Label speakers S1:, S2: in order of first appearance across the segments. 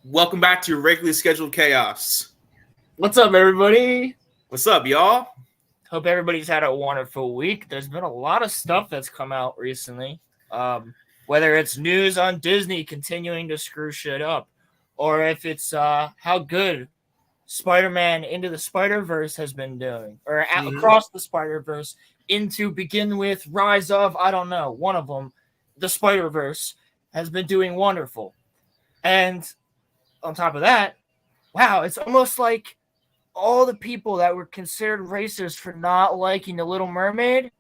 S1: Welcome back to regularly scheduled chaos.
S2: What's up, everybody?
S1: What's up, y'all?
S2: Hope everybody's had a wonderful week. There's been a lot of stuff that's come out recently. Whether it's news on Disney continuing to screw shit up, or if it's how good Spider-Man Into the Spider-Verse has been doing, or Across the Spider-Verse, into begin with Rise of, I don't know, one of them, the Spider-Verse has been doing wonderful. And on top of that, wow, it's almost like all the people that were considered racist for not liking The Little Mermaid,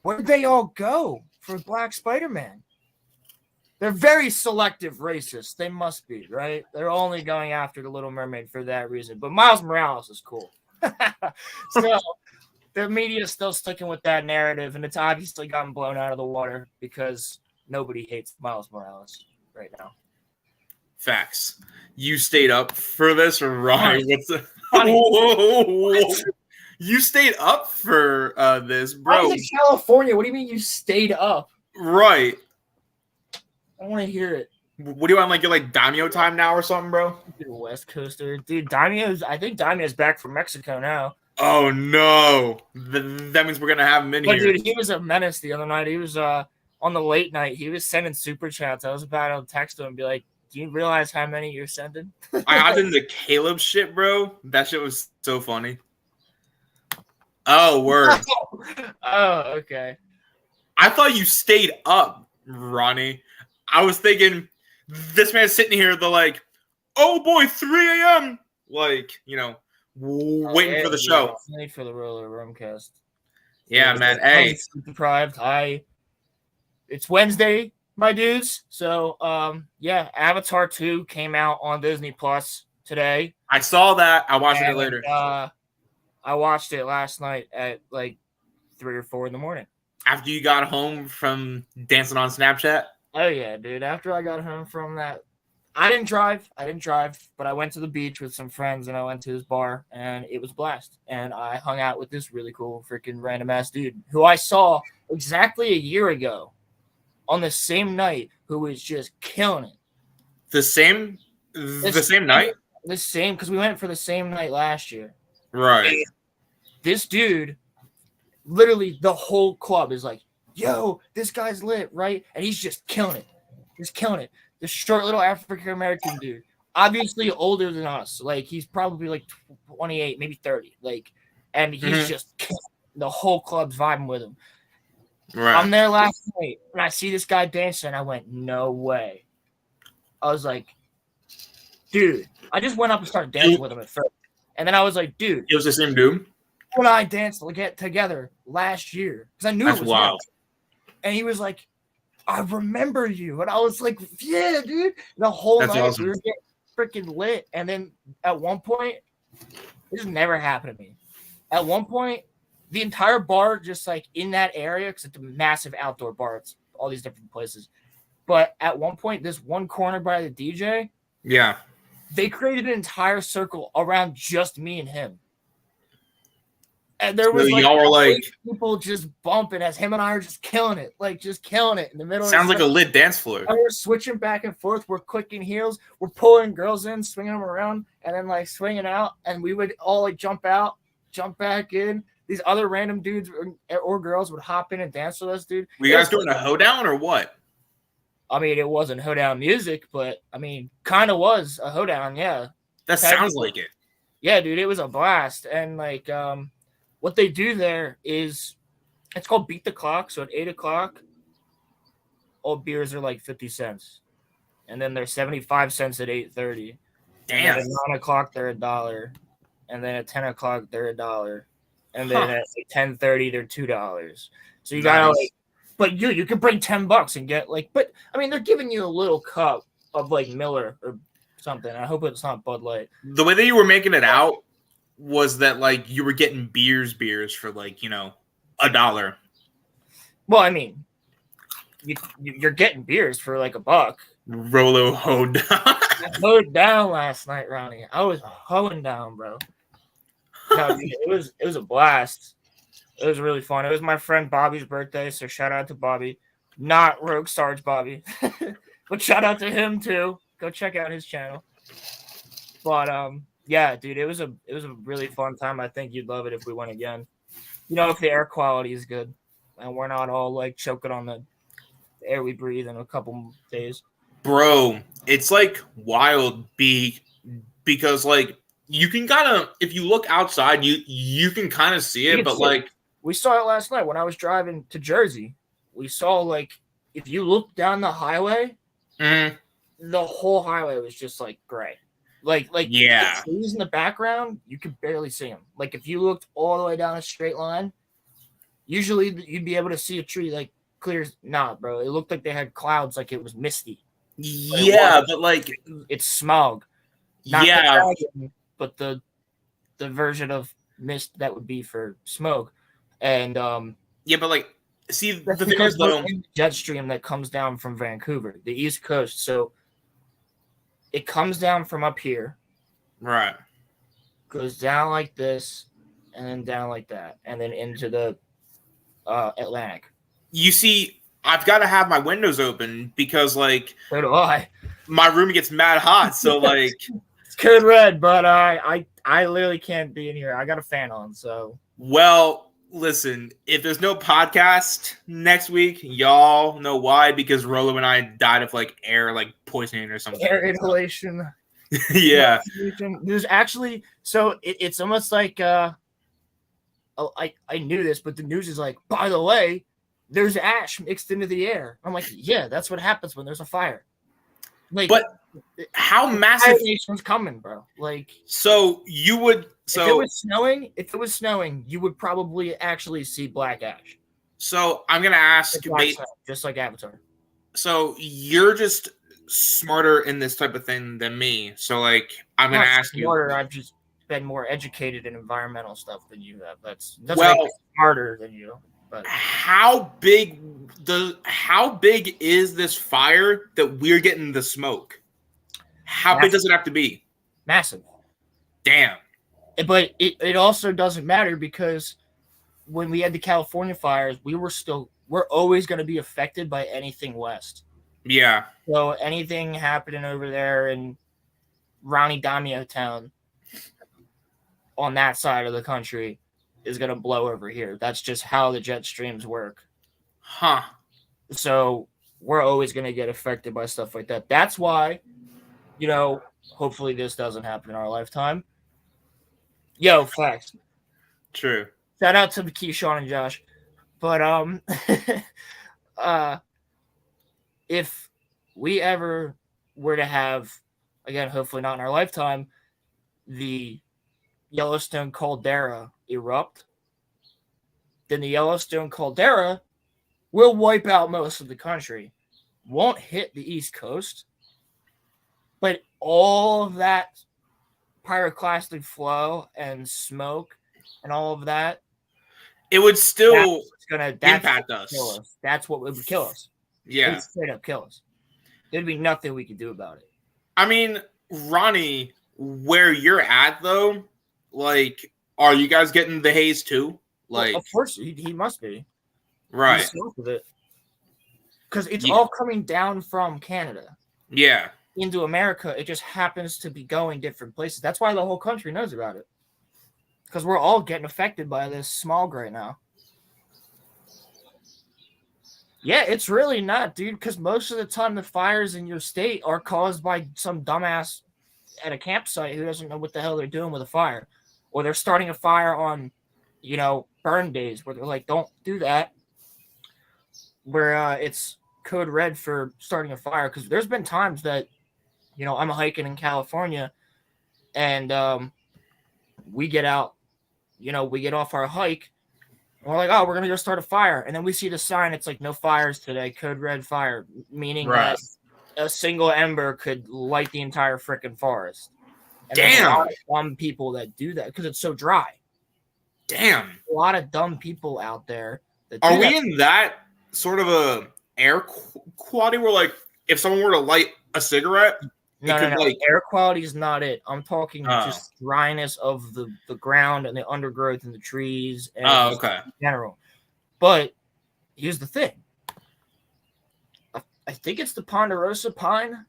S2: where'd they all go for Black Spider-Man? They're very selective racists. They must be, right? They're only going after The Little Mermaid for that reason. But Miles Morales is cool. So the media is still sticking with that narrative, and it's obviously gotten blown out of the water because nobody hates Miles Morales right now.
S1: Facts. You stayed up for this, or Ronnie? What's the?
S2: Whoa.
S1: You stayed up for this, bro.
S2: I was in California. What do you mean you stayed up?
S1: Right.
S2: I want to hear it.
S1: What do you want? Like you're like Daimyo time now or something, bro?
S2: Dude, West Coaster, dude. I think Daimyo's back from Mexico now.
S1: Oh no, that means we're gonna have him in here.
S2: Dude, he was a menace the other night. He was on the late night. He was sending super chats. I was about to text him and be like, "Do you realize how many you're sending?"
S1: I hopped into Caleb shit, bro. That shit was so funny. Oh, word.
S2: Oh, okay.
S1: I thought you stayed up, Ronnie. I was thinking this man's sitting here, the like, oh boy, 3 a.m. Like, waiting for the show.
S2: Wait for the RoloRome cast.
S1: Yeah, man. Hey,
S2: deprived. It's Wednesday, my dudes. So, yeah, Avatar 2 came out on Disney Plus today.
S1: I saw that. I watched it later.
S2: I watched it last night at like 3 or 4 in the morning.
S1: After you got home from dancing on Snapchat?
S2: Oh, yeah, dude. After I got home from that, I didn't drive, but I went to the beach with some friends and I went to this bar and it was a blast. And I hung out with this really cool freaking random ass dude who I saw exactly a year ago on the same night, who was just killing it.
S1: The same night?
S2: The same, because we went for the same night last year.
S1: Right.
S2: And this dude, literally the whole club is like, yo, this guy's lit, right? And he's just killing it. He's killing it. This short little African-American dude, obviously older than us. Like, he's probably like 28, maybe 30. Like, and he's just killing it. The whole club's vibing with him. Right. I'm there last night, and I see this guy dancing, and I went, no way. I was like, dude. I just went up and started dancing with him at first. And then I was like, dude.
S1: It was the same dude?
S2: When I danced together last year. Because I knew it was wild. Him. And he was like, I remember you. And I was like, yeah, dude. The whole night awesome. We were getting freaking lit. And then at one point, this never happened to me. At one point, the entire bar just like in that area, because it's a massive outdoor bar. It's all these different places. But at one point, this one corner by the DJ,
S1: yeah,
S2: they created an entire circle around just me and him. And there was like people just bumping as him and I are just killing it, in the middle.
S1: Sounds like a lit dance floor.
S2: And we're switching back and forth. We're clicking heels. We're pulling girls in, swinging them around, and then like swinging out. And we would all like jump out, jump back in. These other random dudes or girls would hop in and dance with us, dude.
S1: Were you guys doing a hoedown or what?
S2: I mean, it wasn't hoedown music, but I mean, kind of was a hoedown. Yeah,
S1: that sounds like it.
S2: Yeah, dude, it was a blast. And like, what they do there is it's called Beat the Clock. So at 8 o'clock, all beers are like 50 cents. And then they're 75 cents at 8:30.
S1: Damn.
S2: And at 9 o'clock, they're $1. And then at 10 o'clock, they're $1. And then at 10:30, they're $2. So you gotta like, but you can bring $10 and get like, but I mean, they're giving you a little cup of like Miller or something. I hope it's not Bud Light.
S1: The way that you were making it out was that like you were getting beers for like, $1.
S2: Well, I mean, you're getting beers for like $1.
S1: Rolo hoed down.
S2: I hoed down last night, Ronnie. I was hoeing down, bro. No, dude, it was a blast. It was really fun. It was my friend Bobby's birthday, so shout out to Bobby. Not Rogue Sarge Bobby. But shout out to him too. Go check out his channel. But yeah, dude, it was a really fun time. I think you'd love it if we went again. If the air quality is good and we're not all like choking on the air we breathe in a couple days.
S1: Bro, it's like wild because like you can kind of, if you look outside, you can kind of see it, but like
S2: we saw it last night when I was driving to Jersey. We saw like if you look down the highway, the whole highway was just like gray. Like
S1: yeah,
S2: the trees in the background, you could barely see them. Like if you looked all the way down a straight line, usually you'd be able to see a tree like clear. Nah, bro, it looked like they had clouds, like it was misty.
S1: But like
S2: it's smog. Not the dragon, but the version of mist that would be for smoke. And
S1: but like, see, the
S2: thing is though, jet stream that comes down from Vancouver, the East Coast, so it comes down from up here,
S1: right?
S2: Goes down like this, and then down like that, and then into the Atlantic.
S1: You see, I've got to have my windows open because, like,
S2: so do I.
S1: My room gets mad hot, so like,
S2: it's code red, but I literally can't be in here. I got a fan on, so.
S1: Well, listen, if there's no podcast next week, y'all know why, because Rolo and I died of like air like poisoning or something.
S2: Air inhalation.
S1: Yeah.
S2: There's actually, so it's almost like I knew this, but the news is like, by the way, there's ash mixed into the air. I'm like, yeah, that's what happens when there's a fire. Like,
S1: but how massive
S2: nation's coming, bro? Like,
S1: so you would
S2: if it was snowing, you would probably actually see black ash.
S1: So I'm gonna ask,
S2: just like Avatar.
S1: So you're just smarter in this type of thing than me. So like, I'm gonna ask you.
S2: I've just been more educated in environmental stuff than you have. That's make me smarter than you. But
S1: how big is this fire that we're getting the smoke? How big does it have to be?
S2: Massive.
S1: Damn.
S2: But it also doesn't matter because when we had the California fires, we're always going to be affected by anything west.
S1: Yeah.
S2: So anything happening over there in Ronnie Damio town on that side of the country is going to blow over here. That's just how the jet streams work.
S1: Huh.
S2: So we're always going to get affected by stuff like that. That's why, hopefully this doesn't happen in our lifetime. Yo, facts.
S1: True.
S2: Shout out to Keyshawn and Josh. But if we ever were to have, again, hopefully not in our lifetime, the Yellowstone caldera erupt, then the Yellowstone caldera will wipe out most of the country. Won't hit the East Coast, but all of that pyroclastic flow and smoke and all of that,
S1: it would still impact
S2: us. That's what would kill us.
S1: Yeah.
S2: It would straight up kill us. There'd be nothing we could do about it.
S1: I mean, Ronnie, where you're at though, like, are you guys getting the haze too? Like,
S2: well, of course he must be.
S1: Right.
S2: Because it's all coming down from Canada.
S1: Yeah.
S2: Into America. It just happens to be going different places. That's why the whole country knows about it. Because we're all getting affected by this smog right now. Yeah, it's really not, dude, because most of the time the fires in your state are caused by some dumbass at a campsite who doesn't know what the hell they're doing with a fire. Or they're starting a fire on, burn days where they're like, don't do that. Where it's code red for starting a fire. Because there's been times that, I'm hiking in California and we get out, we get off our hike and we're like, oh, we're going to go start a fire. And then we see the sign. It's like, no fires today, code red fire, meaning that a single ember could light the entire freaking forest. And there's a lot of dumb people that do that because it's so dry.
S1: Damn.
S2: A lot of dumb people out there.
S1: Are we in that sort of a air quality where, like, if someone were to light a cigarette,
S2: no. Air quality is not it. I'm talking just dryness of the ground and the undergrowth and the trees and in general. But here's the thing. I think it's the ponderosa pine.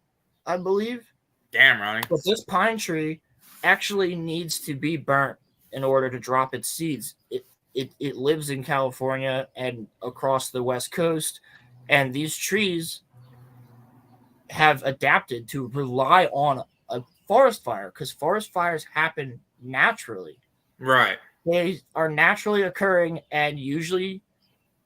S2: I believe.
S1: Damn, Ronnie.
S2: But this pine tree actually needs to be burnt in order to drop its seeds. It lives in California and across the West Coast, and these trees have adapted to rely on a forest fire because forest fires happen naturally.
S1: Right.
S2: They are naturally occurring, and usually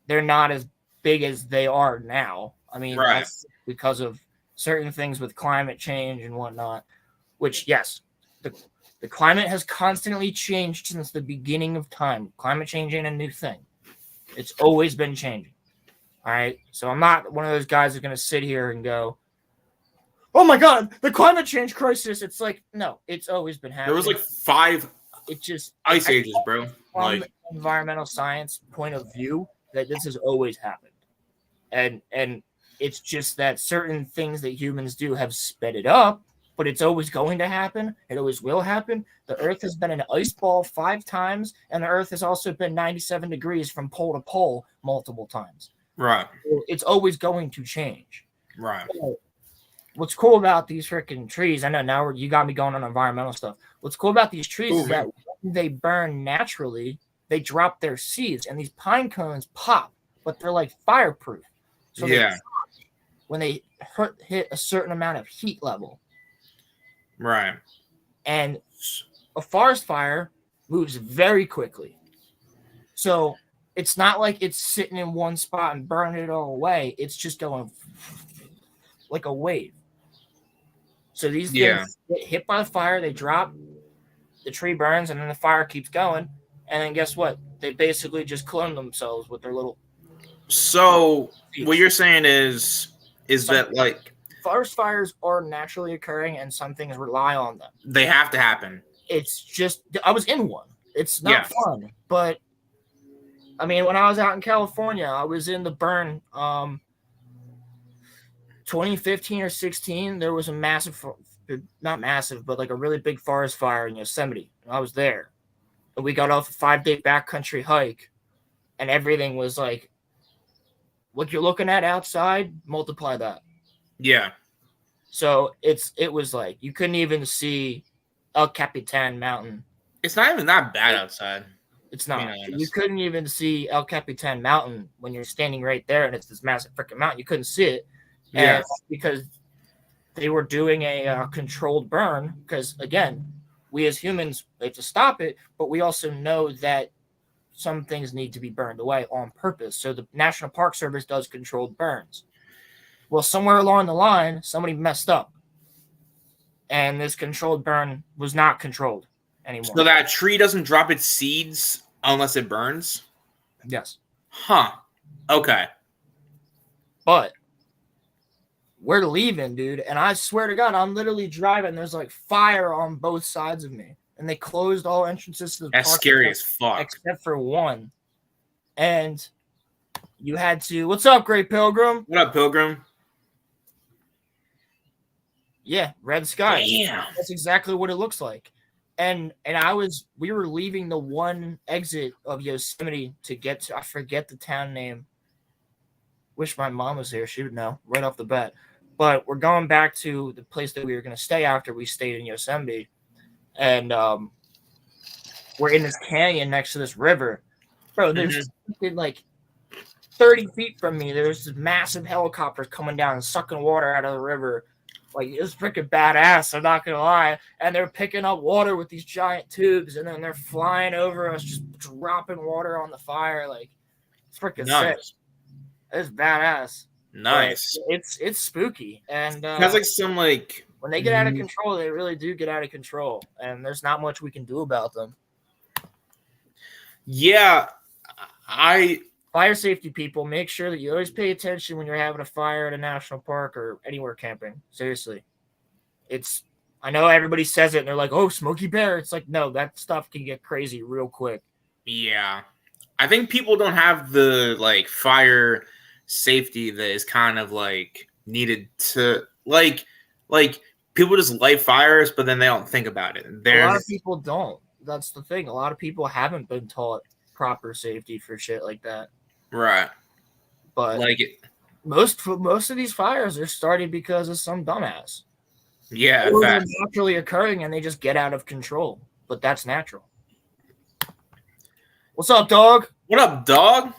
S2: they're not as big as they are now. I mean,
S1: Right.
S2: that's because of certain things with climate change and whatnot, which, yes, the climate has constantly changed since the beginning of time. Climate change ain't a new thing. It's always been changing. All right. So I'm not one of those guys who's going to sit here and go, oh my God, the climate change crisis. It's like, no, it's always been happening.
S1: There was like 5 ice ages, bro.
S2: From
S1: Like
S2: environmental science point of view, that this has always happened. And it's just that certain things that humans do have sped it up, but it's always going to happen. It always will happen. The Earth has been an ice ball 5 times, and the Earth has also been 97 degrees from pole to pole multiple times.
S1: right.
S2: It's always going to change.
S1: Right.
S2: So, what's cool about these freaking trees, I know now you got me going on environmental stuff. What's cool about these trees is that when they burn naturally, they drop their seeds, and these pine cones pop, but they're like fireproof. So
S1: yeah.
S2: when they hit a certain amount of heat level.
S1: Right.
S2: And a forest fire moves very quickly. So it's not like it's sitting in one spot and burning it all away. It's just going like a wave. So these things get hit by the fire, they drop, the tree burns, and then the fire keeps going. And then guess what? They basically just clone themselves with their little.
S1: So what you're saying is that like
S2: forest fires are naturally occurring, and some things rely on them.
S1: They have to happen.
S2: It's just I was in one. It's not fun, but I mean, when I was out in California, I was in the burn. 2015 or 16, there was a massive, not massive, but like a really big forest fire in Yosemite. I was there. And we got off a 5-day backcountry hike, and everything was like, what you're looking at outside, multiply that.
S1: Yeah.
S2: So it was like, you couldn't even see El Capitan Mountain.
S1: It's not even that bad outside.
S2: It's not. You couldn't even see El Capitan Mountain when you're standing right there, and it's this massive freaking mountain. You couldn't see it. Yeah, because they were doing a controlled burn. Because again, we as humans have to stop it, but we also know that some things need to be burned away on purpose. So the National Park Service does controlled burns. Well, somewhere along the line, somebody messed up, and this controlled burn was not controlled anymore. So
S1: that tree doesn't drop its seeds unless it burns?
S2: Yes.
S1: Huh. Okay.
S2: But we're leaving, dude, and I swear to God, I'm literally driving. There's like fire on both sides of me, and they closed all entrances to the park.
S1: That's scary as fuck.
S2: Except for one. And you had to. What's up, Great Pilgrim?
S1: What up, Pilgrim?
S2: Yeah, red sky.
S1: Damn.
S2: That's exactly what it looks like. And we were leaving the one exit of Yosemite to get to, I forget the town name. Wish my mom was here. She would know right off the bat. But we're going back to the place that we were going to stay after we stayed in Yosemite. And we're in this canyon next to this river. Bro, there's like 30 feet from me, there's this massive helicopters coming down and sucking water out of the river. Like, it's freaking badass, I'm not going to lie. And they're picking up water with these giant tubes, and then they're flying over us, just dropping water on the fire. Like, it's freaking sick. It's badass.
S1: Nice.
S2: But it's spooky. And
S1: has like some like
S2: when they get out of control, they really do get out of control. And there's not much we can do about them.
S1: Yeah.
S2: Fire safety people, make sure that you always pay attention when you're having a fire at a national park or anywhere camping. Seriously. I know everybody says it and they're like, oh, Smokey Bear. It's like, no, that stuff can get crazy real quick.
S1: Yeah. I think people don't have the like fire safety that is kind of like needed to like people just light fires, but then they don't think about it.
S2: A lot of people don't. That's the thing. A lot of people haven't been taught proper safety for shit like that.
S1: Right.
S2: But
S1: like
S2: most of these fires are started because of some dumbass.
S1: Yeah,
S2: Or they're
S1: facts.
S2: naturally occurring and they just get out of control. But that's natural. What's up, dog?
S1: What up, dog?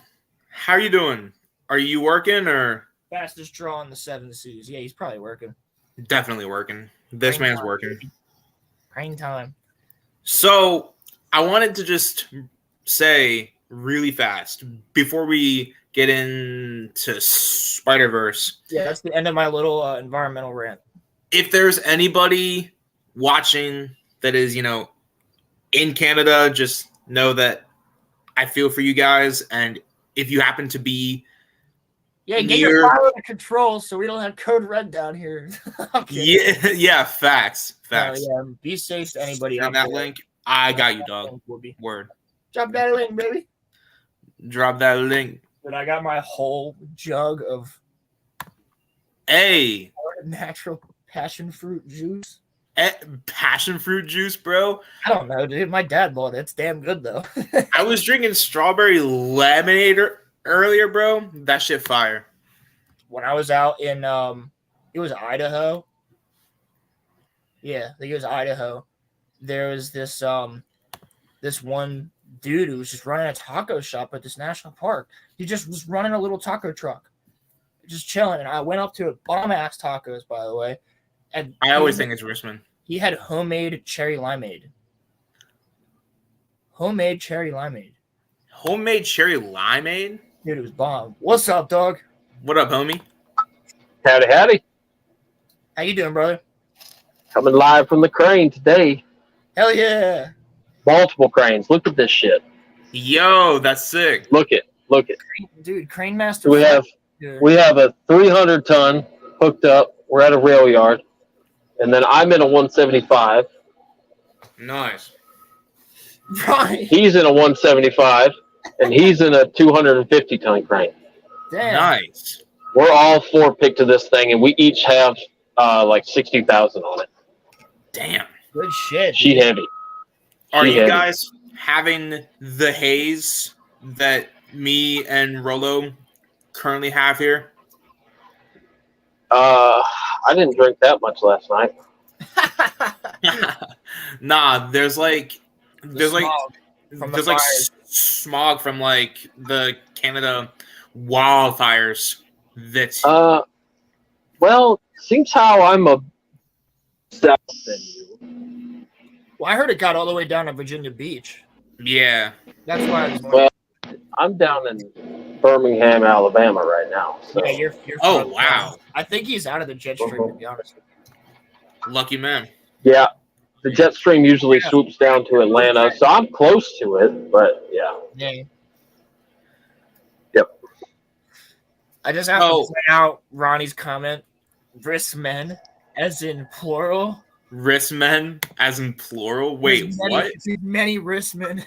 S1: How you doing? Are you working or
S2: Fastest draw in the 7 Seas. Yeah, he's probably working.
S1: definitely working? This
S2: Crane
S1: man's
S2: time,
S1: working.
S2: baby. Crane time.
S1: So I wanted to just say really fast before we get into Spider-Verse.
S2: Yeah, that's the end of my little environmental rant.
S1: If there's anybody watching that is, in Canada, just know that I feel for you guys. And if you happen to be
S2: Yeah, get your
S1: near,
S2: fire under control so we don't have code red down here. Okay.
S1: yeah, facts.
S2: Yeah, be safe to anybody
S1: Send
S2: out
S1: that
S2: there.
S1: link. I got you, dog. Word.
S2: Drop that link, baby.
S1: Drop that link.
S2: But I got my whole jug of
S1: Hey,
S2: natural passion fruit juice.
S1: passion fruit juice, bro.
S2: I don't know, dude. My dad bought it. It's damn good though.
S1: I was drinking strawberry lemonade earlier, bro. That shit fire.
S2: When I was out in it was Idaho. Yeah, I think it was Idaho. There was this one dude who was just running a taco shop at this national park. He just was running a little taco truck, just chilling. And I went up to it, bomb ass tacos, by the way. And
S1: I always think it's Richmond.
S2: he had homemade cherry limeade. Homemade cherry limeade.
S1: Homemade cherry limeade?
S2: Dude, it was bomb. What's up, dog?
S1: What up, homie?
S3: Howdy, howdy.
S2: How you doing, brother?
S3: Coming live from the crane today.
S2: Hell yeah.
S3: Multiple cranes. Look at this shit.
S1: Yo, that's sick.
S3: Look it.
S2: Dude, Crane Master.
S3: We have a 300 ton hooked up. We're at a rail yard. And then I'm in a 175.
S1: Nice.
S2: Right.
S3: He's in a 175. And he's in a 250 ton crane.
S2: Damn.
S1: Nice.
S3: We're all four picked to this thing, and we each have like 60,000 on it.
S1: Damn.
S2: Good shit.
S3: She heavy.
S1: Are you
S3: heavy.
S1: guys having the haze that me and Rolo currently have here?
S3: I didn't drink that much last night.
S1: Nah, there's like
S2: fires.
S1: smog from like the Canada wildfires. That's
S3: Well, seems how I'm a south than you.
S2: Well, I heard it got all the way down to Virginia Beach.
S1: yeah.
S2: That's why I was
S3: Well, I'm down in Birmingham, Alabama right now. So.
S2: yeah, you're
S1: Oh
S2: further
S1: wow,
S2: down. I think he's out of the jet stream, to be honest.
S1: lucky man.
S3: Yeah, the jet stream usually swoops down to Atlanta, so I'm close to it, but yeah.
S2: Yeah.
S3: Yep.
S2: I just have to point out Ronnie's comment. Brisk men, as in plural.
S1: Wrist men, as in plural. Wait,
S2: There's
S1: what?
S2: Many wrist men.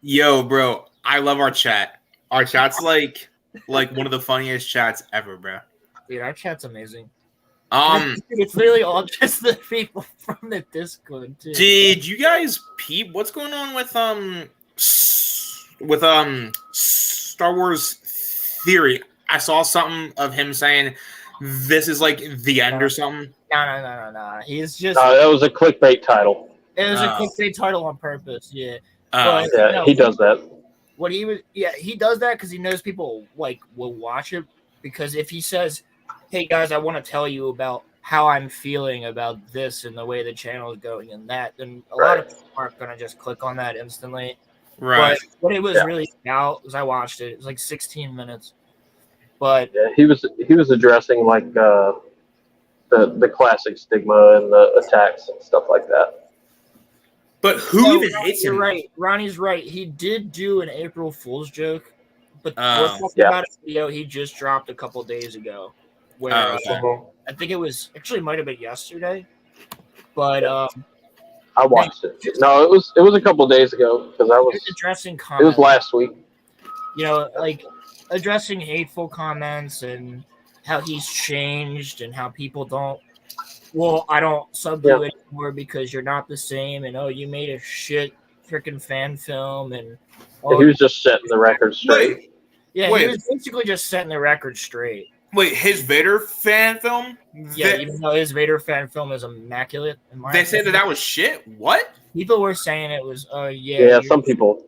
S1: Yo, bro, I love our chat. Our chat's like one of the funniest chats ever, bro.
S2: Dude, our chat's amazing.
S1: It's
S2: literally all just the people from the Discord too.
S1: Did you guys peep what's going on with Star Wars Theory? I saw something of him saying this is like the end or something.
S2: No. He's just.
S3: That was a clickbait title.
S2: It was a clickbait title on purpose. Yeah.
S1: But,
S3: Yeah, he does that.
S2: What he was, he does that because he knows people will watch it. Because if he says, "Hey guys, I want to tell you about how I'm feeling about this and the way the channel is going and that," then a lot of people aren't gonna just click on that instantly.
S1: right.
S2: But what it was really about, because I watched it, it was like 16 minutes. But
S3: Yeah, he was addressing like the classic stigma and the attacks and stuff like that.
S1: But who even hates him?
S2: You're right. Ronnie's right. He did do an April Fool's joke, but we're talking about a video he just dropped a couple days ago. Where I think it was actually might have been yesterday, but
S3: I watched it. No, it was a couple days ago because I was
S2: addressing
S3: comments. It was last week.
S2: You know, like addressing hateful comments and how he's changed and how people don't. Well, I don't sub you anymore because you're not the same, and you made a shit freaking fan film, and
S3: he was just setting the record straight.
S2: He was basically just setting the record straight.
S1: Wait, his Vader fan film?
S2: Yeah, even though his Vader fan film is immaculate.
S1: They said that was shit. What?
S2: People were saying it was.
S3: Yeah, some people.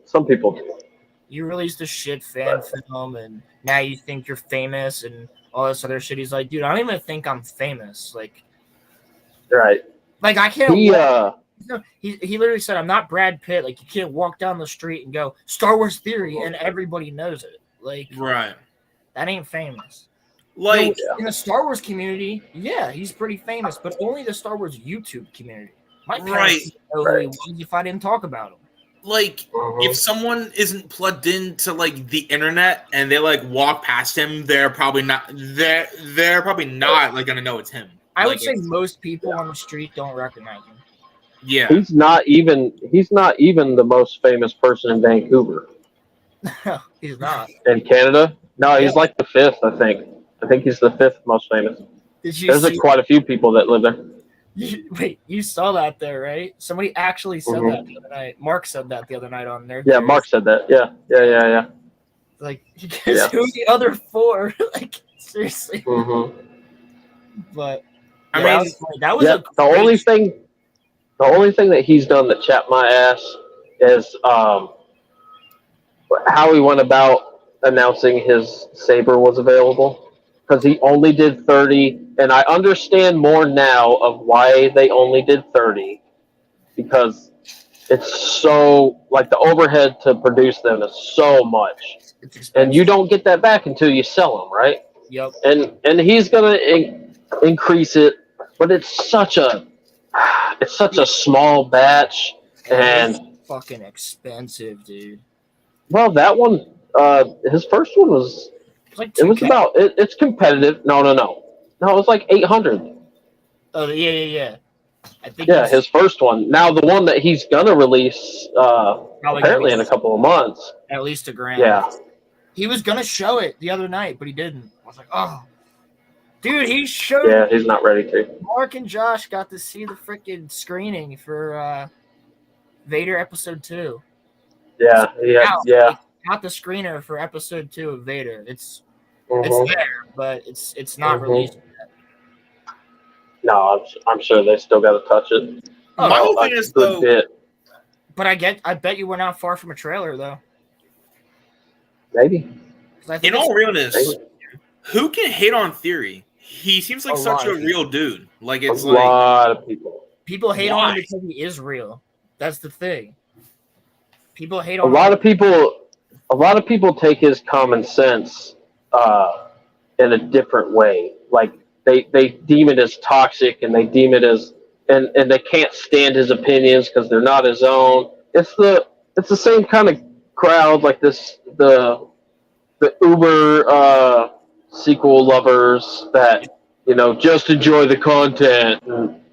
S2: You released a shit fan film, and now you think you're famous and all this other shit. He's like, dude, I don't even think I'm famous. Like,
S3: right?
S2: Like I can't.
S3: He
S2: he literally said, "I'm not Brad Pitt. Like you can't walk down the street and go Star Wars theory and everybody knows it. Like
S1: right,
S2: that ain't famous.
S1: Like
S2: in the Star Wars community, yeah, he's pretty famous, but only the Star Wars YouTube community. My parents know who he was if I didn't talk about him.
S1: Like if someone isn't plugged into like the internet and they like walk past him, they're probably not like gonna know it's him.
S2: I would say most people on the street don't recognize him.
S1: Yeah,
S3: he's not even the most famous person in Vancouver.
S2: He's not
S3: in Canada. No, he's like the fifth. I think he's the fifth most famous. There's quite a few people that live there.
S2: Wait, you saw that there, right? Somebody actually said that the other night. Mark said that the other night on there.
S3: Yeah, Mark said that. Yeah.
S2: Like, who are the other four? Like, seriously. But
S1: I mean,
S2: that was
S3: the only thing that he's done that chapped my ass is how he went about announcing his saber was available. Because he only did 30, and I understand more now of why they only did 30, because it's so, like, the overhead to produce them is so much. And you don't get that back until you sell them, right?
S2: Yep.
S3: And he's going to increase it, but it's such a small batch, and
S2: it's fucking expensive, dude.
S3: Well, that one, his first one was...
S2: Like
S3: it's competitive. No. It was like 800.
S2: Oh, yeah. I think
S3: his first one. Now the one that he's gonna release apparently in a couple of months.
S2: At least $1,000.
S3: Yeah.
S2: He was gonna show it the other night, but he didn't. I was like, oh, dude, he showed.
S3: Yeah, he's not ready to.
S2: Mark and Josh got to see the freaking screening for Vader Episode 2.
S3: Yeah.
S2: Not the screener for Episode 2 of Vader. It's there, but it's not released yet.
S3: No, I'm sure they still got to touch it.
S1: My whole thing is though.
S2: But I bet you we're not far from a trailer though.
S3: Maybe.
S1: In all realness, who can hate on Theory? He seems like such a real dude. Like it's
S3: a lot of people.
S2: People hate on him because he is real. That's the thing. People hate on
S3: a lot of people take his common sense in a different way. Like they deem it as toxic, and they deem it as and they can't stand his opinions because they're not his own. It's the same kind of crowd like the Uber sequel lovers that just enjoy the content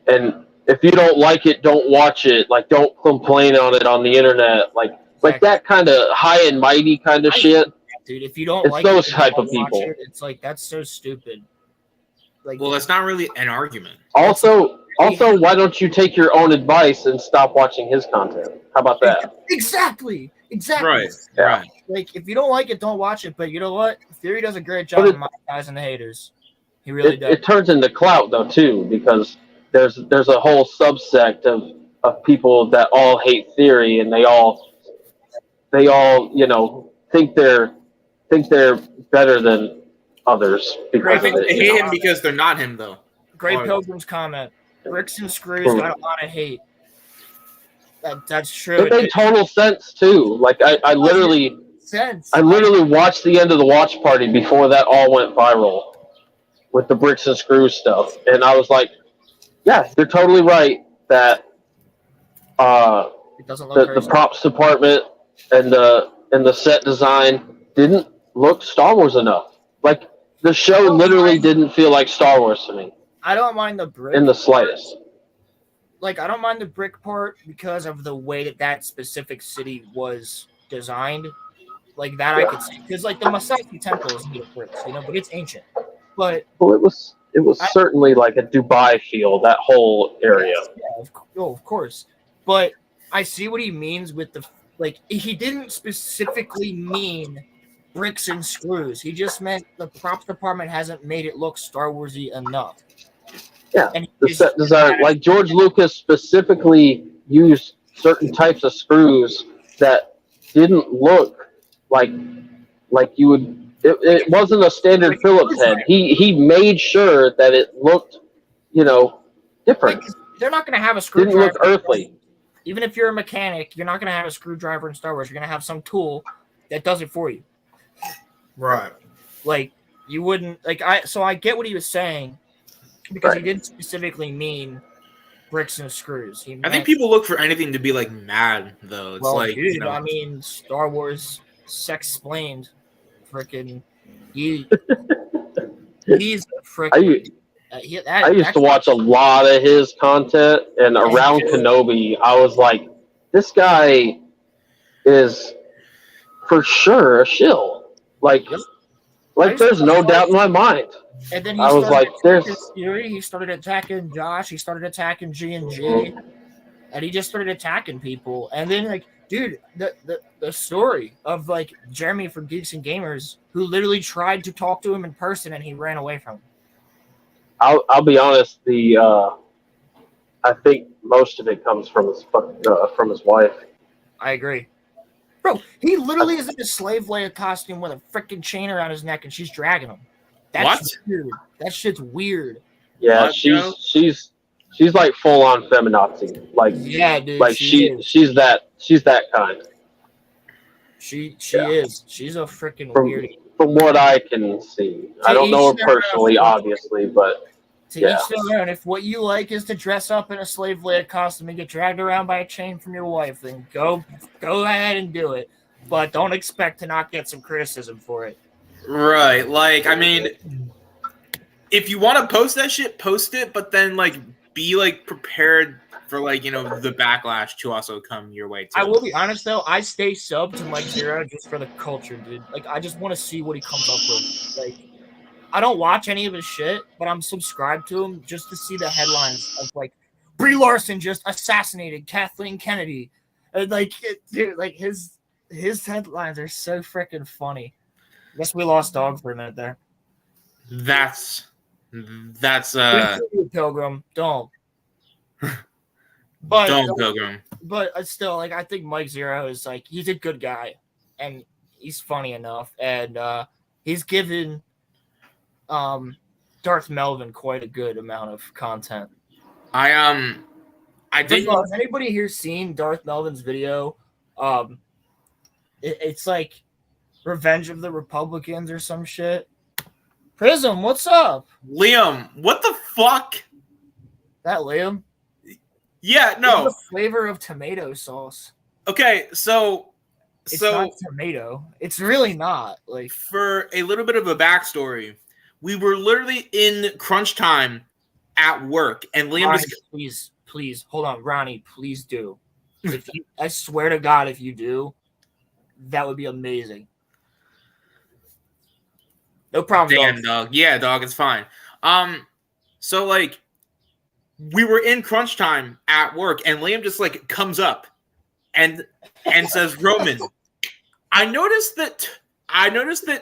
S3: and if you don't like it, don't watch it. Like don't complain on it on the internet. Like that kind of high and mighty kind of shit.
S2: Dude, if you don't like
S3: those type of people.
S2: It's like that's so stupid. Like,
S1: well, that's not really an argument.
S3: Also, why don't you take your own advice and stop watching his content? How about that?
S2: Exactly.
S1: Right.
S3: Yeah.
S1: Right.
S2: Like if you don't like it, don't watch it. But you know what? Theory does a great job of monetizing the haters. He really does.
S3: It turns into clout though too, because there's a whole subsect of people that all hate Theory, and they all think they're better than others because of it.
S1: They hate him because they're not him though.
S2: Great Pilgrim's comment. Bricks and Screws got a lot of hate. That's true.
S3: It made total sense too. Like I literally watched the end of the watch party before that all went viral with the Bricks and Screws stuff, and I was like, yeah, you're totally right that
S2: it doesn't look
S3: the props department and the set design didn't look Star Wars enough. Like the show literally didn't feel like Star Wars to me.
S2: I don't mind the brick
S3: in the slightest.
S2: Like I don't mind the brick part because of the way that specific city was designed. Like that I could see because like the Masaki Temple is made of bricks, but it's ancient. But
S3: it was certainly like a Dubai feel, that whole area.
S2: Yeah, of course. But I see what he means with the like. He didn't specifically mean bricks and screws. He just meant the props department hasn't made it look Star Warsy enough.
S3: Yeah,
S2: And
S3: the set design, like George Lucas specifically used certain types of screws that didn't look like you would. It wasn't a standard Phillips head. He made sure that it looked, different.
S2: Like, they're not going to have a
S3: Didn't
S2: screwdriver.
S3: look earthly.
S2: Even if you're a mechanic, you're not going to have a screwdriver in Star Wars. You're going to have some tool that does it for you.
S1: Right.
S2: Like, you wouldn't So I get what he was saying because he didn't specifically mean bricks and screws.
S1: I think people look for anything to be like mad though. It's like,
S2: dude, I mean, Star Wars sex-plained, freaking. He's a freaking.
S3: I used to watch a lot of his content, and around Kenobi, I was like, this guy is for sure a shill. Like there's no doubt in my mind.
S2: And then
S3: I was like,
S2: he started attacking Josh, he started attacking G&G, and he just started attacking people. And then, like, dude, the story of, like, Jeremy from Geeks and Gamers, who literally tried to talk to him in person, and he ran away from him.
S3: I'll be honest. I think most of it comes from his wife.
S2: I agree, bro. He literally is in a slave Leia costume with a freaking chain around his neck, and she's dragging him. That's weird. That shit's weird.
S3: Yeah, she's like full on feminazi. Like,
S2: yeah, dude.
S3: Like she's that kind.
S2: She is. She's a freaking weird.
S3: From what I can see, I don't know her personally, obviously, but
S2: to each their own. If what you like is to dress up in a slave Leia costume and get dragged around by a chain from your wife, then go ahead and do it. But don't expect to not get some criticism for it.
S1: Right. Like, I mean, if you want to post that shit, post it, but then, like, be, like, prepared for, like, the backlash to also come your way, too.
S2: I will be honest, though. I stay sub to Mike Zero just for the culture, dude. Like, I just want to see what he comes up with. Like, I don't watch any of his shit, but I'm subscribed to him just to see the headlines of, like, Brie Larson just assassinated Kathleen Kennedy. And, like, dude, like, his headlines are so freaking funny. I guess we lost Dog for a minute there.
S1: That's
S2: Pilgrim, don't. But
S1: don't, Pilgrim.
S2: But still, like, I think Mike Zero is, like, he's a good guy, and he's funny enough, and he's given Darth Melvin quite a good amount of content.
S1: I think
S2: has anybody here seen Darth Melvin's video? It's like Revenge of the Republicans or some shit. Prism, what's up?
S1: Liam, what the fuck?
S2: That Liam?
S1: Yeah, no.
S2: It's the flavor of tomato sauce.
S1: Okay, so
S2: it's not tomato. It's really not. Like,
S1: for a little bit of a backstory, we were literally in crunch time at work, and Liam
S2: Ronnie, please hold on, Ronnie. Please do. I swear to God, if you do, that would be amazing. No problem.
S1: Damn, dog. Yeah, dog, it's fine. So, like, we were in crunch time at work, and Liam just, like, comes up and says, Roman, I noticed that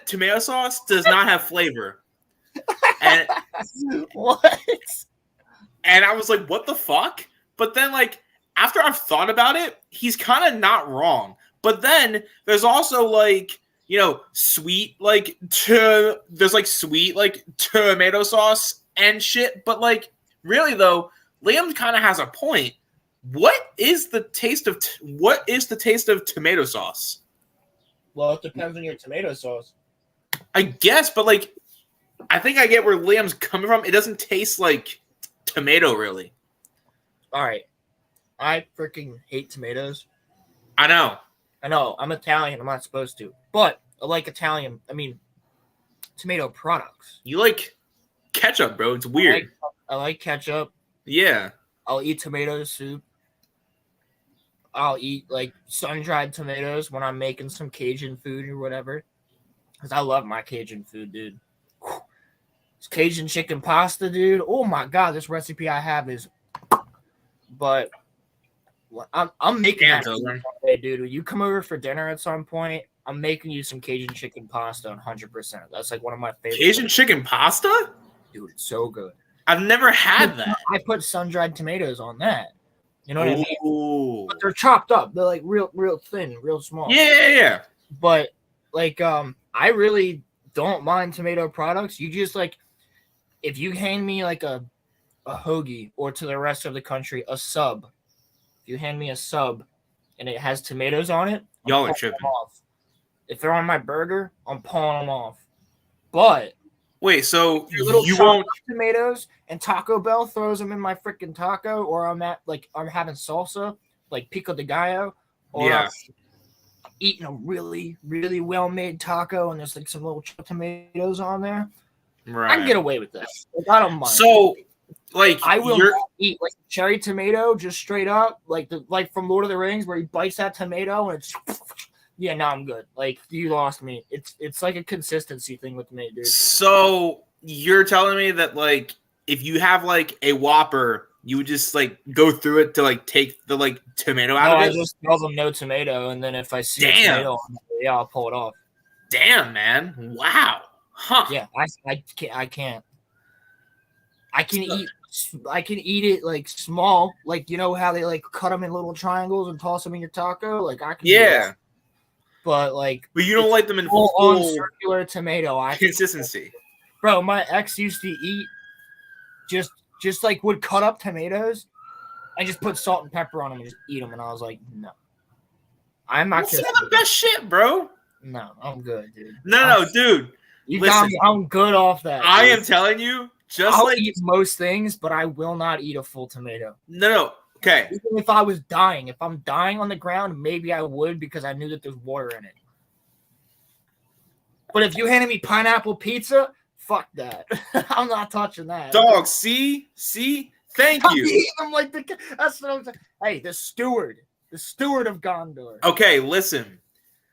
S1: tomato sauce does not have flavor. And
S2: what?
S1: And I was like, what the fuck? But then, like, after I've thought about it, he's kind of not wrong. But then there's also, like, sweet, like, there's, like, sweet, like, tomato sauce and shit. But, like, really, though, Liam kind of has a point. What is the taste of tomato sauce?
S2: Well, it depends on your tomato sauce.
S1: I guess, but, like, I think I get where Liam's coming from. It doesn't taste like tomato, really.
S2: All right. I freaking hate tomatoes.
S1: I know.
S2: I'm Italian. I'm not supposed to. But I like tomato products.
S1: You like ketchup, bro. It's weird.
S2: I like ketchup.
S1: Yeah.
S2: I'll eat tomato soup. I'll eat, like, sun-dried tomatoes when I'm making some Cajun food or whatever. Because I love my Cajun food, dude. It's Cajun chicken pasta, dude. Oh, my God. This recipe I have is... But I'm making that food one day, dude. Will you come over for dinner at some point? I'm making you some Cajun chicken pasta 100%. That's like one of my favorite.
S1: Cajun chicken pasta?
S2: Dude, it's so good.
S1: I've never had that.
S2: I put sun-dried tomatoes on that. You know what I mean?
S1: Ooh.
S2: But they're chopped up. They're like real thin, real small.
S1: Yeah.
S2: But like I really don't mind tomato products. You just like if you hand me like a hoagie, or to the rest of the country, a sub. If you hand me a sub and it has tomatoes on it,
S1: y'all are tripping.
S2: Off. If they're on my burger, I'm pulling them off. But
S1: wait, so
S2: you won't tomatoes and Taco Bell throws them in my freaking taco, or I'm having salsa like pico de gallo, or I'm eating a really, really well made taco and there's like some little tomatoes on there.
S1: Right.
S2: I can get away with that. Like, I don't mind.
S1: So like
S2: I will not eat like cherry tomato just straight up, like from Lord of the Rings where he bites that tomato and it's yeah, no, I'm good. Like you lost me. It's like a consistency thing with me, dude.
S1: So you're telling me that like if you have like a Whopper, you would just like go through it to like take the like tomato out of it?
S2: I just tell them no tomato, and then if I see a tomato, I'll pull it off.
S1: Damn, man! Wow, huh?
S2: Yeah, I can't. I can eat it like small, like you know how they like cut them in little triangles and toss them in your taco. Like I can.
S1: Yeah.
S2: But like.
S1: But you don't like them in full
S2: circular tomato.
S1: Consistency.
S2: Bro, my ex used to eat just like would cut up tomatoes and just put salt and pepper on them and just eat them, and I was like, no. I'm not.
S1: That's the best shit, bro.
S2: No, I'm good, dude.
S1: No, dude.
S2: You got me. I'm good off that. Dude.
S1: I am telling you.
S2: I'll eat most things, but I will not eat a full tomato.
S1: No. Okay.
S2: Even if I was dying, if I'm dying on the ground, maybe I would because I knew that there's water in it. But if you handed me pineapple pizza, fuck that. I'm not touching that.
S1: Dog, see? Thank you.
S2: I'm like that's what I'm saying. Hey, the steward of Gondor.
S1: Okay, listen.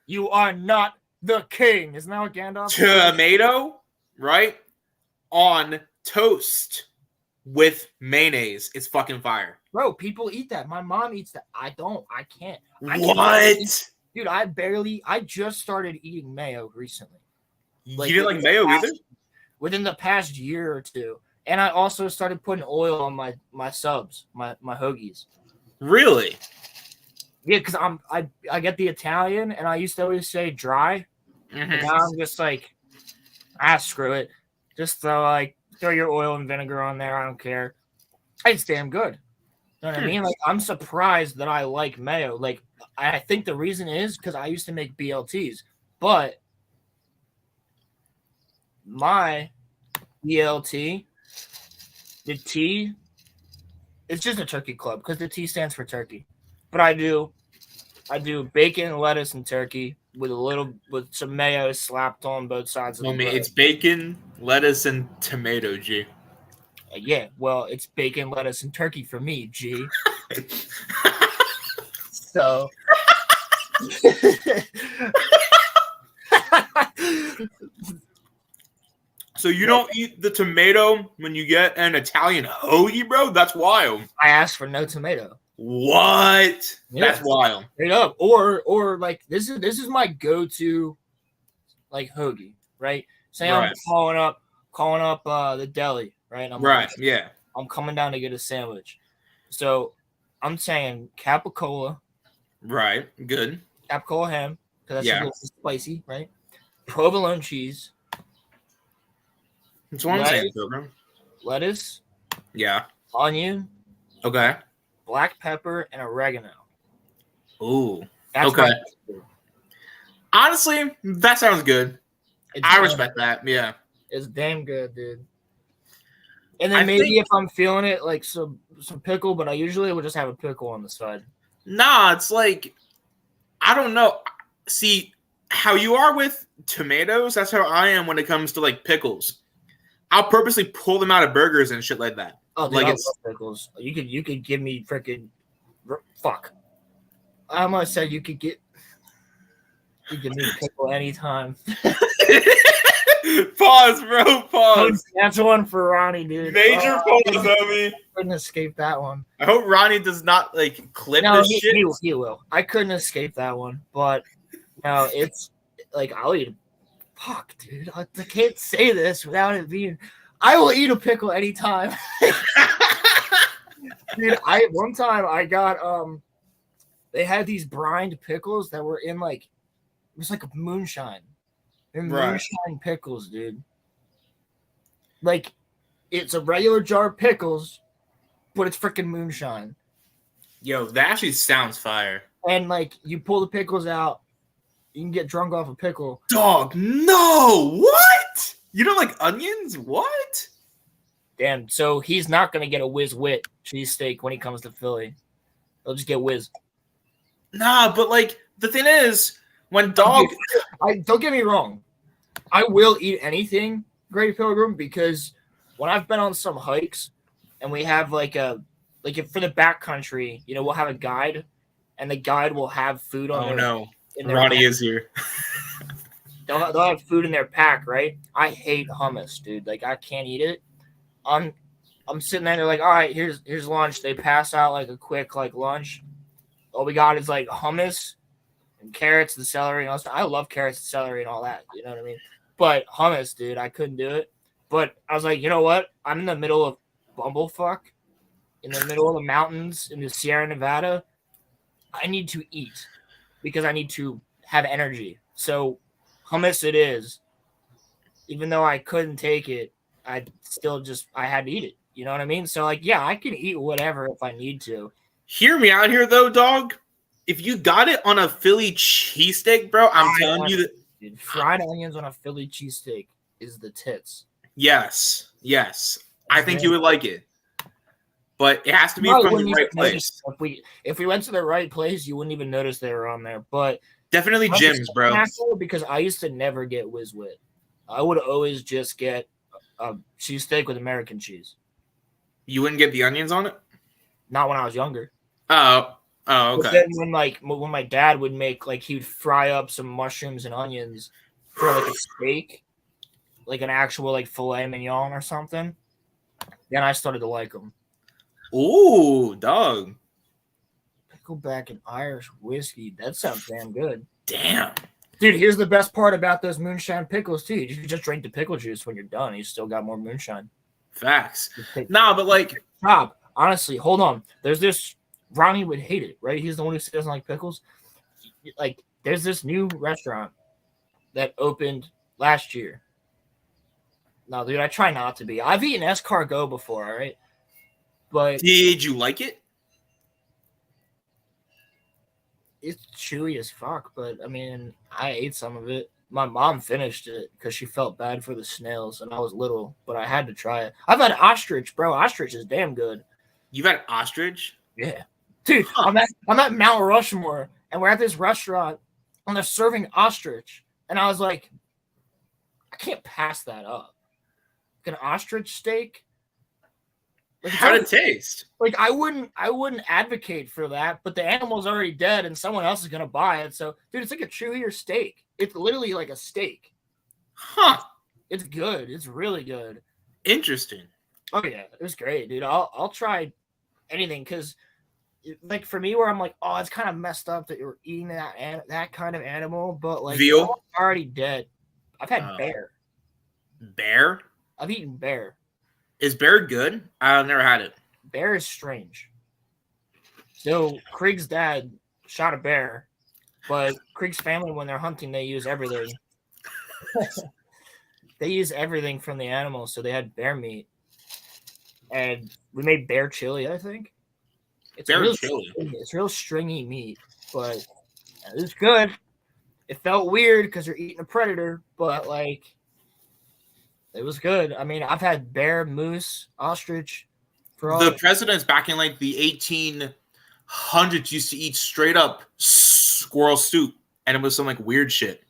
S2: You are not the king. Isn't that what Gandalf
S1: Tomato, right? On toast with mayonnaise. It's fucking fire.
S2: Bro, people eat that. My mom eats that. I don't. I can't.
S1: What?
S2: Dude, I just started eating mayo recently.
S1: Like, you didn't like mayo either?
S2: Within the past year or two. And I also started putting oil on my subs, my hoagies.
S1: Really?
S2: Yeah, because I get the Italian and I used to always say dry. Mm-hmm. And now I'm just like, screw it. Just throw your oil and vinegar on there. I don't care. It's damn good. You know what I mean? Like, I'm surprised that I like mayo. Like, I think the reason is because I used to make BLTs, but my BLT, the T, it's just a turkey club because the T stands for turkey. But I do bacon, lettuce, and turkey with some mayo slapped on both sides of the bread.
S1: It's bacon, lettuce, and tomato, G.
S2: Yeah, well, it's bacon, lettuce, and turkey for me, G. So.
S1: So you don't eat the tomato when you get an Italian hoagie, bro? That's wild.
S2: I asked for no tomato.
S1: What? Yeah. That's wild.
S2: Straight up. Or like this is my go-to like hoagie, right? Say I'm calling up the deli, right? I'm coming down to get a sandwich. So I'm saying capicola.
S1: Right. Good.
S2: Capicola ham, because that's a little spicy, right? Provolone cheese.
S1: That's what I'm saying, Pilgrim.
S2: Lettuce.
S1: Yeah.
S2: Onion.
S1: Okay.
S2: Black pepper and oregano.
S1: Ooh. That's okay. Honestly, that sounds good. I respect that. Yeah.
S2: It's damn good, dude. And then maybe if I'm feeling it, like some pickle, but I usually would just have a pickle on the side.
S1: Nah, it's like, I don't know. See, how you are with tomatoes, that's how I am when it comes to like pickles. I'll purposely pull them out of burgers and shit like that.
S2: Oh, dude, like I love pickles. You could give me freaking fuck. I almost said you could give me a pickle anytime.
S1: Pause, bro. Pause.
S2: That's one for Ronnie, dude.
S1: Major pause, homie.
S2: Couldn't escape that one.
S1: I hope Ronnie does not like clip this shit.
S2: He will. I couldn't escape that one, but no, like I'll eat. Fuck, dude, I can't say this without it being. I will eat a pickle anytime. Dude, one time I got they had these brined pickles that were in like it was like a moonshine. They're moonshine pickles, dude. Like it's a regular jar of pickles, but it's freaking moonshine.
S1: Yo, that actually sounds fire.
S2: And like you pull the pickles out, you can get drunk off a pickle.
S1: Dog, no! What? You don't like onions? What?
S2: Damn, so he's not gonna get a Whiz Wit cheesesteak when he comes to Philly. He'll just get Whiz.
S1: Nah, but like the thing is, when dog,
S2: don't get me wrong, I will eat anything, Great Pilgrim, because when I've been on some hikes and we have like if for the backcountry, you know, we'll have a guide, and the guide will have food on.
S1: Oh no,
S2: their
S1: Ronnie
S2: pack.
S1: is here.
S2: They'll have food in their pack, right? I hate hummus, dude. Like I can't eat it. I'm sitting there. They're like, all right, here's lunch. They pass out like a quick like lunch. All we got is like hummus and carrots and celery and all stuff. I love carrots and celery and all that. You know what I mean? But hummus, dude, I couldn't do it. But I was like, you know what? I'm in the middle of Bumblefuck, in the middle of the mountains in the Sierra Nevada. I need to eat because I need to have energy. So hummus it is. Even though I couldn't take it, I had to eat it. You know what I mean? So like, yeah, I can eat whatever if I need to.
S1: Hear me out here though, dog. If you got it on a Philly cheesesteak, bro, I'm telling you that
S2: dude, fried onions on a Philly cheesesteak is the tits.
S1: Yes. I think you would like it. But it has to be from the right place.
S2: If we went to the right place, you wouldn't even notice they were on there. But
S1: definitely Jim's, bro.
S2: Because I used to never get Whiz Wit. I would always just get a cheesesteak with American cheese.
S1: You wouldn't get the onions on it?
S2: Not when I was younger.
S1: Oh, okay.
S2: But then when my dad would make, like, he would fry up some mushrooms and onions for like a steak, like an actual like filet mignon or something, then I started to like them.
S1: Ooh, dog.
S2: Pickleback and Irish whiskey. That sounds damn good.
S1: Damn.
S2: Dude, here's the best part about those moonshine pickles, too. You can just drink the pickle juice when you're done. You still got more moonshine.
S1: Facts. Nah, but like...
S2: Rob, honestly, hold on. There's this... Ronnie would hate it, right? He's the one who doesn't like pickles. Like, there's this new restaurant that opened last year. No, dude, I try not to be. I've eaten escargot before, all right? But...
S1: Did you like it?
S2: It's chewy as fuck, but I mean, I ate some of it. My mom finished it because she felt bad for the snails, and I was little, but I had to try it. I've had ostrich, bro. Ostrich is damn good.
S1: You've had ostrich?
S2: Yeah. Dude, I'm at Mount Rushmore, and we're at this restaurant, and they're serving ostrich. And I was like, I can't pass that up. Like an ostrich steak? Like,
S1: how'd it taste?
S2: Like I wouldn't advocate for that, but the animal's already dead and someone else is gonna buy it. So, dude, it's like a chewier steak. It's literally like a steak.
S1: Huh.
S2: It's good. It's really good.
S1: Interesting.
S2: Oh yeah, it was great, dude. I'll try anything because, like, for me, where I'm like, oh, it's kind of messed up that you're eating that kind of animal, but like,
S1: veal
S2: already dead. I've had bear.
S1: Bear?
S2: I've eaten bear.
S1: Is bear good? I've never had it.
S2: Bear is strange. So Krieg's dad shot a bear, but Krieg's family, when they're hunting, they use everything. They use everything from the animal, so they had bear meat. And we made bear chili, I think. It's
S1: bear chili.
S2: It's real stringy meat, but it was good. It felt weird because you're eating a predator, but like, it was good. I mean, I've had bear, moose, ostrich.
S1: The presidents back in like the 1800s used to eat straight up squirrel soup, and it was some like weird shit.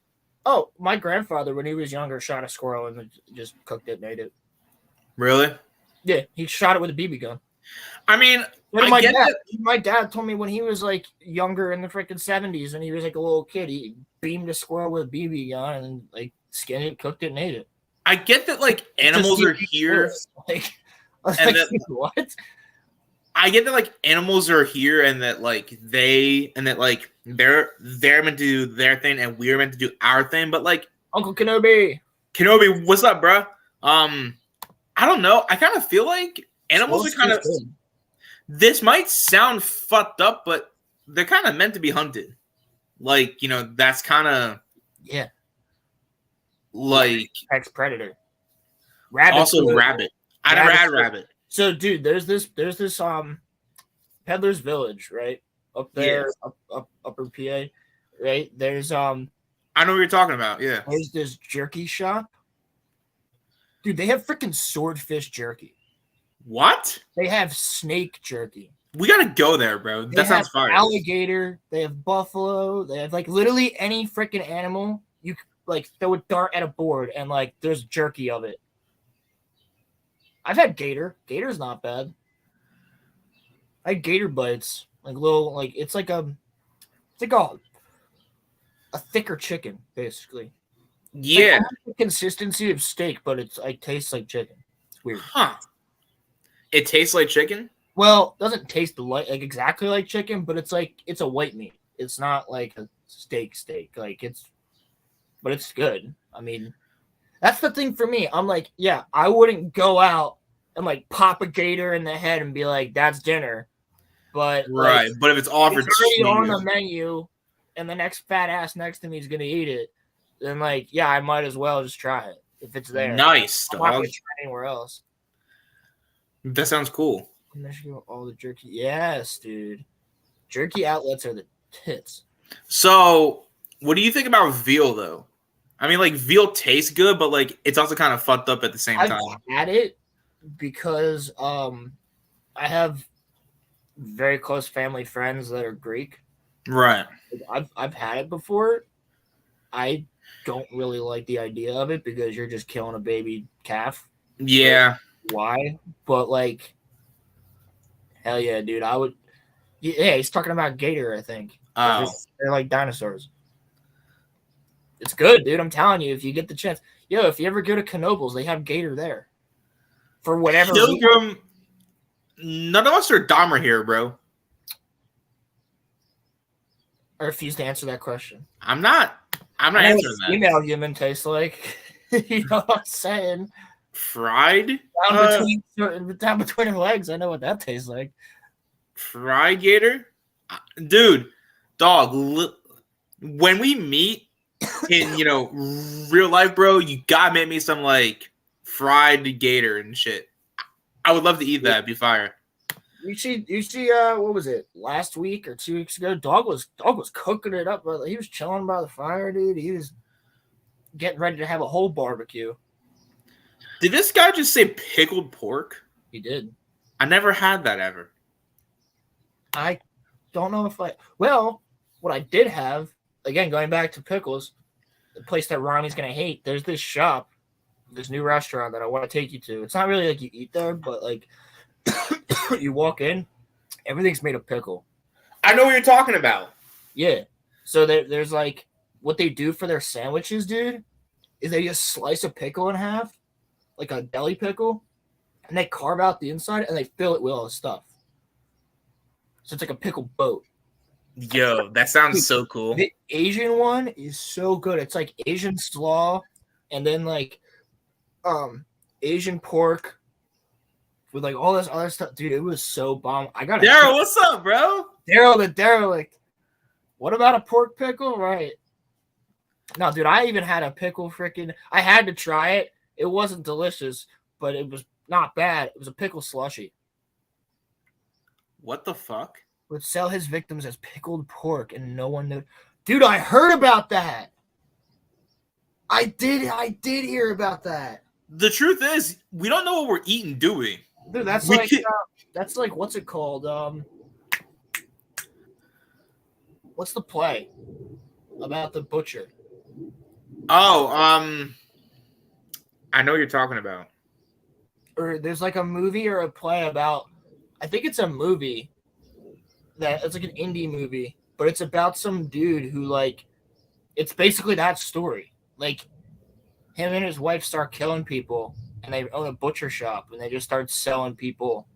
S2: Oh, my grandfather, when he was younger, shot a squirrel and just cooked it and ate it.
S1: Really?
S2: Yeah, he shot it with a BB gun.
S1: I mean,
S2: my dad told me when he was like younger in the freaking 70s, when he was like a little kid, he beamed a squirrel with a BB gun and like skinned it, cooked it, and ate it.
S1: I get that like animals are here.
S2: Like, I was like, what?
S1: I get that like animals are here and that like they're meant to do their thing and we're meant to do our thing, but like
S2: Uncle Kenobi,
S1: what's up, bro? I don't know. I kind of feel like animals are kind of. This might sound fucked up, but they're kind of meant to be hunted. Like, that's kind of like
S2: Apex predator. Rabbit.
S1: Also, rabbit. I never had rabbit.
S2: So, dude, there's this Peddler's Village, right? Up there, upper PA, right? There's
S1: I know what you're talking about. Yeah.
S2: There's this jerky shop. Dude, they have freaking swordfish jerky.
S1: What?
S2: They have snake jerky.
S1: We gotta go there, bro. That sounds fire.
S2: Alligator. They have buffalo. They have like literally any freaking animal. You like throw a dart at a board and like there's jerky of it. I've had gator. Gator's not bad. I had gator bites. Like little like it's like a thicker chicken, basically.
S1: Yeah.
S2: Like the consistency of steak, but it tastes like chicken. It's weird.
S1: Huh. It tastes like chicken?
S2: Well, it doesn't taste like exactly like chicken, but it's a white meat. It's not like a steak. Like but it's good. I mean, that's the thing for me. I'm like, yeah, I wouldn't go out and like pop a gator in the head and be like, that's dinner. But
S1: right, like, but if it's offered
S2: it's already on the menu and the next fat ass next to me is gonna eat it, then like, yeah, I might as well just try it if it's there.
S1: Nice,
S2: I'm not gonna try anywhere else.
S1: That sounds cool.
S2: Michigan, all the jerky. Yes, dude. Jerky outlets are the tits.
S1: So, what do you think about veal, though? I mean, like, veal tastes good, but, like, it's also kind of fucked up at the same time.
S2: I've had it because I have very close family friends that are Greek.
S1: Right.
S2: I've had it before. I don't really like the idea of it because you're just killing a baby calf.
S1: Yeah.
S2: So why? But, like, hell yeah, dude. I would. Yeah, he's talking about gator, I think.
S1: Oh.
S2: They're like dinosaurs. It's good, dude. I'm telling you, if you get the chance. Yo, if you ever go to Knoebels, they have gator there. For whatever
S1: reason. None of us are Dahmer here, bro.
S2: I refuse to answer that question.
S1: I'm not answering that.
S2: Female human tastes like. You know what I'm saying?
S1: Fried?
S2: Down between her legs. I know what that tastes like.
S1: Fried gator? Dude, dog, when we meet in, real life, bro, you gotta make me some, like, fried gator and shit. I would love to eat that. It'd be fire.
S2: You see, what was it, last week or 2 weeks ago? Dog was cooking it up, but he was chilling by the fire, dude. He was getting ready to have a whole barbecue.
S1: Did this guy just say pickled pork?
S2: He did.
S1: I never had that ever.
S2: I don't know if well, what I did have, again, going back to pickles, the place that Ronnie's going to hate, there's this shop, this new restaurant that I want to take you to. It's not really like you eat there, but like you walk in, everything's made of pickle.
S1: I know what you're talking about.
S2: Yeah. So there's like, what they do for their sandwiches, dude, is they just slice a pickle in half, like a deli pickle, and they carve out the inside and they fill it with all the stuff. So it's like a pickle boat.
S1: Yo, that sounds so cool.
S2: The Asian one is so good. It's like Asian slaw and then like Asian pork with like all this other stuff. Dude, it was so bomb. I got
S1: Daryl, what's up, bro?
S2: Daryl the derelict. What about a pork pickle? Right. No, dude, I even had a pickle freaking. I had to try it. It wasn't delicious, but it was not bad. It was a pickle slushy.
S1: What the fuck?
S2: Would sell his victims as pickled pork, and no one knew. Dude, I heard about that. I did hear about that.
S1: The truth is, we don't know what we're eating, do we?
S2: Dude, that's like what's it called? What's the play about the butcher?
S1: Oh, I know what you're talking about.
S2: Or there's like a movie or a play about. I think it's a movie. It's like an indie movie, but it's about some dude who like, it's basically that story. Like, him and his wife start killing people, and they own a butcher shop, and they just start selling people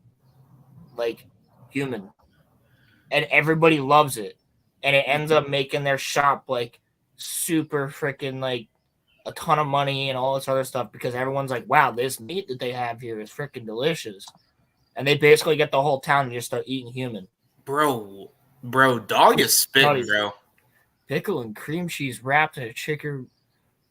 S2: like human, and everybody loves it, and it ends up making their shop like super freaking like a ton of money and all this other stuff because everyone's like, wow, this meat that they have here is freaking delicious. And they basically get the whole town to just start eating human.
S1: Bro, dog is spitting, bro.
S2: Pickle and cream cheese wrapped in a chicken.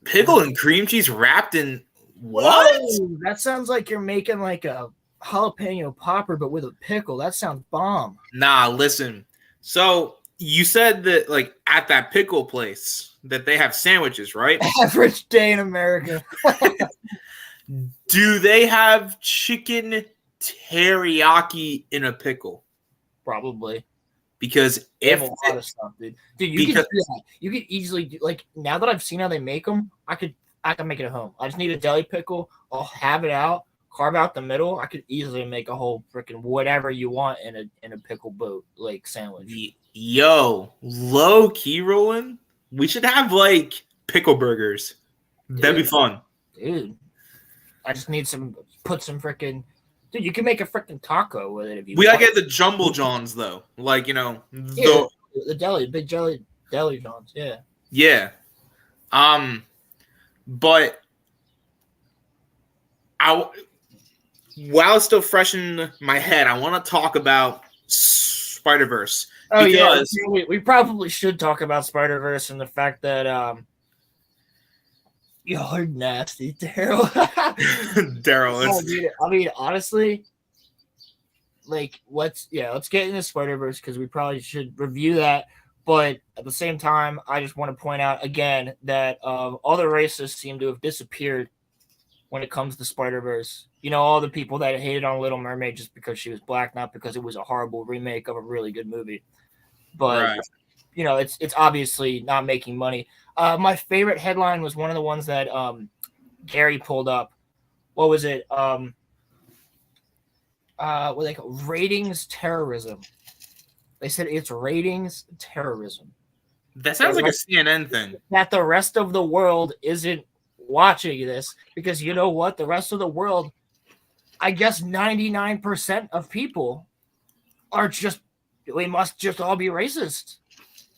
S1: Pickle and cream cheese wrapped in what?
S2: Whoa, that sounds like you're making like a jalapeno popper, but with a pickle. That sounds bomb.
S1: Nah, listen. So you said that like at that pickle place that they have sandwiches, right?
S2: Average day in America.
S1: Do they have chicken teriyaki in a pickle?
S2: Probably.
S1: Because
S2: they have a lot of stuff, dude. Dude, you could easily do, like now that I've seen how they make them, I could make it at home. I just need a deli pickle. I'll have it out, carve out the middle. I could easily make a whole freaking whatever you want in a pickle boat like sandwich.
S1: Yo, low key rolling. We should have like pickle burgers. That'd be fun,
S2: dude. I just need put some freaking. Dude, you can make a freaking taco with it if you.
S1: We gotta get the jumbo johns though, like the
S2: big deli johns, yeah.
S1: Yeah, but while it's still fresh in my head, I want to talk about Spider-Verse.
S2: Oh because, yeah, we probably should talk about Spider-Verse and the fact that you're nasty, Daryl.
S1: Daryl,
S2: I mean, honestly, like let's get into Spider-Verse because we probably should review that. But at the same time, I just want to point out again that all the racists seem to have disappeared when it comes to Spider-Verse. You know, all the people that hated on Little Mermaid just because she was black, not because it was a horrible remake of a really good movie. But
S1: right.
S2: You know, it's obviously not making money. My favorite headline was one of the ones that Gary pulled up. What was it? Like ratings terrorism. They said it's ratings terrorism.
S1: That sounds like a CNN thing.
S2: That the rest of the world isn't watching this because you know what? The rest of the world, I guess 99% of people are just, we must just all be racist.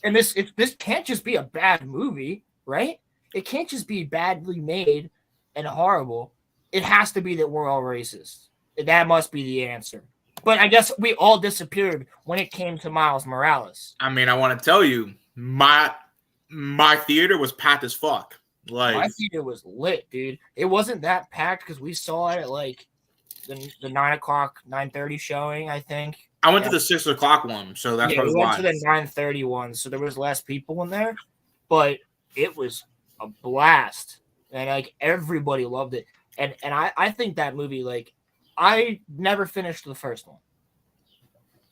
S2: And this can't just be a bad movie, right? It can't just be badly made and horrible. It has to be that we're all racist. That must be the answer. But I guess we all disappeared when it came to Miles Morales.
S1: I mean, I want to tell you, my theater was packed as fuck. Like
S2: my theater was lit, dude. It wasn't that packed because we saw it at like the 9:30 showing, I think.
S1: I went to the 6:00 one, so that's probably
S2: why. We went
S1: to
S2: the 9:30 one, so there was less people in there, but it was a blast, and like everybody loved it. And I think that movie, like, I never finished the first one.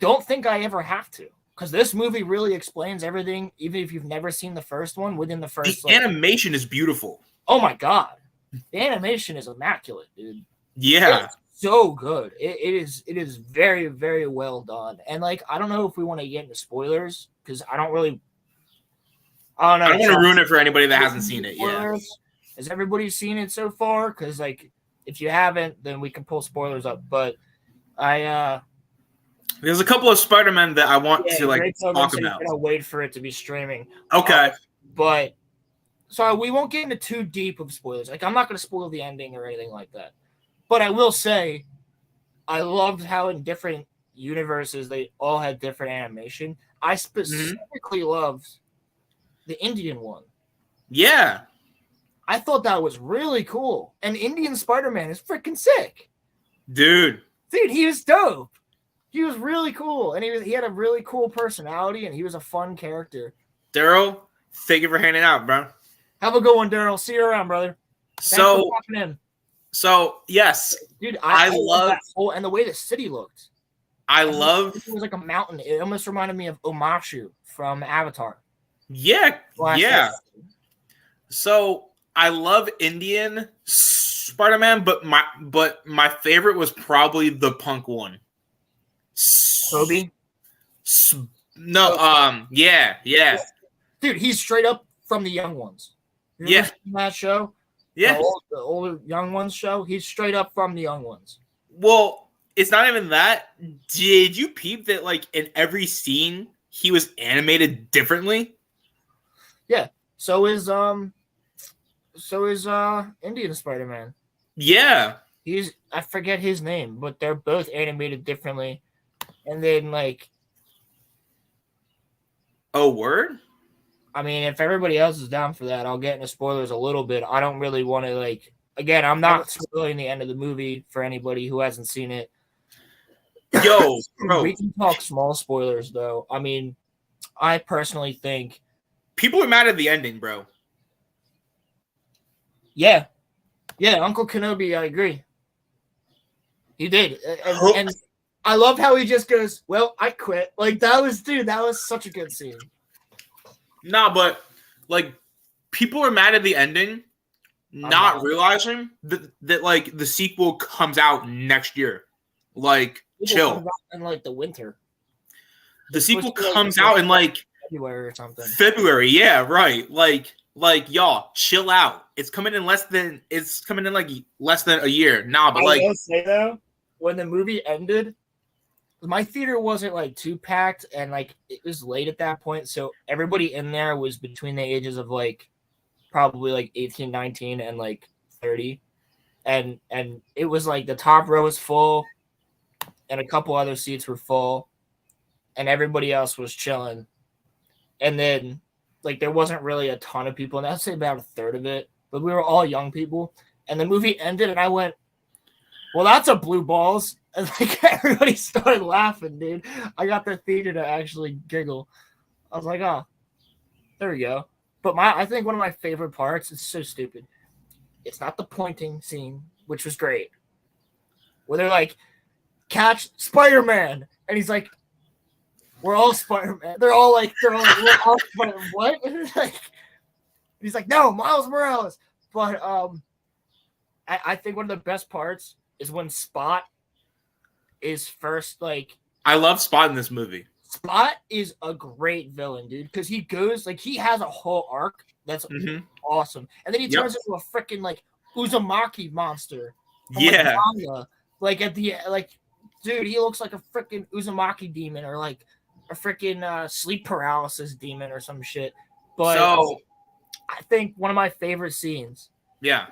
S2: Don't think I ever have to, because this movie really explains everything, even if you've never seen the first one. Within the first,
S1: the animation is beautiful.
S2: Oh my god, the animation is immaculate, dude.
S1: Yeah.
S2: So good. It is very, very well done. And like, I don't know if we want to get into spoilers because I don't know.
S1: I don't want to ruin it for anybody that hasn't seen it yet.
S2: Has everybody seen it so far? Because like, if you haven't, then we can pull spoilers up. But
S1: there's a couple of Spider-Man that I want to like talk about.
S2: I'm gonna wait for it to be streaming.
S1: Okay.
S2: But so we won't get into too deep of spoilers. Like, I'm not gonna spoil the ending or anything like that. But I will say, I loved how in different universes they all had different animation. I specifically loved the Indian one.
S1: Yeah.
S2: I thought that was really cool. And Indian Spider-Man is freaking sick.
S1: Dude,
S2: he was dope. He was really cool. And he had a really cool personality, and he was a fun character.
S1: Daryl, thank you for hanging out, bro.
S2: Have a good one, Daryl. See you around, brother. Thanks for popping in.
S1: So yes,
S2: dude, I love that whole, and the way the city looked.
S1: It
S2: was like a mountain. It almost reminded me of Omashu from Avatar.
S1: Yeah, yeah. So I love Indian Spider-Man, but my favorite was probably the punk one.
S2: Toby?
S1: No, yeah.
S2: Dude, he's straight up from the Young Ones.
S1: Yeah,
S2: that show.
S1: Yeah,
S2: the older Young Ones show. He's straight up from the Young Ones.
S1: Well, it's not even that. Did you peep that like in every scene he was animated differently?
S2: Yeah. So is Indian Spider-Man.
S1: Yeah.
S2: I forget his name, but they're both animated differently. And then like,
S1: Oh, word?
S2: I mean, if everybody else is down for that, I'll get into spoilers a little bit. I don't really want to like. Again, I'm not spoiling the end of the movie for anybody who hasn't seen it.
S1: Yo, bro.
S2: We can talk small spoilers though. I mean, I personally think
S1: people are mad at the ending, bro.
S2: Yeah, Uncle Kenobi. I agree. He did, and I love how he just goes, "Well, I quit." Like that was such a good scene.
S1: Nah, but like people are mad at the ending, not realizing that like the sequel comes out next year. Like, chill.
S2: In like the winter.
S1: The sequel comes out in like
S2: February or something.
S1: February, yeah, right. Like y'all, chill out. It's coming in less than a year. Nah, but like
S2: I will say though, when the movie ended, my theater wasn't like too packed, and like it was late at that point, so everybody in there was between the ages of like probably like 18, 19 and like 30. And it was like the top row was full and a couple other seats were full and everybody else was chilling. And then like there wasn't really a ton of people, and I'd say about a third of it, but we were all young people. And the movie ended and I went, well, that's a blue balls. And like everybody started laughing, dude. I got the theater to actually giggle. I was like, oh, there we go. But I think one of my favorite parts is so stupid. It's not the pointing scene, which was great. Where they're like, catch Spider-Man. And he's like, we're all Spider-Man. They're all like, we're all Spider-Man. What? He's like, no, Miles Morales. But I think one of the best parts is when Spot is first like.
S1: I love Spot in this movie.
S2: Spot is a great villain, dude, because he goes like he has a whole arc that's awesome, and then he turns into a freaking like Uzumaki monster.
S1: Yeah,
S2: like at the dude, he looks like a freaking Uzumaki demon or like a freaking sleep paralysis demon or some shit. But
S1: so
S2: I think one of my favorite scenes.
S1: Yeah,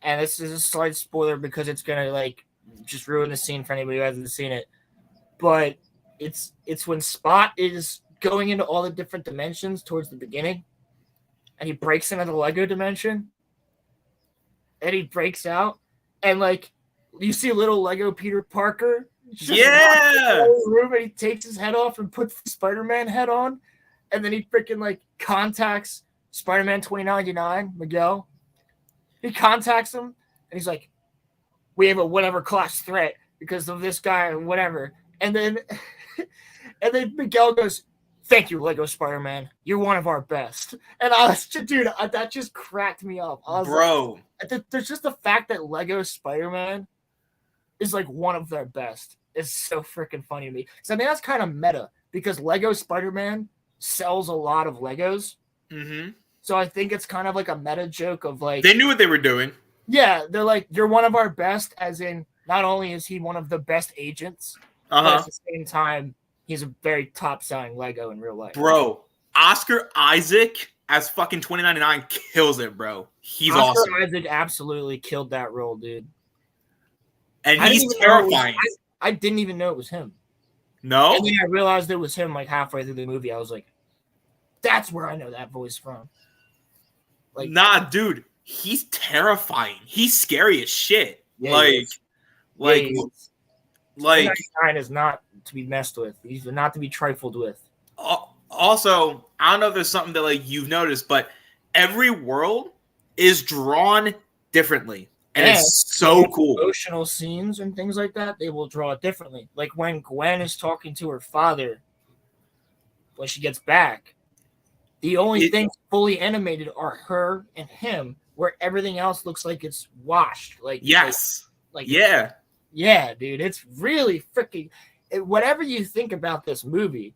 S2: and this is a slight spoiler because it's gonna like just ruin the scene for anybody who hasn't seen it, but. It's when Spot is going into all the different dimensions towards the beginning, and he breaks into the Lego dimension, and he breaks out, and like you see little Lego Peter Parker, room, and he takes his head off and puts the Spider-Man head on, and then he freaking like contacts Spider-Man 2099 Miguel. He contacts him, and he's like, "We have a whatever class threat because of this guy or whatever," and then. And then Miguel goes, "Thank you, Lego Spider-Man. You're one of our best." And I was just, dude, that just cracked me up.
S1: Bro.
S2: Like, there's just the fact that Lego Spider-Man is like one of their best. It's so freaking funny to me. So I mean, that's kind of meta because Lego Spider-Man sells a lot of Legos.
S1: Mm-hmm.
S2: So I think it's kind of like a meta joke of like.
S1: They knew what they were doing.
S2: Yeah, they're like, you're one of our best, as in not only is he one of the best agents, but at the same time, he's a very top-selling Lego in real life.
S1: Bro, Oscar Isaac as fucking 2099 kills it, bro. He's awesome.
S2: Oscar Isaac absolutely killed that role, dude.
S1: And he's terrifying.
S2: I didn't even know it was him.
S1: No?
S2: And then I realized it was him like halfway through the movie. I was like, that's where I know that voice from.
S1: Like, nah, dude. He's terrifying. He's scary as shit.
S2: Yeah,
S1: like
S2: 99 is not to be messed with. He's not to be trifled with.
S1: Also, I don't know if there's something that like you've noticed, but every world is drawn differently, and it's so cool.
S2: Emotional scenes and things like that, they will draw it differently. Like when Gwen is talking to her father when she gets back, the only things fully animated are her and him, where everything else looks like it's washed. Like yeah, dude, it's really freaking. Whatever you think about this movie,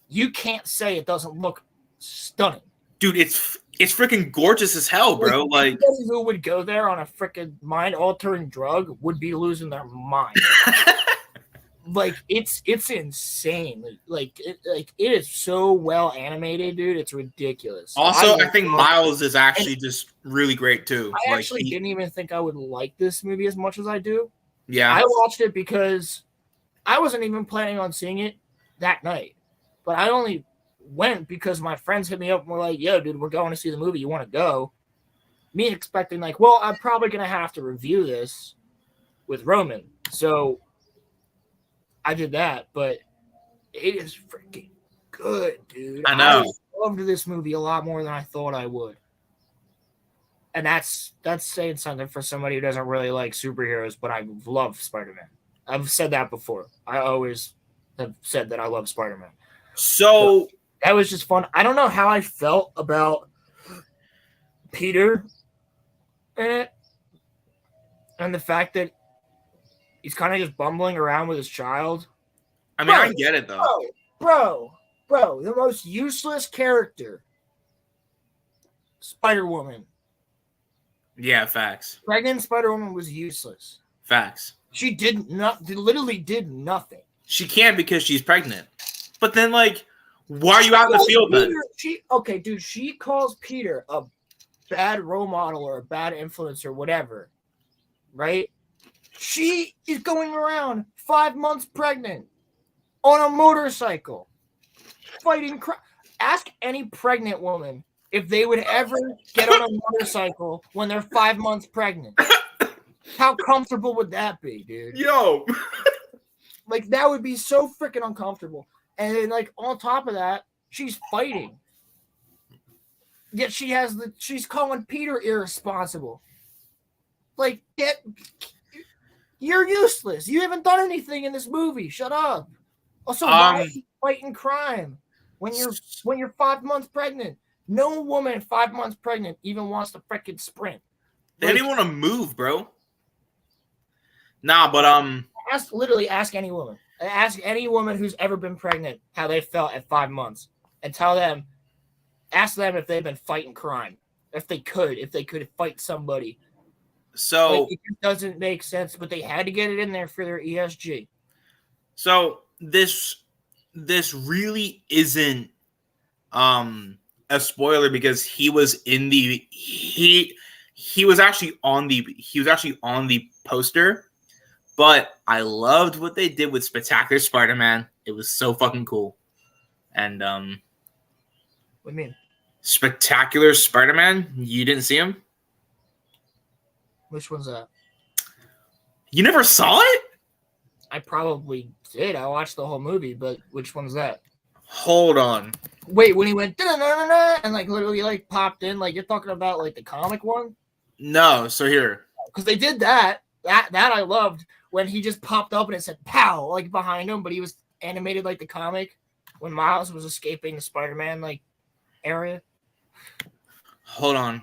S2: you can't say it doesn't look stunning.
S1: Dude, It's freaking gorgeous as hell, bro. Like
S2: anybody who would go there on a freaking mind-altering drug would be losing their mind. Like it's insane. Like it is so well animated, dude. It's ridiculous.
S1: Also, I think Miles is actually just really great too.
S2: I actually didn't even think I would like this movie as much as I do.
S1: Yeah,
S2: I watched it because I wasn't even planning on seeing it that night, but I only went because my friends hit me up and were like, "Yo, dude, we're going to see the movie. You want to go?" Me expecting like, well, I'm probably gonna have to review this with Roman, so I did that. But it is freaking good, dude.
S1: I know.
S2: I loved this movie a lot more than I thought I would, and that's saying something for somebody who doesn't really like superheroes. But I love Spider-Man. I've said that before. I always have said that I love Spider-Man.
S1: So
S2: that was just fun. I don't know how I felt about Peter in it, and the fact that he's kind of just bumbling around with his child.
S1: I mean, I get it though.
S2: Bro, the most useless character, Spider-Woman.
S1: Yeah, facts.
S2: Pregnant Spider-Woman was useless.
S1: Facts.
S2: She literally did nothing.
S1: She can because she's pregnant. But then, like, why are you out in the field then?
S2: She calls Peter a bad role model or a bad influence or whatever, right? She is going around 5 months pregnant on a motorcycle, fighting crime. Ask any pregnant woman if they would ever get on a motorcycle when they're 5 months pregnant. How comfortable would that be, dude?
S1: Yo.
S2: Like, that would be so freaking uncomfortable. And then, like, on top of that, she's fighting. Yet she's calling Peter irresponsible. Like, you're useless. You haven't done anything in this movie. Shut up. Also, why are you fighting crime when you're 5 months pregnant? No woman 5 months pregnant even wants to freaking sprint.
S1: They didn't want to move, bro. Nah, but
S2: ask any woman. Ask any woman who's ever been pregnant how they felt at 5 months, and ask them if they've been fighting crime. If they could fight somebody.
S1: So
S2: like, it just doesn't make sense, but they had to get it in there for their ESG.
S1: So this really isn't a spoiler because he was actually on the poster. But I loved what they did with Spectacular Spider-Man. It was so fucking cool. And
S2: what do you mean?
S1: Spectacular Spider-Man? You didn't see him?
S2: Which one's that?
S1: You never saw it?
S2: I probably did. I watched the whole movie, but which one's that?
S1: Hold on.
S2: Wait, when he went and like literally like popped in, like you're talking about like the comic one?
S1: No, so here.
S2: Because they did that. That I loved when he just popped up and it said "pow" like behind him, but he was animated like the comic when Miles was escaping the Spider-Man like area.
S1: Hold on,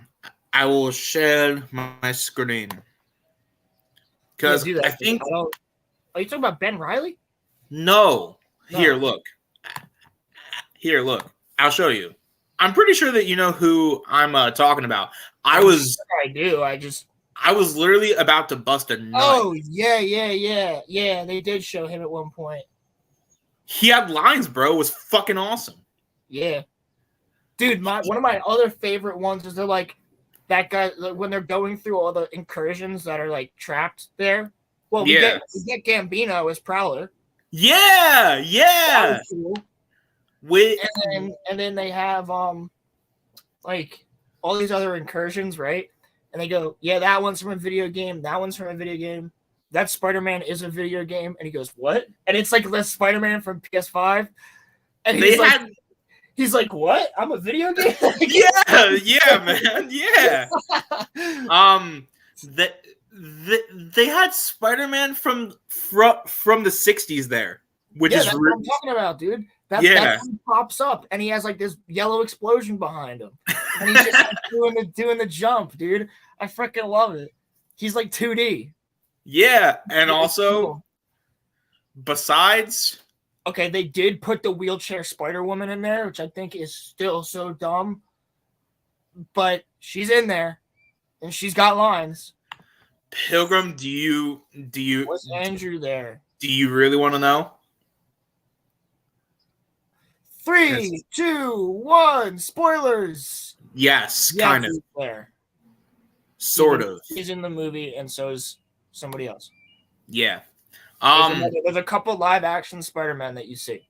S1: I will share my screen because
S2: Yeah,
S1: I think.
S2: are you talking about Ben Reilly?
S1: No. Here, look. I'll show you. I'm pretty sure that you know who I'm talking about. I
S2: do.
S1: I was literally about to bust a nut.
S2: Oh, yeah. They did show him at one point.
S1: He had lines, bro. It was fucking awesome.
S2: Yeah. Dude, one of my other favorite ones is they're like, that guy, like, when they're going through all the incursions that are like trapped there. Well, we get Gambino as Prowler.
S1: Yeah.
S2: Cool. And then they have like all these other incursions, right? And they go, yeah, that one's from a video game. That one's from a video game. That Spider-Man is a video game. And he goes, what? And it's like the Spider-Man from PS5. And he's like, what? I'm a video game?
S1: yeah, man. Yeah. They had Spider-Man from the 60s there, which is
S2: that's what I'm talking about, dude. That's when he pops up and he has like this yellow explosion behind him. And he's just like, doing the jump, dude. I freaking love it. He's like 2D.
S1: Yeah, and also besides,
S2: okay, they did put the wheelchair Spider-Woman in there, which I think is still so dumb. but she's in there, and she's got lines.
S1: Pilgrim, do you
S2: Was Andrew there?
S1: do you really want to know?
S2: 3, 2, 1. Spoilers.
S1: Yes,
S2: Yeah,
S1: kind of,
S2: he's there.
S1: sort of.
S2: He's in the movie, and so is somebody else.
S1: Yeah.
S2: There's a couple live action Spider-Man that you see.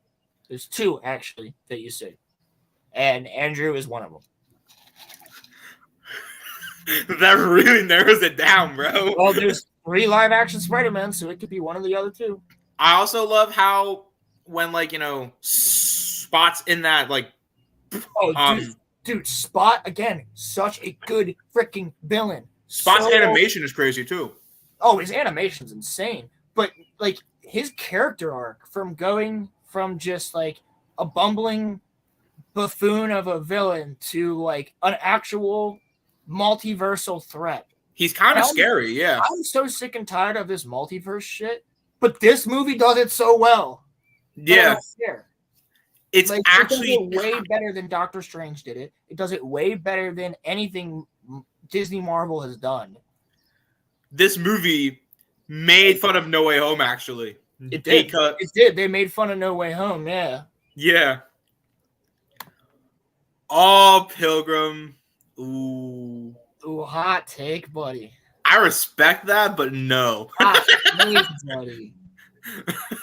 S2: There's 2 actually that you see, and Andrew is one of them.
S1: That really narrows it down, bro.
S2: Well, there's 3 live action Spider-Man, so it could be one of the other 2.
S1: I also love how when Spot's in that
S2: Dude, Spot again, such a good freaking villain.
S1: Spot's animation is crazy too.
S2: Oh, his animation's insane. But his character arc from going from just like a bumbling buffoon of a villain to like an actual multiversal threat.
S1: He's kind of scary, yeah.
S2: I'm so sick and tired of this multiverse shit, but this movie does it so well.
S1: Yeah. It's actually
S2: it does it way better than Doctor Strange did it. It does it way better than anything Disney Marvel has done.
S1: This movie made fun of No Way Home, actually.
S2: It did. It did. They made fun of No Way Home, yeah.
S1: Yeah. Oh, Pilgrim. Ooh.
S2: Ooh, hot take, buddy.
S1: I respect that, but no.
S2: Hot take, buddy.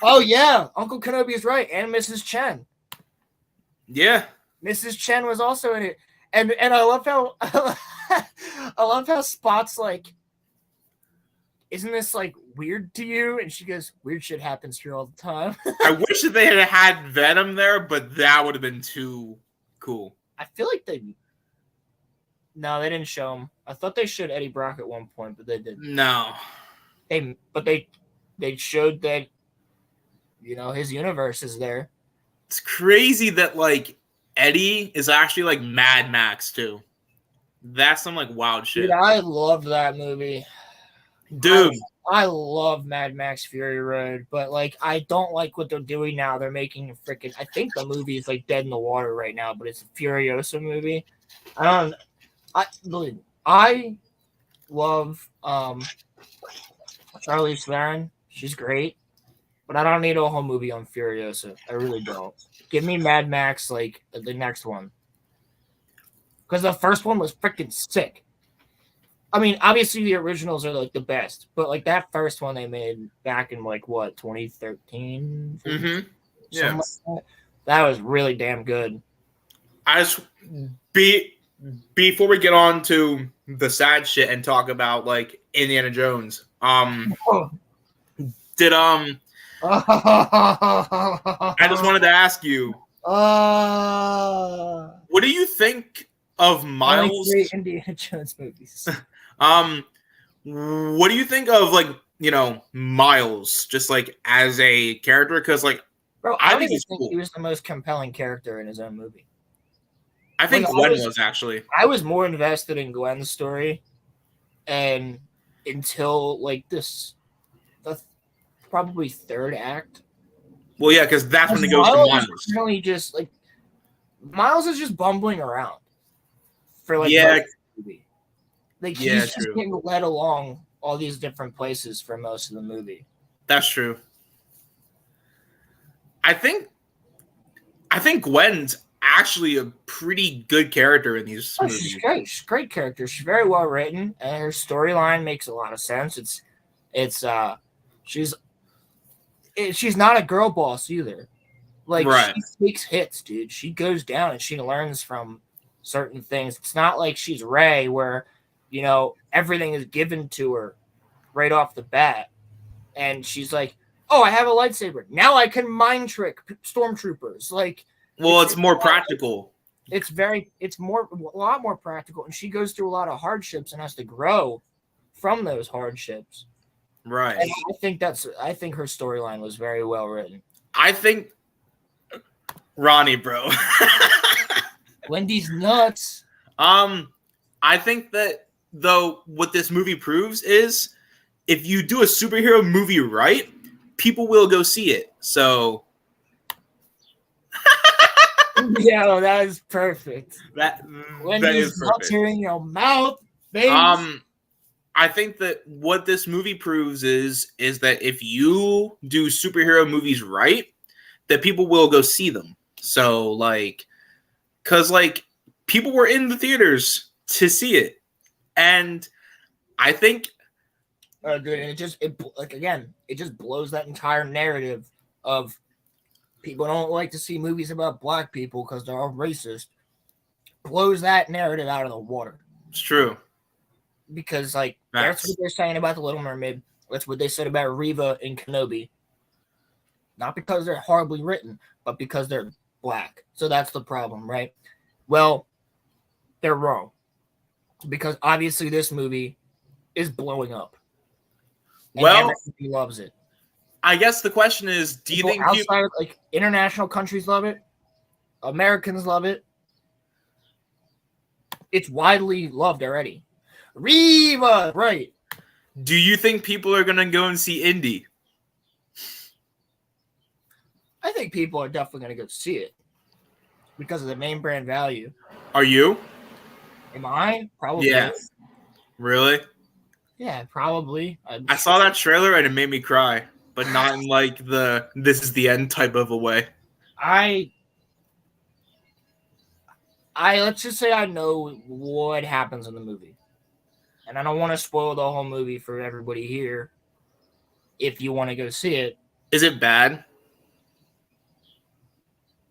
S2: Oh, yeah. Uncle Kenobi is right. And Mrs. Chen.
S1: Yeah.
S2: Mrs. Chen was also in it. And I love how I love how Spot's like, isn't this like weird to you? And she goes, weird shit happens here all the time.
S1: I wish that they had Venom there, but that would have been too cool.
S2: I feel like they didn't show him. I thought they showed Eddie Brock at one point, but they didn't.
S1: No.
S2: They showed that, his universe is there.
S1: It's crazy that Eddie is actually Mad Max too. That's some wild shit.
S2: Dude, I love that movie.
S1: Dude.
S2: I love Mad Max Fury Road, but I don't like what they're doing now. They're making I think the movie is dead in the water right now, but it's a Furiosa movie. I love Charlize Theron. She's great, but I don't need a whole movie on Furiosa. I really don't. Give me Mad Max the next one, because the first one was freaking sick. I mean, obviously the originals are the best, but that first one they made back in 2013.
S1: Mm-hmm. Yeah,
S2: that was really damn good.
S1: Before we get on to the sad shit and talk about Indiana Jones, did I just wanted to ask you, what do you think of Miles?
S2: Great Indiana Jones movies.
S1: What do you think of Miles just as a character? Because
S2: bro,
S1: I think he's cool.
S2: He was the most compelling character in his own movie.
S1: I think Gwen was actually.
S2: I was more invested in Gwen's story, and until the probably third act.
S1: Well, yeah, because that's when it goes to Miles.
S2: Really, just Miles is just bumbling around for
S1: yeah.
S2: Movie. He's just getting led along all these different places for most of the movie.
S1: That's true. I think Gwen's actually a pretty good character in these movies.
S2: She's great. She's a great character. She's very well written, and her storyline makes a lot of sense. She's not a girl boss either.
S1: Right.
S2: She takes hits, dude. She goes down and she learns from certain things. It's not like she's Rey where, everything is given to her right off the bat. And she's like, oh, I have a lightsaber. Now I can mind trick stormtroopers.
S1: It's more practical.
S2: It's a lot more practical. And she goes through a lot of hardships and has to grow from those hardships.
S1: Right.
S2: And I think her storyline was very well written.
S1: I think Ronnie, bro.
S2: Wendy's nuts.
S1: I think that though what this movie proves is if you do a superhero movie right, people will go see it. So
S2: Yeah, well, that is perfect.
S1: That
S2: When
S1: that
S2: you
S1: is perfect.
S2: seltzer in your mouth, baby.
S1: I think that what this movie proves is that if you do superhero movies right, that people will go see them. So like, cause like people were in the theaters to see it, and I think
S2: Dude, and it just blows that entire narrative of people don't like to see movies about black people because they're all racist. Blows that narrative out of the water.
S1: it's true.
S2: Because like that's what they're saying about the Little Mermaid. That's what they said about Reva and Kenobi. Not because they're horribly written, but because they're black. So that's the problem, right? Well, they're wrong. Because obviously this movie is blowing up. And
S1: Well,
S2: everybody loves it.
S1: I guess the question is, do you think
S2: outside of, like international countries love it? Americans love it. It's widely loved already. Reva, right?
S1: Do you think people are gonna go and see Indy?
S2: I think people are definitely gonna go see it because of the name brand value.
S1: Are you?
S2: Am I? Probably.
S1: Yeah. Really?
S2: Yeah, probably.
S1: I saw that trailer and it made me cry, but not in like the "this is the end" type of a way.
S2: I let's just say I know what happens in the movie. And I don't want to spoil the whole movie for everybody here. If you want to go see it.
S1: Is it bad?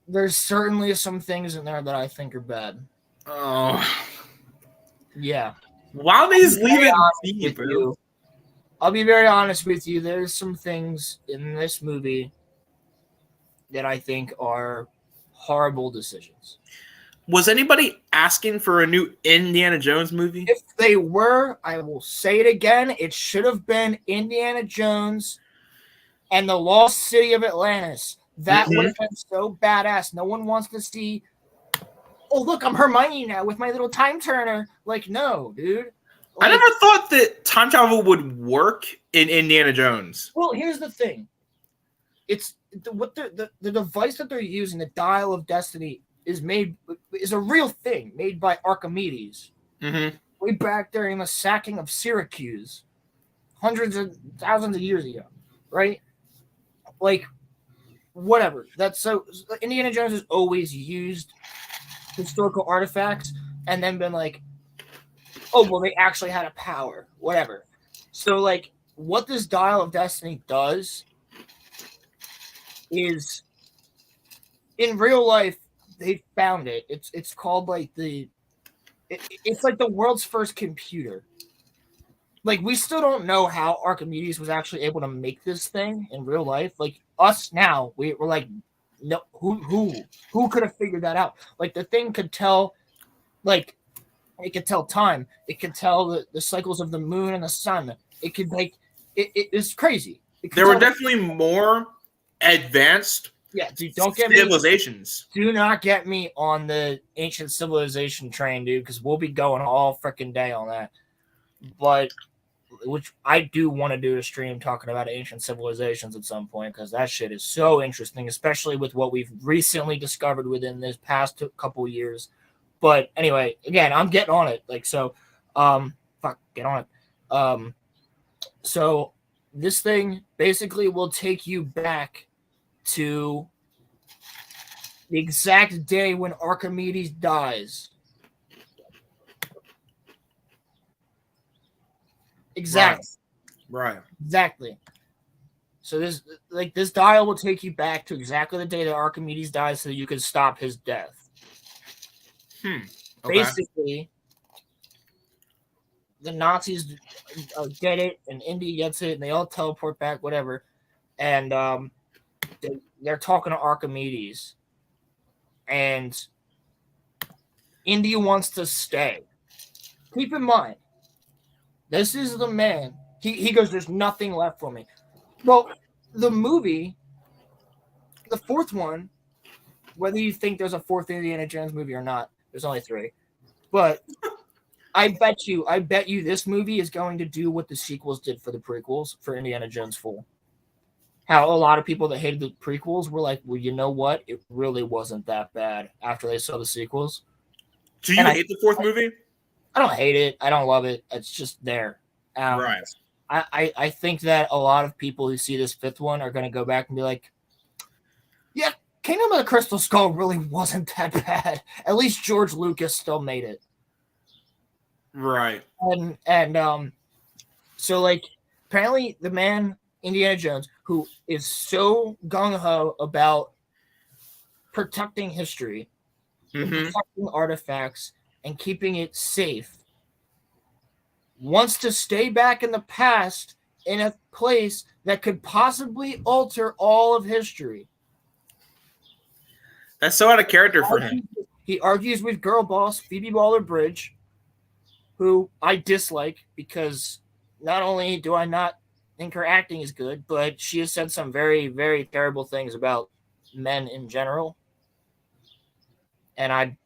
S2: There's certainly some things in there that I think are bad.
S1: Oh.
S2: Yeah.
S1: Why don't they just leave it be, bro?
S2: I'll be very honest with you. There's some things in this movie that I think are horrible decisions.
S1: Was anybody asking for a new Indiana Jones movie?
S2: If they were, I will say it again. It should have been Indiana Jones and the Lost City of Atlantis. That would have been so badass. No one wants to see, oh, look, I'm Hermione now with my little time turner. Like, no, dude. Like,
S1: I never thought that time travel would work in Indiana Jones.
S2: Well, here's the thing. It's the device that they're using, the Dial of Destiny, is a real thing made by Archimedes. Way back during the sacking of Syracuse, hundreds of thousands of years ago, right? Like, whatever. That's so Indiana Jones has always used historical artifacts and then been like, oh, well, they actually had a power, whatever. So, like, what this Dial of Destiny does is, in real life, they found it. It's called like it's like the world's first computer. Like, we still don't know how Archimedes was actually able to make this thing in real life. Like, us now, we're like, no, who could have figured that out? Like, the thing could tell, like, it could tell time. It could tell the cycles of the moon and the sun. It could, like, it's crazy.
S1: There were definitely more advanced
S2: dude, don't get
S1: civilizations.
S2: Do not get me on the ancient civilization train, dude, because we'll be going all freaking day on that. But, which I do want to do a stream talking about ancient civilizations at some point, because that shit is so interesting, especially with what we've recently discovered within this past couple years. But anyway, again, I'm getting on it. Like, so, get on it. So this thing basically will take you back to the exact day when Archimedes dies. Exactly.
S1: Right.
S2: Exactly. So this dial will take you back to exactly the day that Archimedes dies so that you can stop his death.
S1: Okay.
S2: Basically, the Nazis get it, and Indy gets it, and they all teleport back, whatever. And they're talking to Archimedes. And Indy wants to stay. Keep in mind, this is the man. He goes, there's nothing left for me. Well, the movie, the fourth one, whether you think there's a fourth Indiana Jones movie or not, there's only 3. But I bet you this movie is going to do what the sequels did for the prequels for Indiana Jones 4. how a lot of people that hated the prequels were like, well, you know what? It really wasn't that bad after they saw the sequels.
S1: Do you hate the fourth movie?
S2: I don't hate it. I don't love it. It's just there.
S1: Right.
S2: I think that a lot of people who see this fifth one are going to go back and be like, yeah, Kingdom of the Crystal Skull really wasn't that bad. At least George Lucas still made it.
S1: Right.
S2: And so like apparently the man Indiana Jones, who is so gung-ho about protecting history, protecting artifacts, and keeping it safe, wants to stay back in the past in a place that could possibly alter all of history.
S1: That's so out of character for him.
S2: He argues with girl boss Phoebe Waller-Bridge, who I dislike because not only do I not think her acting is good, but she has said some very, very terrible things about men in general. And I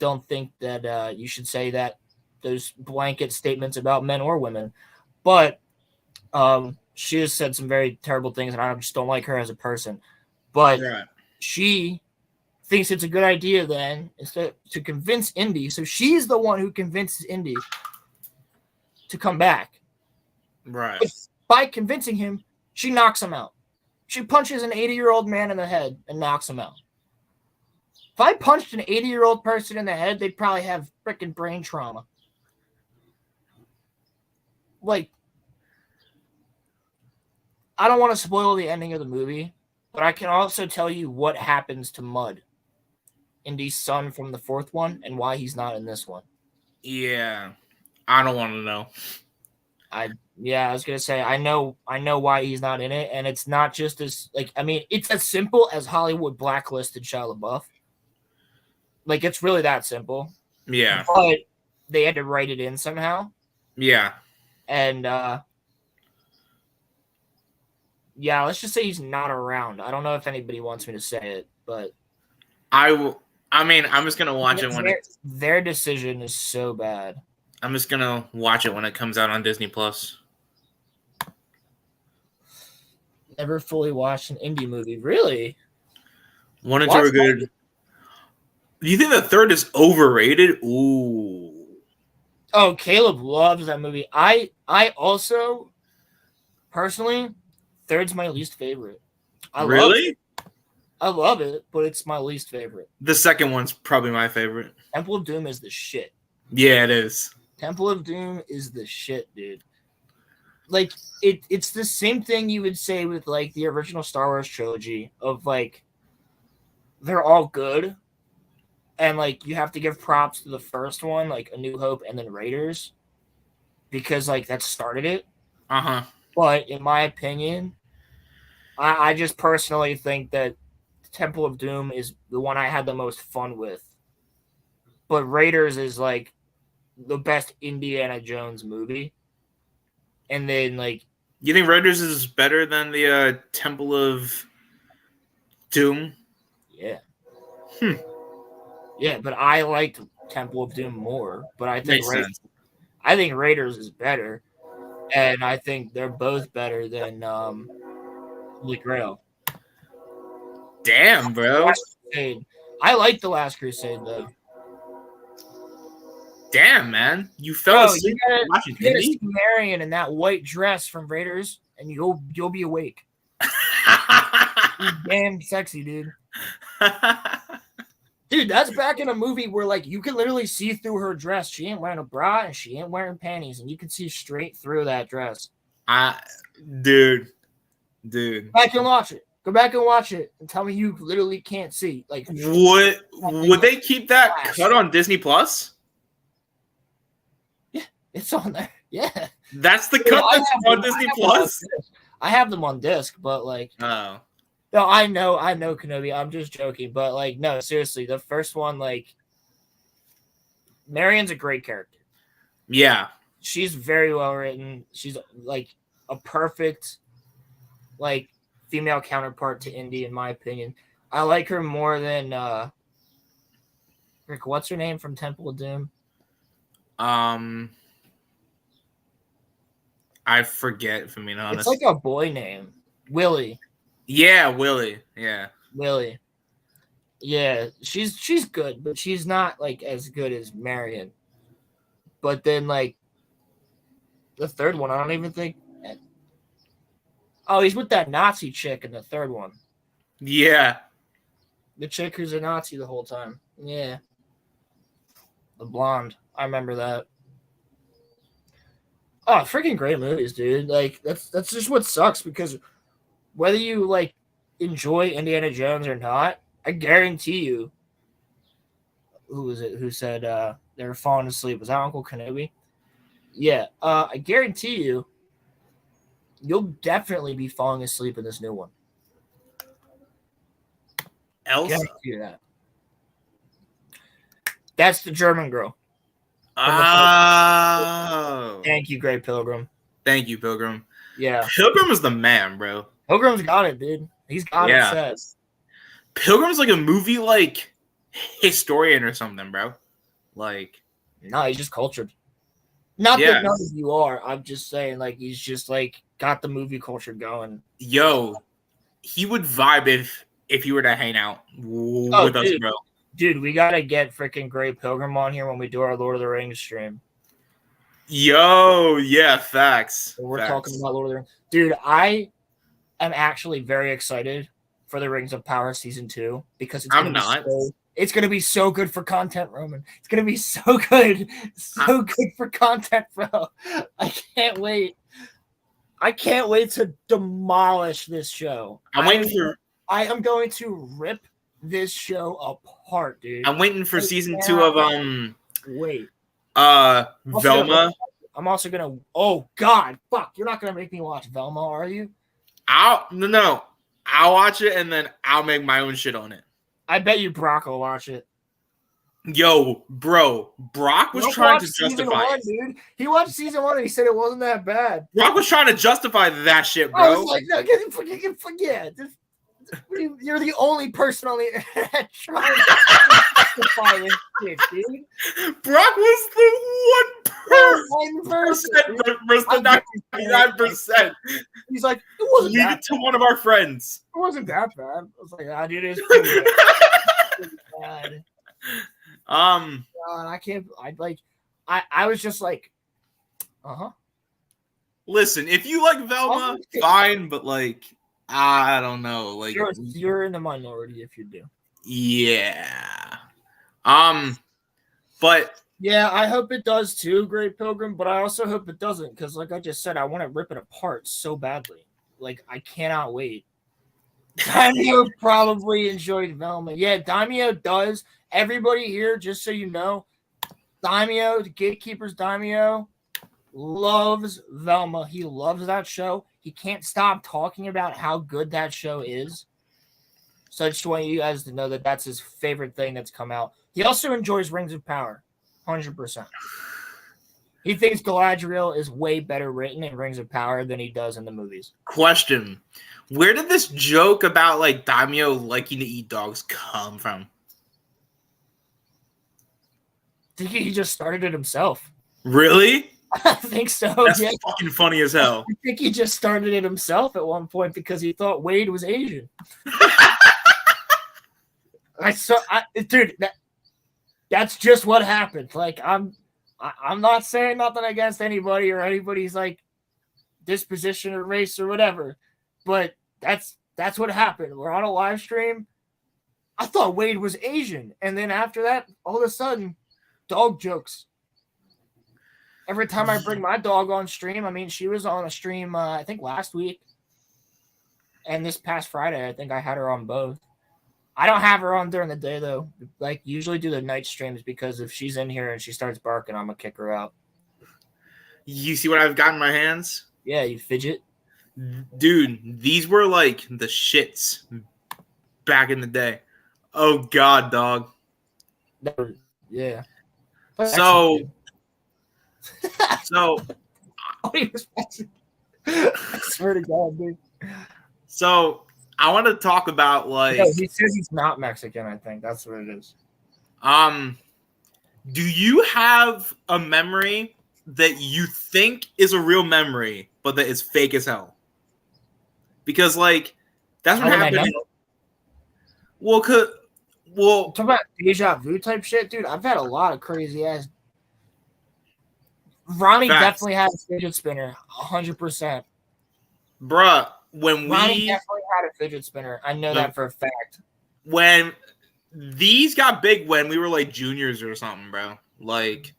S2: don't think that you should say that those blanket statements about men or women. But she has said some very terrible things, and I just don't like her as a person. But she thinks it's a good idea then instead to convince Indy. So she's the one who convinces Indy to come back.
S1: Right.
S2: But by convincing him, she knocks him out. She punches an 80-year-old man in the head and knocks him out. If I punched an 80-year-old person in the head, they'd probably have freaking brain trauma. Like, I don't want to spoil the ending of the movie, but I can also tell you what happens to Mud, Indy's son from the fourth one, and why he's not in this one.
S1: Yeah. I don't want to know.
S2: I was gonna say I know why he's not in it, and it's not just as it's as simple as Hollywood blacklisted Shia LaBeouf. Like, it's really that simple.
S1: Yeah.
S2: But they had to write it in somehow.
S1: Yeah.
S2: And let's just say he's not around. I don't know if anybody wants me to say it, but
S1: I will. I mean, I'm just gonna watch it when
S2: their decision is so bad.
S1: I'm just gonna watch it when it comes out on Disney Plus.
S2: Never fully watched an indie movie, really.
S1: One and two are good. Do you think the third is overrated? Ooh.
S2: Oh, Caleb loves that movie. I also, personally, third's my least favorite.
S1: Really?
S2: I love it, but it's my least favorite.
S1: The second one's probably my favorite.
S2: Temple of Doom is the shit.
S1: Yeah, it is.
S2: Temple of Doom is the shit, dude. Like, it's the same thing you would say with, like, the original Star Wars trilogy of, like, they're all good. And, like, you have to give props to the first one, like A New Hope and then Raiders. Because, like, that started it.
S1: Uh-huh.
S2: But, in my opinion, I just personally think that Temple of Doom is the one I had the most fun with. But Raiders is, like, the best Indiana Jones movie. And then, like...
S1: You think Raiders is better than the Temple of Doom?
S2: Yeah. Yeah, but I liked Temple of Doom more. But I think Raiders is better. And I think they're both better than Holy Grail.
S1: Damn, bro.
S2: I like The Last Crusade, though.
S1: Damn, man. You fell asleep watching
S2: you gotta see Marion in that white dress from Raiders, and you'll be awake. She's damn sexy, dude. Dude, that's back in a movie where, like, you can literally see through her dress. She ain't wearing a bra, and she ain't wearing panties, and you can see straight through that dress.
S1: Dude.
S2: Go back and watch it. Go back and watch it, and tell me you literally can't see. Like,
S1: would they keep that cut on Disney Plus?
S2: It's on there. Yeah.
S1: That's the cut that's on Disney Plus?
S2: I have them on disc, but like...
S1: Oh.
S2: No, I know, Kenobi. I'm just joking. But, like, no, seriously. The first one, like... Marion's a great character.
S1: Yeah.
S2: She's very well written. She's, like, a perfect, like, female counterpart to Indy, in my opinion. I like her more than... Rick, what's her name from Temple of Doom?
S1: I forget, if I'm being honest.
S2: It's like a boy name. Willie.
S1: Yeah, Willie. Yeah.
S2: Willie. Yeah, she's good, but she's not like as good as Marion. But then like the third one, I don't even think. Oh, he's with that Nazi chick in the third one.
S1: Yeah.
S2: The chick who's a Nazi the whole time. Yeah. The blonde. I remember that. Oh, freaking great movies, dude. Like that's just what sucks because whether you like enjoy Indiana Jones or not, I guarantee you. Who was it who said they were falling asleep? Was that Uncle Kenobi? Yeah. I guarantee you'll definitely be falling asleep in this new one.
S1: Elsa.
S2: Guarantee you that. That's the German girl.
S1: Oh.
S2: Thank you, Great Pilgrim.
S1: Thank you, Pilgrim.
S2: Yeah.
S1: Pilgrim is the man, bro.
S2: Pilgrim's got it, dude. He's got it set.
S1: Pilgrim's like a movie like historian or something, bro. Like,
S2: no, he's just cultured. Not that none of you are. I'm just saying, like, he's just like got the movie culture going.
S1: Yo, he would vibe if you were to hang out with us, bro.
S2: Dude, we gotta get freaking Great Pilgrim on here when we do our Lord of the Rings stream.
S1: Yo, yeah, facts.
S2: We're talking about Lord of the Rings. Dude, I am actually very excited for the Rings of Power season 2 because it's gonna be so good for content, Roman. It's gonna be so good. So good for content, bro. I can't wait. I can't wait to demolish this show. I am going to rip this show apart, dude.
S1: I'm waiting for season 2 of Velma.
S2: I'm also gonna. Oh God, fuck! You're not gonna make me watch Velma, are you?
S1: No. I'll watch it and then I'll make my own shit on it.
S2: I bet you Brock will watch it.
S1: Yo, bro, Brock was trying to justify it.
S2: Dude. He watched season 1 and he said it wasn't that bad.
S1: Brock was trying to justify that shit, bro.
S2: I was like, no, forget. You're the only person on the internet trying to justify this shit, dude.
S1: Brock was the 1% versus the 99%.
S2: He's like, it wasn't
S1: Leave it to one of our friends.
S2: It wasn't that bad. I was like, dude, it's pretty bad. God, I can't. I was just like,
S1: Listen, if you like Velma, fine, but like, I don't know. Like,
S2: you're in the minority if you do.
S1: Yeah. But
S2: yeah, I hope it does too, Great Pilgrim. But I also hope it doesn't because, like I just said, I want to rip it apart so badly. Like, I cannot wait. Daimyo probably enjoyed Velma. Yeah, Daimyo does. Everybody here, just so you know, Daimyo, the Gatekeeper's Daimyo, loves Velma. He loves that show. He can't stop talking about how good that show is. So I just want you guys to know that that's his favorite thing that's come out. He also enjoys Rings of Power, 100%. He thinks Galadriel is way better written in Rings of Power than he does in the movies.
S1: Question. Where did this joke about like Daimyo liking to eat dogs come from?
S2: I think he just started it himself.
S1: Really?
S2: I think so.
S1: That's fucking funny as hell.
S2: I think he just started it himself at one point because he thought Wade was Asian. Dude, that's just what happened. Like, I'm not saying nothing against anybody or anybody's like disposition or race or whatever, but that's what happened. We're on a live stream. I thought Wade was Asian, and then after that, all of a sudden, dog jokes. Every time I bring my dog on stream, I mean, she was on a stream, I think last week, and this past Friday, I think I had her on both. I don't have her on during the day though. Like, usually do the night streams because if she's in here and she starts barking, I'm gonna kick her out.
S1: You see what I've got in my hands?
S2: Yeah, you fidget.
S1: Dude, these were like the shits back in the day. Oh God, dog.
S2: Yeah.
S1: So
S2: I swear to God, dude.
S1: So I want to talk about like.
S2: No, he says he's not Mexican. I think that's what it is.
S1: Do you have a memory that you think is a real memory, but that is fake as hell? because like that's what
S2: How would I
S1: happened.
S2: know?
S1: Well,
S2: Talk about deja vu type shit, dude. I've had a lot of crazy ass. Ronnie
S1: facts.
S2: definitely had a fidget spinner, 100%.
S1: Bruh, when
S2: Ronnie definitely had a fidget spinner. I know that for a fact.
S1: When these got big, when we were like juniors or something, bro. Like,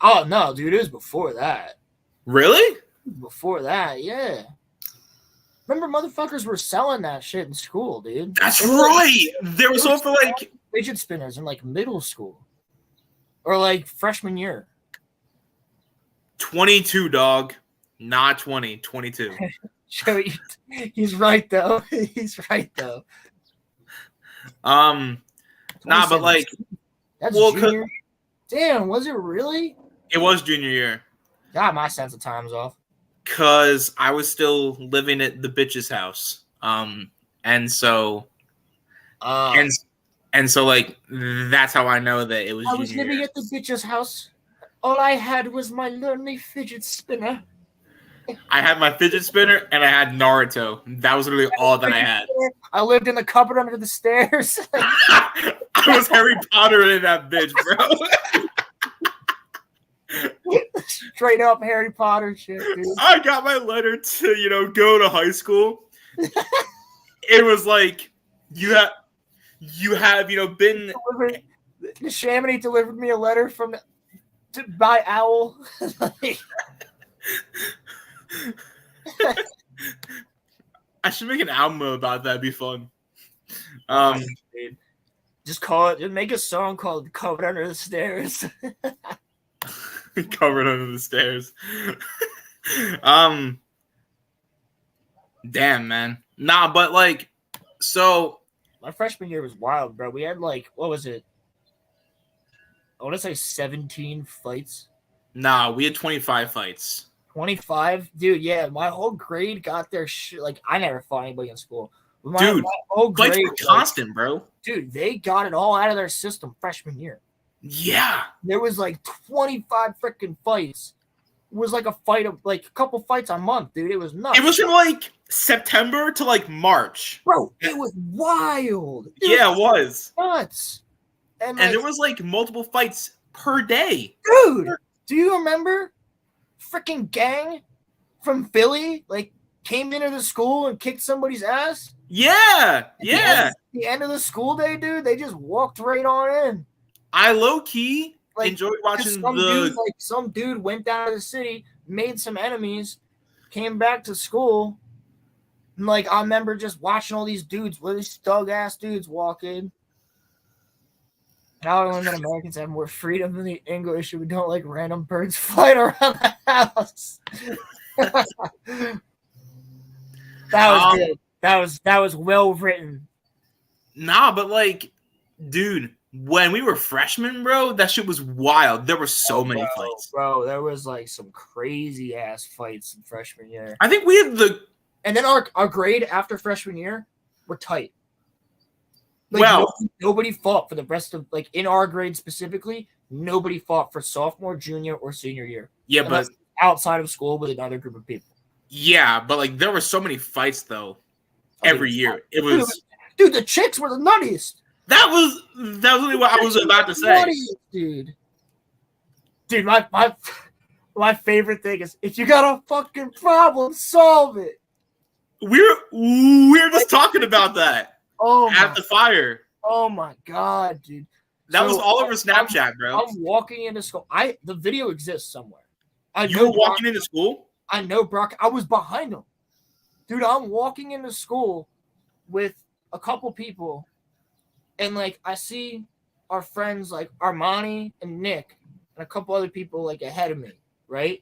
S2: oh no, dude, it was before that.
S1: Really?
S2: Before that, yeah. Remember, motherfuckers were selling that shit in school, dude.
S1: That's right. There was someone for like
S2: fidget spinners in like middle school or like freshman year.
S1: 22, dog. Not 20, 22.
S2: He's right though. He's right though.
S1: Nah, but like
S2: that's junior. Damn, was it really?
S1: It was junior year.
S2: God, my sense of time's off.
S1: Cause I was still living at the bitch's house. And so and so like that's how I know that it was.
S2: I was living at the bitch's house. All I had was my lonely fidget spinner.
S1: I had my fidget spinner and I had Naruto. That was literally all that I had.
S2: I lived in the cupboard under the stairs.
S1: I was Harry Potter in that bitch, bro.
S2: Straight up Harry Potter shit, dude.
S1: I got my letter to, go to high school. It was like you have been.
S2: The Chamonix delivered me a letter by owl.
S1: I should make an album about that. It'd be fun.
S2: Just call it. Just make a song called "Covered Under the Stairs."
S1: Covered under the stairs. Damn, man. Nah, but like, so
S2: my freshman year was wild, bro. We had like, what was it? I want to say 17 fights.
S1: Nah, we had 25 fights.
S2: 25, dude. Yeah, my whole grade got their shit. Like, I never fought anybody in school.
S1: My whole grade, fights were constant, bro.
S2: Dude, they got it all out of their system freshman year.
S1: Yeah,
S2: there was like 25 freaking fights. It was like a couple fights a month, dude. It was nuts.
S1: It was from like September to like March,
S2: bro. It was wild.
S1: It was
S2: nuts.
S1: And there was like multiple fights per day,
S2: dude. Do you remember? Freaking gang from Philly like came into the school and kicked somebody's ass.
S1: Yeah.
S2: The end of the school day, dude. They just walked right on in.
S1: I low key enjoyed watching
S2: some dude went down to the city, made some enemies, came back to school. And like I remember just watching all these dudes, these thug ass dudes walk in. How only Americans have more freedom than the English, and we don't like random birds flying around the house. That was good. That was well written.
S1: Nah, but like, dude, when we were freshmen, bro, that shit was wild. There were so many fights,
S2: bro. There was like some crazy ass fights in freshman year.
S1: I think we had
S2: and then our grade after freshman year were tight. Like, nobody fought for the rest of in our grade specifically. Nobody fought for sophomore, junior, or senior year.
S1: Yeah, but
S2: outside of school with another group of people.
S1: Yeah, but like there were so many fights though. Every year, it was.
S2: Dude, the chicks were the nuttiest.
S1: That was really what I was about to say,
S2: dude. Dude, my favorite thing is if you got a fucking problem, solve it.
S1: We're just talking about that. At the fire.
S2: Oh my god, dude.
S1: That was all over Snapchat, bro.
S2: I'm walking into school. The video exists somewhere.
S1: You were walking into school?
S2: I know Brock. I was behind him. Dude, I'm walking into school with a couple people, and like I see our friends like Armani and Nick and a couple other people like ahead of me, right?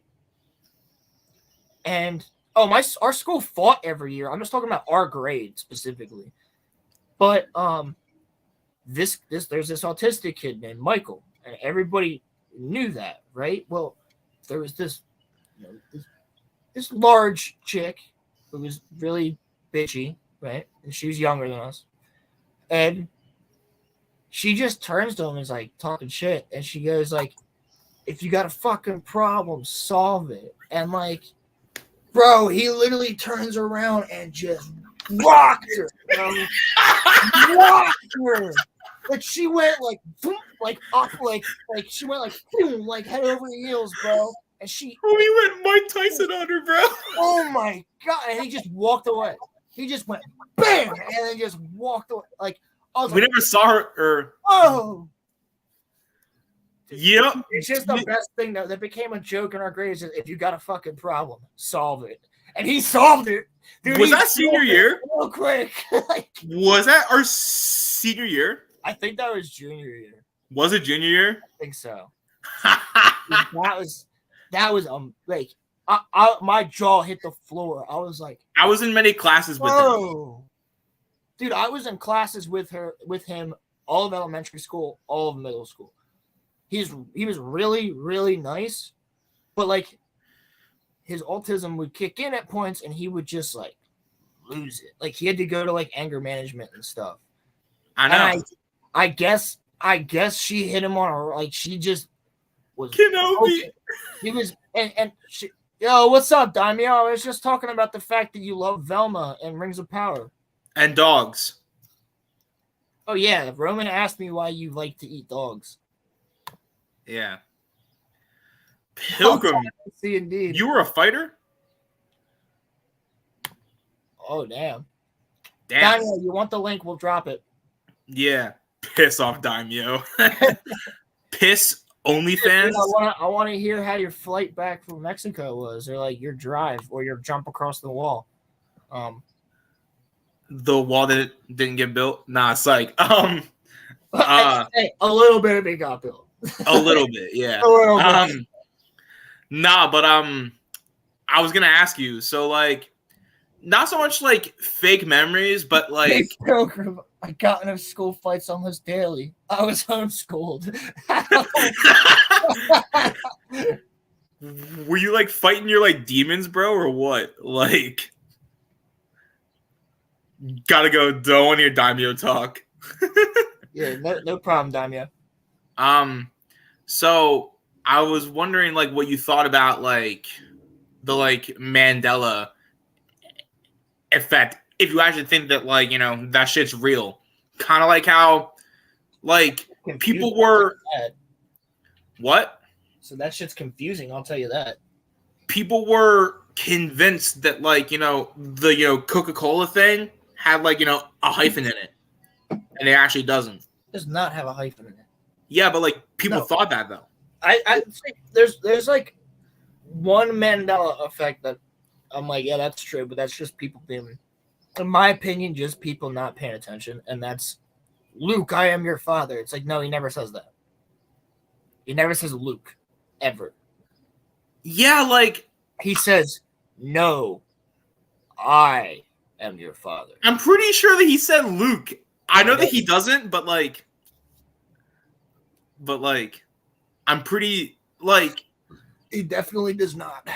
S2: And our school fought every year. I'm just talking about our grade specifically. But there's this autistic kid named Michael, and everybody knew that, right? Well, there was this large chick who was really bitchy, right? And she was younger than us, and she just turns to him and is like talking shit, and she goes like, "If you got a fucking problem, solve it." And like, Bro, he literally turns around and just rocked her, bro. Rocked her. Like she went like boom, like up, like she went like boom, like head over heels, bro. And she
S1: went Mike Tyson on her, bro.
S2: oh my god! And he just walked away. He just went bam, and then just walked away. Like I was
S1: We
S2: like,
S1: never saw her.
S2: oh.
S1: Yep.
S2: It's just the best thing that became a joke in our grades. Is if you got a fucking problem, solve it. And he solved it. Dude,
S1: Was that senior year?
S2: Real quick. Like,
S1: Was that our senior year?
S2: I think that was junior year.
S1: Was it junior year?
S2: I think so. that was like my jaw hit the floor. I was like,
S1: I was in many classes with him.
S2: Dude, I was in classes with him all of elementary school, all of middle school. He was really, really nice, but like his autism would kick in at points and he would just like lose it. Like he had to go to like anger management and stuff.
S1: I know.
S2: And I guess she hit him on a like she just was
S1: Kenobi.
S2: He was and she, yo, what's up, Daimyo? I was just talking about the fact that you love Velma and Rings of Power.
S1: And dogs.
S2: Oh yeah, Roman asked me why you like to eat dogs.
S1: Yeah. Pilgrim.
S2: See, indeed.
S1: You were a fighter?
S2: Oh damn.
S1: Damn.
S2: Daimyo, you want the link? We'll drop it.
S1: Yeah. Piss off, Daimyo. Piss OnlyFans.
S2: I want to hear how your flight back from Mexico was, or like your drive, or your jump across the wall.
S1: The wall that didn't get built. Nah, it's like
S2: a little bit of it got built.
S1: A little bit, yeah.
S2: A little bit.
S1: Nah, but I was gonna ask you. So like, not so much like fake memories, but like.
S2: Hey, Pilgrim, I got into school fights almost daily. I was homeschooled.
S1: Were you like fighting your like demons, bro, or what? Like, gotta go. Don't want to hear Daimyo talk.
S2: Yeah, no problem, Daimyo.
S1: So I was wondering like what you thought about like the like Mandela effect. If you actually think that like, you know, that shit's real. Kind of like how like people were what?
S2: So that shit's confusing, I'll tell you that. People
S1: were convinced that like, you know, the Coca-Cola thing had like, you know, a hyphen in it. And it actually doesn't.
S2: It does not have a hyphen in it.
S1: Yeah, but like people thought that though.
S2: I think there's like one Mandela effect that I'm like, yeah, that's true, but that's just people being, in my opinion, just people not paying attention, and that's Luke, I am your father. It's like, no, he never says that. He never says Luke, ever.
S1: Yeah, like
S2: he says, no, I am your father.
S1: I'm pretty sure that he said Luke. I know that he doesn't, but like, I'm pretty like
S2: he definitely does not.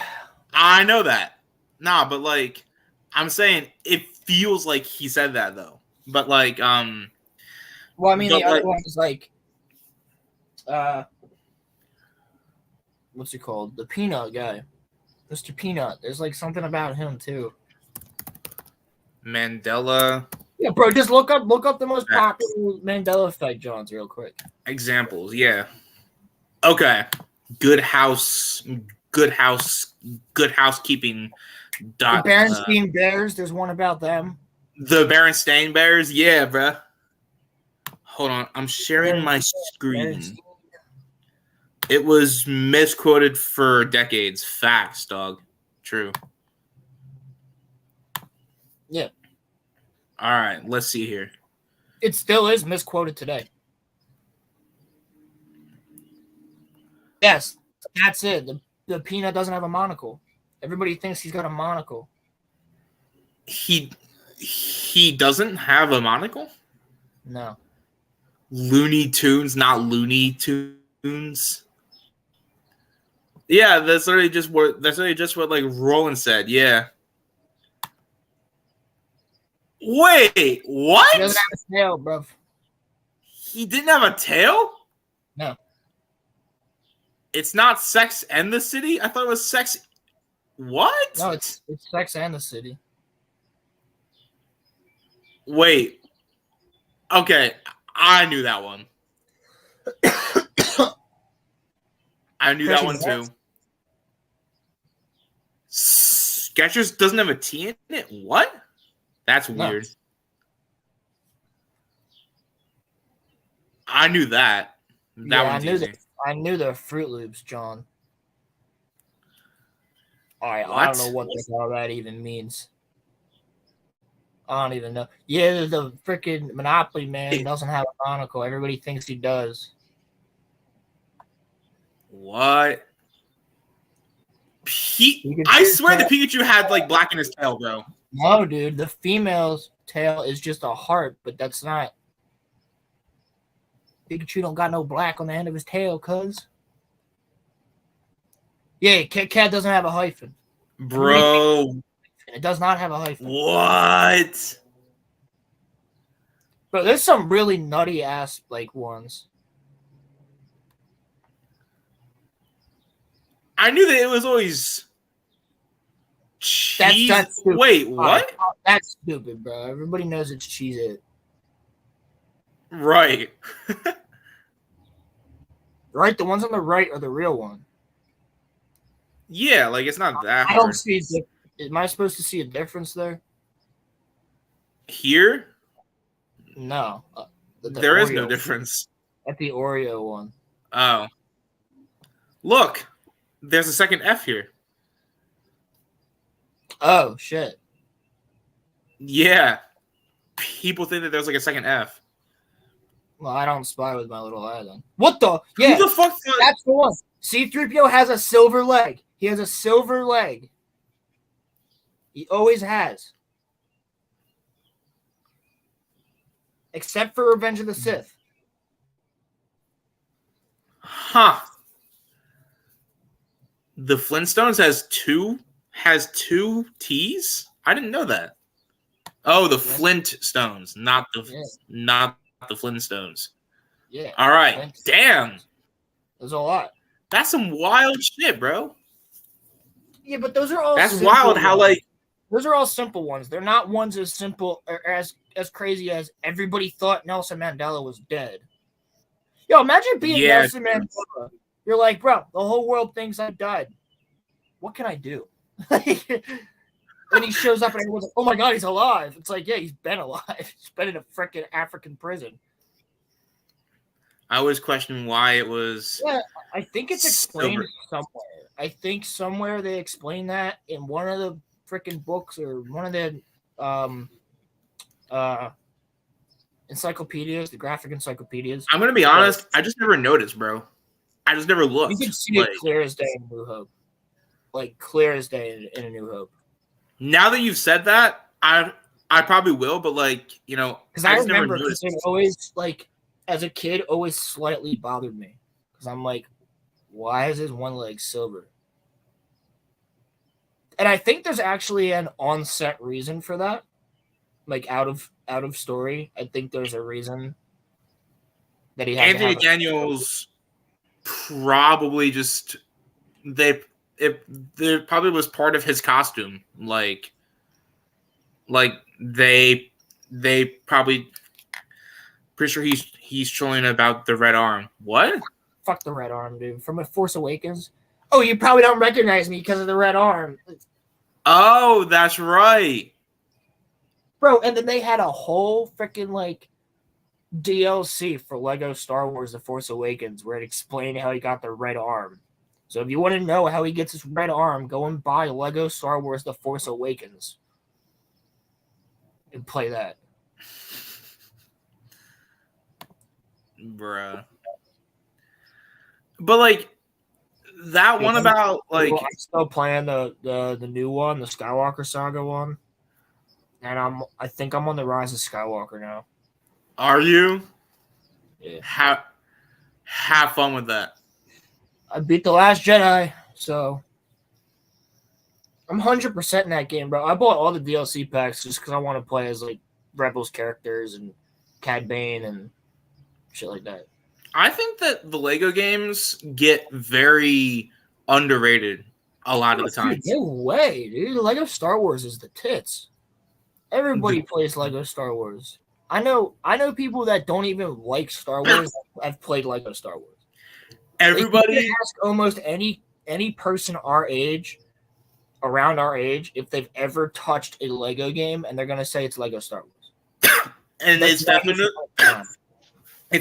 S1: I know that. Nah, but like, I'm saying it feels like he said that though. But like,
S2: well, I mean, the other one is like, what's he called? The Peanut guy, Mr. Peanut. There's like something about him too.
S1: Mandela.
S2: Yeah, bro, just look up the most popular Mandela effect, Johns, real quick.
S1: Examples, yeah. Okay. Good housekeeping.
S2: The Berenstain Bears, there's one about them.
S1: The Berenstain Bears, yeah, bruh. Hold on, I'm sharing my screen. It was misquoted for decades. Facts, dog. True.
S2: Yeah.
S1: All right, let's see here.
S2: It still is misquoted today. Yes, that's it. The Peanut doesn't have a monocle. Everybody thinks he's got a monocle.
S1: He doesn't have a monocle?
S2: No.
S1: Looney Tunes, not Looney Tunes. Yeah, that's literally just what like Roland said. Yeah. Wait, what?
S2: He doesn't have a tail, bro.
S1: He didn't have a tail?
S2: No.
S1: It's not Sex and the City? I thought it was Sex. What?
S2: No, it's Sex and the City.
S1: Wait. Okay, I knew that one. I knew that one too. Skechers doesn't have a T in it? What? That's weird.
S2: No.
S1: I knew that. That
S2: Yeah,
S1: one's easy.
S2: I knew the Fruit Loops, John. All right,
S1: What?
S2: I don't know what the hell that even means. I don't even know. Yeah, the freaking Monopoly man doesn't have a monocle. Everybody thinks he does.
S1: What? I swear the Pikachu had like black in his tail, bro.
S2: No, dude, the female's tail is just a heart, but that's not. Pikachu don't got no black on the end of his tail, cuz. Yeah, Kit Kat doesn't have a hyphen.
S1: Bro.
S2: It does not have a hyphen.
S1: What?
S2: But there's some really nutty ass like ones.
S1: I knew that it was always cheese.
S2: That's stupid.
S1: Wait, what?
S2: That's stupid, bro. Everybody knows it's Cheez It.
S1: Right.
S2: Right? The ones on the right are the real one.
S1: Yeah, like it's not that
S2: I
S1: hard.
S2: don't see. Am I supposed to see a difference there?
S1: Here?
S2: No.
S1: There is no
S2: Oreo
S1: difference.
S2: At the Oreo one.
S1: Oh. Look, there's a second F here.
S2: Oh, shit.
S1: Yeah. People think that there's like a second F.
S2: Well, I don't spy with my little eye then. What the? Yeah.
S1: Who the fuck?
S2: That's the one. C-3PO has a silver leg. He has a silver leg. He always has. Except for Revenge of the Sith.
S1: Huh. The Flintstones has two T's? I didn't know that. Oh, the Flintstones, not the Flintstones.
S2: Yeah.
S1: All right. Damn.
S2: There's a lot.
S1: That's some wild shit, bro.
S2: Yeah, but those are all.
S1: That's wild. How like
S2: those are all simple ones. They're not ones as simple or as crazy as everybody thought Nelson Mandela was dead. Yo, imagine being Nelson Mandela. You're like, bro, the whole world thinks I died. What can I do? And he shows up and everyone's like, oh my God, he's alive. It's like, yeah, he's been alive. He's been in a freaking African prison.
S1: I was questioning why it was.
S2: Yeah, I think it's explained somewhere. I think somewhere they explain that in one of the freaking books or one of the encyclopedias, the graphic encyclopedias.
S1: I'm gonna be honest, I just never noticed, bro. I just never looked.
S2: You can see it clear as day in New Hope. Like clear as day in A New Hope.
S1: Now that you've said that, I probably will, but like, you know,
S2: because I remember because it always like as a kid always slightly bothered me because I'm like, why is his one leg silver? And I think there's actually an on-set reason for that, like out of story. I think there's a reason that he had
S1: Anthony Daniels probably just there probably was part of his costume, like they probably pretty sure he's trolling about the red arm. What?
S2: Fuck the red arm, dude. From A Force Awakens. Oh, you probably don't recognize me because of the red arm.
S1: Oh, that's right.
S2: Bro, and then they had a whole freaking like DLC for Lego Star Wars The Force Awakens where it explained how he got the red arm. So if you want to know how he gets his red arm, go and buy Lego Star Wars The Force Awakens. And play that.
S1: Bruh. But like that one about like
S2: I'm still playing the new one, the Skywalker Saga one. And I think I'm on the Rise of Skywalker now.
S1: Are you?
S2: Yeah.
S1: Have fun with that.
S2: I beat The Last Jedi, so I'm 100% in that game, bro. I bought all the DLC packs just because I want to play as like Rebels characters and Cad Bane and shit like that.
S1: I think that the Lego games get very underrated. a lot of the time.
S2: Dude, no way, dude. Lego Star Wars is the tits. Everybody plays Lego Star Wars. I know people that don't even like Star Wars have played Lego Star Wars.
S1: Everybody,
S2: like, you can ask almost any person our age, around our age, if they've ever touched a Lego game, and they're gonna say it's Lego Star Wars.
S1: And it's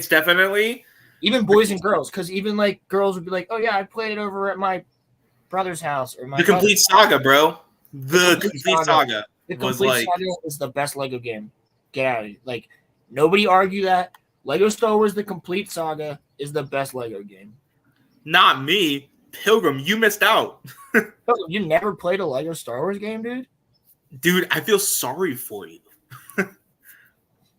S1: definitely
S2: even boys and girls, because even like girls would be like, "Oh yeah, I played it over at my brother's house or my
S1: the complete saga, bro. The complete saga.
S2: The complete saga is the best Lego game. Get out of here! Like nobody argue that Lego Star Wars: The Complete Saga is the best Lego game.
S1: Not me, Pilgrim. You missed out.
S2: You never played a Lego Star Wars game, dude?
S1: Dude, I feel sorry for you.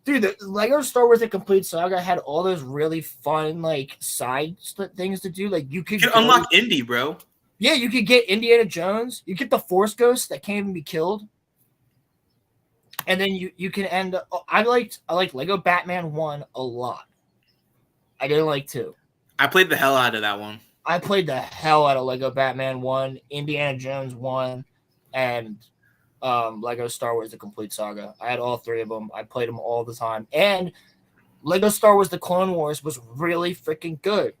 S2: Dude, the Lego Star Wars: The Complete Saga had all those really fun, like, side things to do. Like, you could
S1: unlock Indy, bro.
S2: Yeah, you could get Indiana Jones. You get the Force Ghost that can't even be killed. And then you can end up... I liked Lego Batman 1 a lot. I didn't like 2.
S1: I played the hell out of that one.
S2: I played the hell out of Lego Batman 1, Indiana Jones 1, and Lego Star Wars: The Complete Saga. I had all 3 of them. I played them all the time. And Lego Star Wars: The Clone Wars was really freaking good.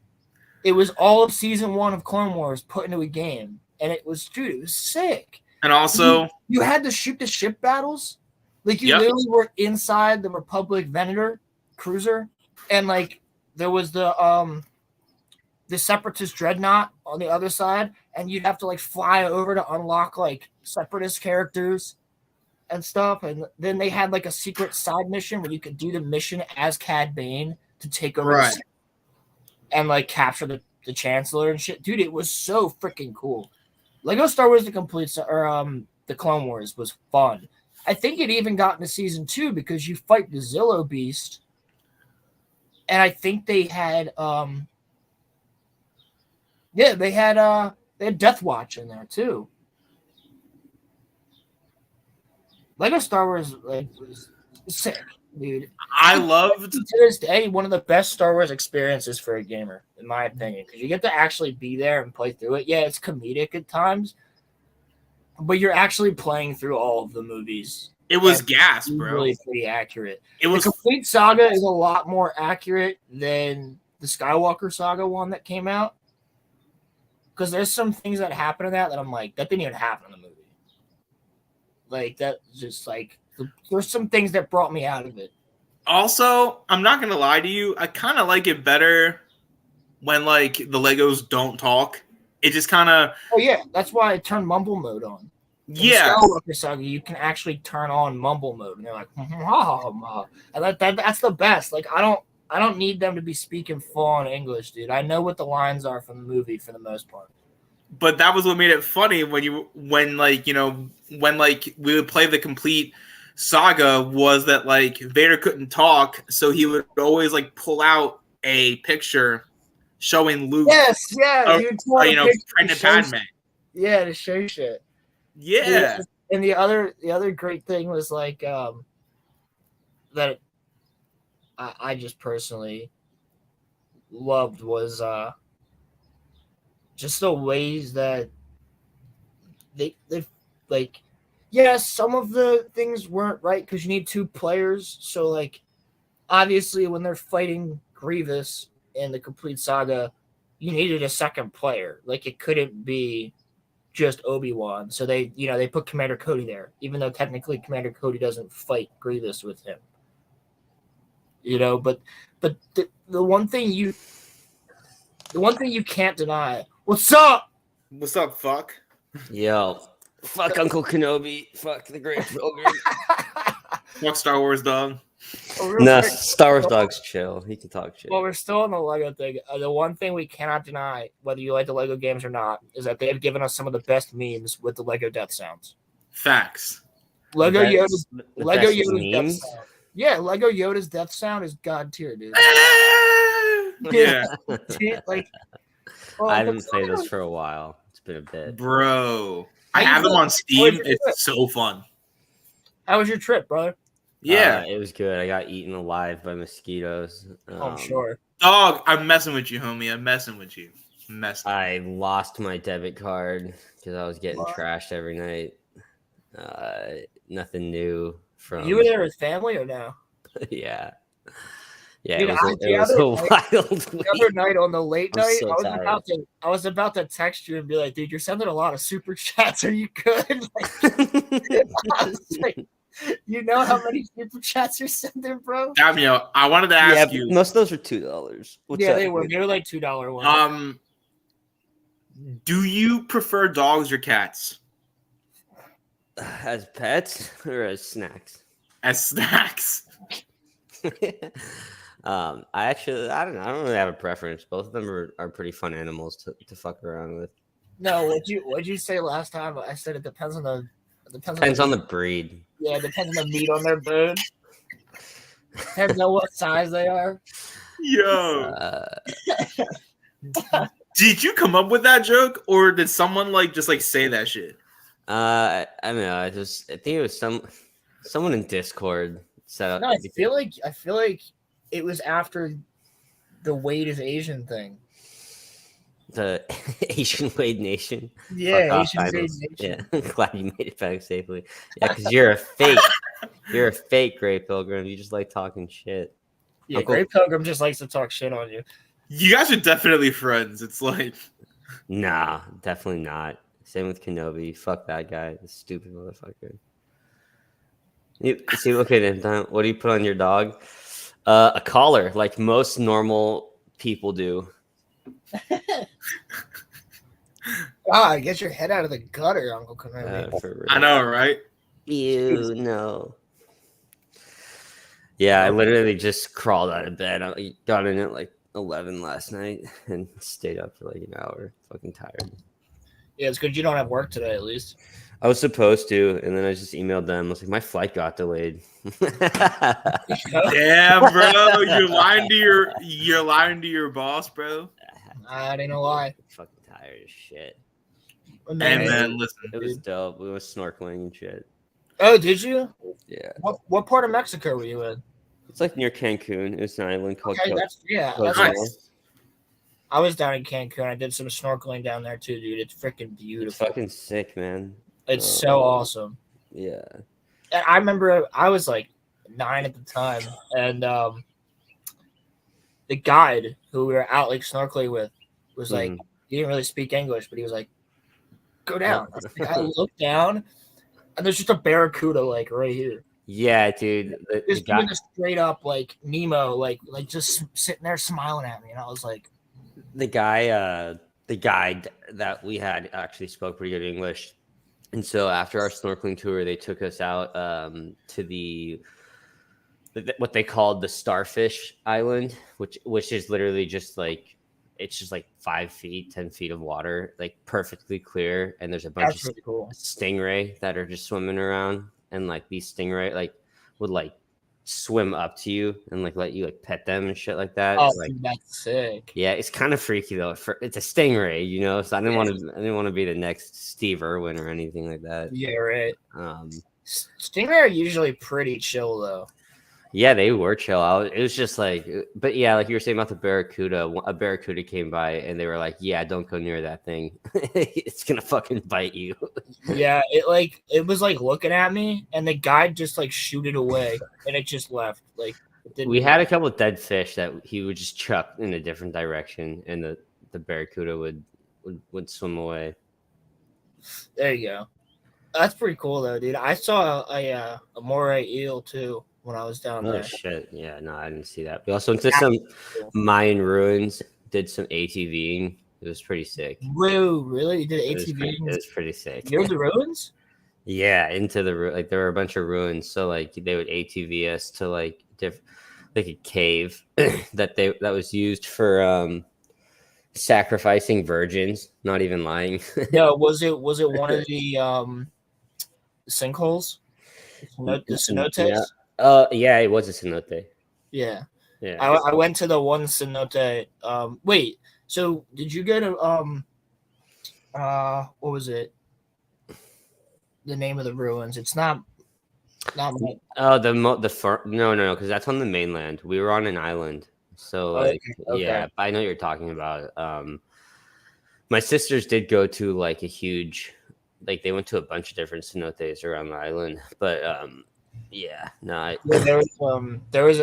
S2: It was all of season 1 of Clone Wars put into a game. And it was sick.
S1: And also...
S2: You had to shoot the ship battles. Like, you literally were inside the Republic Venator cruiser. And, like, there was the Separatist Dreadnought on the other side. And you'd have to, like, fly over to unlock, like, Separatist characters and stuff. And then they had, like, a secret side mission where you could do the mission as Cad Bane to take over the city and, like, capture the Chancellor and shit. Dude, it was so freaking cool. Lego Star Wars: The Complete The Clone Wars was fun. I think it even got into season 2 because you fight the Zillo Beast. And I think they had they had Death Watch in there too. Lego Star Wars was sick, dude.
S1: I loved
S2: to this day one of the best Star Wars experiences for a gamer, in my opinion, because you get to actually be there and play through it. Yeah, it's comedic at times, but you're actually playing through all of the movies.
S1: It was gas, bro.
S2: Really pretty accurate.
S1: It was
S2: the Complete Saga is a lot more accurate than the Skywalker Saga one that came out. Because there's some things that happen in that I'm like, that didn't even happen in the movie. Like, that just like, there's some things that brought me out of it.
S1: Also, I'm not going to lie to you. I kind of like it better when, like, the Legos don't talk. It just kind of...
S2: Oh, yeah. That's why I turned mumble mode on. In
S1: yeah.
S2: Skywalker Saga, you can actually turn on mumble mode. And they're like, and that's the best. Like, I don't need them to be speaking full-on English, dude. I know what the lines are from the movie for the most part.
S1: But that was what made it funny when we would play the complete saga, was that, like, Vader couldn't talk, so he would always, like, pull out a picture showing Luke.
S2: Yes, yeah.
S1: Pregnant Padme.
S2: Yeah, to show shit.
S1: Yeah.
S2: And the other great thing was, like, that I just personally loved was just the ways that they like, yes, some of the things weren't right because you need 2 players. So, like, obviously when they're fighting Grievous in the Complete Saga, you needed a second player. Like, it couldn't be just Obi-Wan. So they put Commander Cody there, even though technically Commander Cody doesn't fight Grievous with him. But the one thing you can't deny. What's up?
S1: What's up, fuck?
S4: Yo. Fuck Uncle Kenobi. Fuck the Great Pilgrim.
S1: Fuck Star Wars, dog.
S4: No, Star Wars dog's chill. He can talk shit.
S2: Well, we're still on the Lego thing. The one thing we cannot deny, whether you like the Lego games or not, is that they have given us some of the best memes with the Lego death sounds.
S1: Facts.
S2: Lego Yoda's death sound. Yeah, Lego Yoda's death sound is god tier, dude.
S1: Yeah.
S4: I haven't played this for a while. It's been a bit.
S1: Bro. I have them on Steam. It's so fun.
S2: How was your trip, brother?
S1: Yeah.
S4: It was good. I got eaten alive by mosquitoes.
S2: I'm sure.
S1: Dog, I'm messing with you, homie. I'm messing with you. messed up.
S4: I lost my debit card because I was getting
S2: What?
S4: trashed every night. Nothing new from.
S2: You were there with family or no?
S4: Yeah. Yeah,
S2: Dude,
S4: it was
S2: the
S4: a wild
S2: The other
S4: week.
S2: night on the late
S4: I'm
S2: night,
S4: so tired.
S2: I was about to text you and be like, dude, you're sending a lot of super chats. Are you good? I was like, you know how many super chats you're sending, bro?
S1: Davio, I wanted to
S4: Yeah,
S1: ask you.
S4: most of those were $2. What's
S2: Yeah,
S4: up,
S2: they were.
S4: dude?
S2: They were like $2 ones.
S1: Do you prefer dogs or cats
S4: As pets or as snacks?
S1: as snacks?
S4: I don't know. I don't really have a preference. Both of them are pretty fun animals to fuck around with.
S2: No, what'd you say last time? I said it depends on the
S4: Depends on the breed.
S2: Yeah, it depends on the meat on their bone. Depends on what size they are.
S1: Yo, did you come up with that joke, or did someone just say that shit?
S4: I don't know. I think it was someone in Discord set up.
S2: No, I feel like it was after the Wade is Asian thing.
S4: The Asian Wade Nation.
S2: Yeah,
S4: Fuck off,
S2: Asian Wade
S4: Titles.
S2: Nation.
S4: Yeah, glad you made it back safely. Yeah, because you're a fake. You're a fake, Gray Pilgrim. You just like talking shit.
S2: Yeah,
S4: Uncle-
S2: Great Pilgrim just likes to talk shit on you.
S1: You guys are definitely friends. It's like,
S4: Nah, definitely not. Same with Kenobi. Fuck that guy. The stupid motherfucker. You see, okay, then what do you put on your dog? A collar, like most normal people do.
S2: God, get your head out of the gutter, Uncle Kenobi.
S4: For real.
S1: I know, right?
S4: You know. Yeah, I literally just crawled out of bed. I got in at like 11 last night and stayed up for like an hour. Fucking tired.
S2: Yeah, it's good you don't have work today, at least.
S4: I was supposed to, and then I just emailed them. I was like, my flight got delayed.
S1: Damn, bro, you're lying to your boss, bro.
S2: I didn't know why.
S4: Fucking tired as shit.
S1: Hey, man, listen.
S4: It was dope. We were snorkeling and shit.
S2: Oh, did you?
S4: Yeah.
S2: What part of Mexico were you in?
S4: It's like near Cancun. It's an island called
S2: Okay, that's
S4: Cozumel.
S1: Nice.
S2: I was down in Cancun. I did some snorkeling down there too, dude. It's freaking
S4: It's
S2: beautiful.
S4: fucking sick, man.
S2: It's so awesome.
S4: Yeah.
S2: And I remember I was like 9 at the time, and the guide who we were out like snorkeling with was like, he didn't really speak English, but he was like, "Go down." I looked down, and there's just a barracuda like right here.
S4: Yeah, dude. The
S2: Just
S4: guy,
S2: doing a straight up like Nemo, like just sitting there smiling at me, and I was like,
S4: the guide that we had actually spoke pretty good English. And so after our snorkeling tour, they took us out to what they called the Starfish Island, which is literally just like, it's just like 5 feet, 10 feet of water, like perfectly clear. And there's a bunch
S2: "That's
S4: of
S2: really cool."
S4: stingray that are just swimming around, and like these stingray like would like swim up to you and like let you like pet them and shit like that.
S2: Oh,
S4: It's like,
S2: dude, that's sick.
S4: yeah, it's kind of freaky though. It's a stingray, you know. So I didn't want to be the next Steve Irwin or anything like that.
S2: Yeah, right.
S4: Um,
S2: Stingray are usually pretty chill though.
S4: yeah, they were chill. It was just like, but yeah, like you were saying about the barracuda. A barracuda came by and they were like, "Yeah, don't go near that thing. It's gonna fucking bite you."
S2: Yeah, it was like looking at me, and the guide just like shoot it away, and it just left. Like it didn't.
S4: We had a couple of dead fish that he would just chuck in a different direction, and the barracuda would swim away.
S2: There you go. That's pretty cool though, dude. I saw a moray eel too when I was down
S4: Oh
S2: there.
S4: shit! Yeah, no, I didn't see that. We also went to some Mayan ruins. Did some ATVing. It was pretty sick.
S2: Whoa, really? You did
S4: It
S2: ATV?
S4: was pretty sick.
S2: Near the ruins?
S4: Yeah, into the like there were a bunch of ruins, so like they would ATV us to like like a cave that was used for sacrificing virgins. Not even lying.
S2: No, was it one of the sinkholes? The cenotes?
S4: Yeah. Yeah, it was a cenote.
S2: Yeah.
S4: Yeah.
S2: I went to the one cenote. Wait, so did you go to what was it? The name of the ruins. It's not
S4: Oh, no, because that's on the mainland. We were on an island, so like,
S2: okay.
S4: yeah, I know what you're talking about. My sisters did go to like a huge, like they went to a bunch of different cenotes around the island, but yeah, no.
S2: Yeah, there was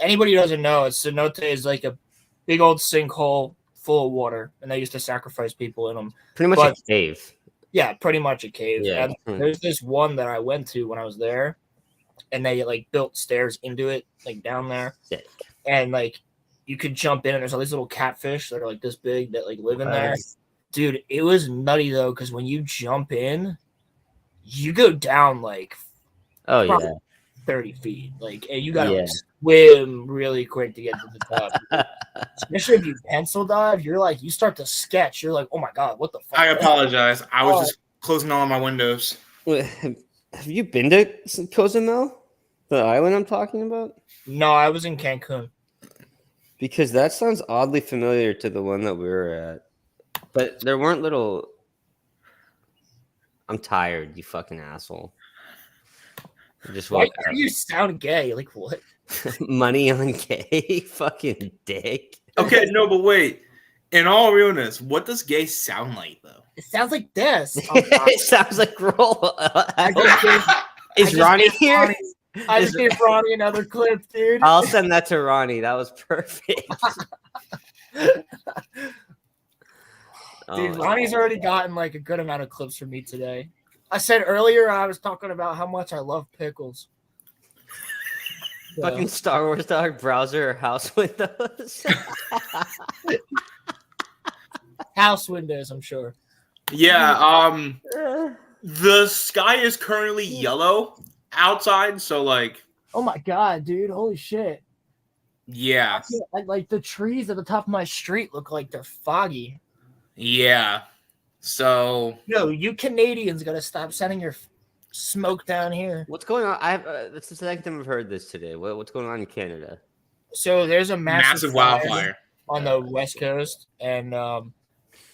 S2: anybody who doesn't know, a cenote is like a big old sinkhole full of water, and they used to sacrifice people in them.
S4: Pretty much a cave.
S2: Yeah, pretty much a cave.
S4: Yeah.
S2: And there's this one that I went to when I was there, and they like built stairs into it, like down there.
S4: Sick.
S2: And like you could jump in, and there's all these little catfish that are like this big that like live in there. Dude, it was nutty though, because when you jump in, you go down like 30 feet. Like, and you gotta like, swim really quick to get to the top. Especially if you pencil dive, you start to sketch. You're like, oh my god, what the fuck?
S1: I apologize. I was just closing all of my windows.
S4: Wait, have you been to Cozumel, the island I'm talking about?
S2: No, I was in Cancun.
S4: Because that sounds oddly familiar to the one that we were at. But there weren't little. I'm tired, you fucking asshole.
S2: Why do you sound gay? Like what?
S4: Money on gay, fucking dick.
S1: Okay, no, but wait. In all realness, what does gay sound like though?
S2: It sounds like this.
S4: It sounds like roll. Is Ronnie here?
S2: I just gave Ronnie another clip, dude.
S4: I'll send that to Ronnie. That was perfect.
S2: Dude, Ronnie's already gotten like a good amount of clips from me today. I said earlier I was talking about how much I love pickles.
S4: Fucking Star Wars dog browser or house windows.
S2: House windows, I'm sure.
S1: Yeah, the sky is currently yellow outside, so like
S2: oh my god, dude, holy shit.
S1: Yeah.
S2: Like the trees at the top of my street look like they're foggy.
S1: Yeah. So
S2: no, you Canadians gotta stop sending your smoke down here.
S4: What's going on? That's the second time I've heard this today. What's going on in Canada?
S2: So there's a massive
S1: wildfire
S2: on the west coast, and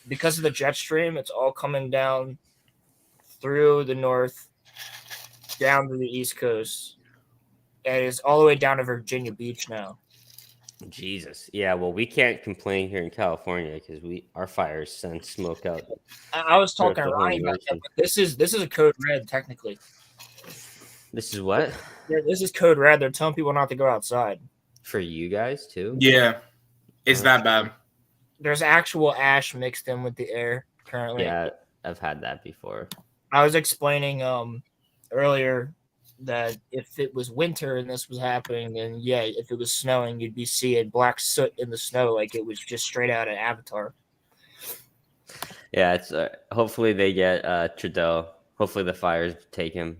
S2: because of the jet stream, it's all coming down through the north, down to the east coast, and it's all the way down to Virginia Beach now.
S4: Jesus, yeah. Well, we can't complain here in California because our fires send smoke out.
S2: I was talking to Ronnie about that. This is a code red technically.
S4: This is what?
S2: Yeah, this is code red. They're telling people not to go outside.
S4: For you guys too?
S1: Yeah, it's that bad.
S2: There's actual ash mixed in with the air currently.
S4: Yeah, I've had that before.
S2: I was explaining earlier that if it was winter and this was happening, then yeah, if it was snowing, you'd be seeing black soot in the snow like it was just straight out of Avatar.
S4: Yeah, it's hopefully they get Trudeau. Hopefully the fires take him,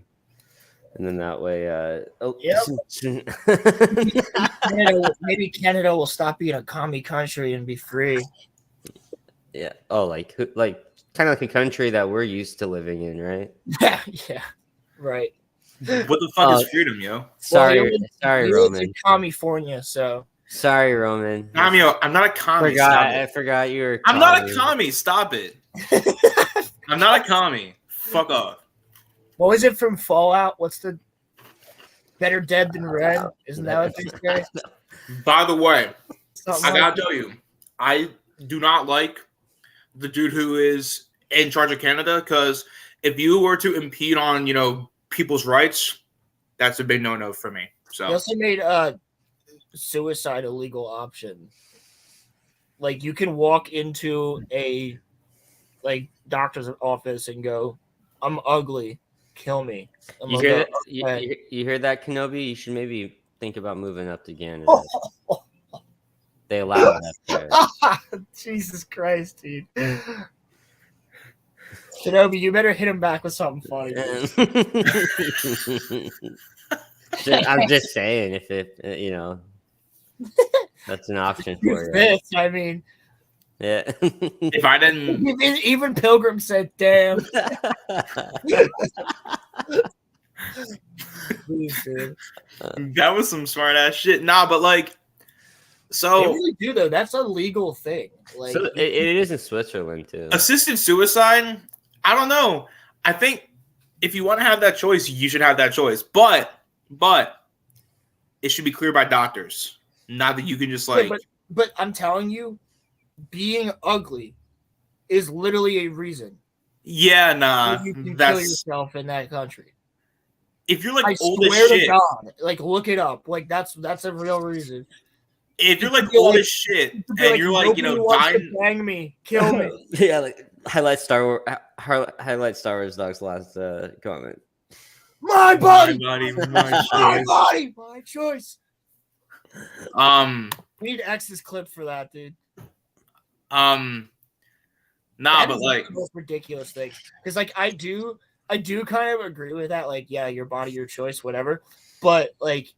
S4: and then that way.
S2: Maybe Canada will stop being a commie country and be free.
S4: Yeah. Oh, like kind of like a country that we're used to living in, right?
S2: Yeah. Right.
S1: What the fuck is freedom, yo?
S4: Sorry, Roman.
S2: California, so.
S4: Sorry, Roman.
S1: I'm not a commie.
S4: I forgot you were.
S1: I'm not a commie. Stop it. I'm not a commie. Fuck off.
S2: What was it from Fallout? What's the better dead than red? Isn't that what they say?
S1: By the way,
S2: Something
S1: I gotta tell you, I do not like the dude who is in charge of Canada, because if you were to impede on, people's rights, that's a big no-no for me. So
S2: they also made suicide a legal option. Like you can walk into a doctor's office and go, "I'm ugly, kill me."
S4: You hear that? You hear that, Kenobi? You should maybe think about moving up to Canada. They allow that there.
S2: Jesus Christ, dude. Kenobi, you better hit him back with something funny.
S4: I'm just saying, if it, that's an option for you.
S2: Fits, I mean,
S4: yeah.
S1: If I didn't,
S2: even Pilgrim said, "Damn." Please, dude.
S1: That was some smart ass shit. Nah, but so
S2: they really do though. That's a legal thing. Like,
S4: so it is in Switzerland too.
S1: Assisted suicide. I don't know. I think if you want to have that choice, you should have that choice. But it should be clear by doctors. Not that you can just
S2: but I'm telling you, being ugly is literally a reason.
S1: Yeah, nah.
S2: You can kill
S1: That's
S2: yourself in that country.
S1: if you're like
S2: I
S1: old as
S2: swear to
S1: shit.
S2: God, like look it up. Like that's a real reason.
S1: If you're
S2: You
S1: like
S2: could be
S1: old
S2: like-
S1: as shit
S2: You could be
S1: and you're like, you
S2: nobody
S1: know,
S2: wants to
S1: dying.
S2: bang me, kill me.
S4: Yeah, like highlight Star Wars Dog's last comment.
S2: My body,
S1: my
S2: my
S1: choice.
S2: body, my choice.
S1: Um,
S2: We need to X this clip for that, dude.
S1: nah,
S2: That
S1: but
S2: is
S1: like,
S2: the most ridiculous thing. Because like I do kind of agree with that. Like, yeah, your body, your choice, whatever. But like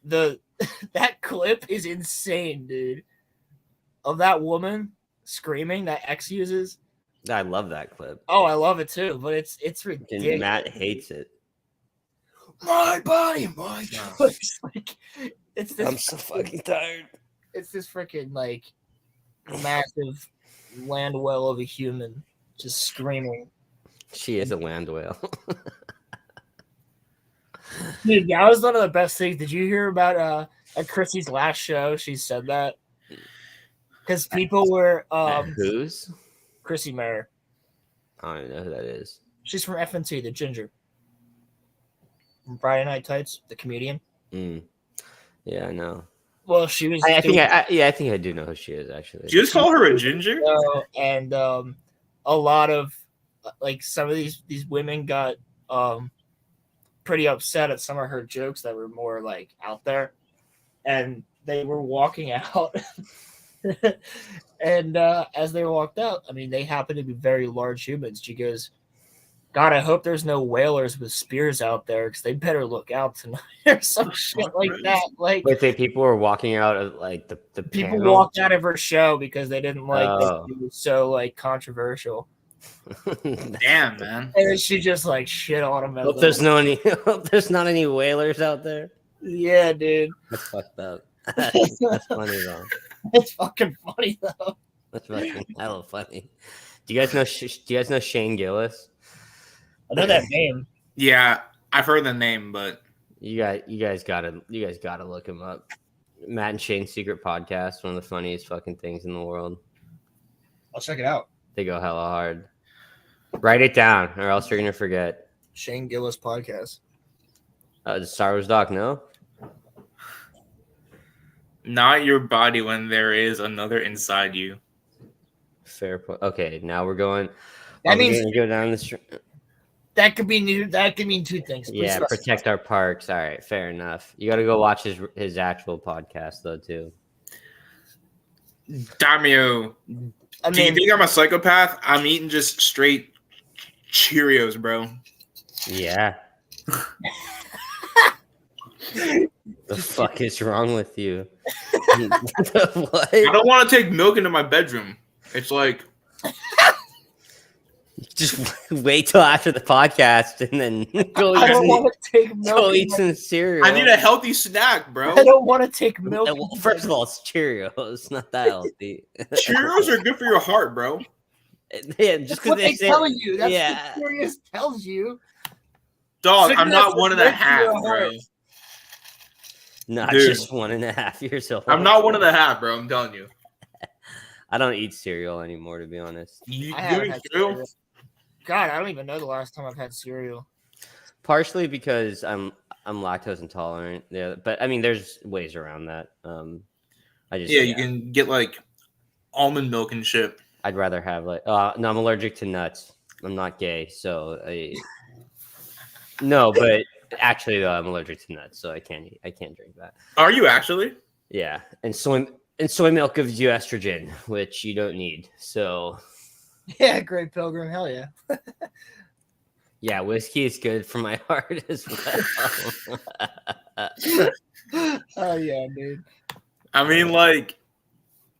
S2: that clip is insane, dude. Of that woman screaming that X uses.
S4: I love that clip.
S2: Oh, I love it too, but it's
S4: And
S2: ridiculous.
S4: Matt hates it.
S2: My body, my choice. Like, it's this.
S4: I'm so fucking tired.
S2: It's this freaking like massive land whale of a human just screaming.
S4: She is a land whale.
S2: Dude, that was one of the best things. Did you hear about at Chrissy's last show? She said that because people were
S4: Who's?
S2: Chrissy Mayer.
S4: I don't even know who that is.
S2: She's from FNT, the ginger. From Friday Night Tights, the comedian.
S4: Yeah, I know.
S2: Well, she was.
S4: I think I do know who she is actually.
S1: did you just call her a ginger?
S2: And a lot of like some of these women got pretty upset at some of her jokes that were more like out there, and they were walking out. And as they walked out, I mean, they happen to be very large humans. She goes, God, I hope there's no whalers with spears out there because they better look out tonight or some shit like that. Like,
S4: Wait, people were walking out of like the
S2: people
S4: panel?
S2: walked out of her show because they didn't like that she was so like controversial.
S1: Damn, man.
S2: And then she just like shit on him.
S4: Hope there's not any whalers out there.
S2: Yeah, dude.
S4: That's fucked up. That's funny though.
S2: It's fucking funny though.
S4: That's fucking hella funny. Do you guys know Shane Gillis?
S2: I know that name.
S1: Yeah, I've heard the name, but
S4: You guys gotta look him up. Matt and Shane's Secret Podcast, one of the funniest fucking things in the world.
S2: I'll check it out.
S4: They go hella hard. Write it down, or else you're gonna forget.
S2: Shane Gillis podcast.
S4: Star Wars Doc, no?
S1: not your body when there is another inside you.
S4: Fair point. Okay, now we're going.
S2: That means
S4: go down the street.
S2: that could be new. That could mean two things. Please
S4: Yeah,
S2: specify.
S4: protect our parks. All right, fair enough. You got to go watch his actual podcast though too.
S1: Damio,
S2: I
S1: do you
S2: mean,
S1: think I'm a psychopath? I'm eating just straight Cheerios, bro.
S4: Yeah. The fuck is wrong with you? What?
S1: I don't want to take milk into my bedroom. It's like
S4: Just wait till after the podcast and then go
S2: I don't
S4: eat,
S2: want to take milk.
S4: go
S2: in
S4: eat
S2: my-
S4: some cereal.
S1: I need a healthy snack, bro.
S2: I don't want to take milk.
S4: Well, first of all, it's Cheerios, not that healthy.
S1: Cheerios are good for your heart, bro.
S4: Yeah, just
S2: That's
S4: because
S2: what
S4: they
S2: they
S4: say,
S2: tell you. That's
S4: yeah.
S2: what Sirius tells you.
S1: Dog, I'm
S2: Cigarettes
S1: not
S2: are
S1: one and a
S2: good for
S1: half,
S2: your
S1: bro.
S2: heart.
S4: Not
S1: Dude.
S4: just 1.5 years old.
S1: I'm not one and a half, bro. I'm telling you.
S4: I don't eat cereal anymore, to be honest.
S1: You
S2: I haven't
S1: eat
S2: had
S1: cereal?
S2: cereal. God, I don't even know the last time I've had cereal.
S4: Partially because I'm lactose intolerant. Yeah, but I mean, there's ways around that.
S1: Yeah, you can get like almond milk and shit.
S4: I'd rather have like no, I'm allergic to nuts. I'm not gay, so no, but actually though, I'm allergic to nuts, so I can't drink that.
S1: Are you actually?
S4: Yeah, and soy milk gives you estrogen, which you don't need. So
S2: Yeah, Great Pilgrim, hell yeah.
S4: yeah, whiskey is good for my heart as well.
S2: Oh yeah, dude.
S1: I mean, like,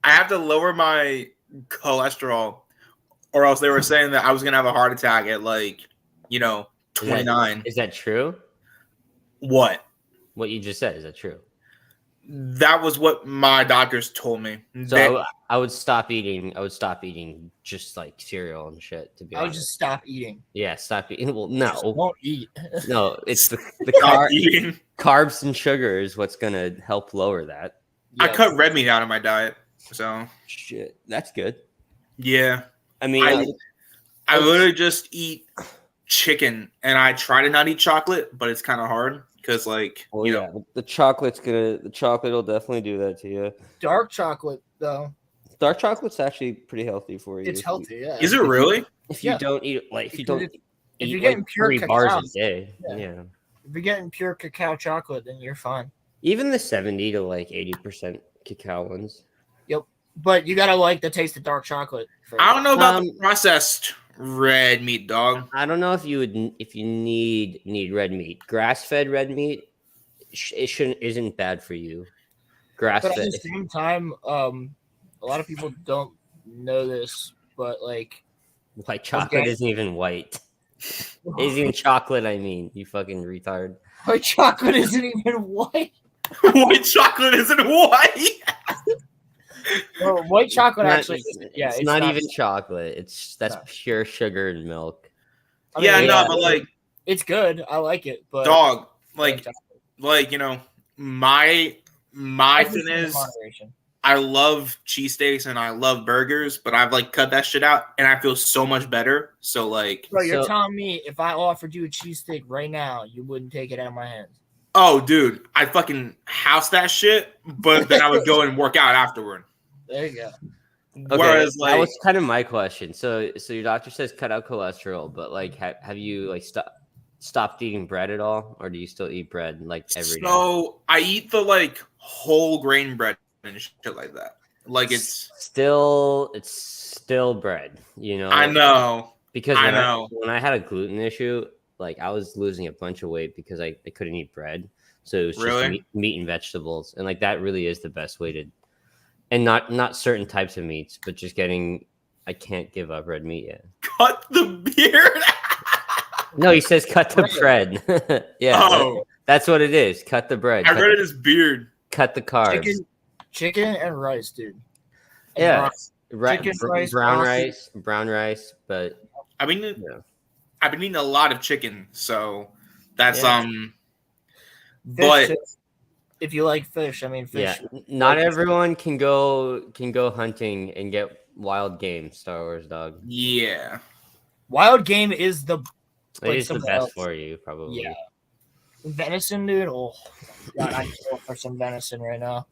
S1: I have to lower my cholesterol, or else they were saying that I was gonna have a heart attack at like, 29.
S4: Is that true?
S1: What?
S4: What you just said, is that true?
S1: That was what my doctors told me.
S4: So I would stop eating. I would stop eating just like cereal and shit. To be
S2: I would
S4: honest,
S2: just stop eating.
S4: yeah, stop eating. Well,
S2: Just
S4: no,
S2: won't eat.
S4: no, it's the
S1: Stop eating.
S4: carbs and sugar is what's gonna help lower that.
S1: I
S2: Yeah.
S1: cut red meat out of my diet, so
S4: Shit, that's good.
S1: yeah.
S4: I mean,
S1: I literally just eat chicken, and I try to not eat chocolate, but it's kind of hard because, like,
S4: well,
S1: you
S4: yeah,
S1: know,
S4: the chocolate will definitely do that to you.
S2: Dark chocolate, though,
S4: Dark chocolate's actually pretty healthy for you.
S2: it's healthy. Yeah.
S1: is it really?
S4: If you
S2: Yeah.
S4: don't eat if you
S2: Because
S4: don't
S2: if you're
S4: eat
S2: getting
S4: like
S2: pure
S4: 3 bars
S2: cacao,
S4: a day,
S2: yeah.
S4: yeah.
S2: If you're getting pure cacao chocolate, then you're fine.
S4: Even the 70 to like 80% cacao ones.
S2: Yep. But you gotta like the taste of dark chocolate.
S1: I don't know about the processed red meat, dog.
S4: I don't know if you need red meat. Grass-fed red meat, isn't bad for you.
S2: But at
S4: Grass-fed.
S2: the same time, a lot of people don't know this, but like
S4: White chocolate isn't even white. It isn't even chocolate, I mean. You fucking retard.
S2: white chocolate isn't even white.
S1: White chocolate isn't white.
S2: Well, white chocolate actually,
S4: it's not even chocolate. That's pure sugar and milk.
S2: I mean,
S1: Yeah, but like,
S2: it's good. I like it, but
S1: dog, like you know, my thing is, I love cheesesteaks and I love burgers, but I've like cut that shit out, and I feel so much better. So like,
S2: bro, you're telling me if I offered you a cheesesteak right now, you wouldn't take it out of my hands?
S1: Oh, dude, I fucking house that shit, but then I would go and work out afterward.
S2: There you go.
S4: Okay,
S1: whereas, like,
S4: that was kind of my question. So your doctor says cut out cholesterol, but like, have you like stopped eating bread at all, or do you still eat bread like every day?
S1: So I eat the like whole grain bread and shit like that. Like it's still
S4: bread, you know.
S1: I know
S4: because when I had a gluten issue, like I was losing a bunch of weight because I couldn't eat bread, so it was just meat and vegetables, and like that really is the best way to. And not certain types of meats, but just getting. I can't give up red meat yet.
S1: Cut the beard.
S4: No, he says cut the bread. Yeah, that's what it is. Cut the bread.
S1: I read it as beard.
S4: Cut the carbs.
S2: Chicken and rice, dude. And
S4: yeah, brown rice. But
S1: I've been eating a lot of chicken, so that's But
S2: if you like fish, I mean fish.
S4: Yeah, not everyone can go hunting and get wild game. Star Wars, dog.
S1: Yeah,
S2: wild game is the.
S4: It is the best for you, probably.
S2: Yeah, venison, dude. Oh God, I kill for some venison right now.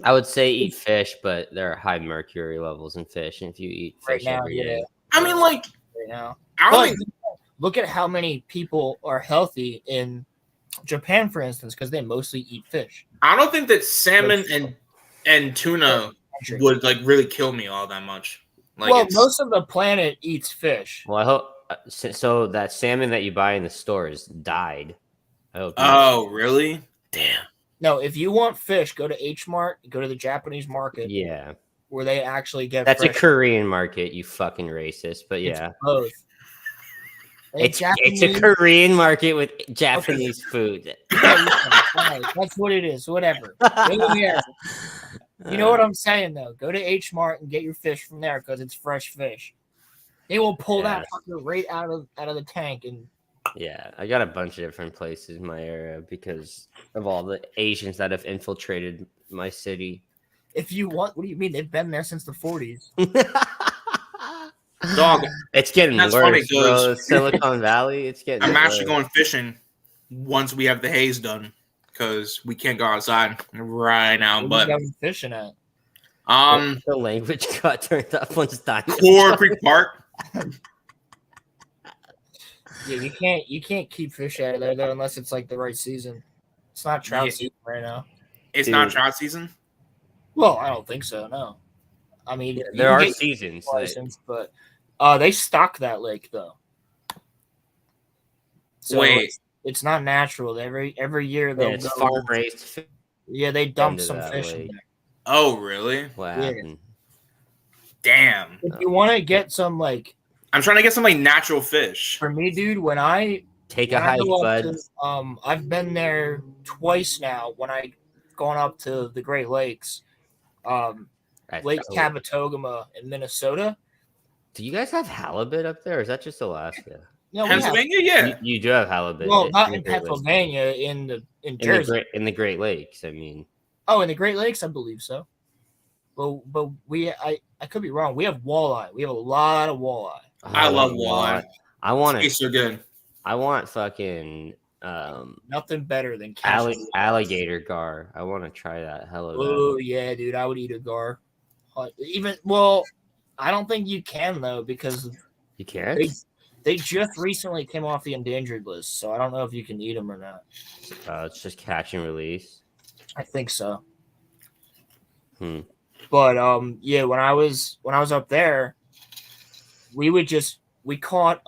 S4: I would say eat fish, but there are high mercury levels in fish, and if you eat fish every day,
S1: I mean, like
S2: right now.
S1: But
S2: look at how many people are healthy in Japan, for instance, because they mostly eat fish.
S1: I don't think that salmon and tuna would like really kill me all that much. Like,
S2: well, most of the planet eats fish.
S4: Well, I hope so. That salmon that you buy in the stores died. I hope.
S1: Oh, really? Damn.
S2: No, if you want fish, go to H Mart. Go to the Japanese market.
S4: Yeah,
S2: where they actually get.
S4: That's fresh. A Korean market. You fucking racist, but yeah,
S2: it's both.
S4: It's a Korean market with Japanese food.
S2: Right. That's what it is. Whatever. You know what I'm saying, though? Go to H Mart and get your fish from there because it's fresh fish. They will pull that fucker right out of the tank. And
S4: yeah, I got a bunch of different places in my area because of all the Asians that have infiltrated my city.
S2: If you want, what do you mean? They've been there since the 40s.
S1: Dog,
S4: it's getting worse, bro. Silicon Valley, it's getting.
S1: I'm actually going fishing once we have the haze done because we can't go outside right now.
S2: What are you fishing at?
S4: The language got turned up once time.
S1: Core Creek Park.
S2: Yeah, you can't keep fish out of there though unless it's like the right season. It's not trout season right now.
S1: It's not trout season.
S2: Well, I don't think so. No, I mean
S4: there are seasons,
S2: but they stock that lake though. So
S1: wait,
S2: it's not natural. Every year they'll
S4: it's farm raised.
S2: Yeah, they dump some fish in there.
S1: Oh, really?
S4: What happened?
S1: Damn.
S2: If you want to get some like,
S1: I'm trying to get some like natural fish.
S2: For me, dude, when I
S4: take a hike, bud.
S2: I've been there twice now. When I gone up to the Great Lakes, Lake Cavatogama in Minnesota.
S4: Do you guys have halibut up there, or is that just Alaska?
S2: No,
S1: Pennsylvania, yeah.
S4: You do have halibut.
S2: Well, not in Pennsylvania, in Jersey.
S4: In the Great Lakes, I mean.
S2: Oh, in the Great Lakes, I believe so. but I could be wrong. We have walleye. We have a lot of walleye.
S1: I love
S4: want
S1: walleye.
S4: I want
S1: Tastes so good.
S4: I want fucking
S2: Nothing better than catching
S4: alligator gar. I want to try that. Hello.
S2: Oh yeah, dude, I would eat a gar. I don't think you can though because
S4: You can't.
S2: they just recently came off the endangered list, so I don't know if you can eat them or not.
S4: It's just catch and release.
S2: I think so.
S4: But
S2: yeah, when I was up there, we caught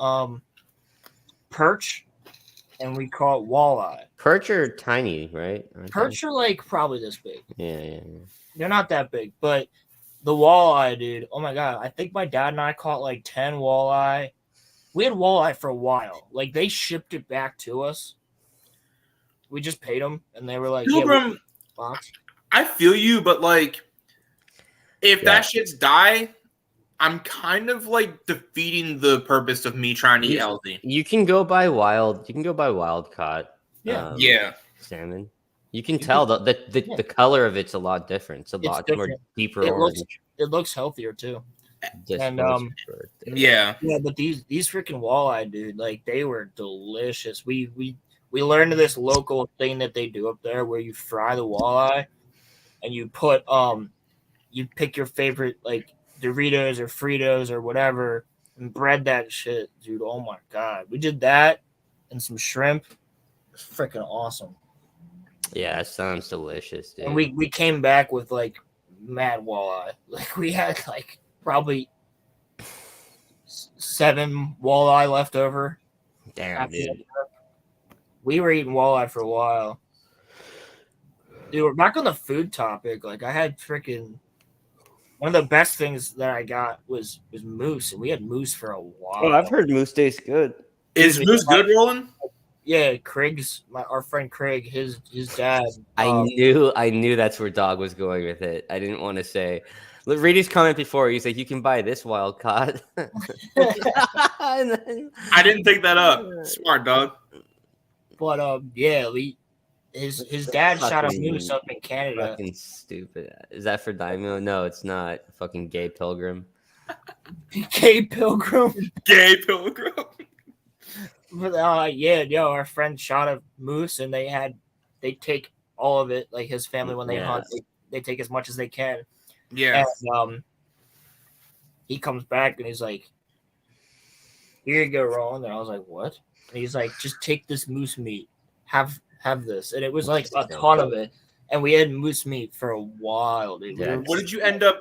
S2: perch and we caught walleye.
S4: Perch are tiny, right?
S2: Perch are like probably this big.
S4: Yeah.
S2: They're not that big, but the walleye, dude. Oh my god! I think my dad and I caught like 10 walleye. We had walleye for a while. Like they shipped it back to us. We just paid them, and they were like,
S1: Pilgrim,
S2: box.
S1: I feel you, but like, if that shit's die, I'm kind of like defeating the purpose of me trying to eat healthy.
S4: You can go by wild. You can go by wild caught.
S2: Yeah.
S4: Salmon. You can tell the color of it's a lot different. It's a lot more deeper orange.
S2: It looks healthier too. And
S1: yeah,
S2: but these freaking walleye, dude, like they were delicious. We learned this local thing that they do up there where you fry the walleye and you put you pick your favorite like Doritos or Fritos or whatever and bread that shit, dude. Oh my god, we did that and some shrimp. It's freaking awesome.
S4: Yeah, it sounds delicious, dude.
S2: And we came back with like mad walleye. Like we had like probably 7 walleye left over.
S4: Damn, dude.
S2: We were eating walleye for a while. Dude, we're back on the food topic. Like I had freaking one of the best things that I got was moose, and we had moose for a while.
S4: Oh, I've heard moose tastes good.
S1: Is moose good, Roland?
S2: Yeah, our friend Craig, his dad.
S4: I knew that's where Dog was going with it. I didn't want to say. Read his comment before. He's like, "You can buy this wild caught."
S1: I didn't think that up. Smart dog.
S2: But yeah, his dad shot a moose up in Canada.
S4: Fucking stupid. Is that for Daimyo? No, it's not. Fucking gay pilgrim.
S2: Gay pilgrim.
S1: Gay pilgrim.
S2: Our friend shot a moose and they take all of it, like his family when they hunt, they take as much as they can.
S1: Yeah.
S2: And he comes back and he's like, "Here you go, Roland." And I was like, "What?" And he's like, "Just take this moose meat. Have this." And it was like a ton of it. And we had moose meat for a while, dude.
S4: Yeah.
S1: What did you end up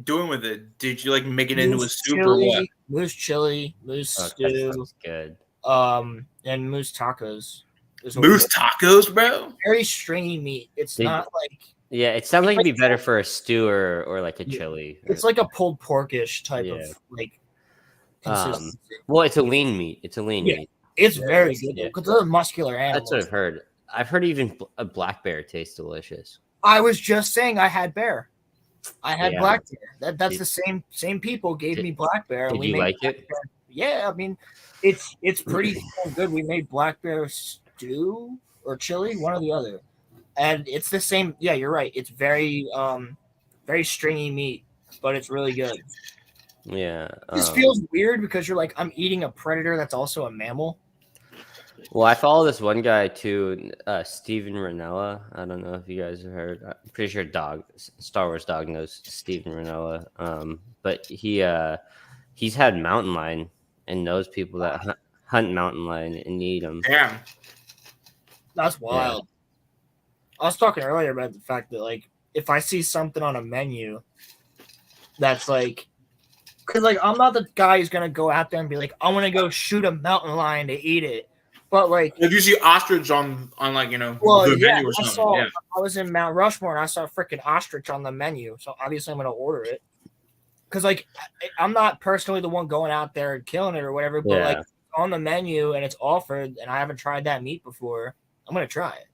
S1: doing with it? Did you like make it into a soup or what?
S2: Moose chili, moose stew.
S4: That's good.
S2: And moose tacos.
S1: Moose tacos, bro.
S2: Very stringy meat. It's not like.
S4: Yeah, it sounds like it'd be better for a stew or like a chili.
S2: It's like a pulled porkish type of like consistency.
S4: Well, it's a lean meat. It's a lean meat.
S2: It's very good because they're muscular animals.
S4: That's what I've heard. I've heard even a black bear tastes delicious.
S2: I was just saying I had bear. I had black bear. That's the same people gave me black bear.
S4: Did you like it?
S2: Bear. Yeah, I mean, it's pretty good. We made black bear stew or chili, one or the other. And it's the same. Yeah, you're right. It's very stringy meat, but it's really good.
S4: Yeah.
S2: This feels weird because you're like, I'm eating a predator that's also a mammal.
S4: Well, I follow this one guy too, Steven Ranella. I don't know if you guys have heard. I'm pretty sure Star Wars Dog knows Steven Ranella. But he's had mountain lion and knows people that hunt mountain lion and eat them.
S1: Damn.
S2: That's wild. Yeah. I was talking earlier about the fact that, like, if I see something on a menu that's like, because, like, I'm not the guy who's going to go out there and be like, I want to go shoot a mountain lion to eat it. But, like,
S1: if you see ostrich on like, you know, the menu or something.
S2: I was in Mount Rushmore and I saw a freaking ostrich on the menu. So, obviously, I'm going to order it. Because, like, I'm not personally the one going out there and killing it or whatever. But, like, on the menu and it's offered and I haven't tried that meat before, I'm going to try it.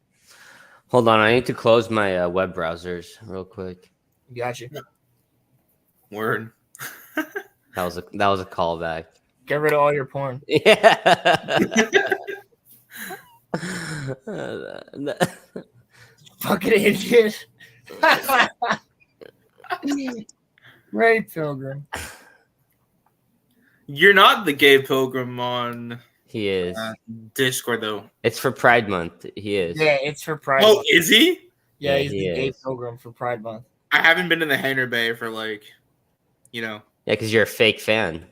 S4: Hold on, I need to close my web browsers real quick.
S2: Gotcha.
S1: Word.
S4: That was a callback.
S2: Get rid of all your porn.
S4: Yeah.
S2: Fucking idiot. Ray Pilgrim.
S1: You're not the gay pilgrim on
S4: He is.
S1: Discord, though.
S4: It's for Pride Month. He is.
S2: Yeah, it's for Pride
S1: Oh,
S2: Month.
S1: is he?
S2: Yeah,
S4: Yeah,
S2: he's
S4: he
S2: the gay
S4: is.
S2: pilgrim for Pride Month.
S1: I haven't been in the hangar bay for like,
S4: Yeah, because you're a fake fan.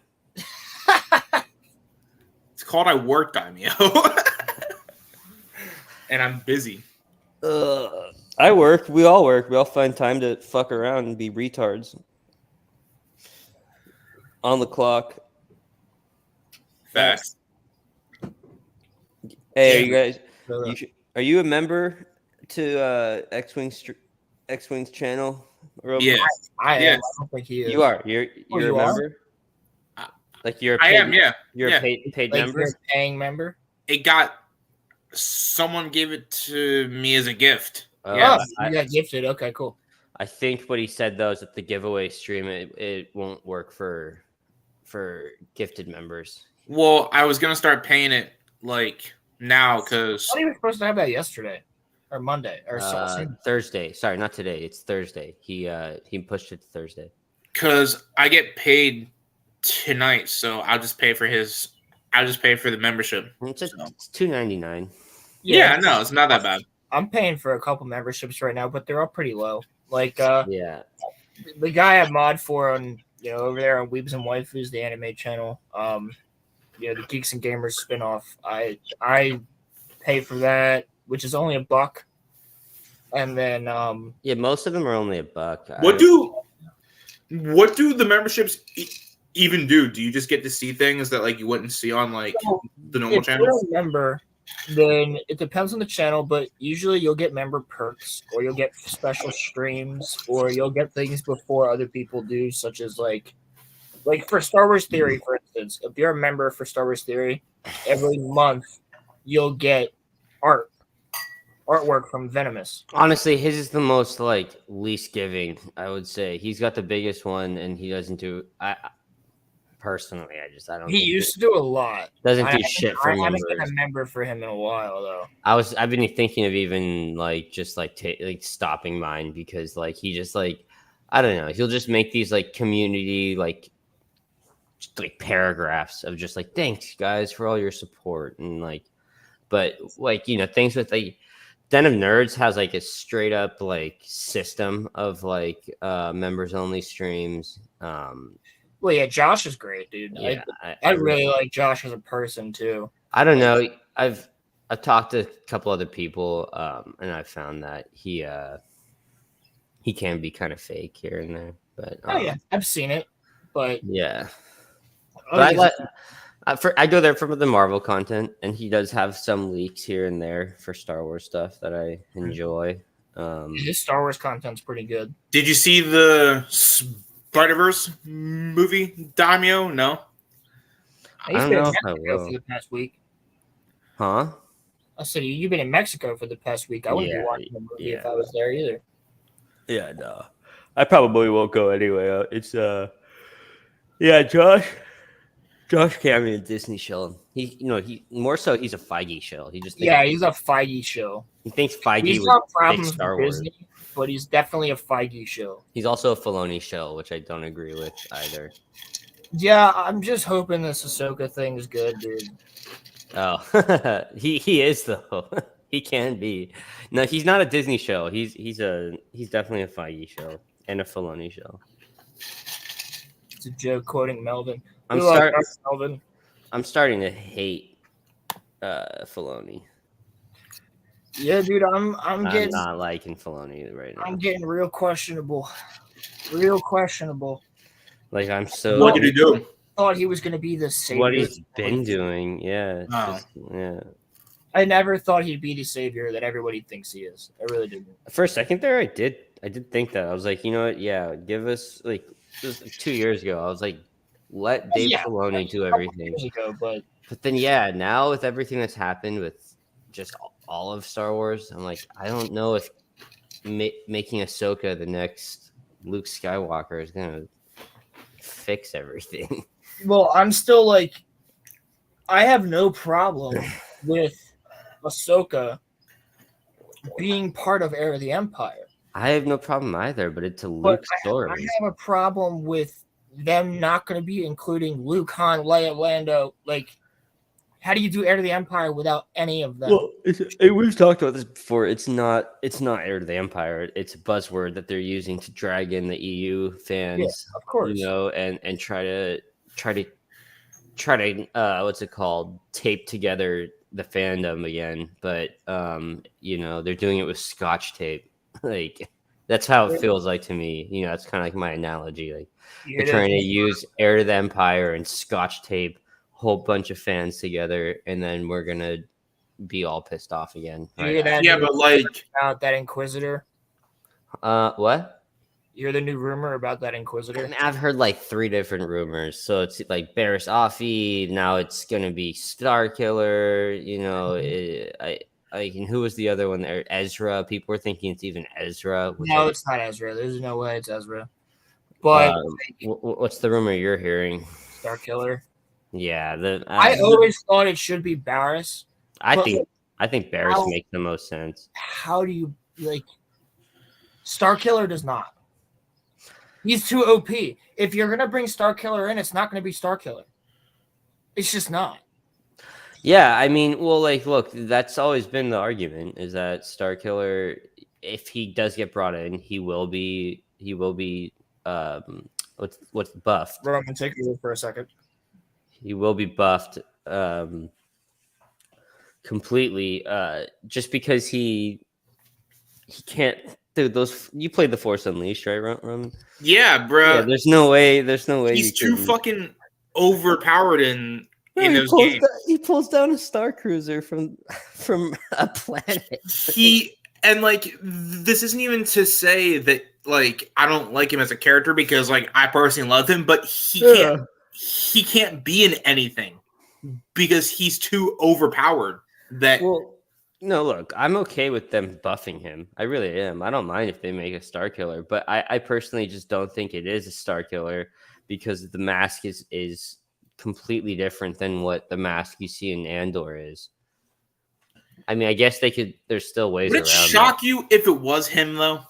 S1: It's called I work, Daimyo. And I'm busy.
S4: I work. We all work. We all find time to fuck around and be retards. On the clock.
S1: Facts.
S4: Hey, are you guys? Are you a member to X-Wing's channel?
S1: Yeah.
S2: I am.
S1: Yes.
S2: I don't think he is.
S4: You are. You're
S2: you
S4: a
S2: are?
S4: member. Like you're. A
S1: I
S4: paid,
S1: am. Yeah.
S4: You're
S1: Yeah.
S4: a paid
S2: Like
S4: member.
S2: you're a paying member?
S1: Someone gave it to me as a gift.
S4: Oh,
S1: Yeah.
S2: You got gifted. Okay, cool.
S4: I think what he said though is that the giveaway stream it won't work for gifted members.
S1: Well, I was gonna start paying it like now because
S2: I thought he was supposed to have that yesterday or Monday or
S4: Thursday. Sorry, not today. It's Thursday. He pushed it to Thursday.
S1: Because I get paid tonight, so I'll just pay for the membership.
S4: It's $2.99.
S1: Yeah, no, it's not that bad.
S2: I'm paying for a couple memberships right now, but they're all pretty low. Like
S4: Yeah.
S2: the guy I mod for on over there on Weebs and Waifus, the anime channel, the Geeks and Gamers spinoff. I pay for that, which is only $1. And then
S4: Yeah, most of them are only $1.
S1: What do the memberships even do? Do you just get to see things that like you wouldn't see on like the normal
S2: if
S1: channels?
S2: you're a member, then it depends on the channel, but usually you'll get member perks, or you'll get special streams, or you'll get things before other people do, such as like for Star Wars Theory, for instance. If you're a member for Star Wars Theory, every month you'll get artwork from Venomous.
S4: Honestly, his is the most like least giving, I would say. He's got the biggest one, and he doesn't do. Personally, I don't.
S2: He used to do a lot.
S4: Doesn't do shit for
S2: I haven't
S4: members.
S2: been a member for him in a while though.
S4: I've been thinking of even like just like stopping mine because like he just like I don't know. He'll just make these like community like paragraphs of just like thanks guys for all your support and like, but like things with like Den of Nerds has like a straight up like system of like members only streams.
S2: Well, yeah, Josh is great, dude.
S4: Yeah,
S2: I really like Josh as a person too.
S4: I don't know. I've talked to a couple other people, and I've found that he can be kind of fake here and there. But
S2: yeah, I've seen it. But
S4: yeah, but I go there for the Marvel content, and he does have some leaks here and there for Star Wars stuff that I enjoy.
S2: His Star Wars content's pretty good.
S1: Did you see the Spider-Verse movie, Daimyo? No.
S2: I don't know if I will. For the past week.
S4: Huh?
S2: I said you've been in Mexico for the past week. I wouldn't be watching the movie if I was there either.
S4: Yeah, no. I probably won't go anyway. It's yeah, Josh can't be a Disney show. He he's a Feige show. He just
S2: he's a Feige show.
S4: He thinks Feige
S2: he's got problems with Disney, but he's definitely a Feige show. He's
S4: also a Filoni show, which I don't agree with either.
S2: Yeah, I'm just hoping this Ahsoka thing is good, dude.
S4: Oh, he is though. He can be. No, he's not a Disney show. He's definitely a Feige show and a Filoni show.
S2: It's a joke quoting Melvin.
S4: I'm starting to hate Filoni.
S2: Yeah, dude, I'm getting
S4: not liking Filoni right now.
S2: I'm getting real questionable. Real questionable.
S4: Like I'm so.
S1: What did he do?
S2: Thought he was gonna be the savior.
S4: What he's been doing, yeah. Yeah.
S2: I never thought he'd be the savior that everybody thinks he is. I really didn't.
S4: For a second there, I did think that. I was like, you know what? Yeah, give us like just 2 years ago. I was like, let Dave Filoni do everything.
S2: But
S4: then, yeah, now with everything that's happened with just all of Star Wars, I'm like, I don't know if making Ahsoka the next Luke Skywalker is gonna fix everything.
S2: Well, I'm still like, I have no problem with Ahsoka being part of Heir of the Empire.
S4: I have no problem either, but it's a
S2: But
S4: Luke
S2: I
S4: story.
S2: have a problem with them not going to be including Luke, Han, Leia, Lando. Like, how do you do Heir to the Empire without any of them?
S4: Well, we've talked about this before. It's not Heir to the Empire. It's a buzzword that they're using to drag in the EU fans,
S2: of course.
S4: you know, and try to what's it called? Tape together the fandom again. But you know, they're doing it with Scotch tape. Like that's how it feels like to me. You know, that's kind of like my analogy. Like they're trying to use Heir to the Empire and Scotch tape whole bunch of fans together, and then we're gonna be all pissed off again.
S2: Right?
S1: But like
S2: about that Inquisitor.
S4: What?
S2: You hear the new rumor about that Inquisitor?
S4: I mean, I've heard like 3 different rumors. So it's like Barriss Offee. Now it's gonna be Starkiller. You know, and who was the other one there? Ezra. People were thinking it's even Ezra.
S2: No, it's not Ezra. There's no way it's Ezra. But
S4: what's the rumor you're hearing?
S2: Starkiller.
S4: Yeah,
S2: I always thought it should be Barriss.
S4: I think Barriss makes the most sense.
S2: How do you like? Starkiller does not. He's too OP. If you're gonna bring Starkiller in, it's not gonna be Starkiller. It's just not.
S4: Yeah, I mean, well, like, look, that's always been the argument is that Starkiller, if he does get brought in, he will be what's buffed.
S2: Roman, take it for a second.
S4: He will be buffed completely just because he can't do those. You played the Force Unleashed, right, Roman?
S1: Yeah, bro.
S4: Yeah, there's no way
S1: he's too fucking overpowered in those games.
S4: He pulls down a Star Cruiser from a planet.
S1: This isn't even to say that like I don't like him as a character because like I personally love him, but he can't be in anything because he's too overpowered.
S4: No, look, I'm okay with them buffing him. I really am. I don't mind if they make a Starkiller, but I personally just don't think it is a Starkiller because the mask is completely different than what the mask you see in Andor is. I mean, I guess there's still ways around.
S1: Would it shock you if it was him though?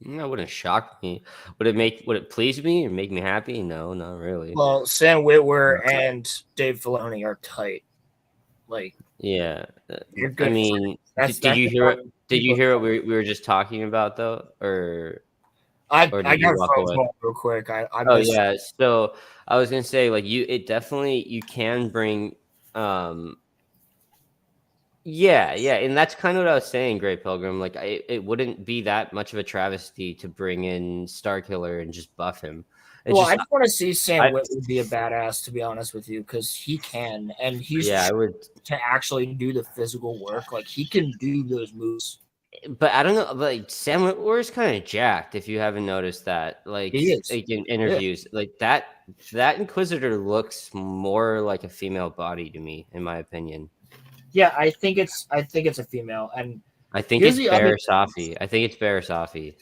S4: That wouldn't shock me. Would it please me or make me happy? No, not really.
S2: Well, Sam Witwer and Dave Filoni are tight. Like,
S4: yeah.
S2: I
S4: mean, did you hear what we were just talking about though, or?
S2: I got a phone call real quick.
S4: Yeah. So I was gonna say, like, you can bring, yeah, and that's kind of what I was saying, Great Pilgrim. Like, it wouldn't be that much of a travesty to bring in Starkiller and just buff him.
S2: I just want to see Sam Witwer be a badass, to be honest with you, because he can, and he's to actually do the physical work. Like, he can do those moves.
S4: But I don't know, like Sam Witwer is kind of jacked. If you haven't noticed that, like in interviews, like that Inquisitor looks more like a female body to me, in my opinion.
S2: Yeah, I think it's a female, and
S4: I think it's Barriss Offee.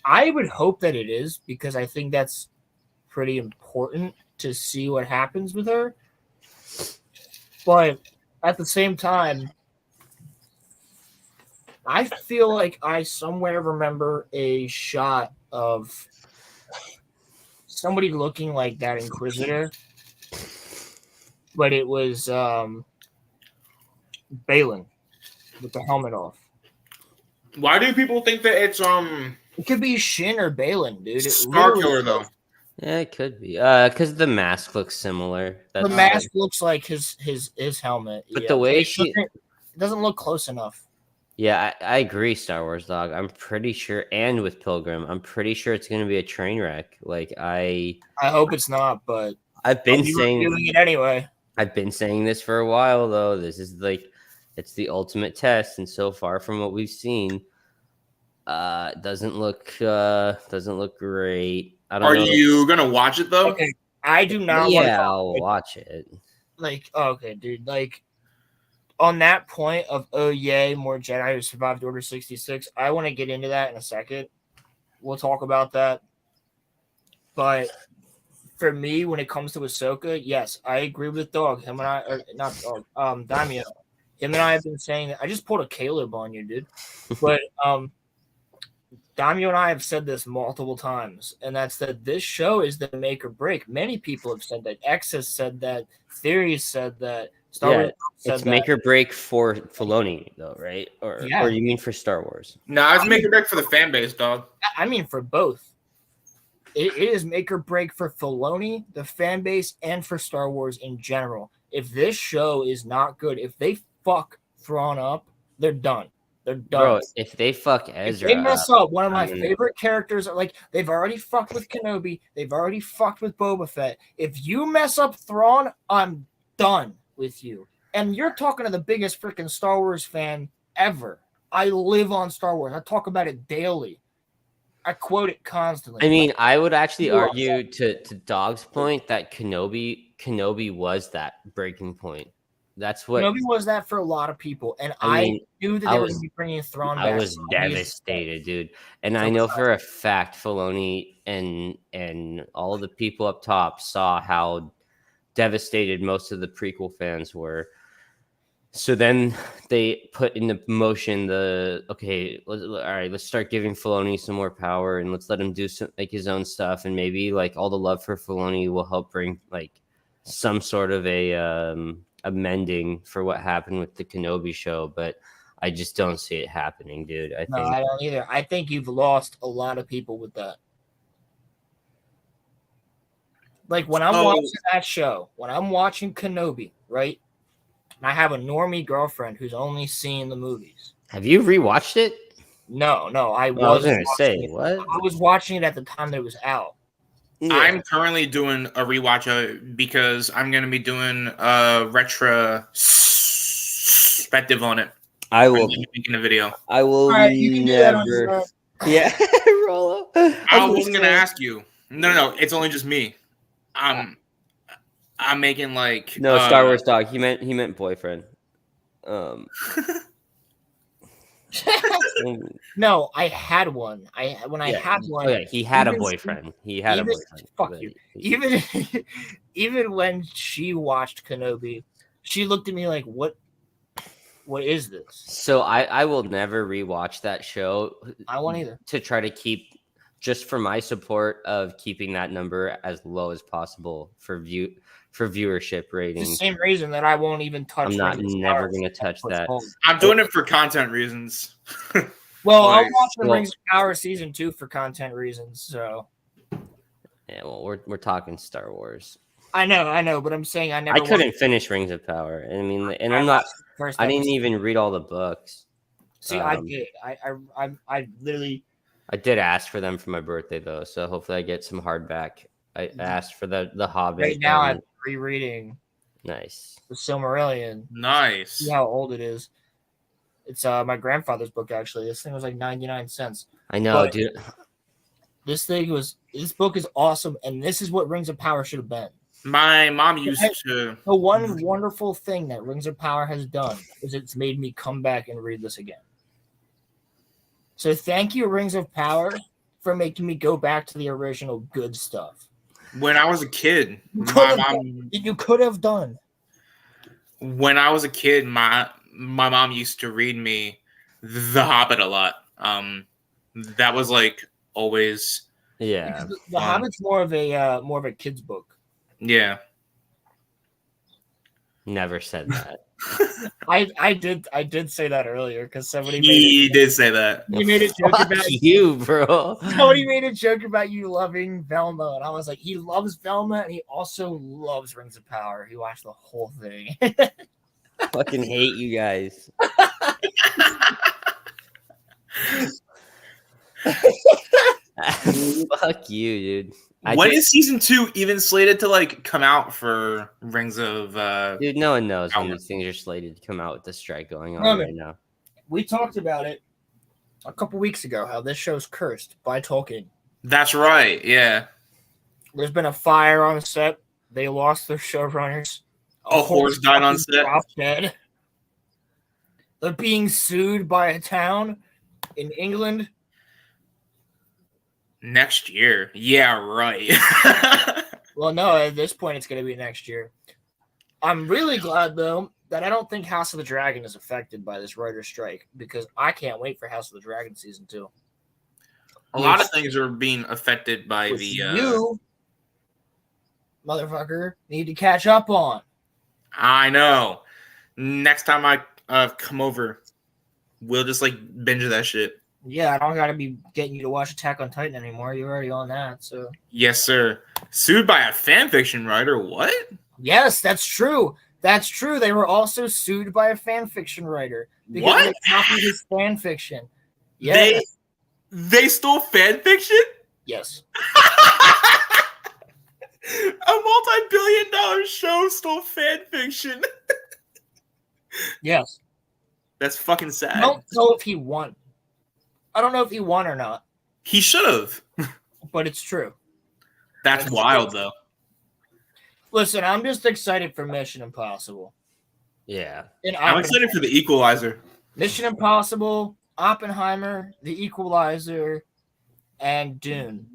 S4: I
S2: would hope that it is because I think that's pretty important to see what happens with her. But at the same time, I feel like I somewhere remember a shot of somebody looking like that Inquisitor, but it was Balin with the helmet off.
S1: Why do people think that it's
S2: It could be Shin or Balin, dude.
S1: Starkiller though.
S4: Yeah, it could be. Because the mask looks similar.
S2: The mask looks like his helmet.
S4: But the way
S2: it doesn't look close enough.
S4: Yeah, I agree, Star Wars Dog. I'm pretty sure, and with Pilgrim, I'm pretty sure it's going to be a train wreck. Like I
S2: hope it's not, but
S4: I've been saying
S2: doing it anyway.
S4: I've been saying this for a while, though. This is like it's the ultimate test, and so far from what we've seen, doesn't look great. I don't know.
S1: Are you gonna watch it though?
S2: Okay, I do not.
S4: Yeah, I'll watch it.
S2: Like, okay, dude. Like, on that point of yay, more Jedi who survived Order 66. I want to get into that in a second. We'll talk about that. But for me, when it comes to Ahsoka, yes, I agree with Dog. Him and I, or not Dog, Damien. Him and I have been saying that. I just pulled a Caleb on you, dude. But Damio and I have said this multiple times, and that's that this show is the make or break. Many people have said that. X has said that. Theory said that. Star Wars said
S4: it's
S2: that.
S4: make or break for Filoni, though, right? Or you mean for Star Wars?
S1: No, I was making it back for the fan base, dog.
S2: I mean for both. It is make or break for Filoni, the fan base, and for Star Wars in general. If this show is not good, if they fuck Thrawn up, they're done. They're done.
S4: Bro, if they fuck Ezra,
S2: if they mess up one of my favorite characters, like they've already fucked with Kenobi, they've already fucked with Boba Fett. If you mess up Thrawn, I'm done with you. And you're talking to the biggest freaking Star Wars fan ever. I live on Star Wars. I talk about it daily. I quote it constantly.
S4: I mean, I would actually argue to Dog's point that Kenobi was that breaking point. That's what
S2: Kenobi was that for a lot of people, and I knew that they were going to be bringing Thrawn back.
S4: I was devastated, dude. And I know for a fact Filoni and all the people up top saw how devastated most of the prequel fans were. So then they put into motion all right, let's start giving Filoni some more power and let's let him do his own stuff, and maybe like all the love for Filoni will help bring like some sort of a mending for what happened with the Kenobi show, but I just don't see it happening, dude. I
S2: don't either. I think you've lost a lot of people with that. Like when I'm watching that show, when I'm watching Kenobi, right? And I have a normie girlfriend who's only seen the movies.
S4: Have you rewatched it?
S2: No. I
S4: was going to say, what?
S2: I was watching it at the time that it was out.
S1: Yeah. I'm currently doing a rewatch because I'm going to be doing a retrospective on it.
S4: I will
S1: making a video.
S4: I will never. Yeah, Rolo.
S1: I wasn't going to ask you. No, it's only just me. I'm making like
S4: Star Wars dog. He meant boyfriend.
S2: No, I had one. I had one.
S4: Okay, he had a boyfriend.
S2: Fuck you. Even when she watched Kenobi, she looked at me like, "What is this?"
S4: So I will never rewatch that show.
S2: I won't either.
S4: To try to keep, just for my support of keeping that number as low as possible for viewership ratings.
S2: It's the same reason that I won't even touch.
S4: I'm never going to touch that.
S1: I'm doing it for content reasons.
S2: Well, I'll watch the Rings of Power season 2 for content reasons. So.
S4: Yeah, well, we're talking Star Wars.
S2: I know, but I'm saying I
S4: couldn't finish Rings of Power. I mean, and I didn't even read all the books.
S2: See, I did. I literally.
S4: I did ask for them for my birthday though, so hopefully I get some hardback. I asked for the Hobbit.
S2: Right now, I'm rereading.
S4: Nice.
S2: The Silmarillion.
S1: Nice.
S2: See how old it is. It's my grandfather's book actually. This thing was like 99 cents.
S4: I know, dude.
S2: This book is awesome, and this is what Rings of Power should have been.
S1: My mom used to.
S2: The one wonderful thing that Rings of Power has done is it's made me come back and read this again. So thank you, Rings of Power, for making me go back to the original good stuff.
S1: When I was a kid,
S2: you could have done.
S1: When I was a kid, my mom used to read me The Hobbit a lot. That was like always.
S4: Yeah.
S2: The Hobbit's more of a kid's book.
S1: Yeah.
S4: Never said that.
S2: I did say that earlier because somebody
S1: did say that.
S2: He made a joke about
S4: you, bro.
S2: Somebody made a joke about you loving Velma, and I was like, he loves Velma, and he also loves Rings of Power. He watched the whole thing.
S4: I fucking hate you guys. Fuck you, dude.
S1: When is season 2 even slated to like come out for Rings of
S4: Dude, no one knows when these things are slated to come out with the strike going on right now.
S2: We talked about it a couple weeks ago, how this show's cursed by Tolkien.
S1: That's right, yeah.
S2: There's been a fire on set. They lost their showrunners.
S1: A horse died on set.
S2: Dead. They're being sued by a town in England.
S1: Next year. Yeah, right.
S2: Well, no, at this point, it's going to be next year. I'm really glad, though, that I don't think House of the Dragon is affected by this writer's strike because I can't wait for House of the Dragon season 2.
S1: A lot of things are being affected by the.
S2: You, motherfucker, need to catch up on.
S1: I know. Next time I come over, we'll just like binge that shit.
S2: Yeah, I don't gotta be getting you to watch Attack on Titan anymore. You're already on that, so.
S1: Yes, sir. Sued by a fan fiction writer. What?
S2: Yes, that's true. That's true. They were also sued by a fan fiction writer because
S1: What?
S2: they copied his fan fiction. Yes.
S1: They stole fan fiction?
S2: Yes.
S1: A multi-billion-dollar show stole fan fiction.
S2: Yes.
S1: That's fucking sad.
S2: I don't know if he won. I don't know if he won or not,
S1: He should have.
S2: but it's true.
S1: That's wild, though.
S2: Listen, I'm just excited for Mission Impossible.
S4: Yeah.
S2: And
S1: I'm excited for the Equalizer.
S2: Mission Impossible, Oppenheimer, The Equalizer, and Dune.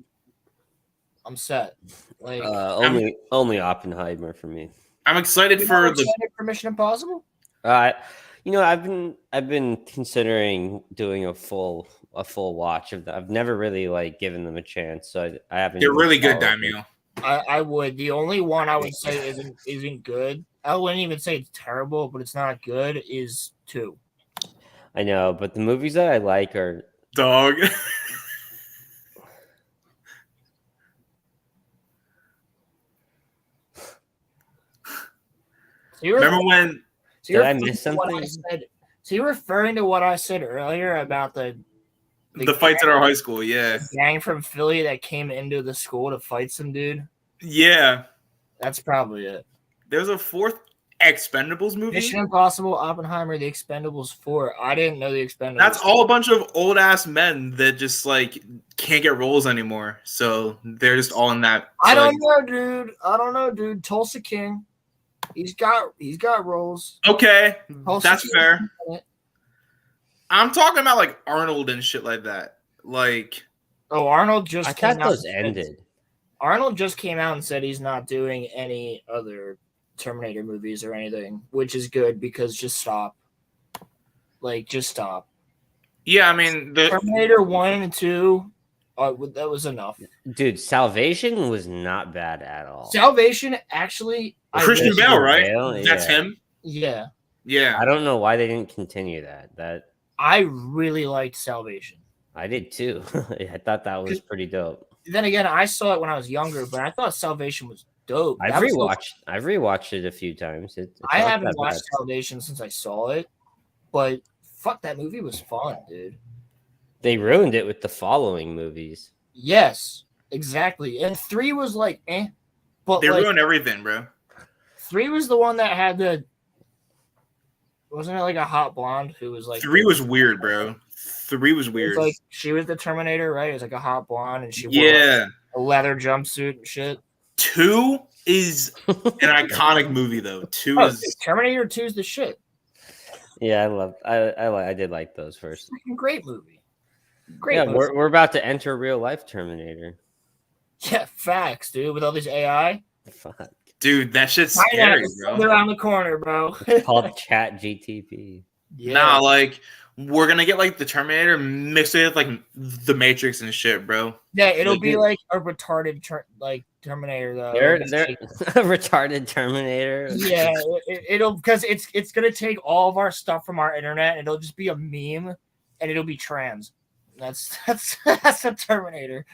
S2: I'm set. Like
S4: Only Oppenheimer for me.
S1: I'm excited for
S2: Mission Impossible.
S4: I've been considering doing a full watch of them. I've never really like given them a chance, so I haven't.
S1: They're really good, Daimyo.
S2: I would. The only one I would say isn't good. I wouldn't even say it's terrible, but it's not good. Is 2.
S4: I know, but the movies that I like are
S1: Dog. Remember when?
S4: Did I miss something?
S2: So you're referring to what I said earlier about the
S1: fights at our high school? Yeah.
S2: Gang from Philly that came into the school to fight some dude.
S1: Yeah.
S2: That's probably it.
S1: There's a 4th Expendables movie.
S2: Mission Impossible, Oppenheimer, The Expendables 4. I didn't know The Expendables.
S1: That's all a bunch of old ass men that just like can't get roles anymore. So they're just all in that.
S2: I don't know, dude. Tulsa King. He's got roles.
S1: Okay,
S2: Tulsa
S1: that's
S2: King.
S1: fair. I'm talking about like Arnold and shit like that. Like,
S2: Arnold just.
S4: I thought those ended.
S2: Arnold just came out and said he's not doing any other Terminator movies or anything, which is good because just stop. Like, just stop.
S1: Yeah, I mean, the
S2: Terminator 1 and 2, that was enough.
S4: Dude, Salvation was not bad at all.
S2: Salvation, actually...
S1: Christian Bale, right?
S4: Bale,
S1: That's him?
S2: Yeah.
S1: Yeah.
S4: I don't know why they didn't continue that.
S2: I really liked Salvation.
S4: I did too. I thought that was pretty dope.
S2: Then again, I saw it when I was younger, but I thought Salvation was dope.
S4: I've rewatched it a few times.
S2: I haven't watched Salvation since I saw it, but fuck, that movie was fun, dude.
S4: They ruined it with the following movies.
S2: Yes, exactly. And 3 was like, but
S1: they ruined everything, bro.
S2: 3 was the one that had wasn't it like a hot blonde who was like
S1: 3 was weird, bro. 3 was weird.
S2: Like she was the Terminator, right? It was like a hot blonde, and she wore
S1: like
S2: a leather jumpsuit and shit.
S1: 2 is an iconic movie, though. 2 is
S2: Terminator 2 is the shit.
S4: Yeah, I did like those first.
S2: Great movie. Great.
S4: Yeah,
S2: movie.
S4: we're about to enter real life Terminator.
S2: Yeah, facts, dude. With all this AI.
S4: Fuck.
S1: Dude, that shit's scary, bro.
S2: Around the corner, bro.
S4: It's called Chat GTP.
S2: Yeah.
S1: Nah, like we're gonna get like the Terminator mixed with like the Matrix and shit, bro.
S2: Yeah, it'll be like a retarded Terminator though.
S4: They're a retarded Terminator.
S2: Yeah, it'll because it's gonna take all of our stuff from our internet. And it'll just be a meme, and it'll be trans. That's a Terminator.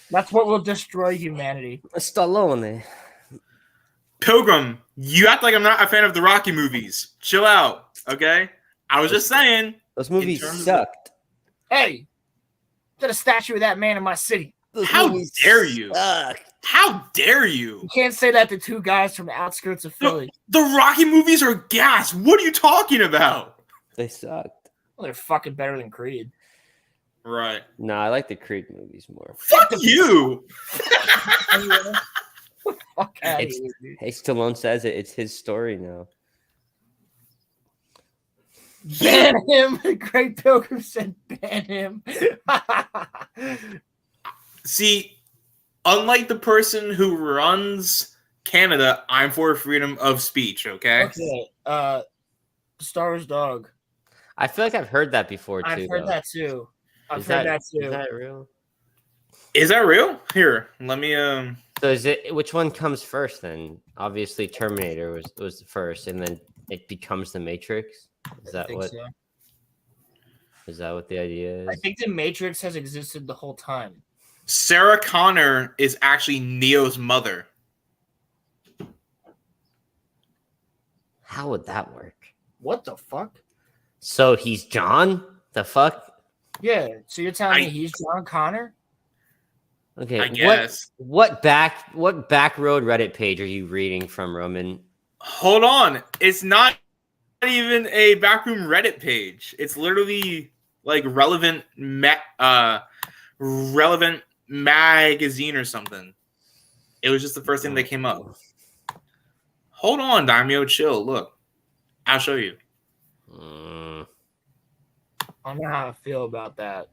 S2: That's what will destroy humanity.
S4: Stallone.
S1: Pilgrim, you act like I'm not a fan of the Rocky movies. Chill out, okay? I was just saying.
S4: Those movies sucked.
S2: Hey, get a statue of that man in my city.
S1: How dare you? How dare you?
S2: You can't say that to 2 guys from the outskirts of Philly.
S1: The Rocky movies are gas. What are you talking about?
S4: They sucked.
S2: Well, they're fucking better than Creed.
S1: Right.
S4: No, I like the Creed movies more.
S1: Fuck you.
S2: Fuck out of
S4: It's-
S2: here, dude.
S4: Hey, Stallone says it. It's his story now.
S2: Ban him. Great Pilgrim said ban him.
S1: See, unlike the person who runs Canada, I'm for freedom of speech, okay?
S2: Okay. Star Wars Dog.
S4: I feel like I've heard that before too.
S2: I've heard
S4: though.
S2: that too. I've heard that too.
S4: Is that real?
S1: Is that real? Here, let me
S4: So is it which one comes first then? Obviously Terminator was the first, and then it becomes the Matrix. Is that what
S2: so.
S4: is that what the idea is?
S2: I think the Matrix has existed the whole time.
S1: Sarah Connor is actually Neo's mother.
S4: How would that work?
S2: What the fuck?
S4: So he's John? The fuck?
S2: Yeah. So you're telling me he's John Connor?
S4: Okay.
S1: I guess.
S4: What back road Reddit page are you reading from, Roman?
S1: Hold on. It's not even a backroom Reddit page. It's literally like relevant magazine or something. It was just the first thing that came up. Hold on, Daimyo, chill. Look, I'll show you.
S2: I don't know how I feel about that.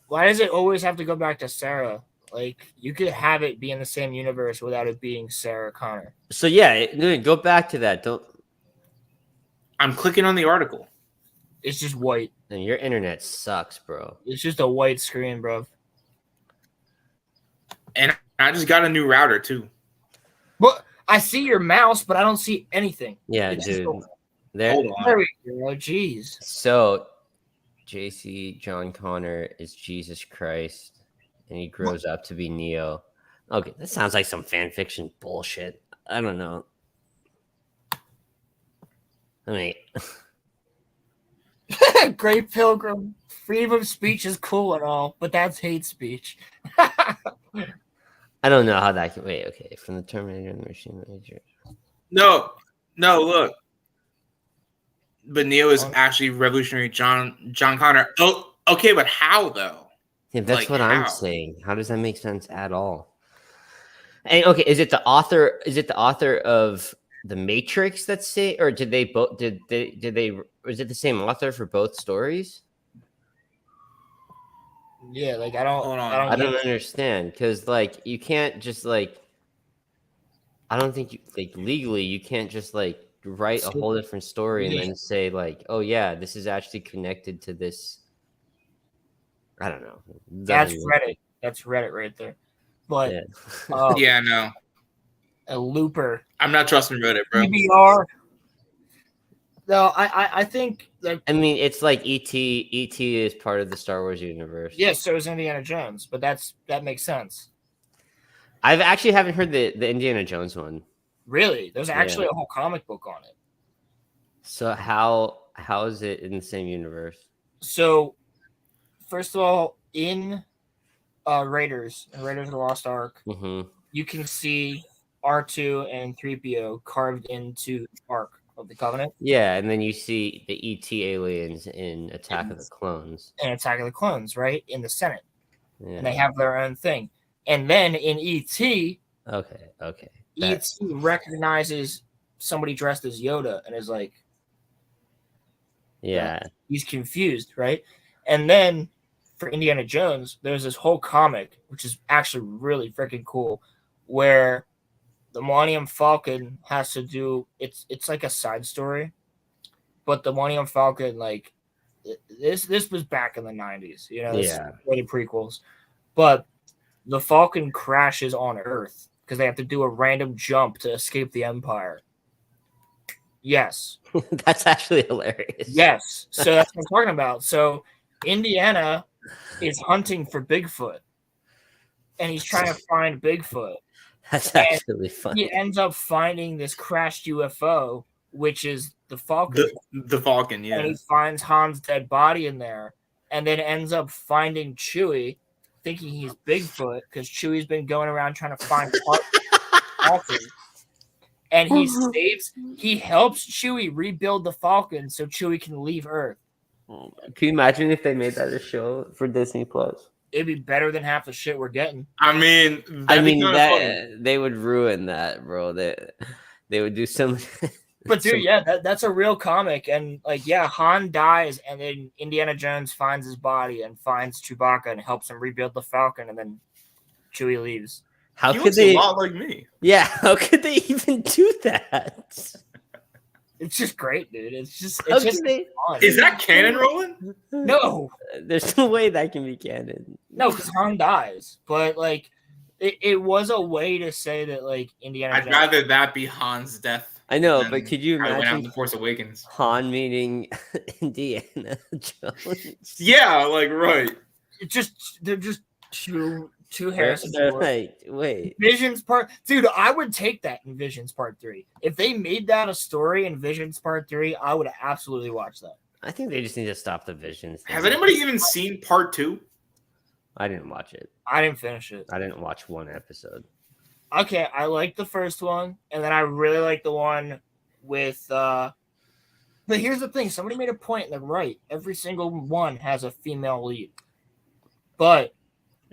S2: Why does it always have to go back to Sarah? Like, you could have it be in the same universe without it being Sarah Connor.
S4: So yeah, go back to that. Don't.
S1: I'm clicking on the article.
S2: It's just white.
S4: And your internet sucks, bro.
S2: It's just a white screen, bro.
S1: And I just got a new router too.
S2: But I see your mouse, but I don't see anything.
S4: Yeah,
S2: It's
S4: dude.
S2: just
S1: Hold on.
S2: there we go. Jeez.
S4: So, JC John Connor is Jesus Christ, and he grows up to be Neo. Okay, that sounds like some fan fiction bullshit. I don't know. I mean,
S2: Great Pilgrim. Freedom of speech is cool and all, but that's hate speech.
S4: I don't know how that can. Wait, okay. From the Terminator and the Machine Major.
S1: No, look. But Neo is actually revolutionary John Connor. Oh, okay, but how though?
S4: Yeah, that's
S1: Like,
S4: what I'm
S1: how?
S4: saying. How does that make sense at all? And okay, is it the author? Is it the author of The Matrix that's say, or did they both? Did they? Was it the same author for both stories?
S2: Yeah, like I don't.
S1: Hold on.
S4: I don't understand because like you can't just like. I don't think you like legally you can't just like write a whole different story and then say like, oh yeah, this is actually connected to this. I don't know.
S2: That's Reddit. That's Reddit right there. But
S4: Yeah.
S1: Yeah, no.
S2: A looper.
S1: I'm not trusting Reddit, bro.
S2: PBR. No, I think that.
S4: I mean, it's like E.T. E.T. is part of the Star Wars universe.
S2: Yes, so is Indiana Jones, but that makes sense.
S4: I've actually haven't heard the Indiana Jones one.
S2: Really, there's actually a whole comic book on it.
S4: So how is it in the same universe?
S2: So, first of all, in Raiders of the Lost Ark, you can see R2 and 3PO carved into the Ark of the Covenant.
S4: Yeah, and then you see the E.T. aliens in Attack of the Clones.
S2: And Attack of the Clones, right? In the Senate.
S4: Yeah.
S2: And they have their own thing. And then in E.T.,
S4: Okay.
S2: E.T. recognizes somebody dressed as Yoda and is like,
S4: yeah,
S2: he's confused, right? And then for Indiana Jones, there's this whole comic, which is actually really freaking cool, where the Millennium Falcon has to do it's like a side story, but the Millennium Falcon, like this was back in the 90s, you know, this is one of the prequels, but the Falcon crashes on Earth because they have to do a random jump to escape the Empire. Yes.
S4: That's actually hilarious.
S2: Yes. So that's what I'm talking about. So Indiana is hunting for Bigfoot, and he's trying to find Bigfoot.
S4: That's actually funny.
S2: He ends up finding this crashed UFO, which is the Falcon.
S1: The Falcon, yeah.
S2: And he finds Han's dead body in there, and then ends up finding Chewie, thinking he's Bigfoot because Chewie's been going around trying to find Falcon. And he helps Chewie rebuild the Falcon so Chewie can leave Earth.
S4: Can you imagine if they made that a show for Disney Plus?
S2: It'd be better than half the shit we're getting.
S1: I mean,
S4: that they would ruin that, bro. They would do some.
S2: But dude, yeah, that's a real comic, and like, yeah, Han dies, and then Indiana Jones finds his body and finds Chewbacca and helps him rebuild the Falcon, and then Chewie leaves.
S4: How
S1: he
S4: could
S1: looks
S4: they?
S1: a lot like me.
S4: Yeah, how could they even do that?
S2: It's just great, dude. It's just
S4: How
S2: fun.
S1: Is that canon, Roland?
S2: No,
S4: There's no way that can be canon.
S2: no, because Han dies. But like, it was a way to say that like Indiana.
S1: I'd rather that be Han's death.
S4: I know,
S1: than
S4: but could you
S1: how it went out in
S4: imagine
S1: The Force Awakens?
S4: Han meeting Indiana Jones?
S1: Yeah, like right.
S2: They're just two Harrison Ford.
S4: Like, wait.
S2: Visions Part, dude. I would take that in Visions Part 3. If they made that a story in Visions Part 3, I would absolutely watch that.
S4: I think they just need to stop the visions.
S1: Has anybody even seen Part 2?
S4: I didn't watch it.
S2: I didn't finish it.
S4: I didn't watch one episode.
S2: Okay, I like the first one, and then I really like the one with. But here's the thing: somebody made a point. They're right. Every single one has a female lead, but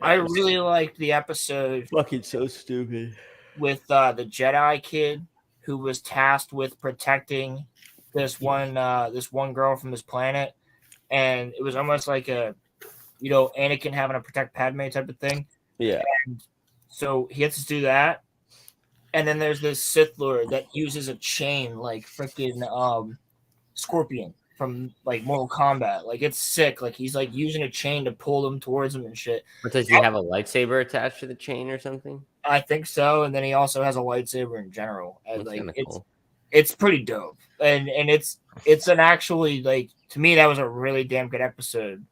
S2: I really liked the episode.
S4: Fucking so stupid.
S2: With the Jedi kid who was tasked with protecting this one girl from this planet, and it was almost like a, Anakin having to protect Padme type of thing.
S4: Yeah.
S2: And so he gets to do that, and then there's this Sith Lord that uses a chain like freaking Scorpion from like Mortal Kombat. Like it's sick. Like he's like using a chain to pull them towards him and shit.
S4: But does he have a lightsaber attached to the chain or something?
S2: I think so, and then he also has a lightsaber in general. And
S4: That's
S2: like
S4: cool.
S2: it's pretty dope, and it's an actually like to me that was a really damn good episode.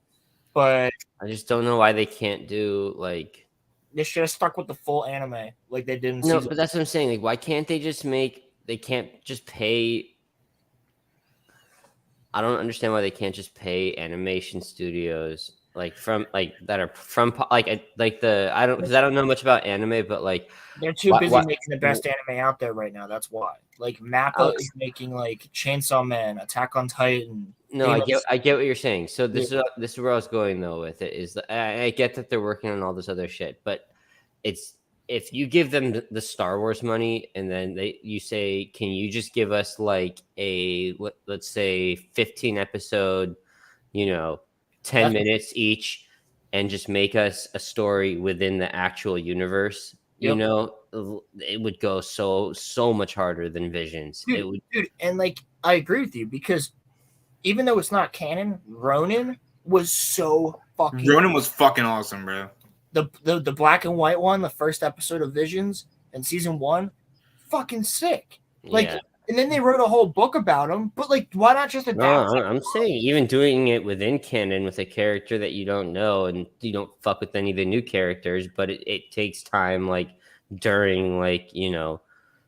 S2: But
S4: I just don't know why they can't do like.
S2: They should have stuck with the full anime like they did in
S4: No,
S2: season.
S4: but that's what I'm saying. Like, why can't they just make? They can't just pay. I don't understand why they can't just pay animation studios like from like that are from like the I don't because I don't know much about anime, but like
S2: they're too busy making the best anime out there right now. That's why. Like Mappa is making like Chainsaw Man, Attack on Titan.
S4: No, I get what you're saying. So this is where I was going though with it is I get that they're working on all this other shit, but it's if you give them the Star Wars money and then you say, can you just give us like a let's say 15 episode, 10 minutes each, and just make us a story within the actual universe. Yep. It would go so much harder than Visions.
S2: Dude, and like I agree with you because even though it's not canon, Ronin was so fucking.
S1: Ronin was fucking awesome, bro.
S2: The black and white one, the first episode of Visions in season 1, fucking sick. Like, yeah. And then they wrote a whole book about him. But like, why not just adapt?
S4: No, I'm saying even doing it within canon with a character that you don't know and you don't fuck with any of the new characters, but it takes time, like during like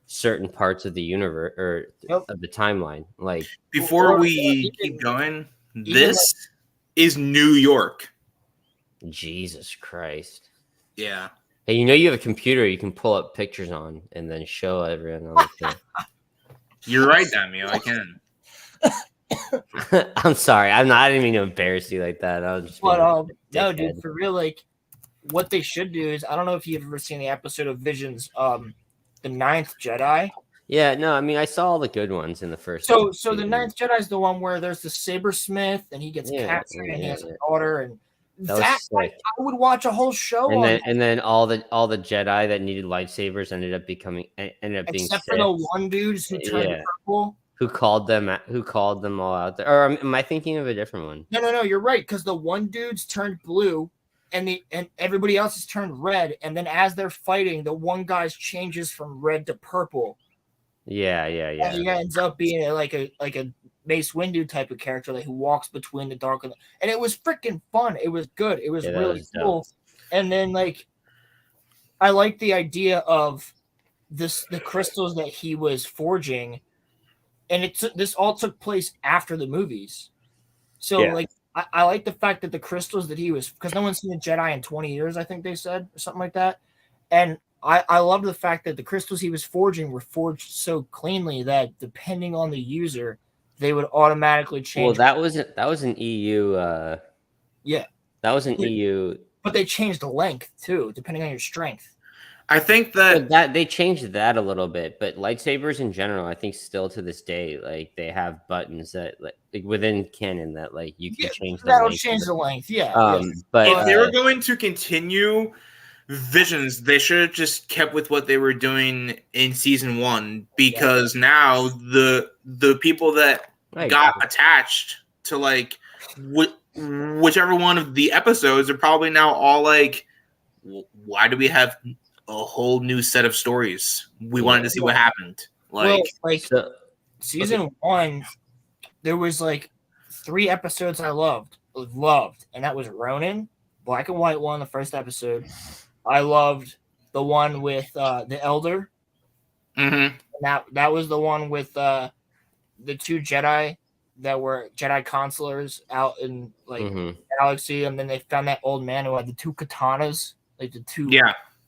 S4: certain parts of the universe or of the timeline. Like
S1: before we keep going, this is New York.
S4: Jesus Christ.
S1: Yeah.
S4: Hey, you have a computer you can pull up pictures on and then show everyone on the show.
S1: You're right, Damian. I can.
S4: I'm sorry. I didn't mean to embarrass you like that. I was just
S2: no, dude, for real, like what they should do is I don't know if you've ever seen the episode of Visions, the Ninth Jedi.
S4: Yeah, no, I mean I saw all the good ones in the first.
S2: So the Ninth Jedi is the one where there's the Sabersmith and he gets captured and he has a daughter and I would watch a whole show.
S4: And then all the Jedi that needed lightsabers ended up being
S2: except for the one dudes who turned purple.
S4: Who called them all out there? Or am I thinking of a different one?
S2: No, you're right, because the one dude's turned blue and everybody else has turned red, and then as they're fighting, the one guy's changes from red to purple.
S4: Yeah.
S2: And he ends up being like a Mace Windu type of character who walks between the dark and it was freaking fun. It was good. It was really cool. Dope. And then like I like the idea of the crystals that he was forging, and this all took place after the movies. So like I like the fact that the crystals that he was, because no one's seen a Jedi in 20 years, I think they said, or something like that. And I love the fact that the crystals he was forging were forged so cleanly that depending on the user, they would automatically change.
S4: Well, that was an EU.
S2: Yeah,
S4: that was an EU.
S2: But they changed the length too, depending on your strength.
S1: I think that
S4: they changed that a little bit, but lightsabers in general, I think still to this day, like they have buttons that like within canon that like you can change.
S2: That'll change the length. Yeah.
S4: But
S1: if they were going to continue Visions, they should have just kept with what they were doing in season 1, because now the people that got attached to like whichever one of the episodes are probably now all like, why do we have a whole new set of stories? We wanted to see what happened.
S2: Season 1, there was like 3 episodes I loved, and that was Ronin, black and white one, the first episode. I loved the one with the Elder.
S1: Mm-hmm.
S2: That was the one with the 2 Jedi that were Jedi consulars out in like galaxy, and then they found that old man who had the 2 katanas, like the 2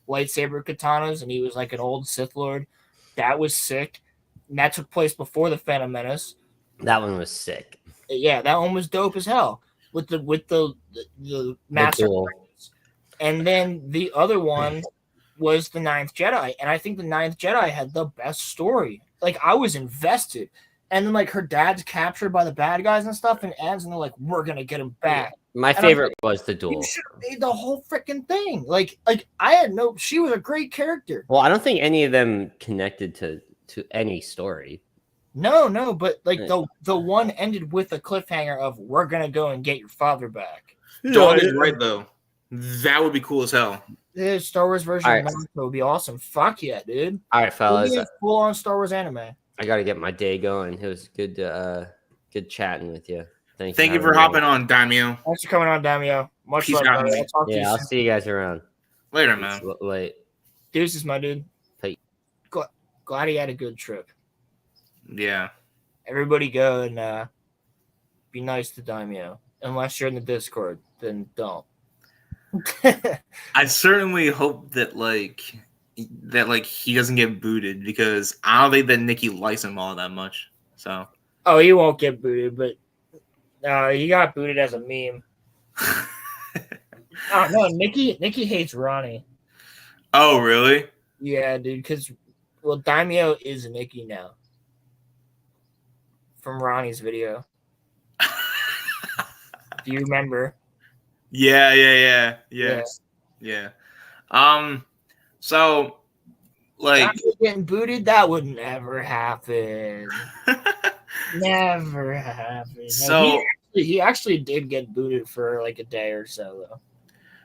S2: lightsaber katanas, and he was like an old Sith Lord. That was sick. And that took place before the Phantom Menace.
S4: That one was sick.
S2: Yeah, that one was dope as hell with the Master. And then the other one was the 9th Jedi, and I think the 9th Jedi had the best story. Like, I was invested, and then like her dad's captured by the bad guys and stuff, and ends, and they're like, "We're gonna get him back."
S4: My favorite was the duel.
S2: You should have made the whole freaking thing. Like I had no. She was a great character.
S4: Well, I don't think any of them connected to any story.
S2: No, but like the one ended with a cliffhanger of "We're gonna go and get your father back."
S1: Dog is right though. That would be cool as hell.
S2: The Star Wars version of Naruto would be awesome. Fuck yeah, dude.
S4: All right, fellas.
S2: Full on Star Wars anime.
S4: I got to get my day going. It was good chatting with you.
S1: Thank you for hopping on, Daimyo.
S2: Thanks for coming on, Daimyo. Much love, buddy.
S4: I'll see you guys around.
S1: Later, man.
S4: Late.
S2: Deuces, my dude.
S4: Hey.
S2: Glad he had a good trip.
S1: Yeah.
S2: Everybody go and be nice to Daimyo. Unless you're in the Discord, then don't.
S1: I certainly hope that he doesn't get booted, because I don't think that Nikki likes him all that much. So.
S2: Oh, he won't get booted, but he got booted as a meme. Oh no, Nikki hates Ronnie.
S1: Oh really?
S2: Yeah, dude. Because Daimyo is Nikki now. From Ronnie's video. Do you remember?
S1: Yeah. So, like,
S2: getting booted, that would never happen. Never happen.
S1: So
S2: he actually did get booted for like a day or so, though.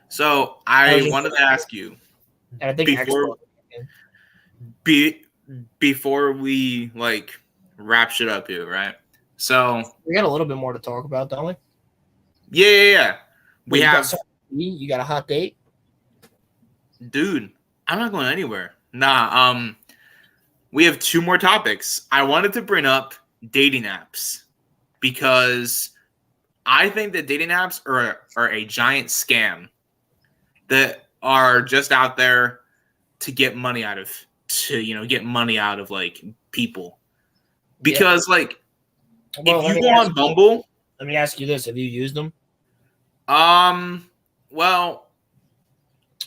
S1: So I wanted to ask you,
S2: and I think
S1: before we like wrap shit up here, right? So
S2: we got a little bit more to talk about, don't we?
S1: Yeah. We have.
S2: You got a hot date,
S1: dude? I'm not going anywhere. Nah. We have 2 more topics. I wanted to bring up dating apps because I think that dating apps are a giant scam that are just out there to get money out of like people. Because if you go on Bumble,
S2: let me ask you this: have you used them?
S1: Well,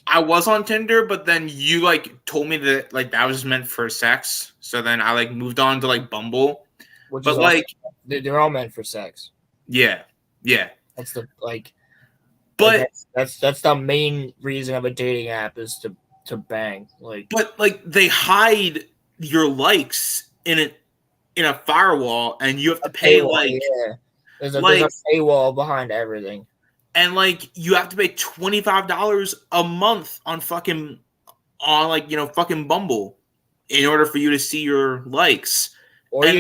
S1: I was on Tinder, but then you told me that that was meant for sex. So then I moved on to Bumble. But
S2: they're all meant for sex.
S1: Yeah.
S2: That's the
S1: But
S2: that's the main reason of a dating app is to bang.
S1: But they hide your likes in a firewall, and you have to pay
S2: There's a paywall behind everything.
S1: And you have to pay $25 a month on fucking Bumble in order for you to see your likes.
S2: Or hear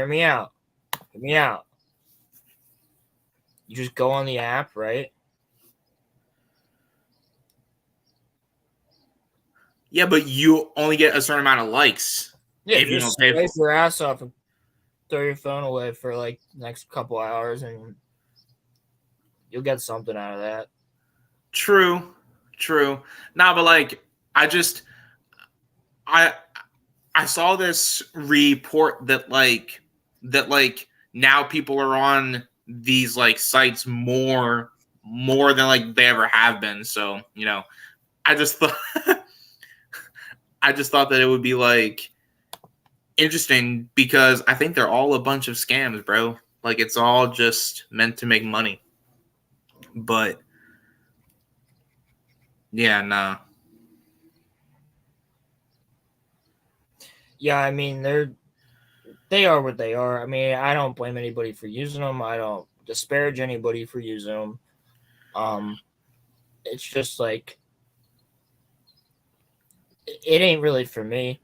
S2: me out. Hear me out. You just go on the app, right?
S1: Yeah, but you only get a certain amount of likes.
S2: Yeah, if you don't pay for your ass off and throw your phone away for the next couple hours, and you'll get something out of that.
S1: True. Nah, but I saw this report that now people are on these sites more than they ever have been. So, I just thought that it would be interesting, because I think they're all a bunch of scams, bro. It's all just meant to make money. But Yeah, no.
S2: Yeah, I mean they are what they are. I mean, I don't blame anybody for using them. I don't disparage anybody for using them. It's just like it ain't really for me.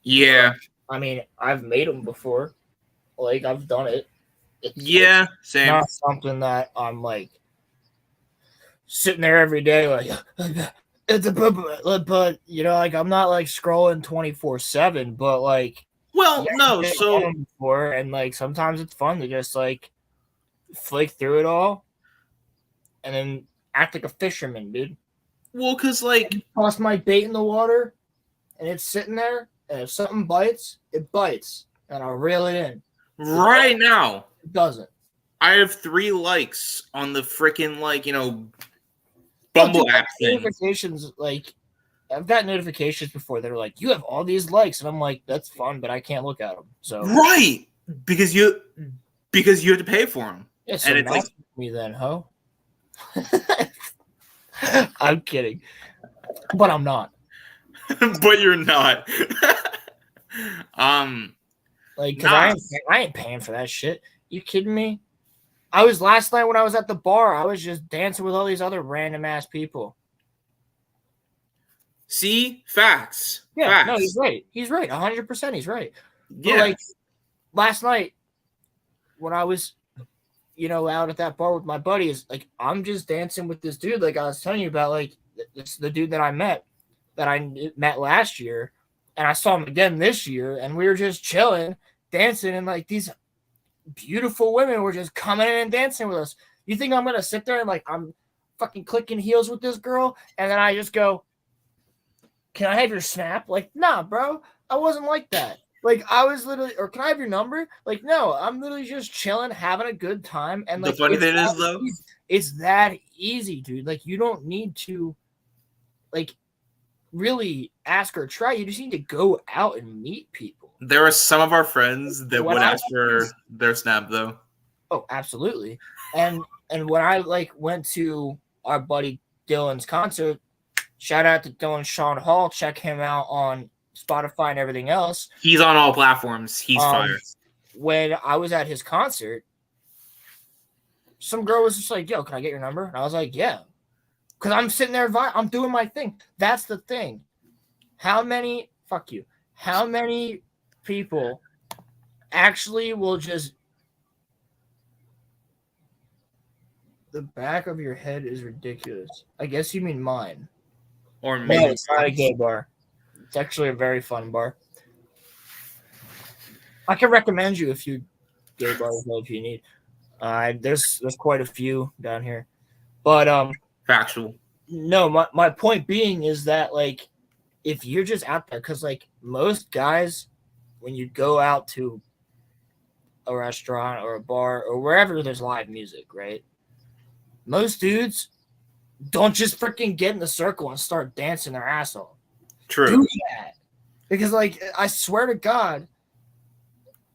S1: Yeah.
S2: I mean, I've made them before. Like I've done it.
S1: Yeah, same.
S2: Not something that I'm like sitting there every day like it's a but you know, like I'm not like scrolling 24/7, but like
S1: Well,
S2: yeah,
S1: no,
S2: I've been
S1: so
S2: on 'em before, and like sometimes it's fun to just like flick through it all and then act like a fisherman, dude.
S1: well, cause like
S2: Toss my bait in the water and it's sitting there, and if something bites, it bites, and I'll reel it in.
S1: right now,
S2: It doesn't.
S1: I have 3 likes on the freaking Bumble
S2: Dude,
S1: app thing.
S2: notifications, like I've got notifications before that are like, you have all these likes, and I'm like, that's fun, but I can't look at them. So
S1: Right, because you have to pay for them,
S2: yeah, so
S1: and it's like,
S2: match me then, ho. I'm kidding, but I'm not.
S1: but you're not.
S2: Like, because
S1: Nah.
S2: I ain't paying for that shit. You kidding me? I was last night when I was at the bar. I was just dancing with all these other random ass people.
S1: See, facts.
S2: Yeah,
S1: facts.
S2: no, he's right. He's right. 100%. He's right. But
S1: Yeah,
S2: like last night when I was, out at that bar with my buddies, like I'm just dancing with this dude. Like I was telling you about, like this the dude that I met last year, and I saw him again this year, and we were just chilling, dancing, and like these beautiful women were just coming in and dancing with us. You think I'm gonna sit there and like I'm fucking clicking heels with this girl, and then I just go, "Can I have your snap?" Like, nah, bro, I wasn't like that. Like, I was literally, or can I have your number? Like, no, I'm literally just chilling, having a good time, and
S1: the
S2: like,
S1: funny thing is though,
S2: it's that easy, dude. Like, you don't need to, like, really ask or try. You just need to go out and meet people.
S1: there are some of our friends that would ask for their snap though.
S2: Oh, absolutely. And when I like went to our buddy Dylan's concert, shout out to Dylan Sean Hall. Check him out on Spotify and everything else.
S1: He's on all platforms. He's fire.
S2: When I was at his concert, some girl was just like, "Yo, can I get your number?" And I was like, "Yeah," because I'm sitting there, I'm doing my thing. That's the thing. How many people actually will just? The back of your head is ridiculous. I guess you mean mine.
S1: Or
S2: No,
S1: maybe
S2: it's not a gay bar. It's actually a very fun bar. I can recommend you a few gay bars if you need. There's quite a few down here, but
S1: factual.
S2: no, my point being is that like if you're just out there, because like most guys, when you go out to a restaurant or a bar or wherever there's live music, right? Most dudes don't just freaking get in the circle and start dancing their ass off.
S1: True.
S2: Do that. Because, like, I swear to God,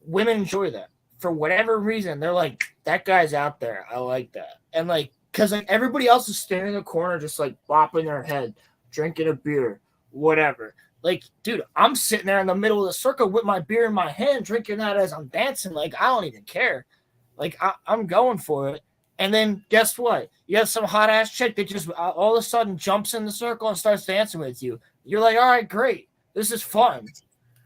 S2: women enjoy that. For whatever reason, they're like, that guy's out there. I like that. And, like, because like, everybody else is standing in the corner just, like, bopping their head, drinking a beer, whatever. Like, dude, I'm sitting there in the middle of the circle with my beer in my hand, drinking that as I'm dancing. Like, I don't even care. Like, I'm going for it. And then guess what? You have some hot ass chick that just all of a sudden jumps in the circle and starts dancing with you. You're like, all right, great. This is fun.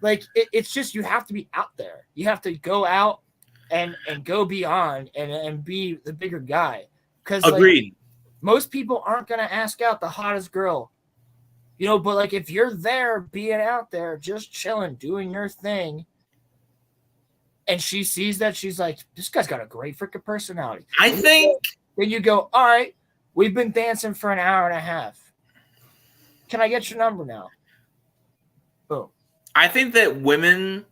S2: Like it's just you have to be out there. You have to go out and go beyond and be the bigger guy. Because
S1: agreed.
S2: Like, most people aren't gonna ask out the hottest girl. But like if you're there being out there, just chilling, doing your thing. And she sees that, she's like, this guy's got a great freaking personality.
S1: I think.
S2: Then you go, all right, we've been dancing for an hour and a half. Can I get your number now? Boom.
S1: I think that women,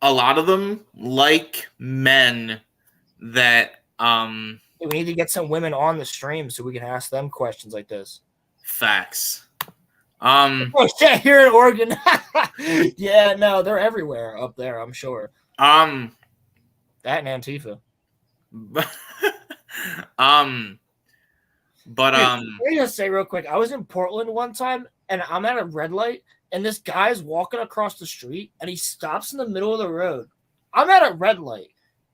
S1: a lot of them, like men that
S2: We need to get some women on the stream so we can ask them questions like this.
S1: Facts.
S2: Oh shit, here in Oregon. Yeah, no, they're everywhere up there, I'm sure. That and Antifa.
S1: But
S2: Dude, let me just say real quick. I was in Portland one time, and I'm at a red light, and this guy's walking across the street, and he stops in the middle of the road. I'm at a red light,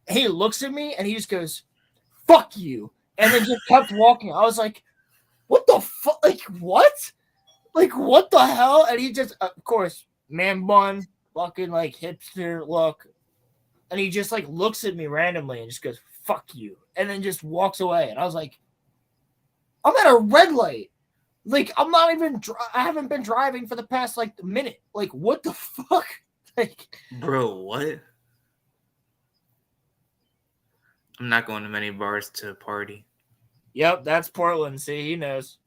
S2: and he looks at me, and he just goes, "Fuck you," and then just kept walking. I was like, "What the fuck? Like what? Like what the hell?" And he just, of course, man bun, fucking like hipster look, and he just like looks at me randomly and just goes, "Fuck you," and then just walks away. And I was like, I'm at a red light. Like, I'm not even, I haven't been driving for the past, like, minute. Like, what the fuck? Like,
S1: bro, what? I'm not going to many bars to party.
S2: Yep, that's Portland. See, he knows.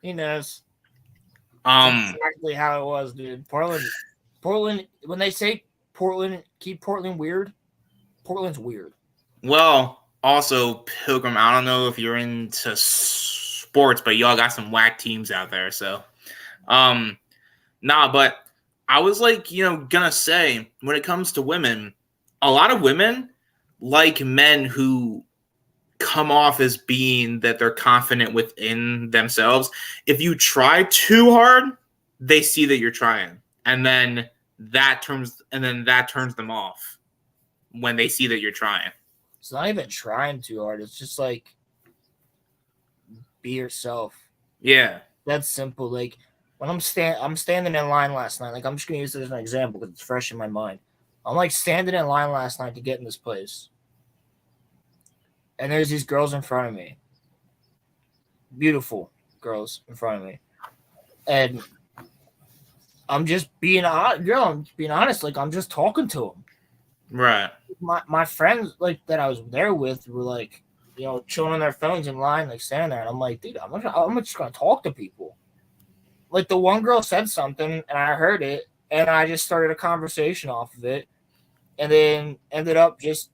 S2: He knows. That's exactly how it was, dude. Portland, when they say Portland, keep Portland weird, Portland's weird.
S1: Well, also, Pilgrim, I don't know if you're into sports, but y'all got some whack teams out there. So, but I was like, gonna say when it comes to women, a lot of women like men who come off as being that they're confident within themselves. If you try too hard, they see that you're trying, and then that turns them off when they see that you're trying.
S2: It's not even trying too hard. It's just like be yourself.
S1: Yeah.
S2: That's simple. Like when I'm standing in line last night. Like I'm just gonna use it as an example because it's fresh in my mind. I'm like standing in line last night to get in this place. And there's these girls in front of me. Beautiful girls in front of me. And I'm just being honest. Like I'm just talking to them.
S1: Right.
S2: My friends like that I was there with were like, chilling on their phones in line, like standing there. And I'm like, dude, I'm just gonna talk to people. Like the one girl said something and I heard it and I just started a conversation off of it and then ended up just,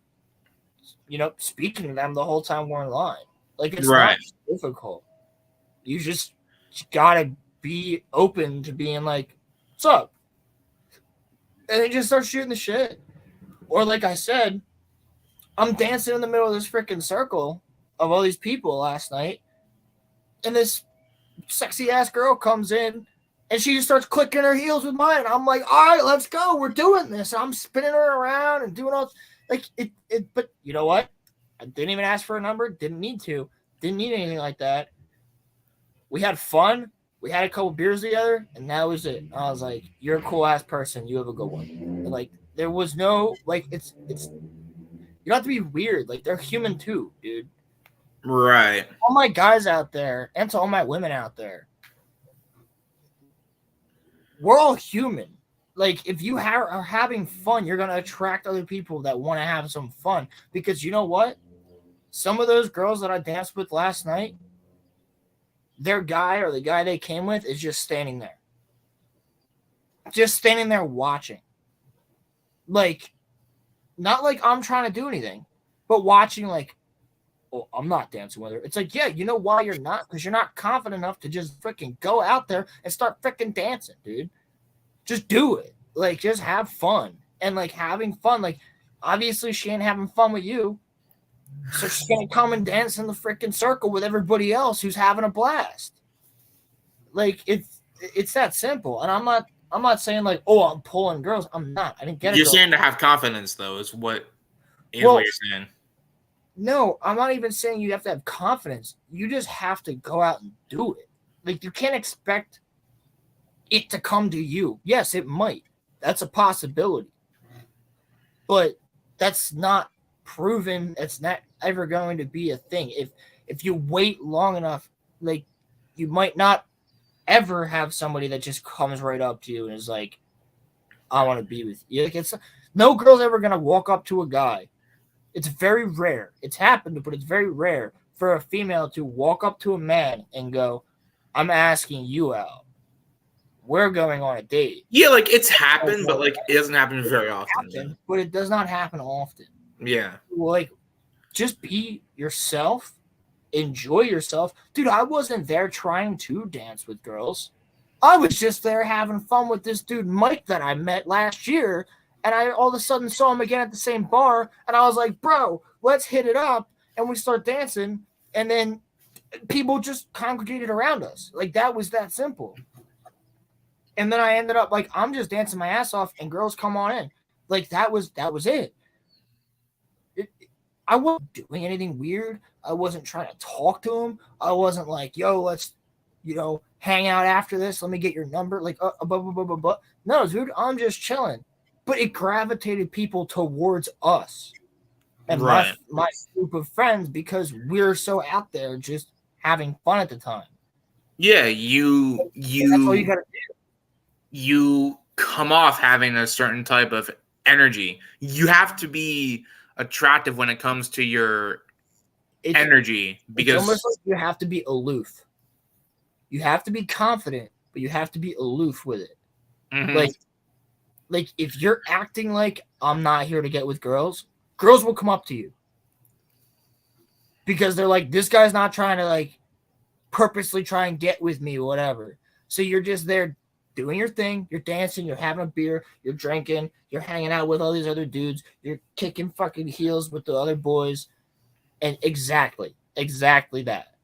S2: speaking to them the whole time we're in line. Like it's not difficult. You just gotta be open to being like, what's up? And they just start shooting the shit. Or like I said, I'm dancing in the middle of this freaking circle of all these people last night, and this sexy ass girl comes in, and she just starts clicking her heels with mine. I'm like, all right, let's go. We're doing this. And I'm spinning her around and doing all like it. But you know what? I didn't even ask for a number. Didn't need to. Didn't need anything like that. We had fun. We had a couple beers together, and that was it. I was like, you're a cool ass person. You have a good one. And like there was no like it's. You don't have to be weird. Like, they're human too, dude.
S1: Right.
S2: All my guys out there and to all my women out there, we're all human. Like, if you are having fun, you're going to attract other people that want to have some fun. Because you know what? Some of those girls that I danced with last night, their guy or the guy they came with is just standing there. Just standing there watching. Like, not like I'm trying to do anything, but watching like, oh, I'm not dancing with her. It's like, yeah, you know why you're not? Because you're not confident enough to just freaking go out there and start freaking dancing, dude. Just do it. Like, just have fun. And like having fun, like obviously she ain't having fun with you. So she's gonna come and dance in the freaking circle with everybody else who's having a blast. Like it's that simple. And I'm not saying like, oh, I'm pulling girls. I'm not. I didn't get it.
S1: You're saying to have confidence, though, is what you're saying.
S2: No, I'm not even saying you have to have confidence. You just have to go out and do it. Like, you can't expect it to come to you. Yes, it might. That's a possibility. But that's not proven. It's not ever going to be a thing. If you wait long enough, like, you might not ever have somebody that just comes right up to you and is like, I want to be with you. Like, no girl's ever gonna walk up to a guy. It's very rare. It's happened, but it's very rare for a female to walk up to a man and go, I'm asking you out. We're going on a date.
S1: Yeah, like it's happened, but like it doesn't happen very often.
S2: But it does not happen often.
S1: Yeah.
S2: Like, just be yourself. Enjoy yourself. Dude, I wasn't there trying to dance with girls. I was just there having fun with this dude, Mike, that I met last year. And I all of a sudden saw him again at the same bar. And I was like, bro, let's hit it up. And we start dancing. And then people just congregated around us. Like, that was that simple. And then I ended up, like, I'm just dancing my ass off, and girls come on in. Like, that was it. I wasn't doing anything weird. I wasn't trying to talk to them. I wasn't like, yo, let's, hang out after this. Let me get your number. Like, blah, blah, blah, blah, blah. No, dude, I'm just chilling. But it gravitated people towards us and
S1: Right.
S2: my group of friends, because we're so out there just having fun at the time.
S1: Yeah,
S2: That's all you gotta do.
S1: You come off having a certain type of energy. You have to be attractive when it comes to your energy, because
S2: it's almost like you have to be aloof. You have to be confident, but you have to be aloof with it.
S1: Mhm.
S2: Like if you're acting like I'm not here to get with girls, girls will come up to you because they're like, this guy's not trying to like purposely try and get with me or whatever. So you're just there doing your thing. You're dancing. You're having a beer. You're drinking. You're hanging out with all these other dudes. You're kicking fucking heels with the other boys. And exactly that.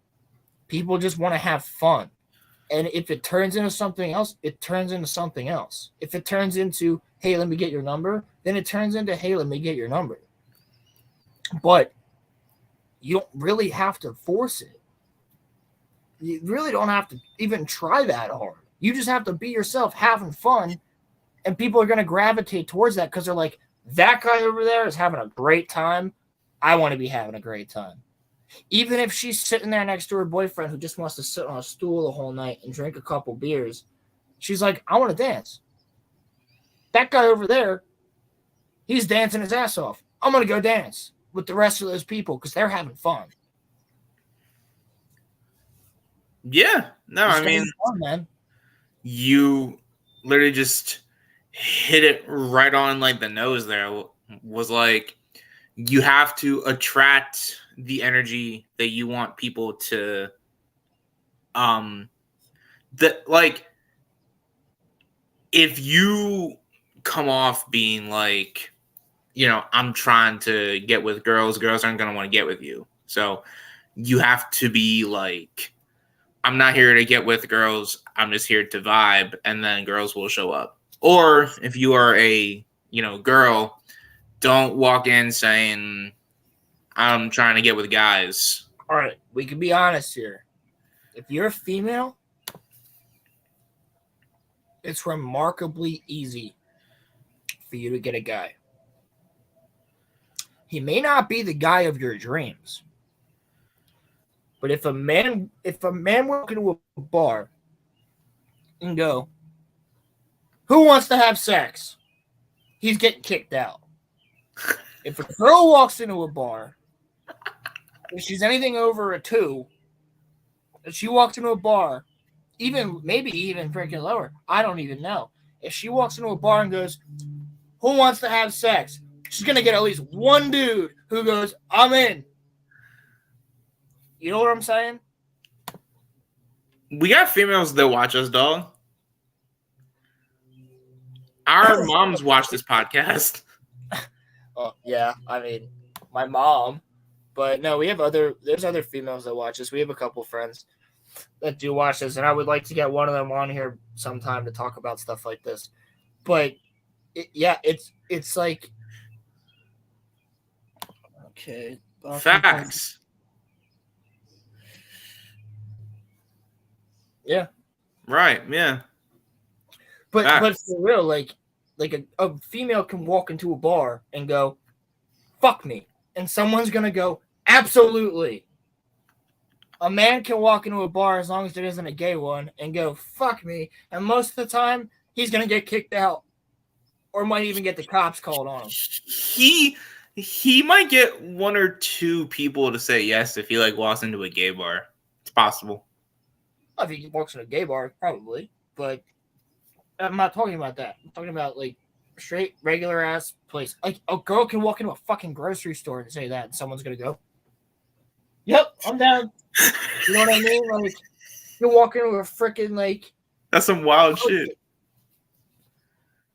S2: People just want to have fun. And if it turns into something else, it turns into something else. If it turns into, hey, let me get your number, then it turns into, hey, let me get your number. But you don't really have to force it. You really don't have to even try that hard. You just have to be yourself, having fun, and people are going to gravitate towards that because they're like, that guy over there is having a great time. I want to be having a great time. Even if she's sitting there next to her boyfriend who just wants to sit on a stool the whole night and drink a couple beers, she's like, I want to dance. That guy over there, he's dancing his ass off. I'm going to go dance with the rest of those people because they're having fun.
S1: Yeah. No,
S2: It's
S1: I mean,
S2: fun, man.
S1: You literally just hit it right on like the nose there. Was like, you have to attract the energy that you want people to that like, if you come off being like, I'm trying to get with girls aren't going to want to get with you. So you have to be like, I'm not here to get with girls, I'm just here to vibe, and then girls will show up. Or if you are a girl, don't walk in saying, I'm trying to get with guys.
S2: All right, we can be honest here. If you're a female, it's remarkably easy for you to get a guy. He may not be the guy of your dreams, but if a man walk into a bar and go, who wants to have sex? He's getting kicked out. If a girl walks into a bar, if she's anything over a 2, if she walks into a bar, maybe even freaking lower, I don't even know. If she walks into a bar and goes, who wants to have sex? She's going to get at least one dude who goes, I'm in. You know what I'm saying?
S1: We got females that watch us, dog. Our moms watch this podcast.
S2: Oh, yeah. I mean, my mom. But no, there's other females that watch us. We have a couple friends that do watch this, and I would like to get one of them on here sometime to talk about stuff like this. But it's like, okay,
S1: Facts.
S2: Yeah.
S1: Right. Yeah.
S2: But for real, like a female can walk into a bar and go, fuck me. And someone's going to go, absolutely. A man can walk into a bar as long as it isn't a gay one and go, fuck me. And most of the time, he's going to get kicked out or might even get the cops called on him.
S1: He might get 1 or 2 people to say yes if he like walks into a gay bar. It's possible.
S2: If he walks in a gay bar, probably. But I'm not talking about that. I'm talking about like straight, regular ass place. Like a girl can walk into a fucking grocery store and say that, and someone's gonna go, "Yep, I'm down." You know what I mean? Like you walk into a freaking like.
S1: That's some wild shit.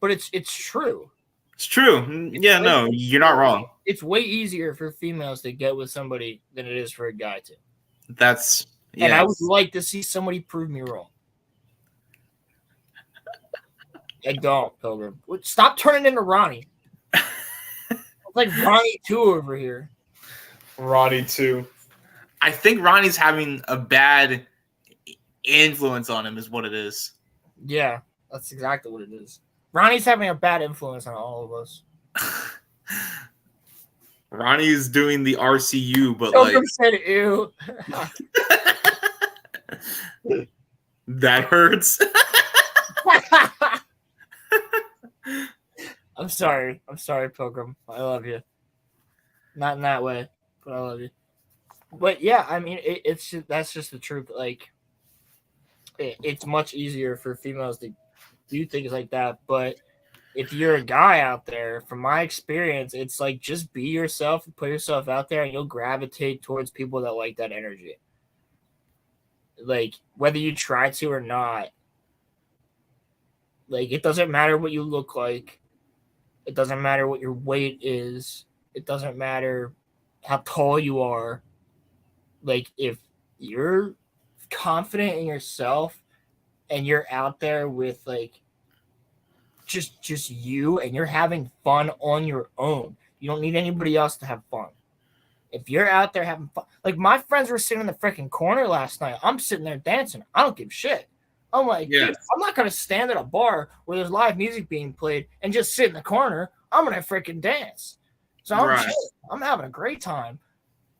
S2: But it's true.
S1: It's true. Yeah, no, you're not wrong.
S2: It's way easier for females to get with somebody than it is for a guy to.
S1: That's
S2: And I would
S1: Yes.
S2: like to see somebody prove me wrong. I don't, Pilgrim. Stop turning into Ronnie. It's like Ronnie 2 over here.
S1: Ronnie too. I think Ronnie's having a bad influence on him, is what it is.
S2: Yeah, that's exactly what it is. Ronnie's having a bad influence on all of us.
S1: Ronnie's doing the RCU, but
S2: Pilgrim said ew.
S1: that hurts.
S2: I'm sorry, Pilgrim. I love you. Not in that way, but I love you. But yeah, I mean, that's just the truth. Like, it's much easier for females to do things like that. But if you're a guy out there, from my experience, it's like just be yourself and put yourself out there, and you'll gravitate towards people that like that energy. Like, whether you try to or not, like, it doesn't matter what you look like. It doesn't matter what your weight is. It doesn't matter how tall you are. Like, if you're confident in yourself and you're out there with, like, just you, and you're having fun on your own, you don't need anybody else to have fun. If you're out there having fun, like, my friends were sitting in the freaking corner last night. I'm sitting there dancing. I don't give a shit. I'm like,
S1: Yeah.
S2: dude, I'm not going to stand at a bar where there's live music being played and just sit in the corner. I'm going to freaking dance. So I'm having a great time.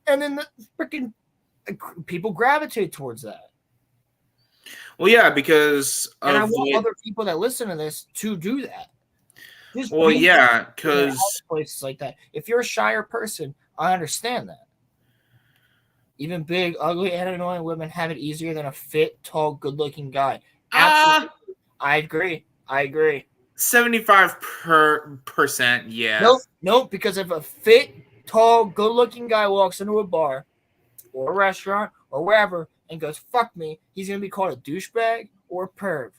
S2: And then the freaking people gravitate towards that.
S1: Well, yeah, because
S2: and I want other people that listen to this to do that.
S1: Because
S2: places like that. If you're a shyer person, I understand that. Even big, ugly, and annoying women have it easier than a fit, tall, good-looking guy. Absolutely. I agree.
S1: 75%, yeah.
S2: Nope, because if a fit, tall, good-looking guy walks into a bar or a restaurant or wherever and goes, fuck me, he's going to be called a douchebag or a perv.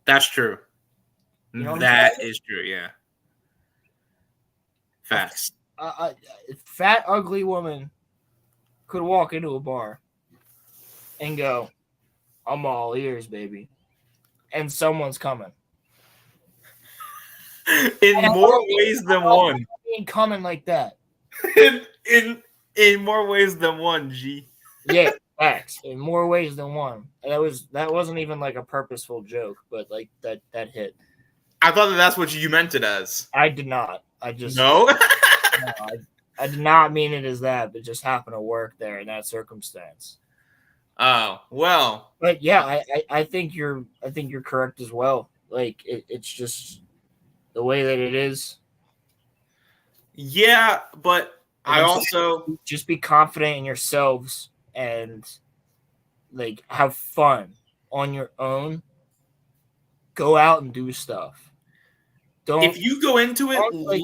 S1: That's true.
S2: You know
S1: that is true, yeah. Facts.
S2: A fat, ugly woman could walk into a bar and go, I'm all ears, baby. And someone's coming.
S1: In more ways than one.
S2: Ain't coming like that.
S1: In more ways than one, G.
S2: Yeah, facts. In more ways than one. That wasn't even like a purposeful joke, but like that hit.
S1: I thought that's what you meant it as.
S2: I did not. I just
S1: no.
S2: I did not mean it as that, but just happened to work there in that circumstance.
S1: Oh, well.
S2: But yeah, I think you're correct as well. Like it's just the way that it is.
S1: Yeah, but I also
S2: just be confident in yourselves and like have fun on your own. Go out and do stuff. Don't
S1: if you go into it
S2: like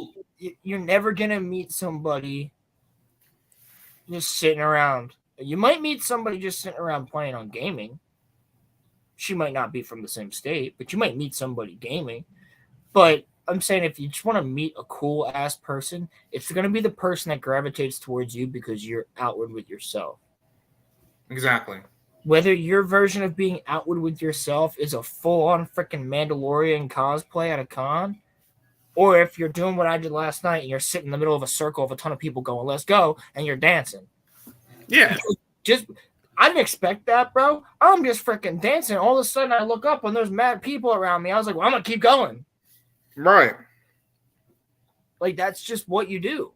S2: you're never gonna meet somebody just sitting around. You might meet somebody just sitting around playing on gaming. She might not be from the same state, but you might meet somebody gaming. But I'm saying if you just want to meet a cool ass person, it's going to be the person that gravitates towards you because you're outward with yourself.
S1: Exactly.
S2: Whether your version of being outward with yourself is a full-on freaking Mandalorian cosplay at a con, or if you're doing what I did last night and you're sitting in the middle of a circle of a ton of people going, let's go, and you're dancing.
S1: Yeah.
S2: I didn't expect that, bro. I'm just freaking dancing. All of a sudden, I look up and there's mad people around me. I was like, well, I'm going to keep going.
S1: Right.
S2: Like, that's just what you do.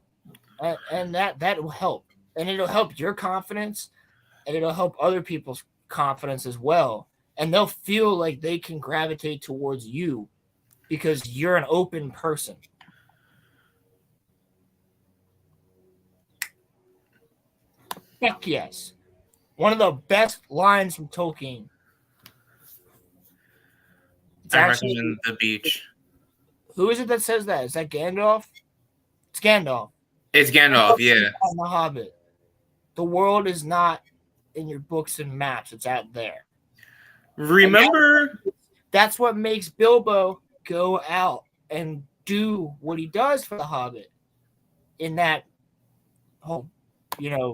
S2: And that will help. And it'll help your confidence, and it'll help other people's confidence as well. And they'll feel like they can gravitate towards you because you're an open person. Heck yes. One of the best lines from Tolkien.
S1: I recommend The Beach.
S2: Who is it that says that? Is that Gandalf? It's Gandalf.
S1: It's Gandalf, yeah.
S2: The Hobbit. The world is not in your books and maps. It's out there.
S1: Remember?
S2: That's what makes Bilbo go out and do what he does for the Hobbit in that whole,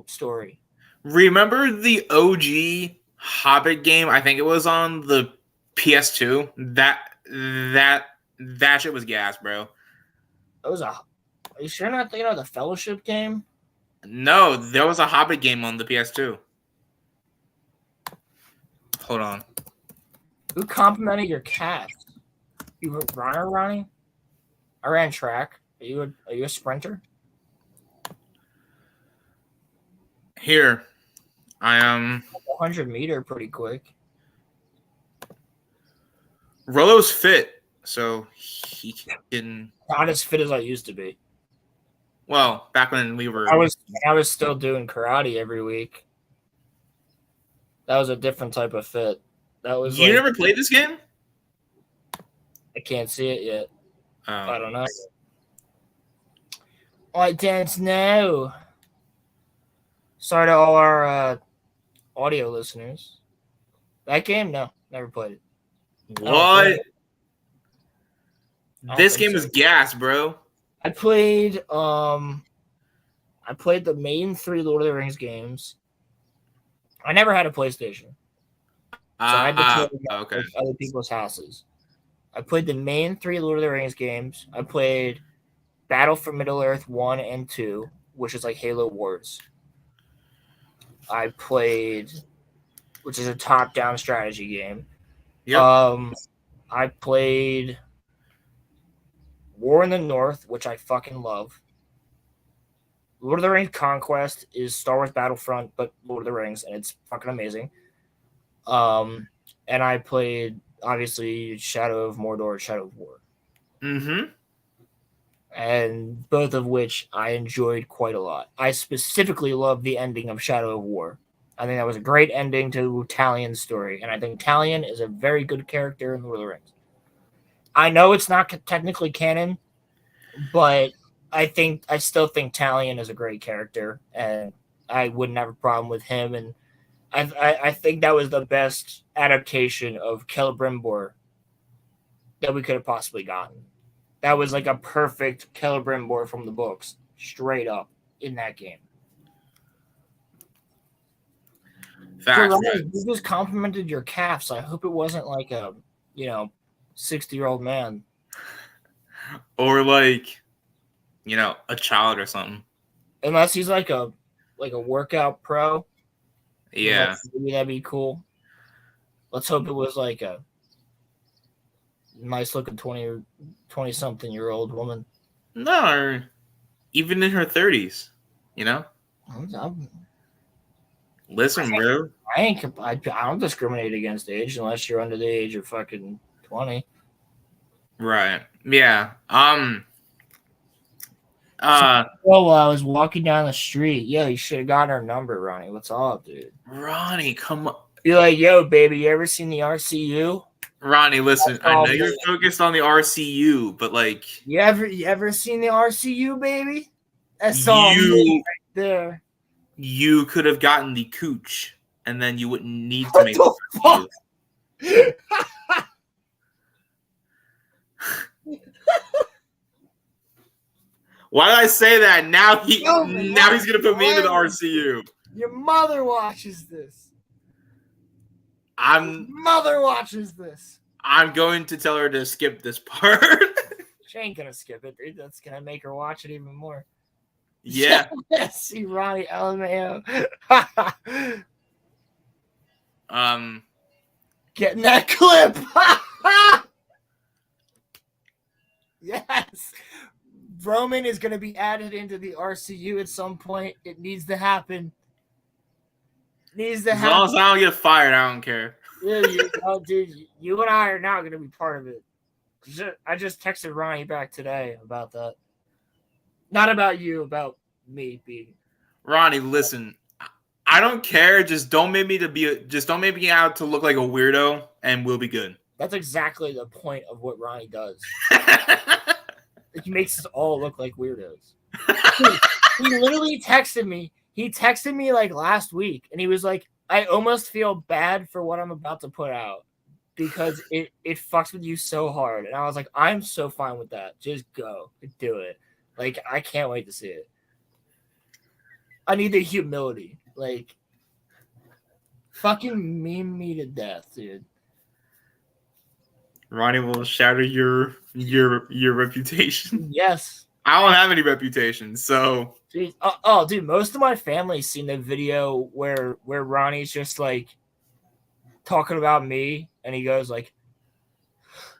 S2: story.
S1: Remember the OG Hobbit game? I think it was on the PS2. That shit was gas, bro.
S2: It was Are you sure you're not thinking of the Fellowship game?
S1: No, there was a Hobbit game on the PS2. Hold on.
S2: Who complimented your cast? You a runner, Ronnie? I ran track. Are you a sprinter?
S1: Here, I am.
S2: 100-meter pretty quick.
S1: Rolo's fit, so he can.
S2: Not as fit as I used to be.
S1: Well, back when we were.
S2: I was still doing karate every week. That was a different type of fit. That was.
S1: You never played this game?
S2: I can't see it yet.
S1: Oh.
S2: I don't know. I don't know. Sorry to all our audio listeners. That game, no, never played it.
S1: What? This game was gas, bro.
S2: I played the main 3 Lord of the Rings games. I never had a PlayStation. So I had to play with other people's houses. I played the main 3 Lord of the Rings games. I played Battle for Middle-earth 1 and 2, which is like Halo Wars. I played, which is a top-down strategy game.
S1: Yep.
S2: I played War in the North, which I fucking love. Lord of the Rings Conquest is Star Wars Battlefront, but Lord of the Rings, and it's fucking amazing. And I played, obviously, Shadow of Mordor, Shadow of War.
S1: Mm-hmm.
S2: And both of which I enjoyed quite a lot. I specifically love the ending of Shadow of War. I think that was a great ending to Talion's story, and I think Talion is a very good character in Lord of the Rings. I know it's not technically canon, but I still think Talion is a great character, and I wouldn't have a problem with him. And I think that was the best adaptation of Celebrimbor that we could have possibly gotten. That was like a perfect Celebrimbor from the books, straight up in that game.
S1: Facts,
S2: you just complimented your calves. I hope it wasn't like a 60-year-old man,
S1: or like a child or something.
S2: unless he's like a workout pro.
S1: Yeah,
S2: like, maybe that'd be cool. Let's hope it was like a nice looking 20-something-year-old woman.
S1: No, even in her 30s, Listen, bro.
S2: I don't discriminate against age unless you're under the age of fucking 20.
S1: Right. Yeah.
S2: I was walking down the street. Yo, you should have gotten her number, Ronnie. What's up, dude?
S1: Ronnie, come on.
S2: You're like, yo, baby, you ever seen the RCU?
S1: Ronnie, listen, I know you're focused on the RCU, but like,
S2: you ever seen the RCU, baby? That's all right there.
S1: You could have gotten the cooch, and then you wouldn't need to make
S2: the fuck?
S1: Why did I say that? Now he's gonna put me into the RCU.
S2: Your mother watches this.
S1: Your
S2: mother watches this.
S1: I'm going to tell her to skip this part.
S2: She ain't gonna skip it, dude. That's gonna make her watch it even more.
S1: Yeah.
S2: See Ronnie LMAO. Getting that clip. Yes. Roman is going to be added into the RCU at some point. It needs to happen.
S1: As long as I don't get fired, I don't care.
S2: Dude, you and I are now going to be part of it. I just texted Ronnie back today about that. Not about you, about me being.
S1: Ronnie, listen. I don't care. Just don't make me out to look like a weirdo, and we'll be good.
S2: That's exactly the point of what Ronnie does. He makes us all look like weirdos. He literally texted me. He texted me like last week, and he was like, I almost feel bad for what I'm about to put out because it fucks with you so hard. And I was like, I'm so fine with that. Just go. Do it. Like, I can't wait to see it. I need the humility. Like, Fucking meme me to death, dude.
S1: Ronnie will shatter your reputation.
S2: Yes.
S1: I don't have any reputation, so
S2: Dude, dude, most of my family's seen the video where Ronnie's just like talking about me, and he goes like,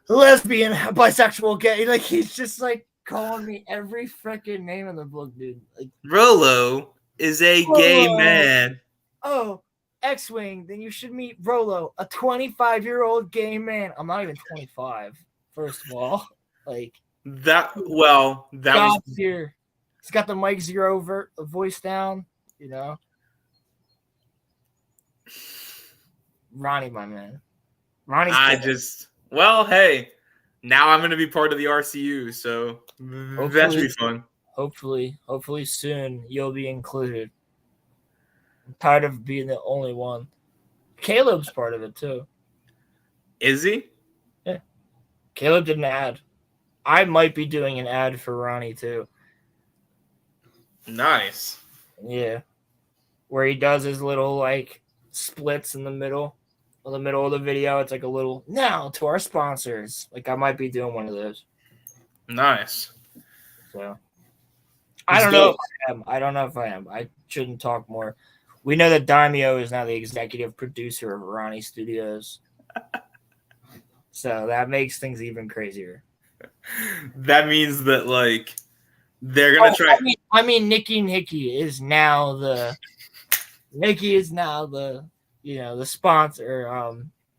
S2: lesbian, bisexual, gay. Like he's just like calling me every freaking name in the book, dude. Like
S1: Rolo is a gay man.
S2: Oh, X-Wing, then you should meet Rolo, a 25-year-old gay man. I'm not even 25, first of all. Like
S1: That was
S2: here. He's got the Mike Zero voice down, you know. Ronnie, my man. Ronnie's
S1: hey, now I'm gonna be part of the RCU, so that should be fun.
S2: Hopefully soon you'll be included. I'm tired of being the only one. Caleb's part of it too.
S1: Is he?
S2: Yeah. Caleb did an ad. I might be doing an ad for Ronnie too.
S1: Nice.
S2: Yeah. Where he does his little like splits in the middle of the video. It's like a little now to our sponsors. Like I might be doing one of those.
S1: Nice.
S2: So I don't know if I am. I shouldn't talk more. We know that Daimyo is now the executive producer of Ronnie Studios. So that makes things even crazier.
S1: That means that like they're gonna try.
S2: I mean, Nikki is now the the sponsor,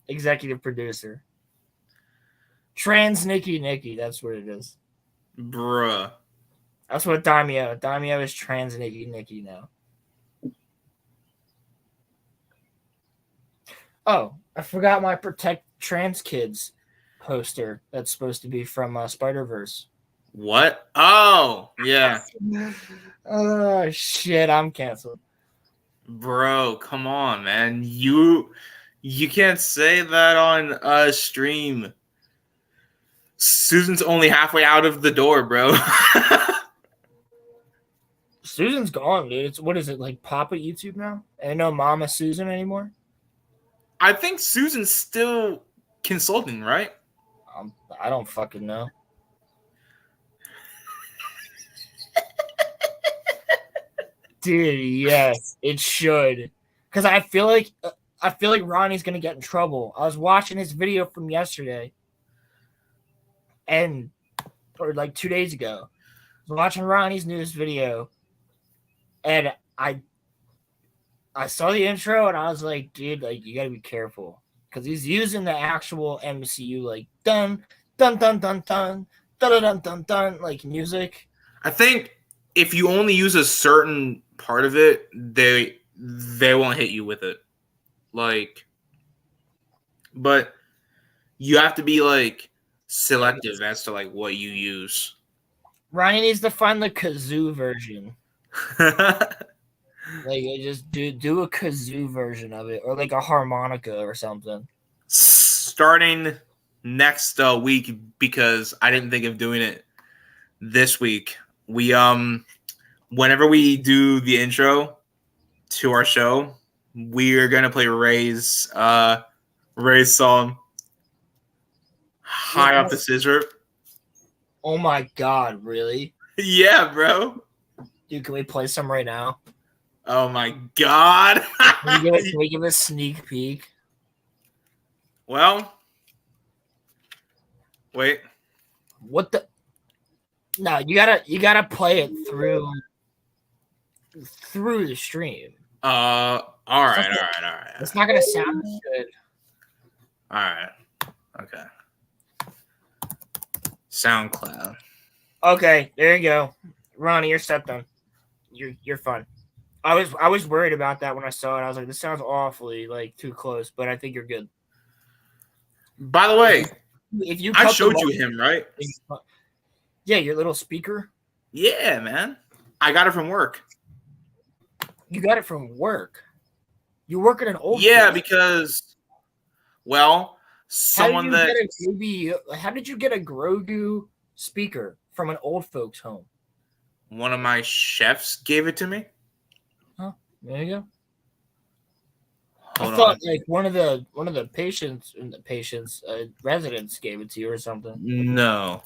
S2: executive producer. Trans Nikki, that's what it is.
S1: Bruh.
S2: That's what Daimyo is trans Nikki now. Oh, I forgot my Protect Trans Kids poster that's supposed to be from Spider-Verse.
S1: What? Oh, yeah.
S2: Oh, shit, I'm canceled.
S1: Bro, come on, man. You can't say that on a stream. Susan's only halfway out of the door, bro.
S2: Susan's gone, dude. What is it, like Papa YouTube now? Ain't no Mama Susan anymore?
S1: I think Susan's still consulting, right?
S2: I don't fucking know. Dude, yes, it should. Because I feel like Ronnie's gonna get in trouble. I was watching his video from yesterday, or like 2 days ago. I was watching Ronnie's newest video, and I saw the intro and I was like, dude, like you gotta be careful because he's using the actual MCU like dun dun dun dun dun dun dun dun dun like music.
S1: I think if you only use a certain part of it, they won't hit you with it. Like, but you have to be like selective as to like what you use.
S2: Ronnie needs to find the kazoo version. Like just do a kazoo version of it, or like a harmonica or something.
S1: Starting next week, because I didn't think of doing it this week. We whenever we do the intro to our show, we are gonna play Ray's song "High Up the Scissor."
S2: Oh my god, really?
S1: Yeah, bro.
S2: Dude, can we play some right now?
S1: Oh my god.
S2: Can we give a sneak peek?
S1: Well, wait.
S2: What the? No, you gotta play it through the stream.
S1: All right.
S2: It's not gonna sound good.
S1: All right. Okay. SoundCloud.
S2: Okay, there you go. Ronnie, you're set then. You're fun. I was worried about that when I saw it. I was like, this sounds awfully like too close, but I think you're good.
S1: By the way, I showed you him, right?
S2: Yeah, your little speaker.
S1: Yeah, man. I got it from work.
S2: You got it from work. You work at an old
S1: Yeah,
S2: place.
S1: Because how
S2: did you get a Grogu speaker from an old folks home?
S1: One of my chefs gave it to me.
S2: Oh, there you go. I thought like one of the residents gave it to you or something.
S1: No.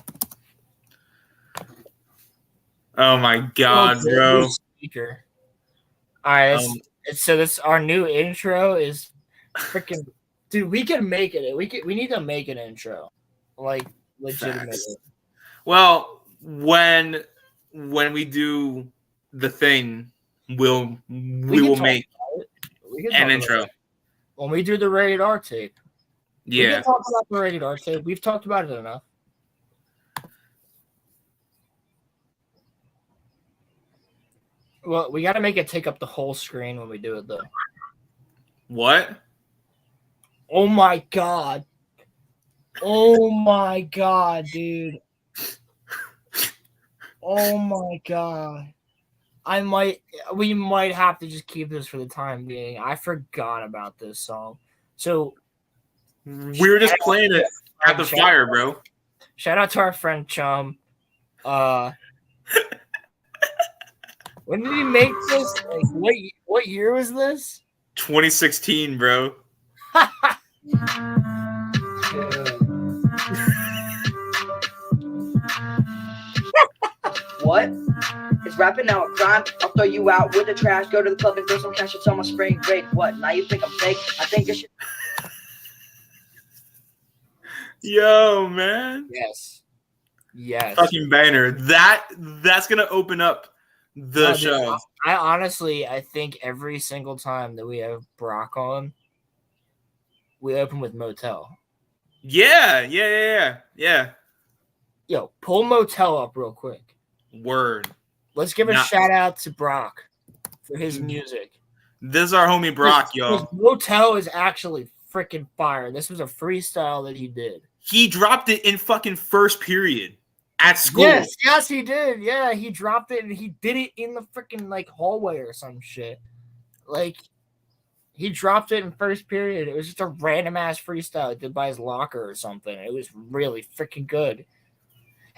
S1: Oh my god, bro.
S2: Speaker. All right, so this our new intro is freaking dude. We can make it. We need to make an intro, like legitimately.
S1: Facts. Well, when we do the thing, we will make an intro.
S2: When we do the rated R tape.
S1: Yeah.
S2: We can talk about the rated R tape. We've talked about it enough. Well, we got to make it take up the whole screen when we do it, though.
S1: What?
S2: Oh my god! Oh my god, dude! Oh my god! We might have to just keep this for the time being. I forgot about this song. So
S1: we were just playing it at the fire, bro.
S2: Shout out to our friend Chum. When did he make this? Like, what year was this?
S1: 2016, bro.
S5: What? It's rapping now a crime? I'll throw you out with the trash. Go to the club and throw some cash. It's on my spring break. What? Now you think I'm fake? I think I should.
S1: Yo, man.
S2: Yes.
S1: Fucking banner. That's gonna open up the show.
S2: I think every single time that we have Brock on, we open with Motel.
S1: Yeah.
S2: Yo, pull Motel up real quick.
S1: Word.
S2: Let's give a shout out to Brock for his music.
S1: This is our homie Brock, yo.
S2: Motel is actually freaking fire. This was a freestyle that he did.
S1: He dropped it in fucking first period at school.
S2: Yes, he did. Yeah, he dropped it and he did it in the freaking like hallway or some shit. Like, he dropped it in first period. It was just a random ass freestyle he did by his locker or something. It was really freaking good.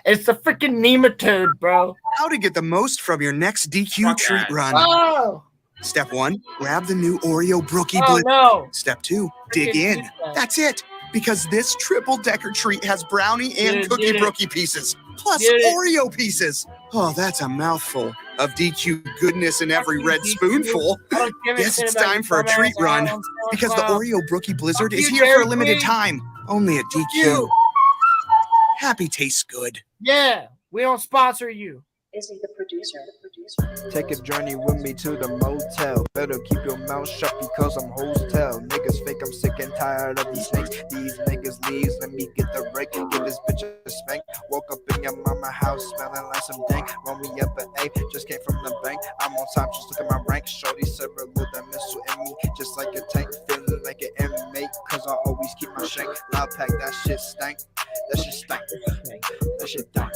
S2: It's the freaking nematode, bro.
S6: How to get the most from your next DQ treat run.
S2: Oh!
S6: Step 1, grab the new Oreo Brookie
S2: Oh,
S6: Blitz.
S2: no.
S6: Step 2, dig in. That's it. Because this triple-decker treat has brownie and cookie brookie pieces, plus Oreo pieces. Oh, that's a mouthful of DQ goodness in every red spoonful. Guess it's time for a treat run, because the Oreo Brookie Blizzard is here for a limited time. Only at DQ. Happy tastes good.
S2: Yeah, we don't sponsor you.
S5: Is he the producer?
S7: Take a journey with me to the motel. Better keep your mouth shut because I'm hotel. Niggas fake, I'm sick and tired of these snakes. These niggas leaves, let me get the rake. Give this bitch a spank. Woke up in your mama house smelling like some dank. Roll me up an A, just came from the bank. I'm on top, just look at my rank. Shorty several with a missile in me, just like a tank. Feeling like an inmate, cause I always keep my shank. Loud pack, that shit stank. That shit stank. That shit stank.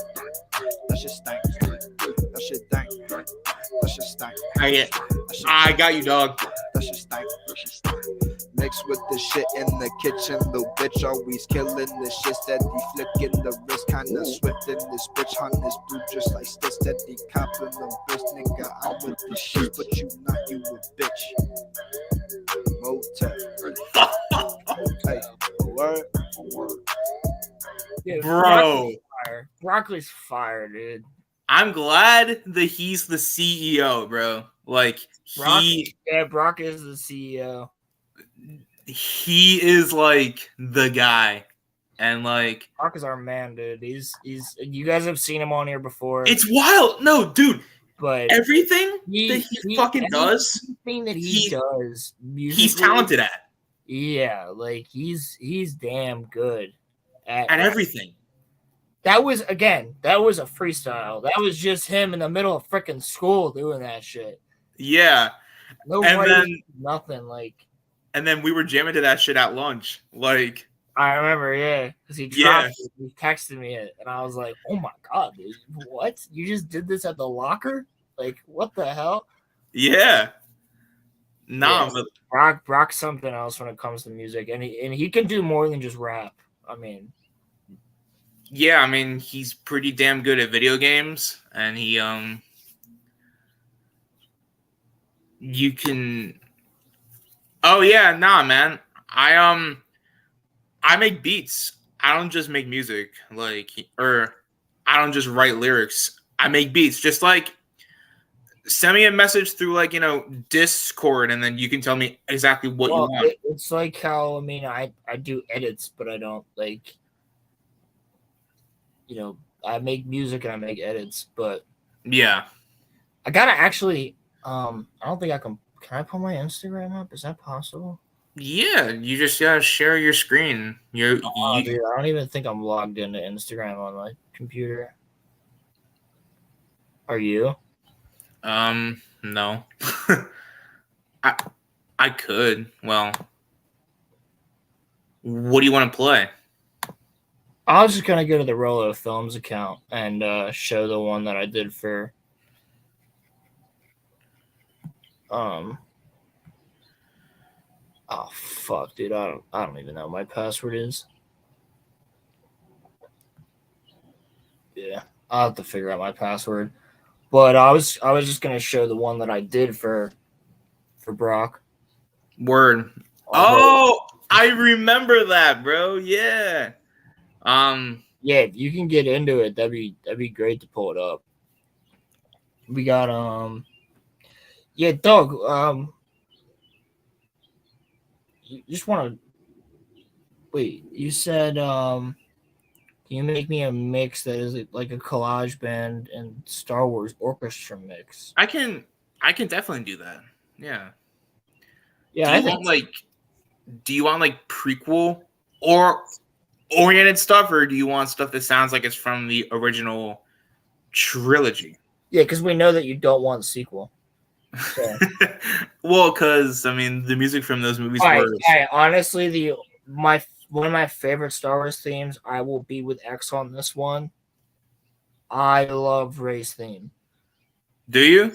S7: That shit stank. That shit stank. That shit stank.
S1: I got you, dog.
S7: That shit stank. Mixed with the shit in the kitchen, little bitch always killing the shit, steady flicking the wrist, kinda swift in this bitch, hunt this brute just like this, steady copping the wrist, nigga. I'm with the shit, but you not, you a bitch. Motel. Hey, word.
S2: Dude,
S1: Bro.
S2: Broccoli's fire, dude.
S1: I'm glad that he's the CEO, bro. Like,
S2: Brock is the CEO.
S1: He is like the guy. And like
S2: Brock is our man, dude. He's you guys have seen him on here before.
S1: It's wild. No, dude.
S2: But
S1: everything that he fucking does,
S2: everything that he does,
S1: he's talented at.
S2: Yeah, like he's damn good
S1: at everything.
S2: That was a freestyle. That was just him in the middle of freaking school doing that shit.
S1: Yeah.
S2: Nothing like.
S1: And then we were jamming to that shit at lunch. Like,
S2: I remember, yeah, because he dropped it. He texted me it, and I was like, "Oh my god, dude, what? You just did this at the locker? Like, what the hell?"
S1: Yeah. Nah,
S2: but Brock's something else when it comes to music, and he can do more than just rap. I mean.
S1: Yeah, I mean, he's pretty damn good at video games, and he you can Oh yeah, nah, man. I make beats. I don't just make music, or I don't just write lyrics. I make beats. Just like send me a message through Discord, and then you can tell me exactly what you want.
S2: It's like how I do edits, but I don't I make music and I make edits, but
S1: Yeah.
S2: I gotta actually I don't think I can I pull my Instagram up? Is that possible?
S1: Yeah, you just gotta share your screen.
S2: Dude, I don't even think I'm logged into Instagram on my computer. Are you?
S1: No. I could. Well, what do you want to play?
S2: I was just gonna go to the Rolo Films account and show the one that I did for oh fuck, dude, I don't even know what my password is. Yeah, I'll have to figure out my password. But I was just gonna show the one that I did for Brock.
S1: Word. Oh, I remember that, bro. Yeah.
S2: Yeah, if you can get into it, that'd be great to pull it up. We got yeah, dog. You just want to wait. You said can you make me a mix that is like a collage band and Star Wars orchestra mix?
S1: I can definitely do that. Yeah.
S2: Yeah.
S1: Do you want like prequel or oriented stuff, or do you want stuff that sounds like it's from the original trilogy?
S2: Yeah, because we know that you don't want sequel. So.
S1: Well, because the music from those movies
S2: honestly, one of my favorite Star Wars themes, I will be with X on this one. I love Rey's theme.
S1: Do you?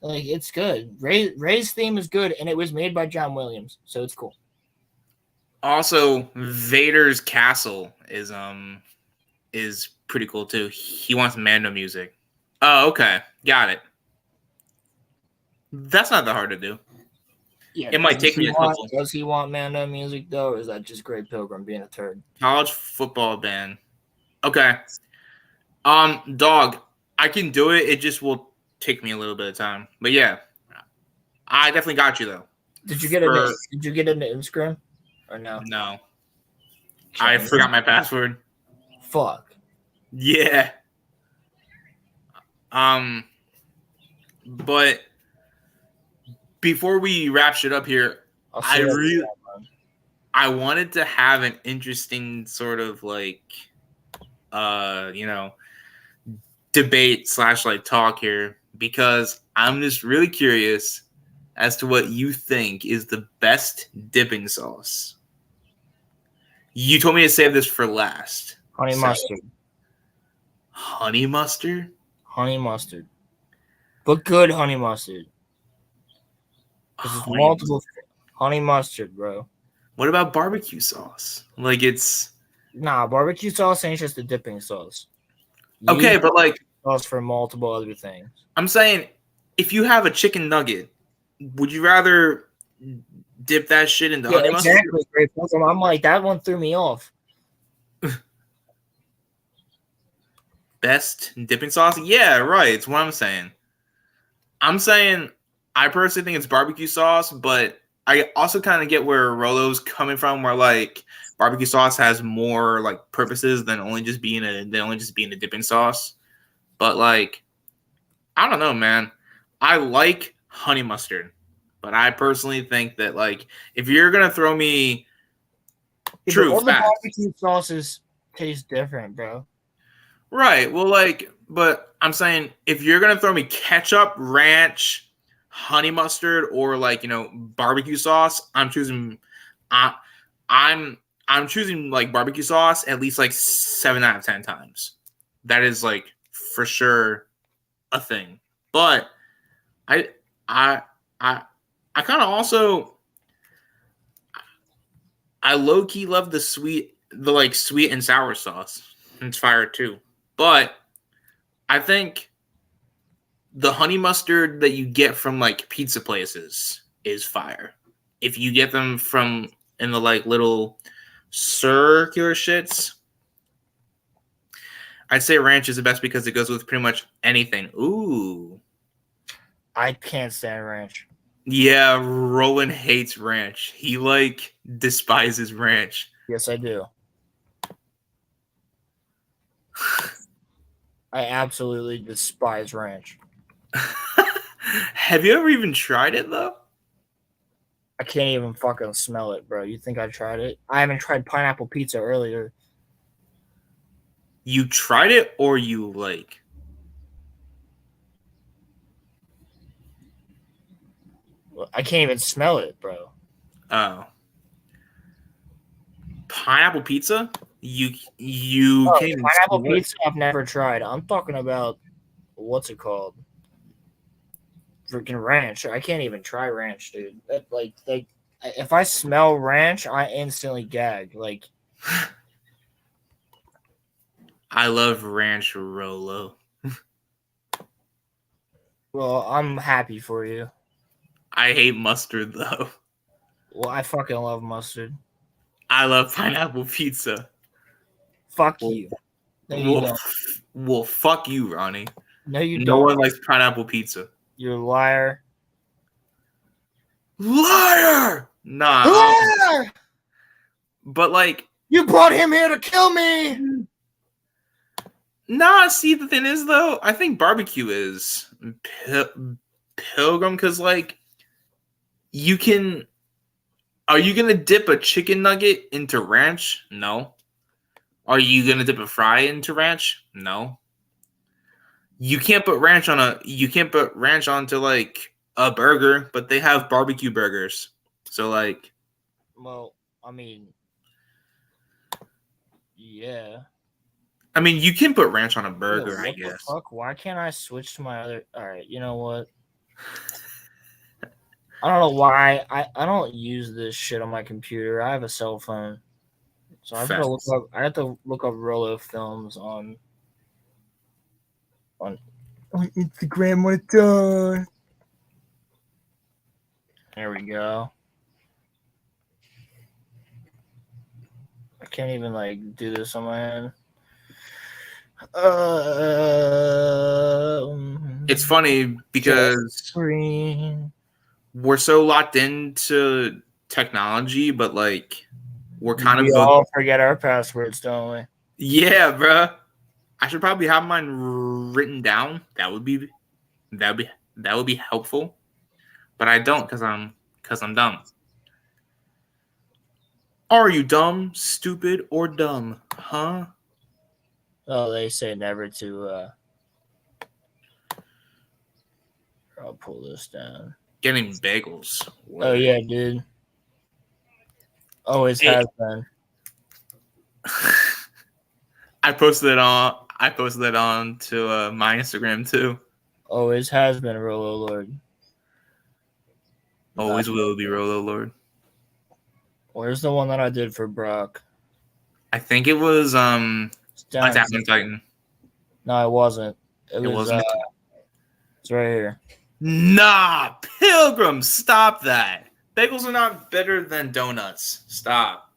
S2: Like, it's good. Rey's theme is good, and it was made by John Williams, so it's cool.
S1: Also, Vader's castle is pretty cool too. He wants Mando music. Oh, okay, got it. That's not that hard to do.
S2: Yeah,
S1: it might take me a couple.
S2: Does he want Mando music though, or is that just Great Pilgrim being a turd?
S1: College football band. Okay. Dog, I can do it. It just will take me a little bit of time. But yeah, I definitely got you though.
S2: Did you get into Instagram or no?
S1: No. I forgot my password.
S2: Fuck.
S1: Yeah. But before we wrap shit up here, I wanted to have an interesting sort of debate / talk here, because I'm just really curious as to what you think is the best dipping sauce. You told me to save this for last.
S2: Honey mustard.
S1: Honey mustard?
S2: Honey mustard. But good honey mustard. Because it's multiple honey mustard, bro.
S1: What about barbecue sauce?
S2: Nah, barbecue sauce ain't just a dipping sauce.
S1: Okay, but
S2: sauce for multiple other things.
S1: I'm saying, if you have a chicken nugget, would you rather dip that shit into honey mustard?
S2: Exactly. I'm like, that one threw me off.
S1: Best dipping sauce? Yeah, right. It's what I'm saying. I'm saying I personally think it's barbecue sauce, but I also kind of get where Rolo's coming from, where barbecue sauce has more purposes than only just being a dipping sauce. But I don't know, man. I like honey mustard, but I personally think that if you're gonna throw me
S2: all the barbecue sauces taste different, bro.
S1: Right. Well, but I'm saying if you're gonna throw me ketchup, ranch, honey mustard, or barbecue sauce, I'm choosing barbecue sauce at least 7 out of 10 times. That is for sure a thing. But I kind of also low key love the sweet and sour sauce. It's fire too. But I think the honey mustard that you get from like pizza places is fire. If you get them from in the like little circular shits, I'd say ranch is the best because it goes with pretty much anything. Ooh.
S2: I can't stand ranch.
S1: Yeah, Roland hates ranch. He like despises ranch.
S2: Yes, I do. I absolutely despise ranch.
S1: Have you ever even tried it though?
S2: I can't even fucking smell it, bro. You think I tried it? I haven't tried pineapple pizza earlier.
S1: You tried it or you like?
S2: I can't even smell it, bro.
S1: Oh. Pineapple pizza? You can't even
S2: pineapple
S1: smell it.
S2: pizza I've never tried. I'm talking about what's it called? Freaking ranch. I can't even try ranch, dude. Like if I smell ranch, I instantly gag. Like
S1: I love ranch Rolo.
S2: well, I'm happy for you.
S1: I hate mustard though.
S2: Well, I fucking love mustard.
S1: I love pineapple pizza.
S2: Fuck
S1: Well,
S2: you. No, you don't.
S1: Well, fuck you, Ronnie.
S2: No, you
S1: No
S2: don't.
S1: one likes pineapple pizza.
S2: You're a liar.
S1: Liar! Nah.
S2: Liar!
S1: But like,
S2: You brought him here to kill me.
S1: nah, see, the thing is though, I think barbecue is Pilgrim because like you can. Are you gonna dip a chicken nugget into ranch? No. Are you gonna dip a fry into ranch? No. You can't put ranch on a. You can't put ranch onto like a burger, but they have barbecue burgers. So like,
S2: Well, I mean, yeah.
S1: I mean, you can put ranch on a
S2: Yo,
S1: burger, I
S2: what the
S1: guess.
S2: fuck? Why can't I switch to my other? All right, you know what? I don't know why I don't use this shit on my computer. I have a cell phone, so I have to look
S1: Facts.
S2: up. I have to look up Rolo films on Instagram when it's done. There we go. I can't even like do this on my end.
S1: It's funny because
S2: Screen.
S1: we're so locked into technology, but like we're kind
S2: We
S1: of
S2: all forget our passwords, don't we?
S1: yeah, bruh. I should probably have mine written down. That would be helpful, but I don't because I'm dumb. Are you dumb, stupid, or dumb? Huh?
S2: Oh, they say never to. I'll pull this down.
S1: Getting bagels.
S2: Oh yeah, dude. Always has been.
S1: I posted it on. To my Instagram too.
S2: Always has been Rolo Lord.
S1: Always will be Rolo Lord.
S2: Where's the one that I did for Brock?
S1: I think it was
S2: It's down.
S1: Attack on Titan.
S2: No, it wasn't. It was.
S1: wasn't?
S2: It's right here.
S1: Nah, Pilgrim, stop that. Bagels are not better than donuts. Stop.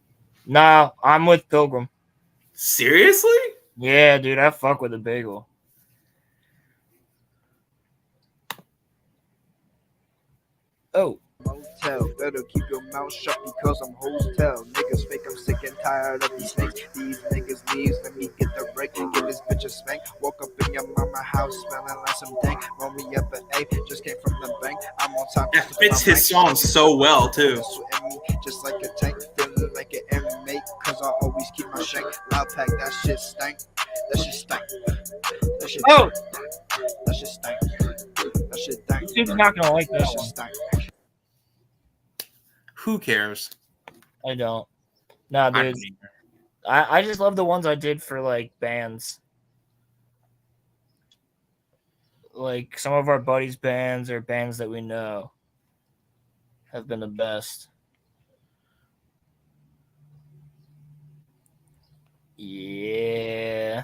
S2: Nah, I'm with Pilgrim.
S1: Seriously?
S2: Yeah, dude, I fuck with a bagel. Oh.
S7: Motel, better keep your mouth shut because I'm hostel. Niggas fake, I'm sick and tired of these snakes. These niggas leaves, let me get the break. Give this bitch a spank. Woke up in your mama house, smelling like some dank. Roll me up an A, just came from the bank. I'm on top.
S1: That fits his song so well too.
S7: Just like a tank, feeling like an inmate, cause I always keep my shank. Loud pack, that shit stank. That shit stank. That shit
S2: Oh!
S7: That shit stank. That shit stank.
S2: Dude's not gonna like
S7: That
S2: that
S7: shit
S2: one.
S7: stank.
S1: Who cares?
S2: I don't. Nah,
S1: I
S2: dude.
S1: don't either.
S2: I just love the ones I did for like bands. Like some of our buddies' bands or bands that we know have been the best. Yeah.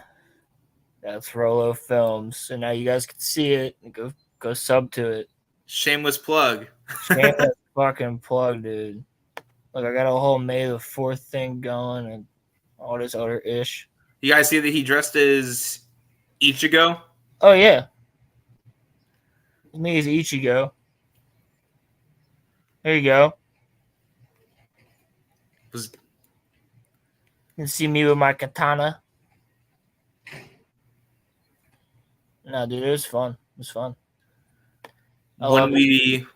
S2: That's Rolo Films. So now you guys can see it. Go Go sub to it.
S1: Shameless plug.
S2: Shameless fucking plug, dude. Look, I got a whole May the 4th thing going and all this other ish.
S1: You guys see that he dressed as Ichigo?
S2: Oh, yeah. Me as Ichigo. There you go.
S1: Was
S2: You can see me with my katana. No, dude, it was fun. It was fun.
S1: when we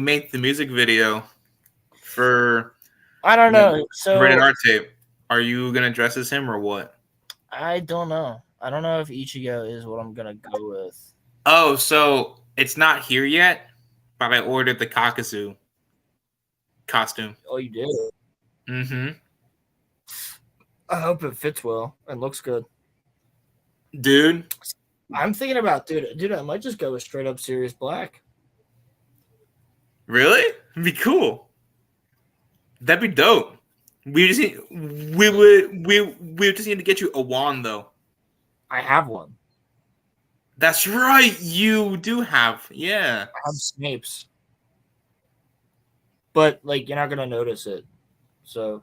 S1: make the music video for
S2: I don't know. So
S1: Rated R tape, are you gonna dress as him or what?
S2: I don't know. I don't know if Ichigo is what I'm gonna go with.
S1: Oh, so it's not here yet, but I ordered the Kakazu costume.
S2: Oh, you did?
S1: Mm-hmm.
S2: I hope it fits well and looks good.
S1: Dude.
S2: I'm thinking about, dude, I might just go with straight up Sirius Black.
S1: Really? It'd be cool. That'd be dope. We just need, we just need to get you a wand though.
S2: I have one.
S1: That's right. You do have. Yeah.
S2: I have Snape's. But like you're not gonna notice it. So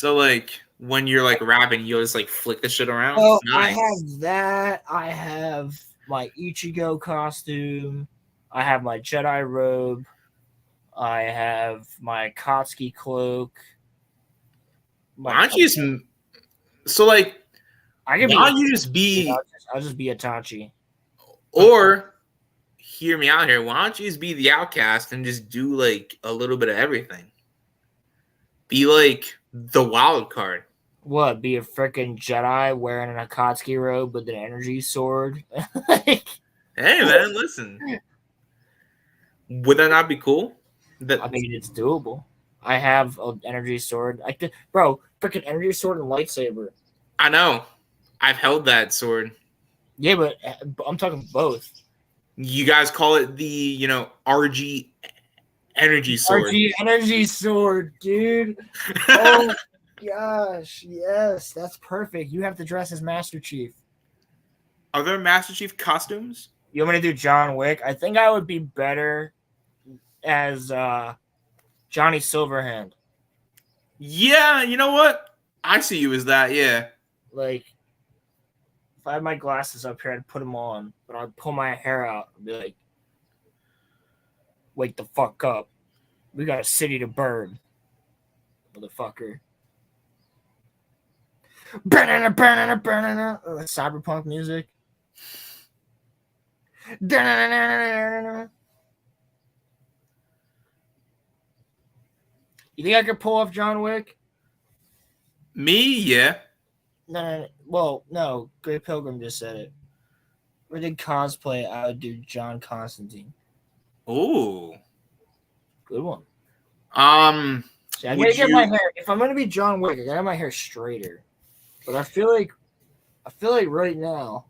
S1: like when you're like rapping, you'll just like flick the shit around.
S2: Oh,
S1: Nice.
S2: I have that. I have my Ichigo costume. I have my Jedi robe. I have my Akatsuki cloak.
S1: Why don't you just so like
S2: I can
S1: why don't you just be
S2: I'll just be Itachi.
S1: or hear me out here. Why don't you just be the outcast and just do like a little bit of everything? Be like the wild card.
S2: What? Be a freaking Jedi wearing an Akatsuki robe with an energy sword? Like,
S1: hey man, listen. Would that not be cool?
S2: I mean, it's doable. I have an energy sword. Bro, freaking energy sword and lightsaber.
S1: I know. I've held that sword.
S2: Yeah, but I'm talking both.
S1: You guys call it the, RG energy sword.
S2: RG energy sword, dude. Oh gosh, yes, that's perfect. You have to dress as Master Chief.
S1: Are there Master Chief costumes?
S2: You want me to do John Wick? I think I would be better as Johnny Silverhand.
S1: Yeah, you know what? I see you as that, yeah.
S2: Like, if I had my glasses up here, I'd put them on, but I'd pull my hair out and be like, wake the fuck up. We got a city to burn. Motherfucker. Cyberpunk music. You think I could pull off John Wick?
S1: Me, yeah.
S2: No. Well, no. Great Pilgrim just said it. If I did cosplay, I would do John Constantine.
S1: Ooh.
S2: Good one. See, I gotta get my hair. If I'm gonna be John Wick, I gotta have my hair straighter. But I feel like right now,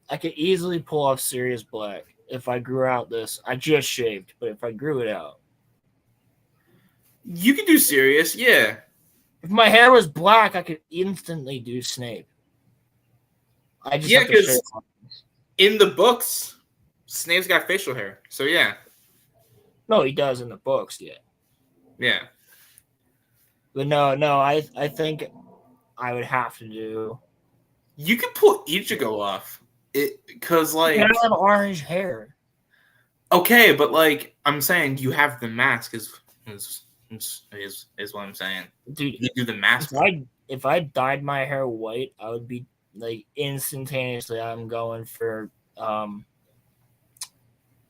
S2: I could easily pull off Sirius Black if I grew out this. I just shaved, but if I grew it out.
S1: You can do Sirius, yeah.
S2: If my hair was black, I could instantly do Snape. I just have to shave.
S1: In the books, Snape's got facial hair, so yeah.
S2: No, he does in the books, yeah.
S1: Yeah.
S2: But no, I think I would have to do.
S1: You can pull Ichigo off, because like
S2: I have orange hair.
S1: Okay, but like I'm saying, you have the mask is what I'm saying.
S2: Dude,
S1: you do the mask.
S2: If I dyed my hair white, I would be like instantaneously. I'm going for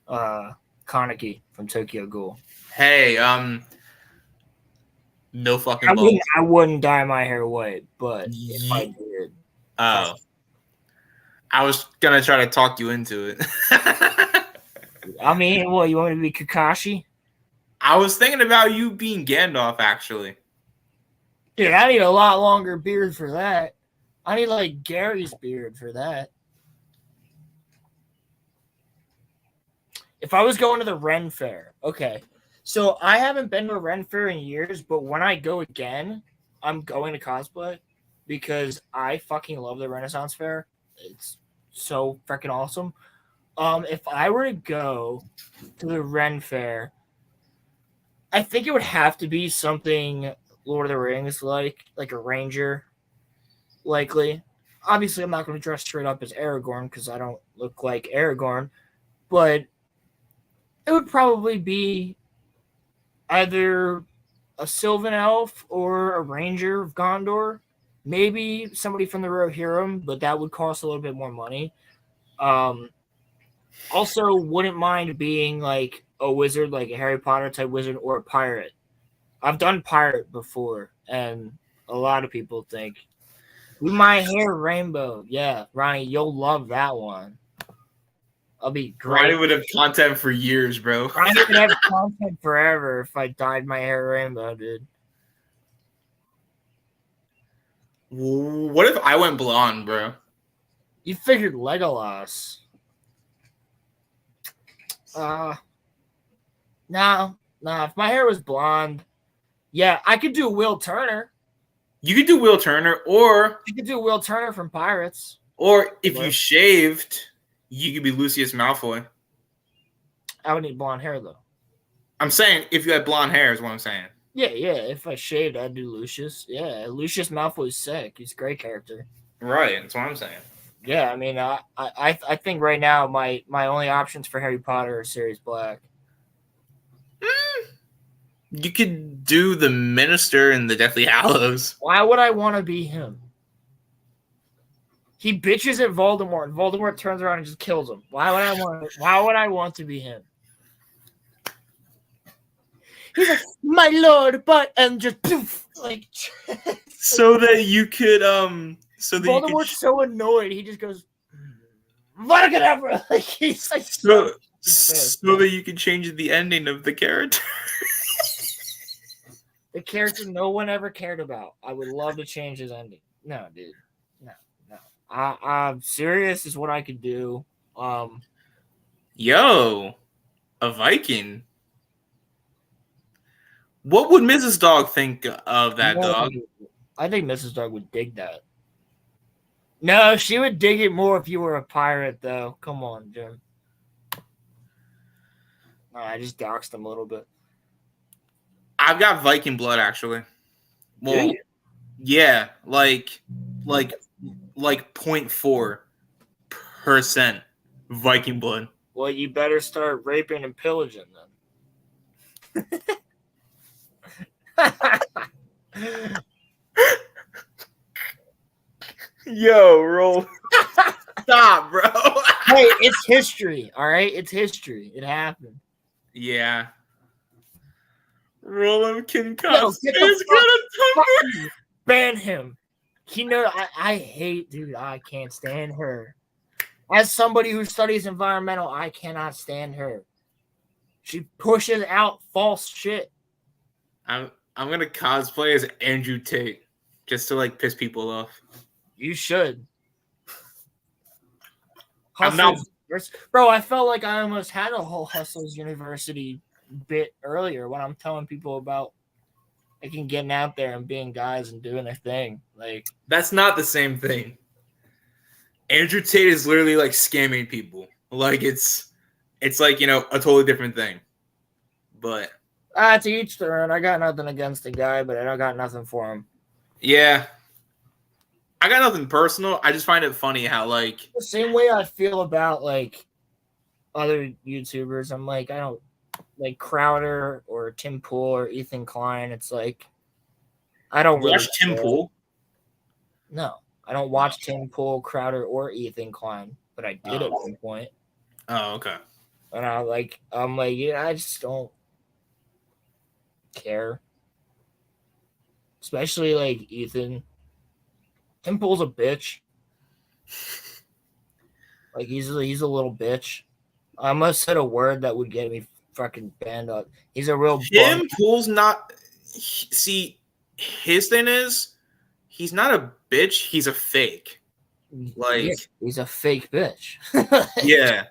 S2: Kaneki from Tokyo Ghoul.
S1: Hey, no fucking.
S2: I wouldn't dye my hair white, but if I did,
S1: I was gonna try to talk you into it.
S2: I mean, what, you want me to be Kakashi?
S1: I was thinking about you being Gandalf, actually.
S2: Dude, I need a lot longer beard for that. I need like Gary's beard for that. If I was going to the Ren Fair, okay. So I haven't been to a Ren Fair in years, but when I go again, I'm going to cosplay because I fucking love the Renaissance Fair. so freaking awesome. If I were to go to the Ren Fair, I think it would have to be something Lord of the Rings like a ranger, likely. Obviously, I'm not going to dress straight up as Aragorn because I don't look like Aragorn, but it would probably be either a Sylvan Elf or a Ranger of Gondor. Maybe somebody from the Rohirrim, but that would cost a little bit more money. Also, wouldn't mind being like a wizard, like a Harry Potter type wizard, or a pirate. I've done pirate before, and a lot of people think, "Do my hair rainbow." Yeah, Ronnie, you'll love that one. I'll be great.
S1: Ronnie would have content for years, bro.
S2: Ronnie would have content forever if I dyed my hair rainbow, dude.
S1: What if I went blonde, bro?
S2: You figured Legolas. No. If my hair was blonde, yeah, I could do Will Turner.
S1: You could do Will Turner, or
S2: You could do Will Turner from Pirates.
S1: or if you shaved, you could be Lucius Malfoy.
S2: I would need blonde hair though.
S1: I'm saying if you had blonde hair is what I'm saying.
S2: Yeah. If I shaved, I'd do Lucius. Yeah, Lucius Malfoy's sick. He's a great character.
S1: Right, that's what I'm saying.
S2: Yeah, I mean, I think right now my only options for Harry Potter are Sirius Black.
S1: You could do the Minister in the Deathly Hallows.
S2: Why would I want to be him? He bitches at Voldemort, and Voldemort turns around and just kills him. Why would I want to be him? He's like, my lord, but and just poof, like
S1: So that you could
S2: Voldemort's so annoyed, he just goes whatever. Like he's like
S1: so that you could change the ending of the character.
S2: the character no one ever cared about. I would love to change his ending. No, dude. No. I'm serious is what I could do.
S1: Yo, a Viking. What would Mrs. Dog think of that dog?
S2: I think Mrs. Dog would dig that. No, she would dig it more if you were a pirate, though. Come on, Jim. I just doxed him a little bit.
S1: I've got Viking blood, actually. Well, yeah, like 0.4% Viking blood.
S2: Well, you better start raping and pillaging then.
S1: Yo, roll. Stop, bro.
S2: Hey, it's history, all right? It's history. It happened.
S1: Yeah. RoloRome can
S2: ban him. I hate, dude. I can't stand her. As somebody who studies environmental, I cannot stand her. She pushes out false shit.
S1: I'm gonna cosplay as Andrew Tate just to like piss people off.
S2: You should.
S1: I'm
S2: Bro, I felt like I almost had a whole Hustlers University bit earlier when I'm telling people about getting out there and being guys and doing their thing. Like
S1: that's not the same thing. Andrew Tate is literally like scamming people. Like it's like, a totally different thing. But
S2: to each their own. I got nothing against the guy, but I got nothing for him.
S1: Yeah. I got nothing personal. I just find it funny how like
S2: the same way I feel about like other YouTubers. I'm like, I don't like Crowder or Tim Pool or Ethan Klein. It's like I don't
S1: watch
S2: really
S1: Tim Pool.
S2: No, I don't watch Tim Pool, Crowder, or Ethan Klein, but I did at one point.
S1: Oh, okay.
S2: And I'm like, I just don't care. Especially like Ethan. Tim Pool's a bitch. Like he's a little bitch. I almost said a word that would get me fucking banned up. He's a real
S1: Tim Pool's not. See, his thing is, he's not a bitch. He's a fake. Like
S2: he's a fake bitch.
S1: Yeah,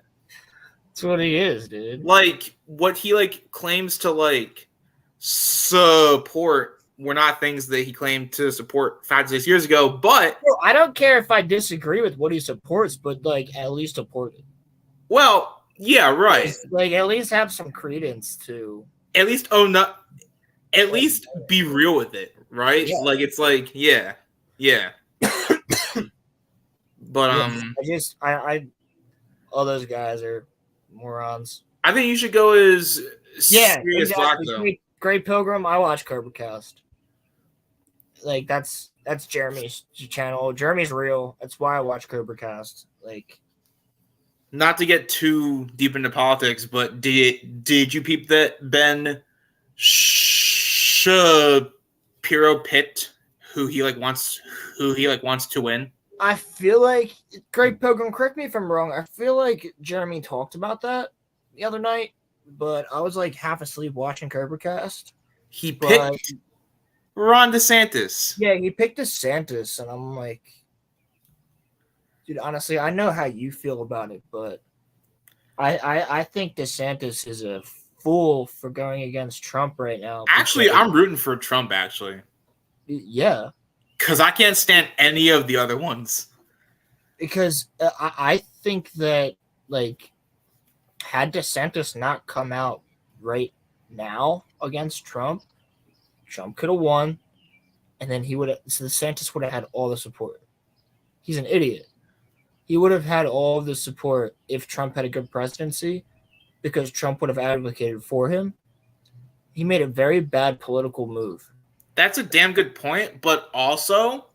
S2: that's what he is, dude.
S1: Like what he like claims to like support were not things that he claimed to support 5 to 6 years ago. But
S2: I don't care if I disagree with what he supports, but like at least support it.
S1: Well, yeah, right.
S2: Like at least have some credence to.
S1: At least at least be real with it, right?
S2: Yeah.
S1: Like it's like, yeah. But
S2: I all those guys are morons.
S1: I think you should go as serious black though.
S2: Great Pilgrim. I watch CobraCast. Like that's Jeremy's channel. Jeremy's real. That's why I watch CobraCast. Like,
S1: not to get too deep into politics, but did you peep that Ben Shapiro picked who he wants to win?
S2: I feel like Great Pilgrim. Correct me if I'm wrong. I feel like Jeremy talked about that the other night, but I was like half asleep watching CobraCast.
S1: He picked Ron DeSantis.
S2: Yeah, he picked DeSantis, and I'm like, dude, honestly, I know how you feel about it, but I think DeSantis is a fool for going against Trump right now.
S1: Actually, I'm rooting for Trump, actually.
S2: Yeah.
S1: Because I can't stand any of the other ones.
S2: Because I think that, like, had DeSantis not come out right now against Trump, Trump could have won, and then DeSantis would have had all the support. He's an idiot. He would have had all of the support if Trump had a good presidency, because Trump would have advocated for him. He made a very bad political move.
S1: That's a damn good point, but also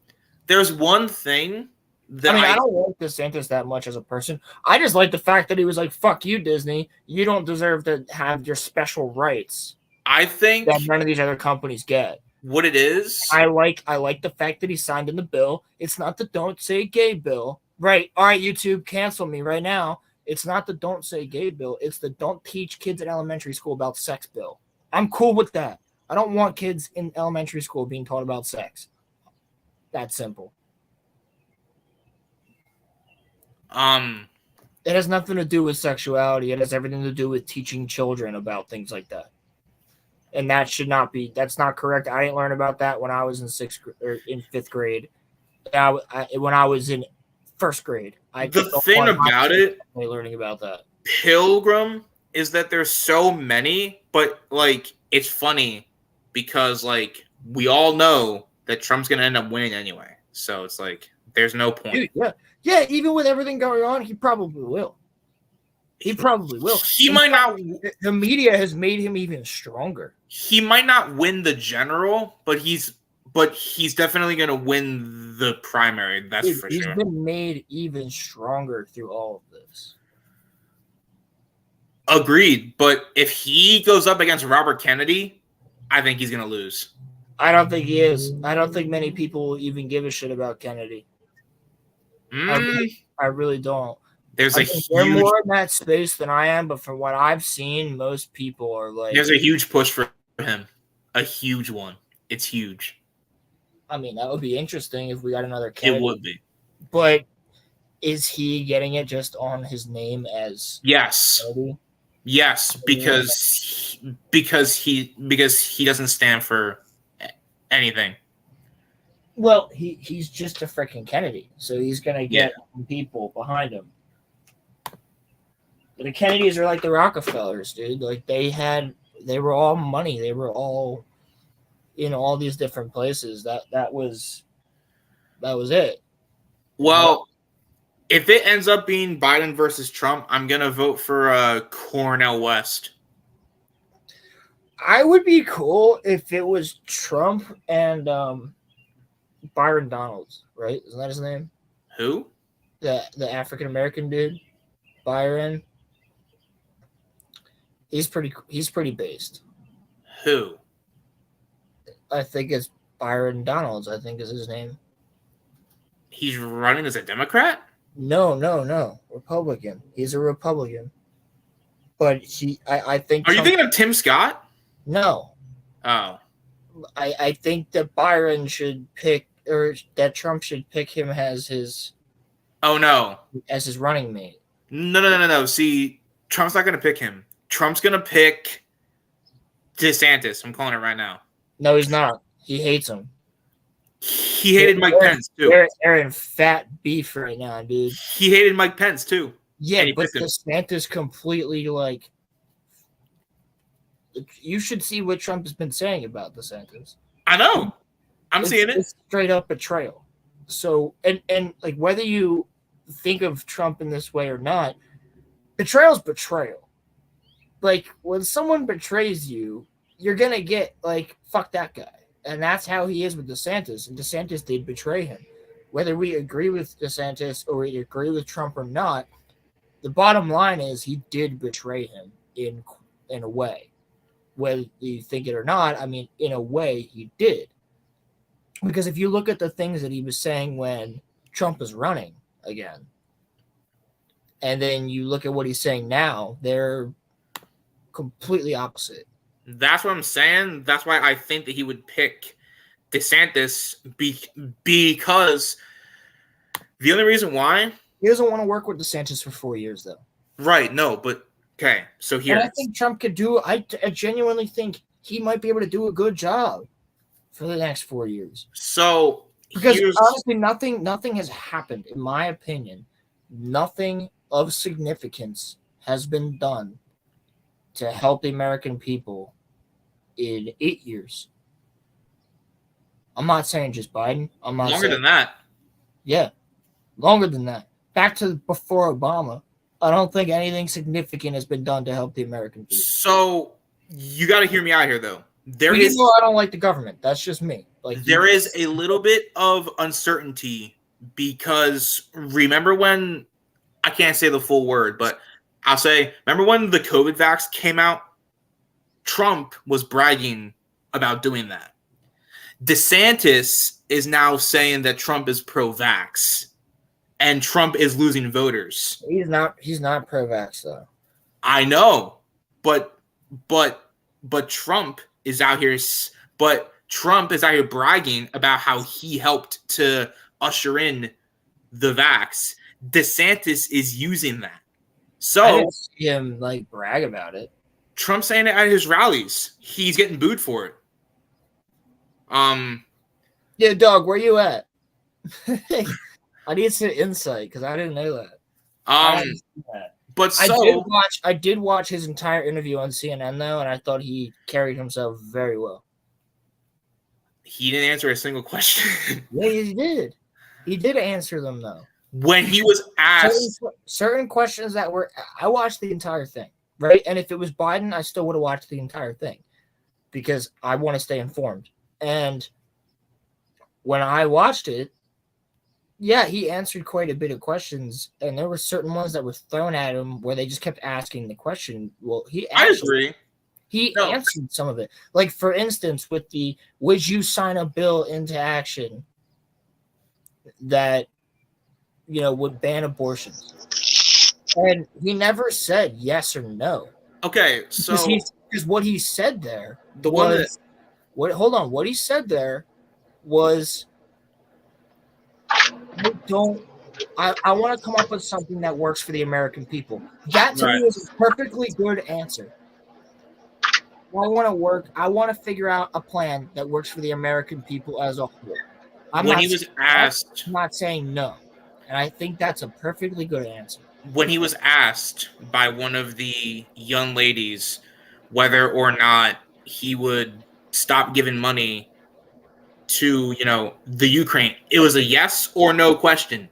S1: there's one thing that
S2: I don't like DeSantis that much as a person. I just like the fact that he was like, fuck you, Disney. You don't deserve to have your special rights.
S1: I think
S2: that none of these other companies get.
S1: What it is,
S2: I like the fact that he signed in the bill. It's not the don't say gay bill. Right. All right, YouTube, cancel me right now. It's not the don't say gay bill. It's the don't teach kids in elementary school about sex bill. I'm cool with that. I don't want kids in elementary school being taught about sex. That's simple. It has nothing to do with sexuality. It has everything to do with teaching children about things like that. And that should not be. That's not correct. I didn't learn about that when I was in 5th grade. When I was in 1st grade.
S1: The thing about it,
S2: learning about that
S1: Pilgrim, is that there's so many, but like it's funny because like we all know that Trump's gonna end up winning anyway. So it's like there's no point.
S2: Dude, yeah. Even with everything going on, he probably will. He probably will.
S1: He might not.
S2: The media has made him even stronger.
S1: He might not win the general, but he's definitely going to win the primary. That's for sure.
S2: He's been made even stronger through all of this.
S1: Agreed. But if he goes up against Robert Kennedy, I think he's going to lose.
S2: I don't think he is. I don't think many people will even give a shit about Kennedy. I really don't.
S1: They're
S2: more in that space than I am, but from what I've seen, most people are like.
S1: There's a huge push for him. A huge one. It's huge.
S2: I mean, that would be interesting if we got another Kennedy.
S1: It would be.
S2: But is he getting it just on his name as
S1: Yes.
S2: Kennedy?
S1: Yes, because he doesn't stand for anything.
S2: Well, he's just a freaking Kennedy, so he's gonna get people behind him. The Kennedys are like the Rockefellers, dude. Like they were all money. They were all in all these different places. That was it.
S1: Well, if it ends up being Biden versus Trump, I'm gonna vote for Cornel West.
S2: I would be cool if it was Trump and Byron Donalds, right? Isn't that his name?
S1: Who?
S2: The African American dude, Byron. He's pretty based.
S1: Who?
S2: I think it's Byron Donalds. I think is his name.
S1: He's running as a Democrat?
S2: No. Republican. He's a Republican. But I think.
S1: Are you thinking of Tim Scott?
S2: No.
S1: Oh.
S2: I think that Byron should pick, or that Trump should pick him as his.
S1: Oh no.
S2: As his running mate.
S1: No. See, Trump's not going to pick him. Trump's going to pick DeSantis. I'm calling it right now.
S2: No, he's not. He hates him.
S1: He hated Mike Pence too.
S2: They're in fat beef right now, dude.
S1: He hated Mike Pence too.
S2: Yeah, but DeSantis completely like. You should see what Trump has been saying about DeSantis.
S1: I know. I'm seeing it.
S2: It's straight up betrayal. So and like whether you think of Trump in this way or not, betrayal's betrayal. Like when someone betrays you, you're gonna get like fuck that guy. And that's how he is with DeSantis. And DeSantis did betray him. Whether we agree with DeSantis or we agree with Trump or not, the bottom line is he did betray him in a way. Whether you think it or not, I mean, in a way, he did. Because if you look at the things that he was saying when Trump was running again, and then you look at what he's saying now, they're completely opposite.
S1: That's what I'm saying. That's why I think that he would pick DeSantis because the only reason why
S2: he doesn't want to work with DeSantis for 4 years, though.
S1: Right? No, but okay. So here,
S2: and I think Trump could do. I genuinely think he might be able to do a good job for the next 4 years.
S1: So
S2: because honestly, nothing has happened, in my opinion. Nothing of significance has been done to help the American people in 8 years. I'm not saying just Biden. I'm not
S1: longer than that.
S2: Yeah, longer than that. Back to before Obama. I don't think anything significant has been done to help the American people.
S1: So you got to hear me out here, though.
S2: Even though I don't like the government. That's just me. Like
S1: there is a little bit of uncertainty because remember when I can't say the full word, but I'll say, remember when the COVID vax came out? Trump was bragging about doing that. DeSantis is now saying that Trump is pro-vax, and Trump is losing voters.
S2: He's not pro-vax though.
S1: I know, but Trump is out here. But Trump is out here bragging about how he helped to usher in the vax. DeSantis is using that. So
S2: I didn't see him like brag about it.
S1: Trump's saying it at his rallies. He's getting booed for it.
S2: Yeah, dog, where you at? I need some insight because I didn't know that.
S1: But so
S2: I did watch his entire interview on CNN though, and I thought he carried himself very well.
S1: He didn't answer a single question.
S2: Yeah, he did. He did answer them though.
S1: When he was asked
S2: certain questions that were, I watched the entire thing, right? And if it was Biden, I still would have watched the entire thing because I want to stay informed. And when I watched it, yeah, he answered quite a bit of questions, and there were certain ones that were thrown at him where they just kept asking the question. Well,
S1: I agree.
S2: He answered some of it. Like, for instance, with the, would you sign a bill into action that, would ban abortions? And he never said yes or no.
S1: Okay, so
S2: because what he said there what he said there was, I want to come up with something that works for the American people. That to me is a perfectly good answer. I want to figure out a plan that works for the American people as a whole. I'm not saying no. And I think that's a perfectly good answer.
S1: When he was asked by one of the young ladies whether or not he would stop giving money to, the Ukraine, it was a yes or no question.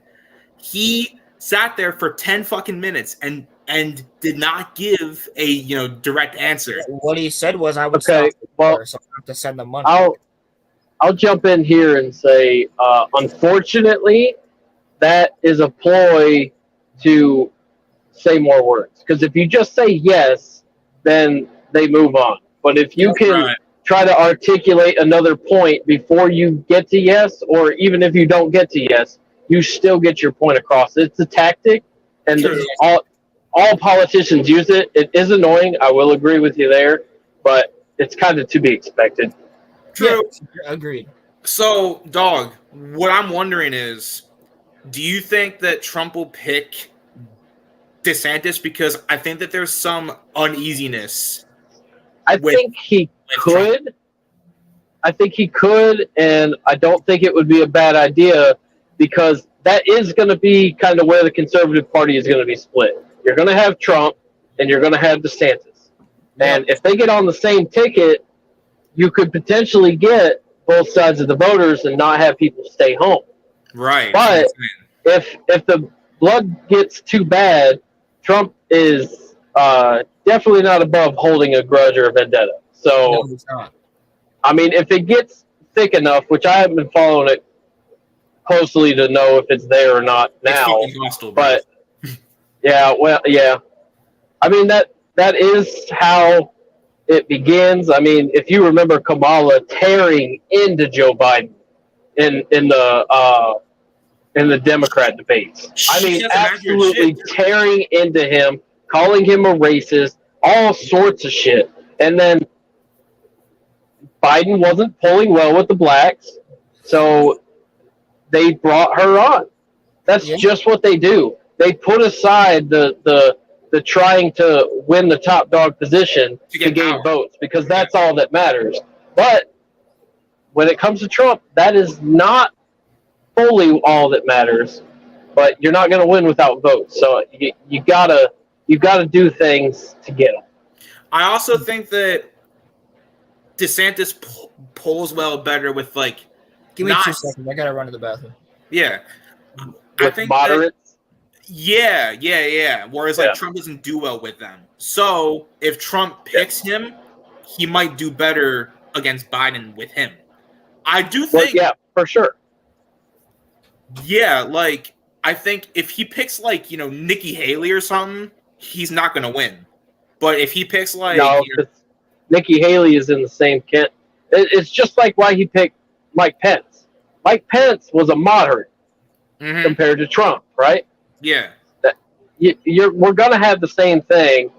S1: He sat there for 10 fucking minutes and did not give a, direct answer.
S2: What he said was, I would stop so I have to send them money.
S3: I'll jump in here and say, unfortunately, that is a ploy to say more words. Because if you just say yes, then they move on. But if you can try to articulate another point before you get to yes, or even if you don't get to yes, you still get your point across. It's a tactic, and all politicians use it. It is annoying. I will agree with you there, but it's kind of to be expected.
S1: True.
S2: Yeah, agreed.
S1: So, dog, what I'm wondering is, do you think that Trump will pick DeSantis? Because I think that there's some uneasiness.
S3: I think he could, I think he could, and I don't think it would be a bad idea because that is going to be kind of where the Conservative Party is going to be split. You're going to have Trump, and you're going to have DeSantis. And if they get on the same ticket, you could potentially get both sides of the voters and not have people stay home.
S1: Right.
S3: But if the blood gets too bad, Trump is definitely not above holding a grudge or a vendetta. So,
S2: No, he's not.
S3: I mean, if it gets thick enough, which I haven't been following it closely to know if it's there or not now,
S1: hostile,
S3: but yeah, well, yeah. I mean, that is how it begins. I mean, if you remember Kamala tearing into Joe Biden in the Democrat debates. I mean, absolutely tearing into him, calling him a racist, all sorts of shit. And then Biden wasn't pulling well with the blacks, so they brought her on. That's just what they do. They put aside the trying to win the top dog position to gain votes because that's all that matters. But when it comes to Trump, that is not fully all that matters. But you're not going to win without votes, so you gotta do things to get them.
S1: I also think that DeSantis pulls well better with like.
S2: Give me 2 seconds. I gotta run to the bathroom.
S1: Yeah,
S3: with
S1: I think
S3: moderates.
S1: Yeah. Whereas like Trump doesn't do well with them. So if Trump picks him, he might do better against Biden with him. I do think.
S3: Well, yeah, for sure.
S1: Yeah, like I think if he picks like Nikki Haley or something, he's not gonna win. But if he picks like
S3: Nikki Haley is in the same camp. It's just like why he picked Mike Pence. Mike Pence was a moderate compared to Trump, right?
S1: Yeah.
S3: We're going to have the same thing.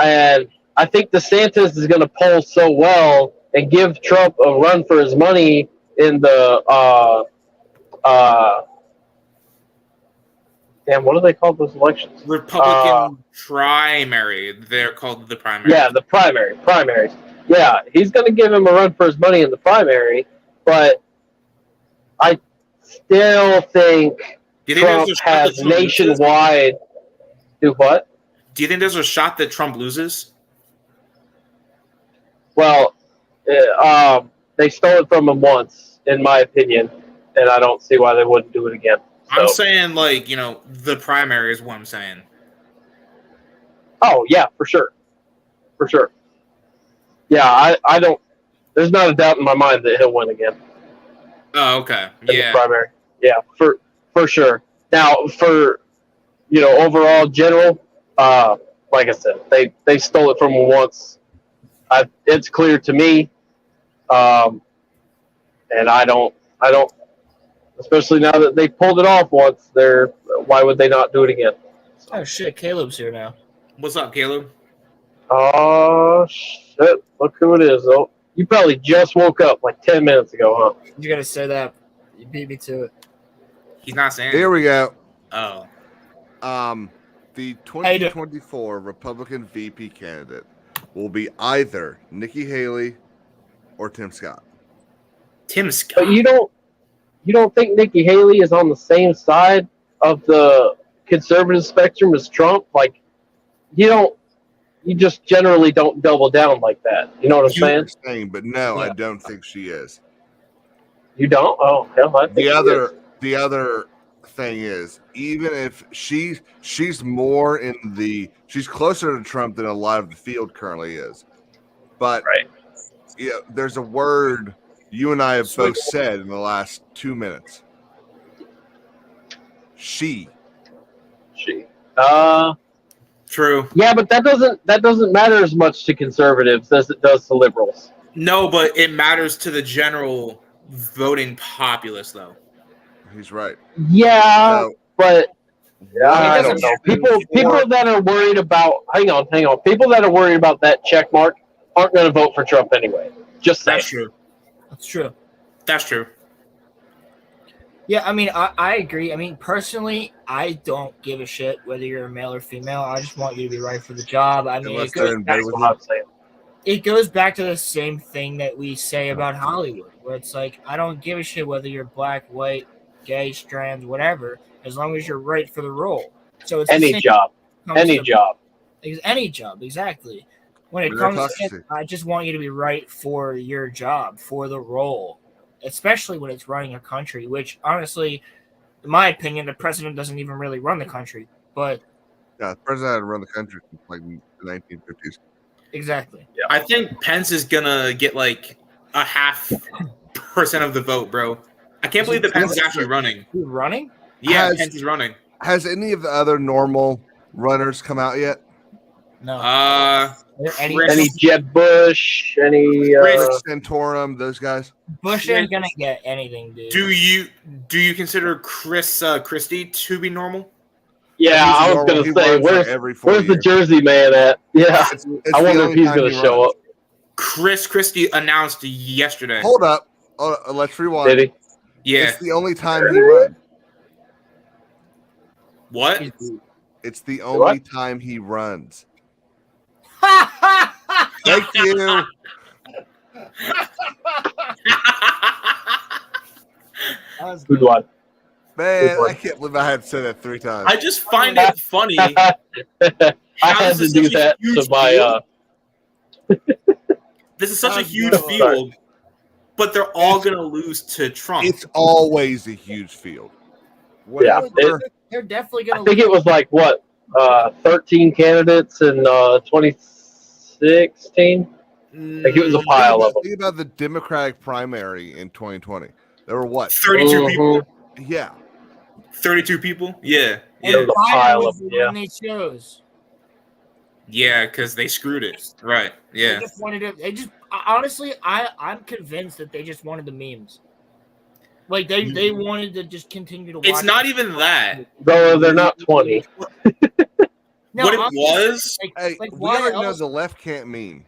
S3: And I think DeSantis is going to poll so well and give Trump a run for his money in the what do they call those elections?
S1: Republican primary. They're called the primary.
S3: Yeah, the primaries. Yeah, he's going to give him a run for his money in the primary, but I still think Trump has nationwide. Do what?
S1: Do you think there's a shot that Trump loses?
S3: Well, they stole it from him once, in my opinion, and I don't see why they wouldn't do it again. So.
S1: I'm saying, like, the primary is what I'm saying.
S3: Oh, yeah, for sure. For sure. Yeah, I don't. There's not a doubt in my mind that he'll win again.
S1: Oh, okay.
S3: In the primary. Yeah, for sure. Now, for, overall general, like I said, they stole it from him once. It's clear to me. And I don't, especially now that they pulled it off once, why would they not do it again?
S2: Oh, shit. Caleb's here now.
S1: What's up, Caleb?
S3: Oh, shit. Look who it is, though. You probably just woke up like 10 minutes ago, huh?
S2: You gotta say that. You beat me to it.
S1: He's not saying
S8: Here we go.
S1: Oh.
S8: The 2024 Republican VP candidate will be either Nikki Haley or Tim Scott.
S1: Tim Scott.
S3: But you don't think Nikki Haley is on the same side of the conservative spectrum as Trump? Like, you just generally don't double down like that. You know what I'm saying?
S8: But no, I don't think she is.
S3: You don't? Oh, hell, I think
S8: the other thing is, even if she's more she's closer to Trump than a lot of the field currently is. But there's a word you and I have both said in the last 2 minutes. She.
S1: True.
S3: Yeah, but that doesn't matter as much to conservatives as it does to liberals.
S1: No, but it matters to the general voting populace, though.
S8: He's right.
S3: Yeah, but I don't know. People that are worried about hang on. People that are worried about that check mark aren't going to vote for Trump anyway. Just saying.
S2: That's true.
S1: That's true.
S2: Yeah, I mean, I agree. I mean, personally, I don't give a shit whether you're a male or female. I just want you to be right for the job. I mean,
S3: that's what I'm saying.
S2: it goes back to the same thing that we say about Hollywood, where it's like, I don't give a shit whether you're black, white, gay, trans, whatever, as long as you're right for the role. So it's the
S3: Any
S2: same
S3: job,
S2: when it comes
S3: any
S2: to-
S3: job.
S2: any job, exactly. When it comes to it, I just want you to be right for your job, for the role, especially when it's running a country, which honestly, in my opinion, the president doesn't even really run the country. But
S8: Yeah, the president had run the country since like the 1950s.
S2: exactly.
S1: I think Pence is gonna get like a 0.5% of the vote, bro. I can't believe that Pence is actually running.
S2: Who's running?
S1: Yeah, Pence is running.
S8: Has any of the other normal runners come out yet?
S2: No.
S3: Any Jeb Bush, any
S8: Rick Santorum, those guys.
S2: Bush ain't gonna get anything, dude.
S1: Do you consider Chris Christie to be normal?
S3: Yeah, I was gonna say, where's the Jersey man at? Yeah,
S8: It's
S3: I wonder if he's
S8: time
S3: gonna
S8: he
S3: show
S8: runs.
S3: up.
S1: Chris Christie announced yesterday.
S8: Hold up, let's rewind.
S3: Did he?
S1: Yeah.
S8: It's the only time he runs.
S1: What?
S8: It's the only time he runs. Thank you.
S3: Good one.
S8: Man, I can't believe I had to say that 3 times.
S1: I just find it funny.
S3: I had to do that to my.
S1: This is such a huge field, but they're all gonna lose to Trump.
S8: It's always a huge field.
S3: Yeah,
S2: they're definitely gonna.
S3: I think it was like what 13 candidates in 2016. Like it was a pile of them.
S8: Think about the Democratic primary in 2020. There were what?
S1: 32 people.
S8: Yeah.
S1: 32 people. Yeah.
S3: There was a pile of them.
S2: Yeah. They chose.
S1: Yeah, because they screwed it. Right. Yeah.
S2: They just wanted it. They just honestly, I'm convinced that they just wanted the memes. Like they wanted to just continue to watch.
S1: It's not even that.
S3: Though they're not 20.
S2: No,
S1: what it was?
S8: Hey, we already know the left can't meme.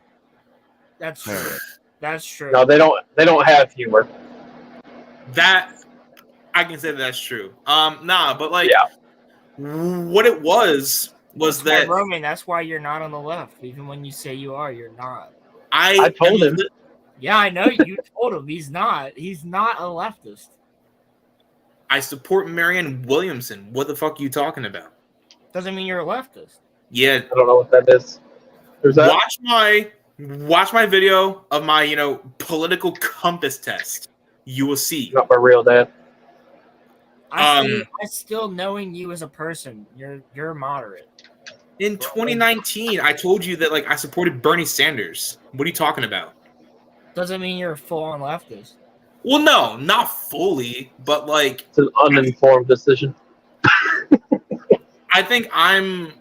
S2: That's true. That's true.
S3: No, they don't have humor.
S1: That I can say that's true. Nah, but like, what it was that
S2: Roman. That's why you're not on the left, even when you say you are. You're not.
S3: I told him.
S2: Yeah, I know you told him he's not. He's not a leftist.
S1: I support Marianne Williamson. What the fuck are you talking about?
S2: Doesn't mean you're a leftist.
S1: Yeah,
S3: I don't know what that is. Who's that?
S1: Watch my video of my political compass test. You will see.
S3: Not my real dad.
S2: I still knowing you as a person, you're moderate.
S1: In 2019, I told you that like I supported Bernie Sanders. What are you talking about?
S2: Doesn't mean you're a full-on leftist.
S1: Well, no, not fully, but like
S3: It's an uninformed decision.
S1: I think I'm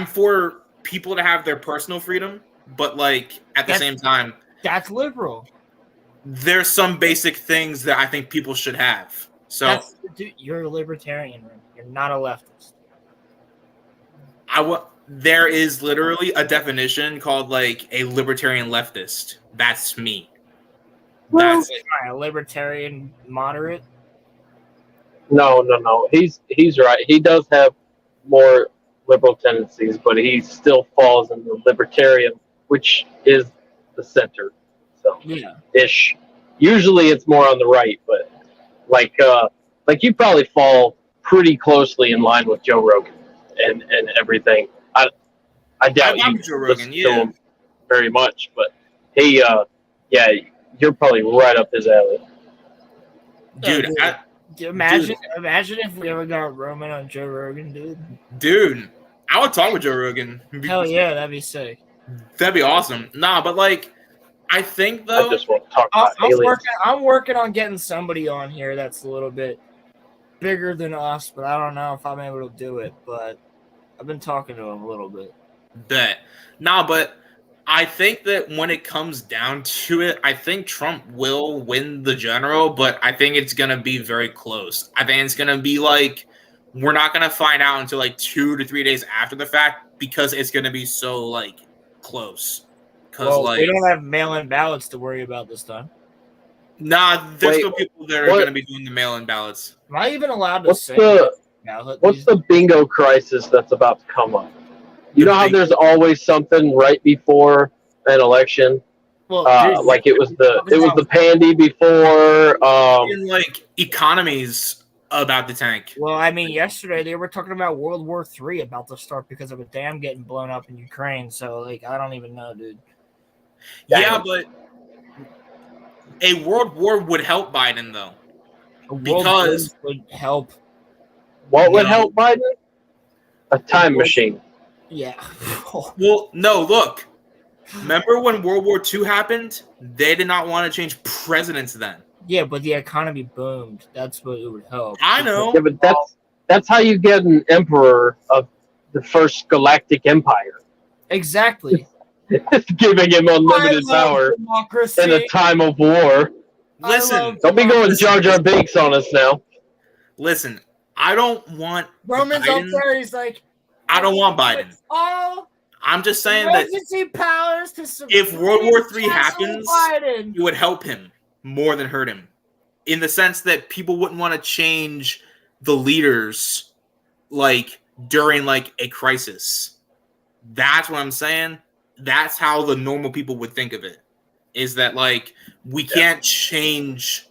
S1: for people to have their personal freedom, but like at the same time,
S2: that's liberal.
S1: There's some basic things that I think people should have. So
S2: dude, you're a libertarian. You're not a leftist.
S1: There is literally a definition called like a libertarian leftist. That's me.
S2: That's a libertarian moderate.
S3: No. He's right. He does have more liberal tendencies, but he still falls in the libertarian, which is the center. So ish. Usually it's more on the right, but like you probably fall pretty closely in line with Joe Rogan and everything. I doubt you
S1: Joe Rogan,
S3: listen to him very much, but he you're probably right up his alley.
S1: Dude,
S2: imagine if we ever got Roman on Joe Rogan, dude.
S1: Dude, I would talk with Joe Rogan.
S2: Hell yeah, that'd be sick.
S1: That'd be awesome. Nah, but like, I think though,
S3: I just want to talk about aliens.
S2: I'm working on getting somebody on here that's a little bit bigger than us, but I don't know if I'm able to do it. But I've been talking to him a little bit.
S1: Nah, but I think that when it comes down to it, I think Trump will win the general, but I think it's going to be very close. I think it's going to be like, we're not going to find out until like 2 to 3 days after the fact because it's going to be so like close.
S2: Well, we don't have mail-in ballots to worry about this time.
S1: Nah, there's still people that are going to be doing the mail-in ballots.
S2: Am I even allowed to say
S3: What's the bingo crisis that's about to come up? You know how there's always something right before an election?
S2: Well,
S3: Like it was the pandy before.
S1: In, like, economies about the tank.
S2: Well, I mean, yesterday they were talking about World War III about to start because of a dam getting blown up in Ukraine. So, like, I don't even know, dude.
S1: Yeah, but a world war would help Biden, though. Because
S2: would help.
S3: What would help Biden? A time machine.
S2: Yeah.
S1: Well, no, look. Remember when World War II happened? They did not want to change presidents then.
S2: Yeah, but the economy boomed. That's what it would help.
S1: I know.
S3: Yeah, but that's how you get an emperor of the first galactic empire.
S2: Exactly.
S3: Giving him unlimited power
S2: democracy.
S3: in a time of war.
S1: Listen,
S3: don't be going Jar Jar Binks on us now.
S1: Listen, I don't want
S2: Roman's
S1: Biden.
S2: up there. He's like,
S1: I don't want Biden.
S2: all
S1: I'm just saying that
S2: emergency powers to
S1: if World War III
S2: Chancellor
S1: happens,
S2: Biden.
S1: it would help him more than hurt him. In the sense that people wouldn't want to change the leaders like during like a crisis. That's what I'm saying. That's how the normal people would think of it. Is that like we can't change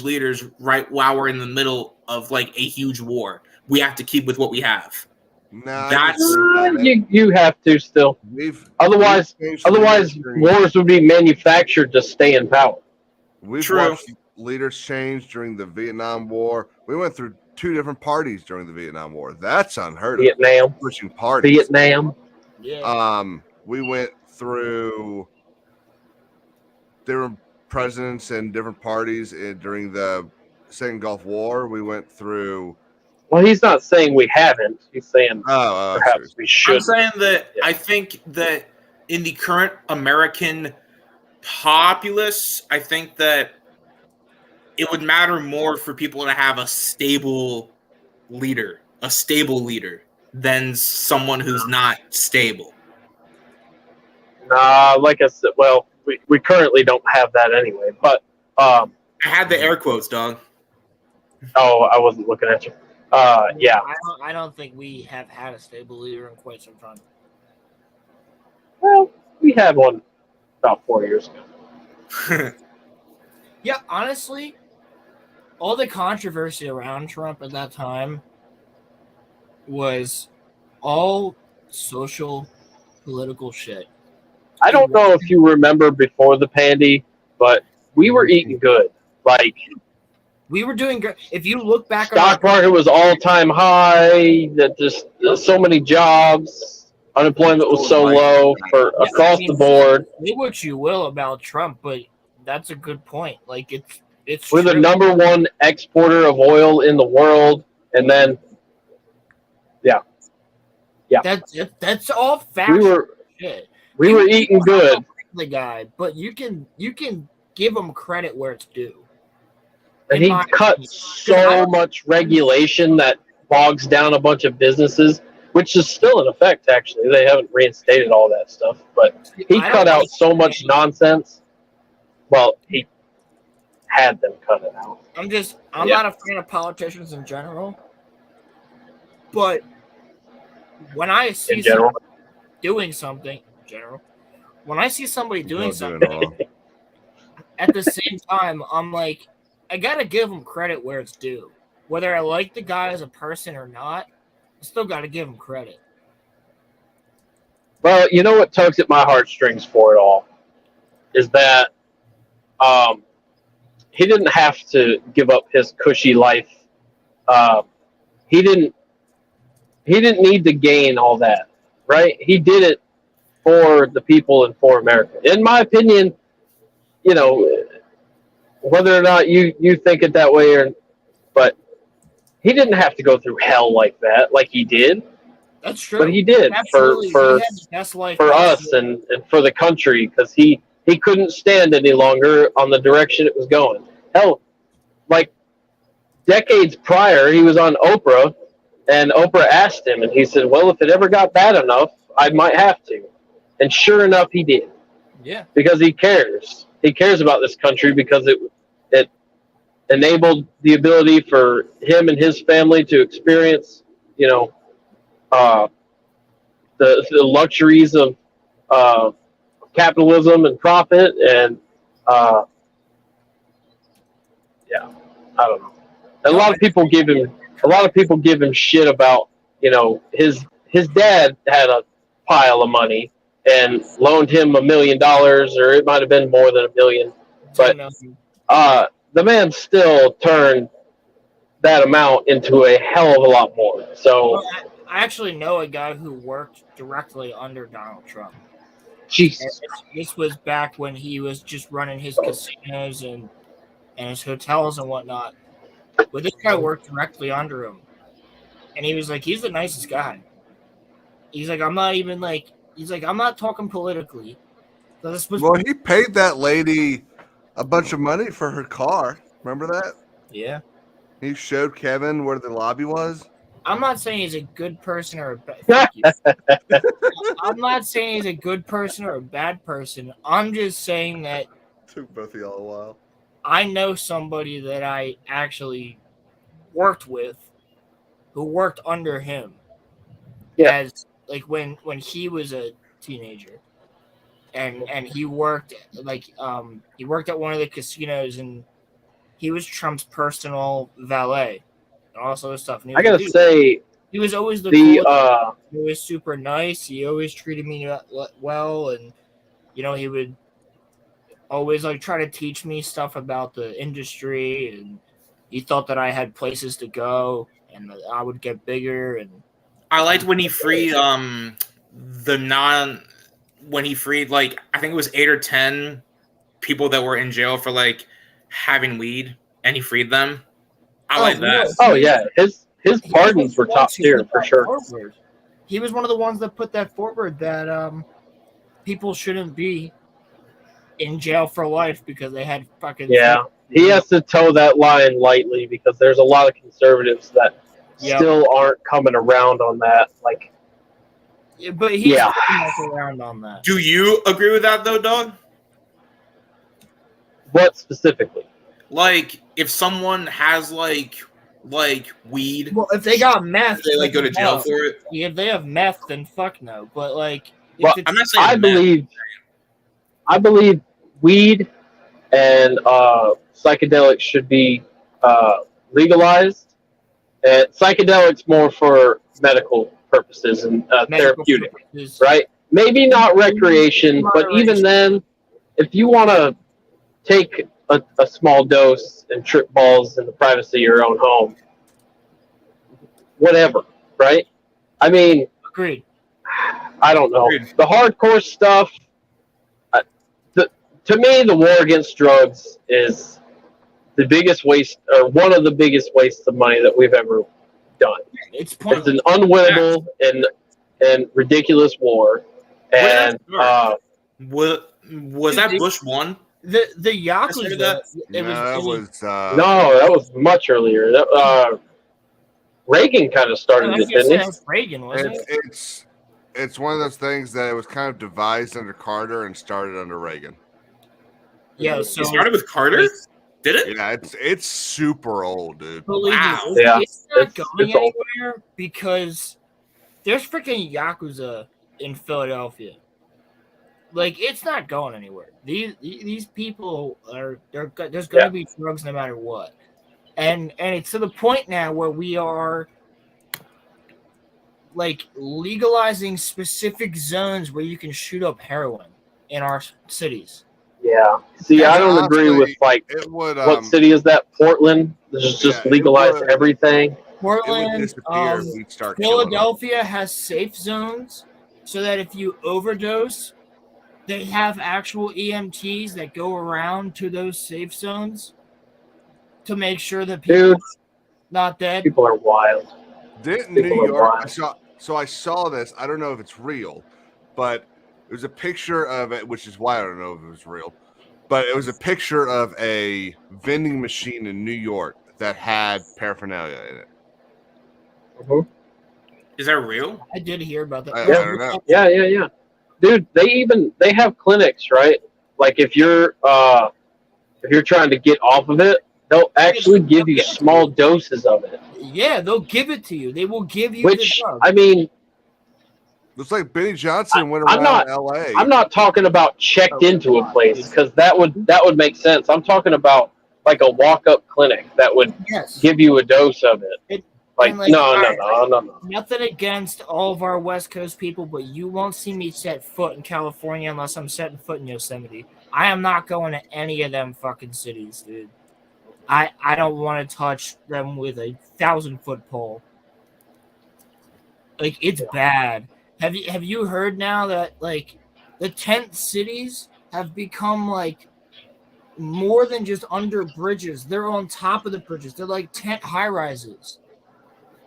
S1: leaders right while we're in the middle of like a huge war. We have to keep with what we have.
S3: You have to still. Otherwise, wars would be manufactured to stay in power.
S8: We've watched leaders change during the Vietnam War. We went through 2 different parties during the Vietnam War. That's unheard of.
S3: Vietnam.
S8: Switching parties.
S3: Vietnam.
S2: Yeah.
S8: We went through different presidents and different parties during the Second Gulf War. We went through.
S3: Well, he's not saying we haven't. He's saying perhaps we should.
S1: I'm saying that I think that in the current American populace, I think that it would matter more for people to have a stable leader than someone who's not stable.
S3: Like I said, well, we currently don't have that anyway. But
S1: I had the air quotes, dog.
S3: Oh, I wasn't looking at you. Yeah.
S2: I don't think we have had a stable leader in quite some time.
S3: Well, we had one about 4 years ago.
S2: Yeah, honestly, all the controversy around Trump at that time was all social, political shit.
S3: I don't know if you remember before the pandy, but we were eating good. Like,
S2: we were doing good. If you look back,
S3: stock market was all-time high. That just so many jobs. Unemployment was so low for across the board.
S2: Say what you will about Trump, but that's a good point. Like it's
S3: we're
S2: true.
S3: The number one exporter of oil in the world, and then
S2: that's all factual shit.
S3: We were eating good.
S2: The guy, but you can give him credit where it's due.
S3: And he cut so much regulation that bogs down a bunch of businesses, which is still in effect, actually. They haven't reinstated all that stuff. But he cut out so much nonsense. Well, he had them cut it out.
S2: I'm not a fan of politicians in general. But when I see someone doing something, when I see somebody doing something, at the same time, I'm like, I gotta give him credit where it's due. Whether I like the guy as a person or not, I still gotta give him credit.
S3: Well, you know what tugs at my heartstrings for it all is that he didn't have to give up his cushy life. He didn't need to gain all that, right? He did it for the people and for America. In my opinion, you know, whether or not you think it that way, but he didn't have to go through hell like that, like he did.
S2: That's true.
S3: But he did for us and for the country, because he couldn't stand any longer on the direction it was going. Hell, like decades prior, he was on Oprah, and Oprah asked him, and he said, well, if it ever got bad enough, I might have to. And sure enough, he did.
S2: Yeah.
S3: Because he cares. He cares about this country because it enabled the ability for him and his family to experience, the the luxuries of capitalism and profit, and yeah, I don't know. A lot of people give him shit about, his dad had a pile of money and loaned him $1 million, or it might have been more than $1 million, but the man still turned that amount into a hell of a lot more. So
S2: I actually know a guy who worked directly under Donald Trump.
S3: Jesus.
S2: This was back when he was just running his casinos and his hotels and whatnot. But this guy worked directly under him. And he was like, he's the nicest guy. He's like, I'm not talking politically.
S8: Well, he paid that lady a bunch of money for her car. Remember that?
S2: Yeah.
S8: He showed Kevin where the lobby was.
S2: I'm not saying he's a good person or a bad. I'm not saying he's a good person or a bad person. I'm just saying that
S8: took both of y'all a while.
S2: I know somebody that I actually worked with, who worked under him.
S3: Yeah.
S2: As like when he was a teenager, and he worked he worked at one of the casinos, and he was Trump's personal valet. All sort of stuff.
S3: I gotta say,
S2: he was always he was super nice. He always treated me well, and he would always try to teach me stuff about the industry, and he thought that I had places to go and that I would get bigger. And
S1: I liked when he freed when he freed I think it was 8 or 10 people that were in jail for having weed, and he freed them. I like that.
S3: Oh yeah, his pardons were top tier for sure.
S2: Forward. He was one of the ones that put that forward that people shouldn't be in jail for life because they had fucking.
S3: Yeah, he has to toe that line lightly because there's a lot of conservatives that still aren't coming around on that.
S2: But he's coming around on that.
S1: Do you agree with that though, Doug?
S3: What specifically?
S1: If someone has weed.
S2: Well, if they got meth,
S1: they go to jail for it.
S2: Yeah, if they have meth, then fuck no. But
S3: well,
S1: I'm not saying
S3: I believe weed and psychedelics should be legalized. And psychedelics more for medical purposes and therapeutic, right? Maybe not recreation, but even then, if you want to take a small dose and trip balls in the privacy of your own home, whatever, right? I mean,
S2: agreed.
S3: I don't know. The hardcore stuff, to me, the war against drugs is the biggest waste, or one of the biggest wastes of money that we've ever done. It's an unwinnable and ridiculous war. And
S1: was that Bush one?
S2: The Yakuza.
S3: That was much earlier. Reagan kind of started it, didn't he?
S2: Reagan, wasn't it?
S8: It's one of those things that it was kind of devised under Carter and started under Reagan.
S2: Yeah, so
S1: it started with Carter. Did it?
S8: Yeah, it's super old, dude.
S2: Wow. It's not going anywhere because there's freaking Yakuza in Philadelphia. It's not going anywhere. These people there's going to be drugs no matter what. And it's to the point now where we are legalizing specific zones where you can shoot up heroin in our cities.
S3: Yeah. See, I don't agree with what city is that? Portland? This is just legalize everything.
S2: Portland, Philadelphia has safe zones so that if you overdose, they have actual EMTs that go around to those safe zones to make sure that people are not dead.
S3: People are wild.
S8: Didn't New York? I saw this. I don't know if it's real, but it was a picture of it, which is why I don't know if it was real. But it was a picture of a vending machine in New York that had paraphernalia in it.
S3: Mm-hmm.
S1: Is that real?
S2: I did hear about that.
S8: I don't know.
S3: Yeah. Dude, they have clinics, right? If you're trying to get off of it, they'll actually give you small doses of it.
S2: Yeah, they'll give it to you. They will give you
S3: which,
S2: the drug.
S3: I mean,
S8: Looks like Benny Johnson went
S3: I'm
S8: around
S3: not-
S8: L.A.
S3: I'm not talking about checked into a place because that would make sense. I'm talking about like a walk-up clinic that would
S2: Yes.
S3: give you a dose of it. Like, no.
S2: Nothing against all of our West Coast people, but you won't see me set foot in California unless I'm setting foot in Yosemite. I am not going to any of them fucking cities, dude. I don't want to touch them with a 1,000-foot pole. Like, it's bad. Have you heard now that like the tent cities have become like more than just under bridges? They're on top of the bridges. They're like tent high rises.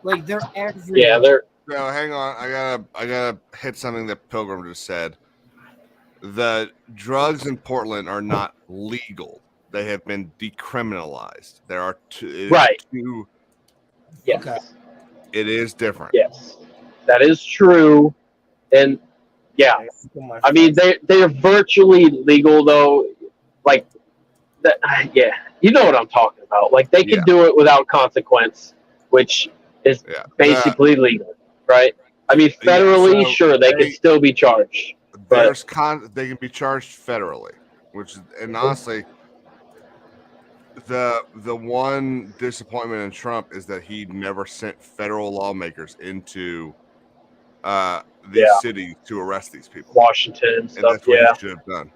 S2: Like they're everywhere.
S3: Yeah, they're.
S8: No, hang on. I gotta hit something that Pilgrim just said. The drugs in Portland are not legal. They have been decriminalized. There are two.
S3: Right. Yes.
S2: Okay.
S8: It is different.
S3: Yes, that is true, and yeah, I mean they are virtually legal though. Like that, yeah, you know what I'm talking about. Like they can do it without consequence, which is basically legal, right? I mean, federally, sure, they can still be charged.
S8: They can be charged federally, which and honestly, the one disappointment in Trump is that he never sent federal lawmakers into these cities to arrest these people.
S3: Washington and stuff.
S8: That's what he should have done.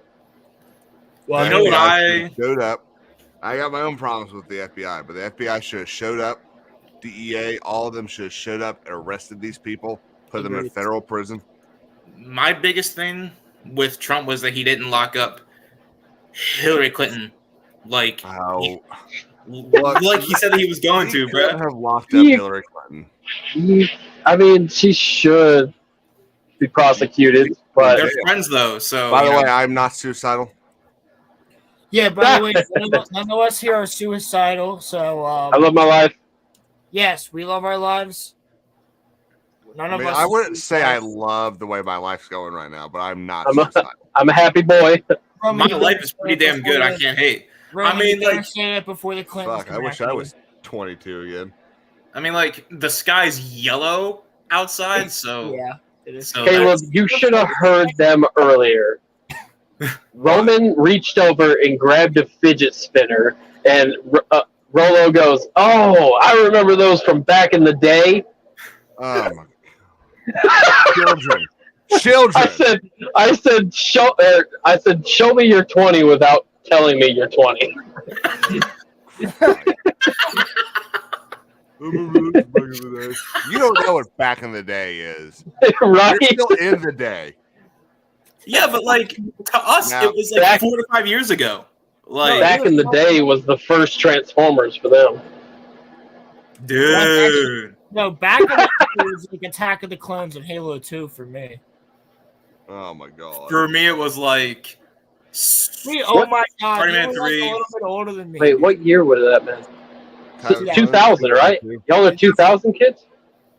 S1: Well, you know what I
S8: showed up. I got my own problems with the FBI, but the FBI should have showed up. DEA, all of them should have showed up and arrested these people, put them in federal prison.
S1: My biggest thing with Trump was that he didn't lock up Hillary Clinton like he said that he was going to, bro.
S8: Have locked up Hillary Clinton.
S3: I mean, she should be prosecuted, but
S1: they're friends though. So,
S8: by the way, I'm not suicidal.
S2: Yeah, by the way, none of us here are suicidal. So
S3: I love my life.
S2: Yes, we love our lives. None of us.
S8: I wouldn't say I love the way my life's going right now, but I'm not suicidal.
S3: I'm a happy boy.
S1: My life is pretty damn good. I can't hate.
S2: Roman,
S1: I mean, like,
S2: say it before the Clintons.
S8: Fuck, I wish I was 22 again.
S1: I mean, like, the sky's yellow outside, so
S2: yeah, it is.
S1: So
S3: Caleb, you should have heard them earlier. Roman reached over and grabbed a fidget spinner, and Rolo goes, "Oh, I remember those from back in the day."
S8: Oh my children.
S3: I said, show me your 20 without telling me you're 20.
S8: You don't know what back in the day is,
S3: right?
S8: You're still in the day.
S1: Yeah, but like to us, it was like 4 to 5 years ago. Like
S3: back in the day was the first Transformers for them.
S1: Dude.
S2: No, back in the day it was like Attack of the Clones and Halo 2 for me.
S8: Oh my god.
S1: For me, it was like.
S2: Oh my god!
S1: Spider-Man 3.
S2: Like a little bit older than me.
S3: Wait, what year would that been? 2000, right? Y'all are 2000 kids?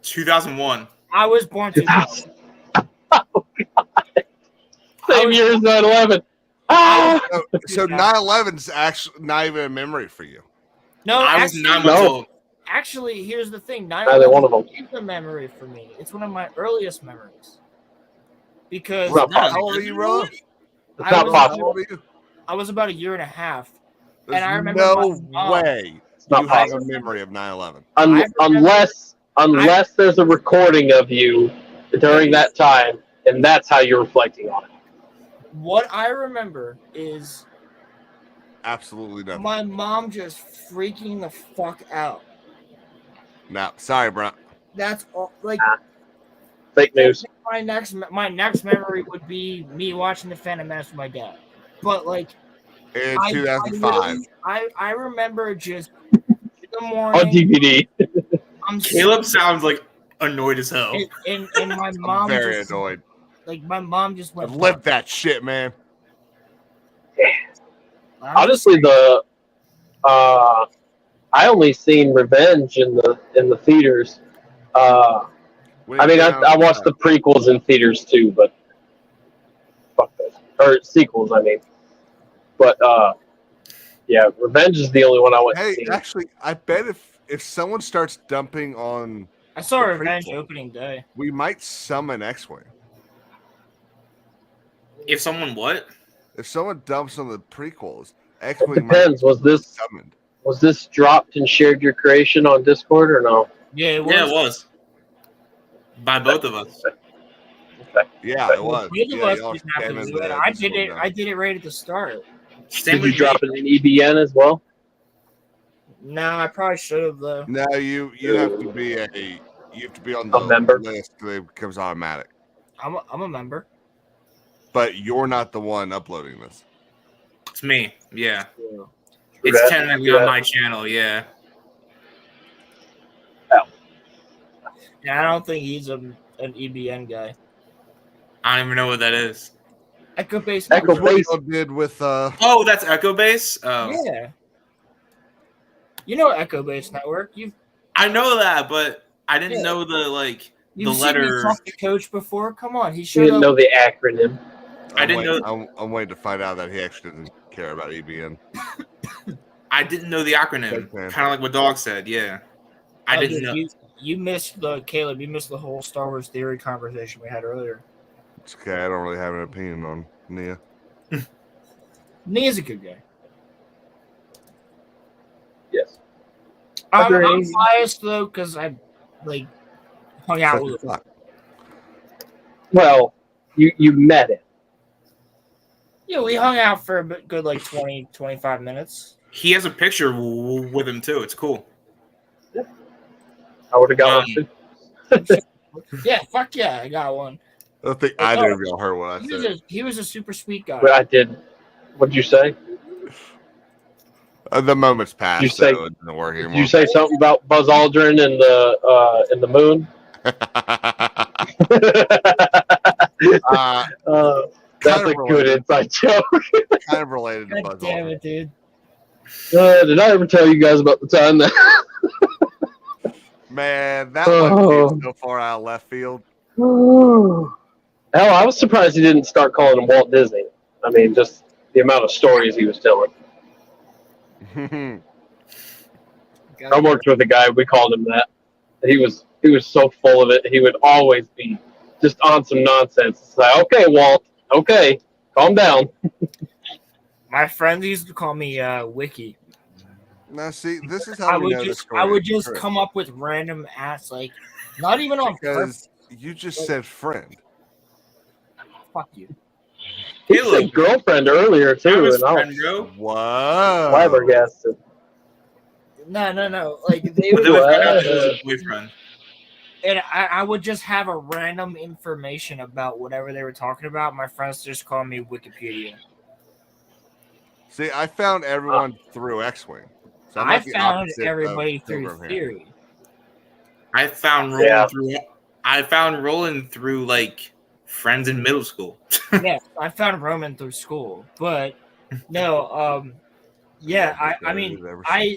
S1: 2001.
S2: I was born 2000.
S3: Oh, God. Same year as 9/11. Ah!
S8: So 9/11 is actually not even a memory for you.
S2: No,
S1: I was 9 months old.
S2: Actually, here's the thing.
S3: Neither one of them.
S2: Is a memory for me. It's one of my earliest memories. Because
S8: how old are you, Ron?
S3: It's not possible.
S2: I was about a year and a half.
S8: There's
S2: and I remember
S8: no way
S3: not
S8: you have
S3: possible.
S8: a memory of 9/11.
S3: Unless there's a recording of you during that time, and that's how you're reflecting on it.
S2: What I remember is
S8: Absolutely nothing.
S2: my mom just freaking the fuck out.
S8: No, sorry, bro.
S2: That's all. Like
S3: fake news.
S2: My next memory would be me watching the Phantom Menace with my dad. But like
S8: in 2005,
S2: I remember just in the morning
S3: on DVD.
S1: Caleb sounds like annoyed as hell.
S2: And my mom
S8: I'm very
S2: just,
S8: annoyed.
S2: Like my mom just went.
S8: I've lived that shit, man.
S3: Honestly, I only seen Revenge in the theaters. I mean, I watched the prequels in theaters too, but fuck those. Or sequels, I mean. But yeah, Revenge is the only one I went to see.
S8: Actually, I bet if someone starts dumping on,
S2: I saw Revenge opening day.
S8: we might summon X-Wing.
S1: If someone what?
S8: If someone dumps on the prequels,
S3: It
S8: X-Wing
S3: depends. Was this dropped and shared your creation on Discord or no?
S2: Yeah, it was.
S1: Yeah, it was. By both of us.
S8: Yeah, it was.
S2: Both of
S8: Yeah,
S2: us
S8: y'all
S2: didn't have to
S8: spamming
S2: do
S8: the
S2: it. I did
S8: Discord
S2: it.
S8: now.
S2: I did it right at the start.
S1: Same
S3: Did you
S1: with
S3: drop
S1: me.
S3: it in EBN as well?
S2: No, I probably should have though.
S8: No, you have to be on
S3: A
S8: the
S3: member?
S8: list because it becomes automatic.
S2: I'm a member.
S8: But you're not the one uploading this.
S1: It's me. Yeah.
S2: Yeah.
S1: It's
S3: that.
S1: technically on my channel. Yeah.
S2: And I don't think he's an EBN guy.
S1: I don't even know what that is.
S2: Echo Base.
S3: Echo
S8: Which one
S3: Base.
S8: y'all did with
S1: Oh, that's Echo Base. Oh.
S2: Yeah. You know Echo Base Network.
S1: I know that, but I didn't
S2: Yeah.
S1: know the
S2: You've seen
S1: letter.
S2: me talk to Coach before. Come on, he
S3: You
S2: showed
S3: didn't
S2: up.
S3: know the acronym.
S1: I didn't know.
S8: I'm waiting to find out that he actually doesn't care about EBN.
S1: I didn't know the acronym.
S8: Big fan.
S1: Kind of like what Dog said. Yeah. I
S2: Oh,
S1: didn't
S2: dude,
S1: know.
S2: You missed Caleb. You missed the whole Star Wars theory conversation we had earlier.
S8: It's okay. I don't really have an opinion on Nia.
S2: Nia's a good guy.
S3: Yes.
S2: I'm
S3: Agreed.
S2: biased though because I hung out with him.
S3: Well, you met him.
S2: Yeah, we hung out for a good 20, 25 minutes.
S1: He has a picture with him too. It's cool.
S3: I would have got one too.
S2: Yeah, fuck yeah, I got one.
S8: I don't think either of y'all heard what I said.
S2: He was a super sweet guy.
S3: But I did. What'd you say?
S8: The moment's passed,
S3: You say-
S8: so it doesn't work
S3: Did
S8: anymore.
S3: you say something about Buzz Aldrin and the moon? That's a good inside joke.
S8: Kind of related to
S2: God
S8: Buzz
S2: damn
S8: Aldrin.
S2: it, dude.
S3: Did I ever tell you guys about the time that?
S8: Man, that one came so far out of left field.
S3: Hell, I was surprised he didn't start calling him Walt Disney. I mean, just the amount of stories he was telling. I worked with a guy. We called him that. He was so full of it. He would always be just on some nonsense. It's like, okay, Walt. Okay, calm down.
S2: My friends used to call me Wiki.
S8: Now, see, this is how we know the story.
S2: I would
S8: is
S2: just
S8: true.
S2: come up with random ass not even on purpose.
S8: Because you just said friend.
S2: Fuck you.
S3: He said girlfriend earlier too, and I was
S8: Whoa.
S3: flabbergasted.
S2: No. They
S1: But
S2: would,
S1: then we found out it was his boyfriend.
S2: and I would just have a random information about whatever they were talking about. My friends just call me Wikipedia.
S8: See, I found everyone through X-Wing. So I'm
S2: I
S8: like the
S2: found
S8: opposite
S2: everybody
S8: of
S2: through
S8: Pilgrim here.
S2: theory.
S1: I found Roland through friends in middle school.
S2: Yeah, I found Roman through school, but no, yeah, I mean,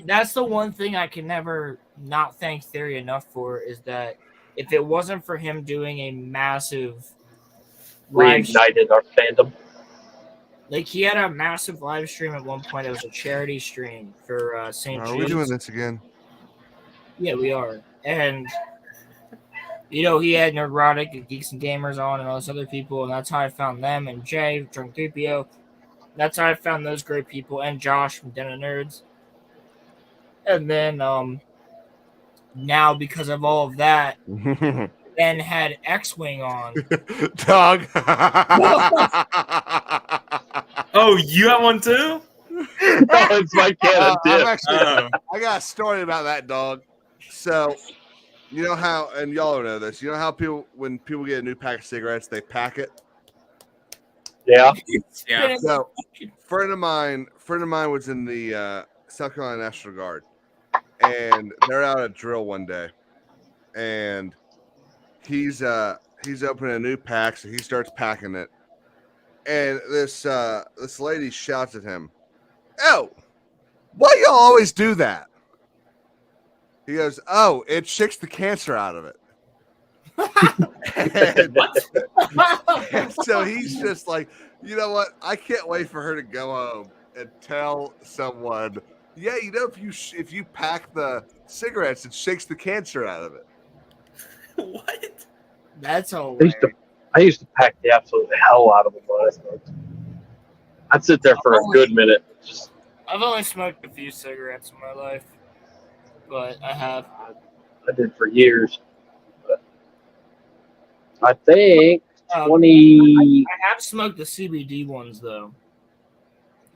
S2: that's the one thing I can never not thank Theory enough for is that if it wasn't for him doing a massive
S3: Reignited our fandom.
S2: he had a massive live stream at one point. It was a charity stream for St.
S8: Are we doing this again?
S2: Yeah, we are. And he had Neurotic and Geeks and Gamers on and all those other people, and that's how I found them. And Jay, Drunk 3PO. That's how I found those great people, and Josh from Den of Nerds. And then now because of all of that, Ben had X-Wing on.
S8: Dog.
S1: Oh, you got one too?
S3: It's my canon,
S8: I got a story about that dog. So, you know how, and y'all know this. You know how when people get a new pack of cigarettes, they pack it.
S3: Yeah.
S1: Yeah.
S8: So, friend of mine was in the South Carolina National Guard, and they're out at drill one day, and he's opening a new pack, so he starts packing it, and this lady shouts at him, "Oh, why y'all always do that?" He goes, "Oh, it shakes the cancer out of it." and so he's just like, you know what? I can't wait for her to go home and tell someone, yeah, if you pack the cigarettes, it shakes the cancer out of it.
S1: What?
S2: That's hilarious.
S3: I used to pack the absolute hell out of them when I smoked. I'd sit there for a good minute.
S2: I've only smoked a few cigarettes in my life, but I have.
S3: I did for years. But I think 20.
S2: I have smoked the CBD ones though,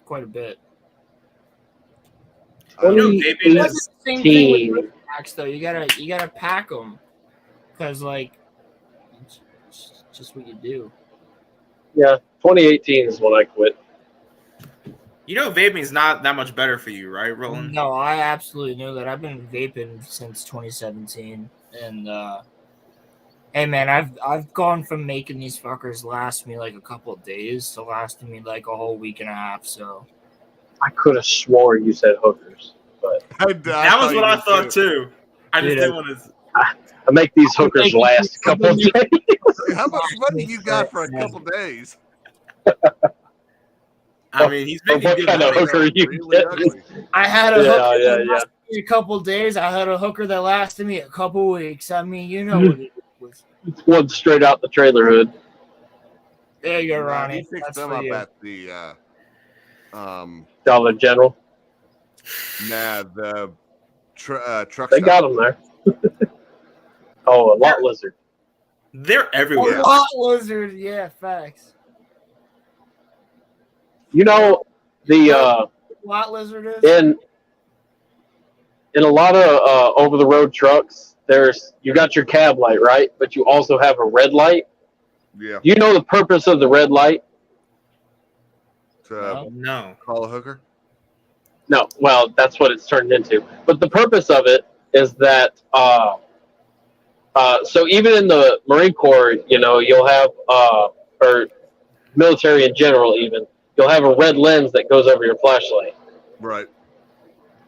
S2: quite a bit.
S3: 2018.
S2: Packs though, you gotta pack them, because like, it's just what you do.
S3: Yeah, 2018 is when I quit.
S1: Vaping is not that much better for you, right, Roland?
S2: No, I absolutely know that. I've been vaping since 2017, and hey man, I've gone from making these fuckers last me like a couple of days to lasting me like a whole week and a half. So
S3: I could have swore you said hookers, but
S1: that was what I thought too. I just didn't want to.
S3: I make these hookers last a couple of days.
S8: How much money you got for a couple days?
S1: I mean, he's making
S3: what
S1: good
S3: kind of
S1: money.
S3: hooker you
S8: Really
S3: get?
S8: ugly.
S2: I had a hooker that
S3: yeah.
S2: lasted me a couple of days. I had a hooker that lasted me a couple of weeks. I mean, you know what it was.
S3: It's one straight out the trailer hood.
S2: There you go,
S8: Nah,
S2: Ronnie.
S8: he fixed
S2: That's
S8: them
S2: for
S8: up
S2: you.
S8: at the
S3: Dollar General.
S8: the truck.
S3: They
S8: stop.
S3: got them there. Oh, a lot lizard.
S1: They're everywhere.
S2: Oh, lot lizard, yeah, facts.
S3: You know, the
S2: Lot lizard is
S3: in a lot of over the road trucks, you got your cab light, right? But you also have a red light.
S8: Yeah.
S3: You know the purpose of the red light?
S1: No.
S8: Call a hooker.
S3: No, well, that's what it's turned into. But the purpose of it is that so even in the Marine Corps, you'll have or military in general, even you'll have a red lens that goes over your flashlight.
S8: Right.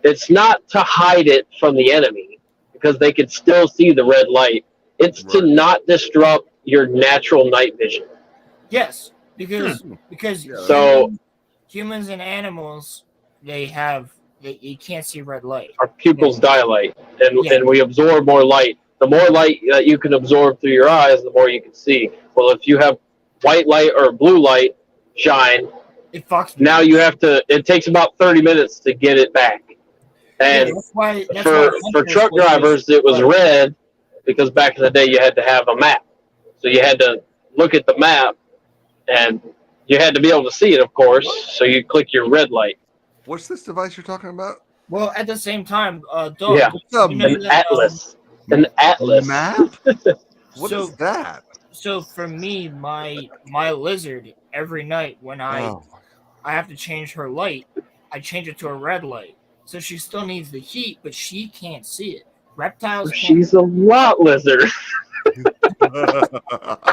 S3: It's not to hide it from the enemy because they can still see the red light. It's to not disrupt your natural night vision.
S2: yes, because
S3: So
S2: humans and animals you can't see red light.
S3: our pupils dilate, and we absorb more light. The more light that you can absorb through your eyes, the more you can see. Well, if you have white light or blue light shine,
S2: it fucks me.
S3: now you have to. It takes about 30 minutes to get it back. And
S2: that's why
S3: for truck drivers, it was red because back in the day you had to have a map, so you had to look at the map, and you had to be able to see it, of course. So you click your red light.
S8: What's this device you're talking about?
S2: Well, at the same time, dog,
S3: Yeah, an atlas. An atlas.
S8: Map? What is that?
S2: So for me, my lizard, every night when I have to change her light, I change it to a red light. So she still needs the heat, but she can't see it. Reptiles can't.
S3: She's a lot lizard.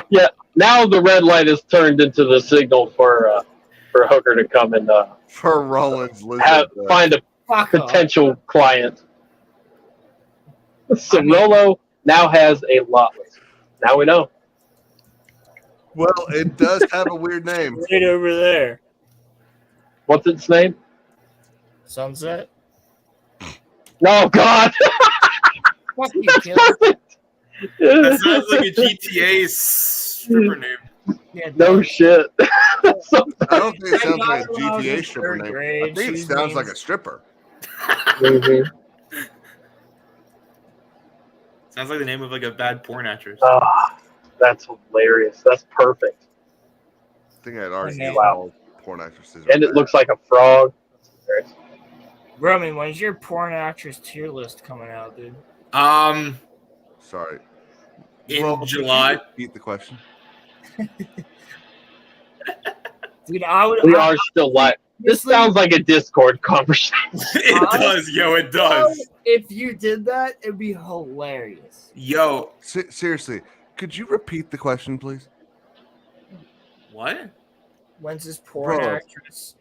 S3: Yeah, now the red light is turned into the signal for a hooker to come and
S8: for Roland's lizard.
S3: Find a potential client. So Rolo now has a lot lizard. Now we know.
S8: Well, it does have a weird name.
S2: Right over there.
S3: What's its name?
S2: Sunset.
S3: No, God.
S2: Fuck you, kid.
S1: That sounds like a GTA stripper name.
S2: Yeah,
S3: no shit.
S8: I don't think it sounds like a GTA stripper name. I think it sounds like a stripper.
S3: Mm-hmm.
S1: Sounds like the name of like a bad porn actress.
S3: Oh, that's hilarious. That's perfect.
S8: I think I'd already
S3: Wow.
S8: Porn actresses.
S3: And it looks like a frog.
S2: Roman, when's your porn actress tier list coming out, dude?
S8: Sorry.
S1: In July.
S8: Repeat the question.
S2: Dude,
S3: we are still live. This sounds like a Discord conversation.
S1: It does, yo. It does.
S2: If you did that, it'd be hilarious.
S1: Yo.
S8: Seriously, could you repeat the question, please?
S1: What?
S2: When's this porn actress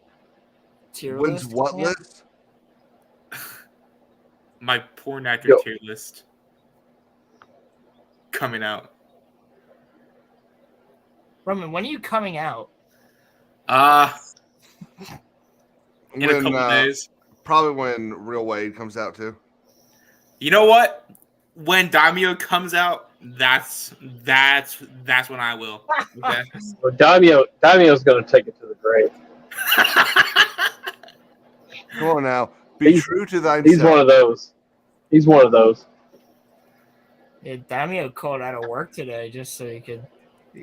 S2: tier
S8: list? When's what list?
S1: My porn actor tier list coming out.
S2: Roman, when are you coming out?
S1: In a couple days.
S8: Probably when Real Wade comes out too.
S1: You know what? When Daimyo comes out, That's when I will. Okay.
S3: Well, Daimyo's going to take it to the grave.
S8: Come on now. Be true to thyself.
S3: He's one of those. He's one of those.
S2: Yeah, Daimyo called out of work today just so he could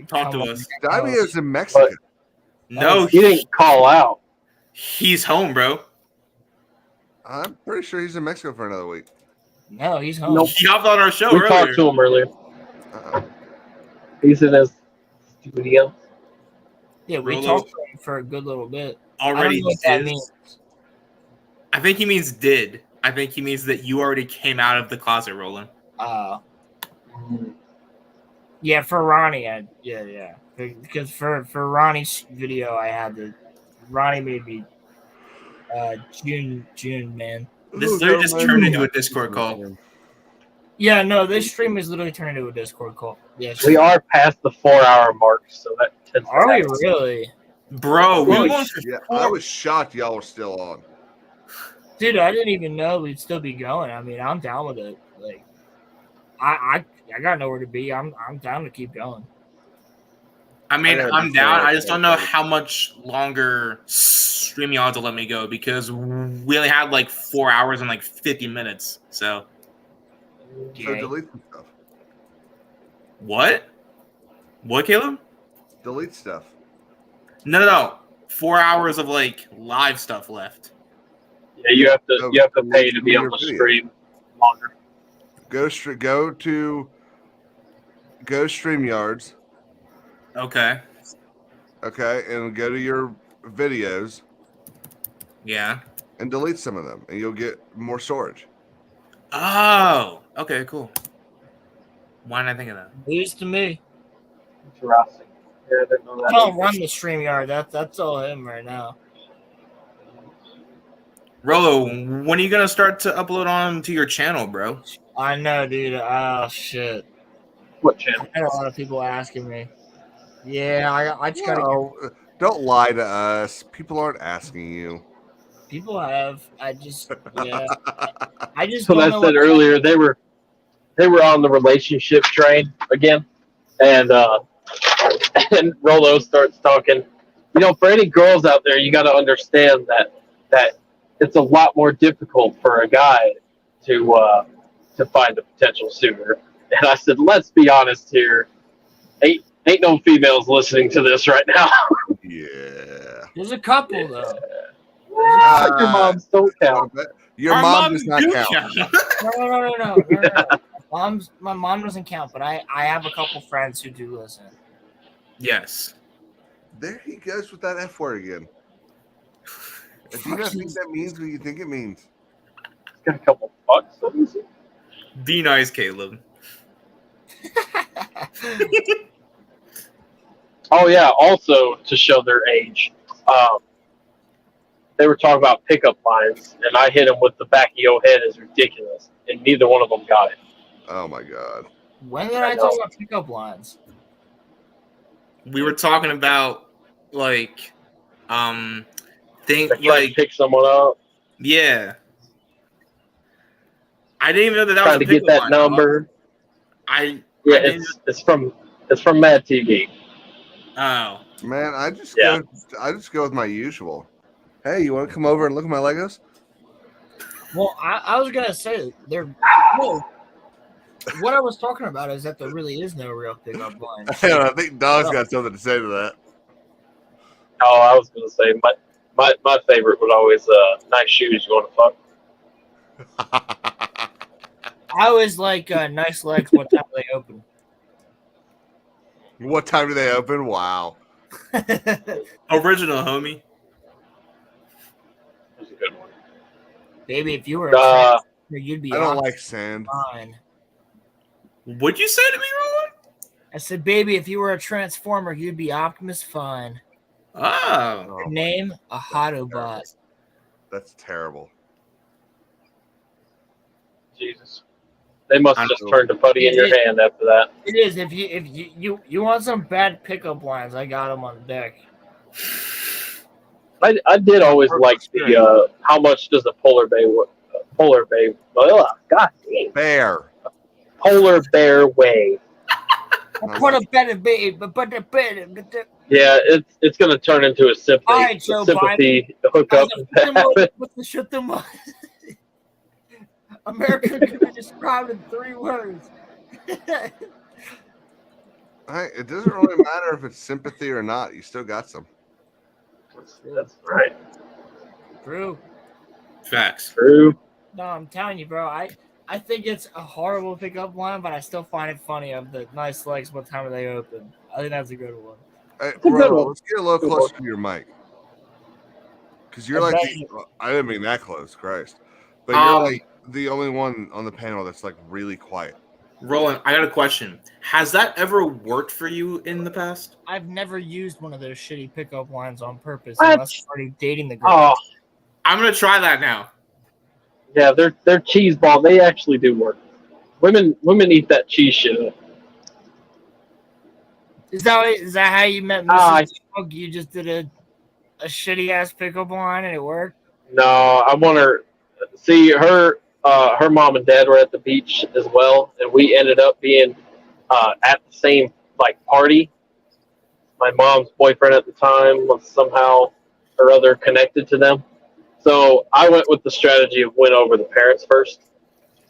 S1: Talk to
S2: come
S1: us.
S8: Daimyo's in Mexico.
S1: No,
S3: he didn't call out.
S1: He's home, bro.
S8: I'm pretty sure he's in Mexico for another week.
S2: No, he's home.
S3: Nope.
S1: He hopped on our show
S3: We
S1: earlier.
S3: talked to him earlier. He's in his studio.
S2: Yeah, we
S1: Rolo
S2: talked to him for a good little bit.
S1: Already
S2: I don't know what that
S1: is.
S2: means.
S1: I think he means did. I think he means that you already came out of the closet, Roland.
S2: Yeah, for Ronnie, yeah. Because for Ronnie's video, I had the Ronnie made me June, man.
S1: This literally just turned into a Discord call.
S2: Yeah, no, this stream is literally turned into a Discord call. Yeah,
S3: We are past the 4-hour mark, so that tends to
S2: Are we
S3: happen.
S2: really?
S1: Bro, we were
S8: Yeah, I was shocked y'all were still on.
S2: Dude, I didn't even know we'd still be going. I mean, I'm down with it. Like, I got nowhere to be. I'm down to keep going.
S1: I mean,
S8: I gotta
S1: I'm
S8: be
S1: down.
S8: fair,
S1: I just don't know
S8: fair.
S1: how much longer StreamYard will let me go because we only had like 4 hours and like 50 minutes. So
S8: So delete some stuff.
S1: what? What, Caleb?
S8: Delete stuff.
S1: No. 4 hours of like live stuff left.
S3: Yeah, you have to pay to be able to stream longer.
S8: Go to StreamYards.
S1: Okay.
S8: Okay, and go to your videos
S1: Yeah.
S8: and delete some of them, and you'll get more storage.
S1: Oh. Okay. Cool. Why didn't I think of that?
S2: News to me.
S3: Interesting. Yeah, I didn't know
S2: I
S3: that.
S2: don't run the StreamYard. That's all him right now.
S1: Rolo, when are you gonna start to upload on to your channel, bro?
S2: I know, dude. Oh shit.
S3: What channel?
S2: I had a lot of people asking me. Yeah, I just gotta.
S8: No, don't lie to us. People aren't asking you.
S2: People have. I just. Yeah. I just.
S3: So
S2: don't
S3: I
S2: know
S3: said
S2: what-
S3: earlier, they were on the relationship train again, and and Rolo starts talking. You know, for any girls out there, you got to understand that it's a lot more difficult for a guy to find a potential suitor. And I said, let's be honest here, ain't no females listening to this right now.
S8: Yeah.
S2: There's a couple though.
S3: Your moms don't count.
S8: Your
S1: Our
S8: mom
S1: moms
S8: does not
S1: do
S8: count.
S2: No. My mom doesn't count, but I have a couple friends who do listen.
S1: Yes.
S8: There he goes with that F word again. If you don't think that means what you think it means.
S3: Got a couple bucks. Let me see.
S1: Be nice, Caleb.
S3: Oh yeah. Also, to show their age, they were talking about pickup lines, and I hit them with the back of your head is ridiculous, and neither one of them got it.
S8: Oh my god.
S2: When did I talk about pickup lines?
S1: We were talking about like
S3: They
S1: think
S3: can't
S1: like
S3: pick someone up,
S1: yeah. I didn't even know that was
S3: trying
S1: a
S3: to get
S1: pickup
S3: that
S1: line.
S3: number.
S1: Yeah,
S3: It's from Mad TV.
S1: Oh.
S8: Man, I just
S3: Yeah.
S8: go with my usual. Hey, you want to come over and look at my Legos?
S2: Well, I was gonna say no. What I was talking about is that there really is no real pickup line.
S8: I think Dog's got something to say to that.
S3: Oh, I was gonna say my favorite was always nice shoes. You want to fuck?
S2: I always like nice legs. What time they open?
S8: What time do they open? Wow.
S1: Original, homie.
S3: That's a good one.
S2: Baby, if you were a transfer, you'd be
S8: I don't
S2: on
S8: like sand.
S2: fine.
S1: What'd you say to me, Roland?
S2: I said, baby, if you were a transformer, you'd be Optimus Fine.
S1: Oh.
S8: Oh,
S2: Name a Autobot.
S8: that's terrible.
S3: Jesus, they must have just turned to putty in your hand after that.
S2: It is. If you want some bad pickup lines, I got them on deck.
S3: I did always like the how much does a polar bear weigh?
S8: Bear.
S3: Polar bear weigh?
S2: Put a better baby, but the better.
S3: Yeah, it's going to turn into a sympathy,
S2: All right, Joe
S3: sympathy hookup.
S2: Shut them up. America could be described in 3 words.
S8: It doesn't really matter if it's sympathy or not. You still got some.
S3: That's right.
S2: True.
S1: Facts.
S3: True.
S2: No, I'm telling you, bro. I think it's a horrible pickup line, but I still find it funny of the nice legs. What time are they open? I think that's a good one.
S8: Hey,
S3: a good
S8: Rolo,
S3: one.
S8: let's get a little closer to your mic. Because you're like, I didn't mean that close, Christ. But you're like the only one on the panel that's like really quiet.
S1: Roland, I got a question. Has that ever worked for you in the past?
S2: I've never used one of those shitty pickup lines on purpose
S3: What?
S2: unless I'm already dating the girl.
S3: Oh,
S1: I'm gonna try that now.
S3: yeah, they're cheese ball. They actually do work. Women eat that cheese shit up.
S2: Is that how you met Mrs. Dog? You just did a shitty ass pickup line and it worked?
S3: No, I want her. See, her mom and dad were at the beach as well, and we ended up being at the same party. My mom's boyfriend at the time was somehow or other connected to them, so I went with the strategy of win over the parents first.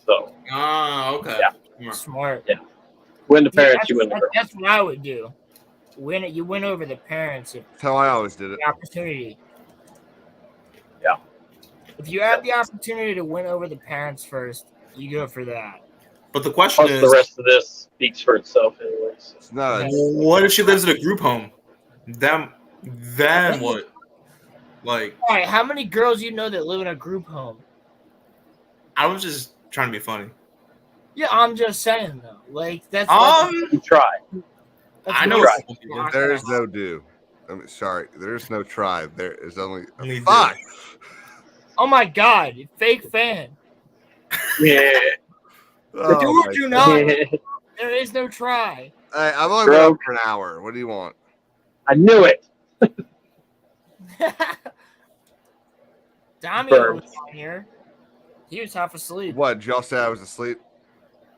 S3: So.
S1: Okay.
S3: Yeah.
S2: Smart.
S3: Yeah. Win the parents, you win the girl.
S2: That's what I would do. You win over the parents.
S8: That's how I always did it.
S2: The opportunity.
S3: Yeah.
S2: If you have the opportunity to win over the parents first, you go for that.
S1: But the question is,
S3: the rest of this speaks for itself, anyways.
S8: It's not.
S1: What if she lives in a group home? Then what? Like,
S2: all right, how many girls you know that live in a group home?
S1: I was just trying to be funny.
S2: Yeah, I'm just saying though. Like that's
S3: you try.
S1: I know.
S8: There is no do. Sorry, there is no try. There is only
S1: a
S8: fuck.
S2: Oh my god, fake fan.
S3: Yeah.
S2: Do or do not. There is no try.
S8: Hey, I'm only going for an hour. What do you want?
S3: I knew it.
S2: Damio was on here. He was half asleep.
S8: What? Did y'all say I was asleep?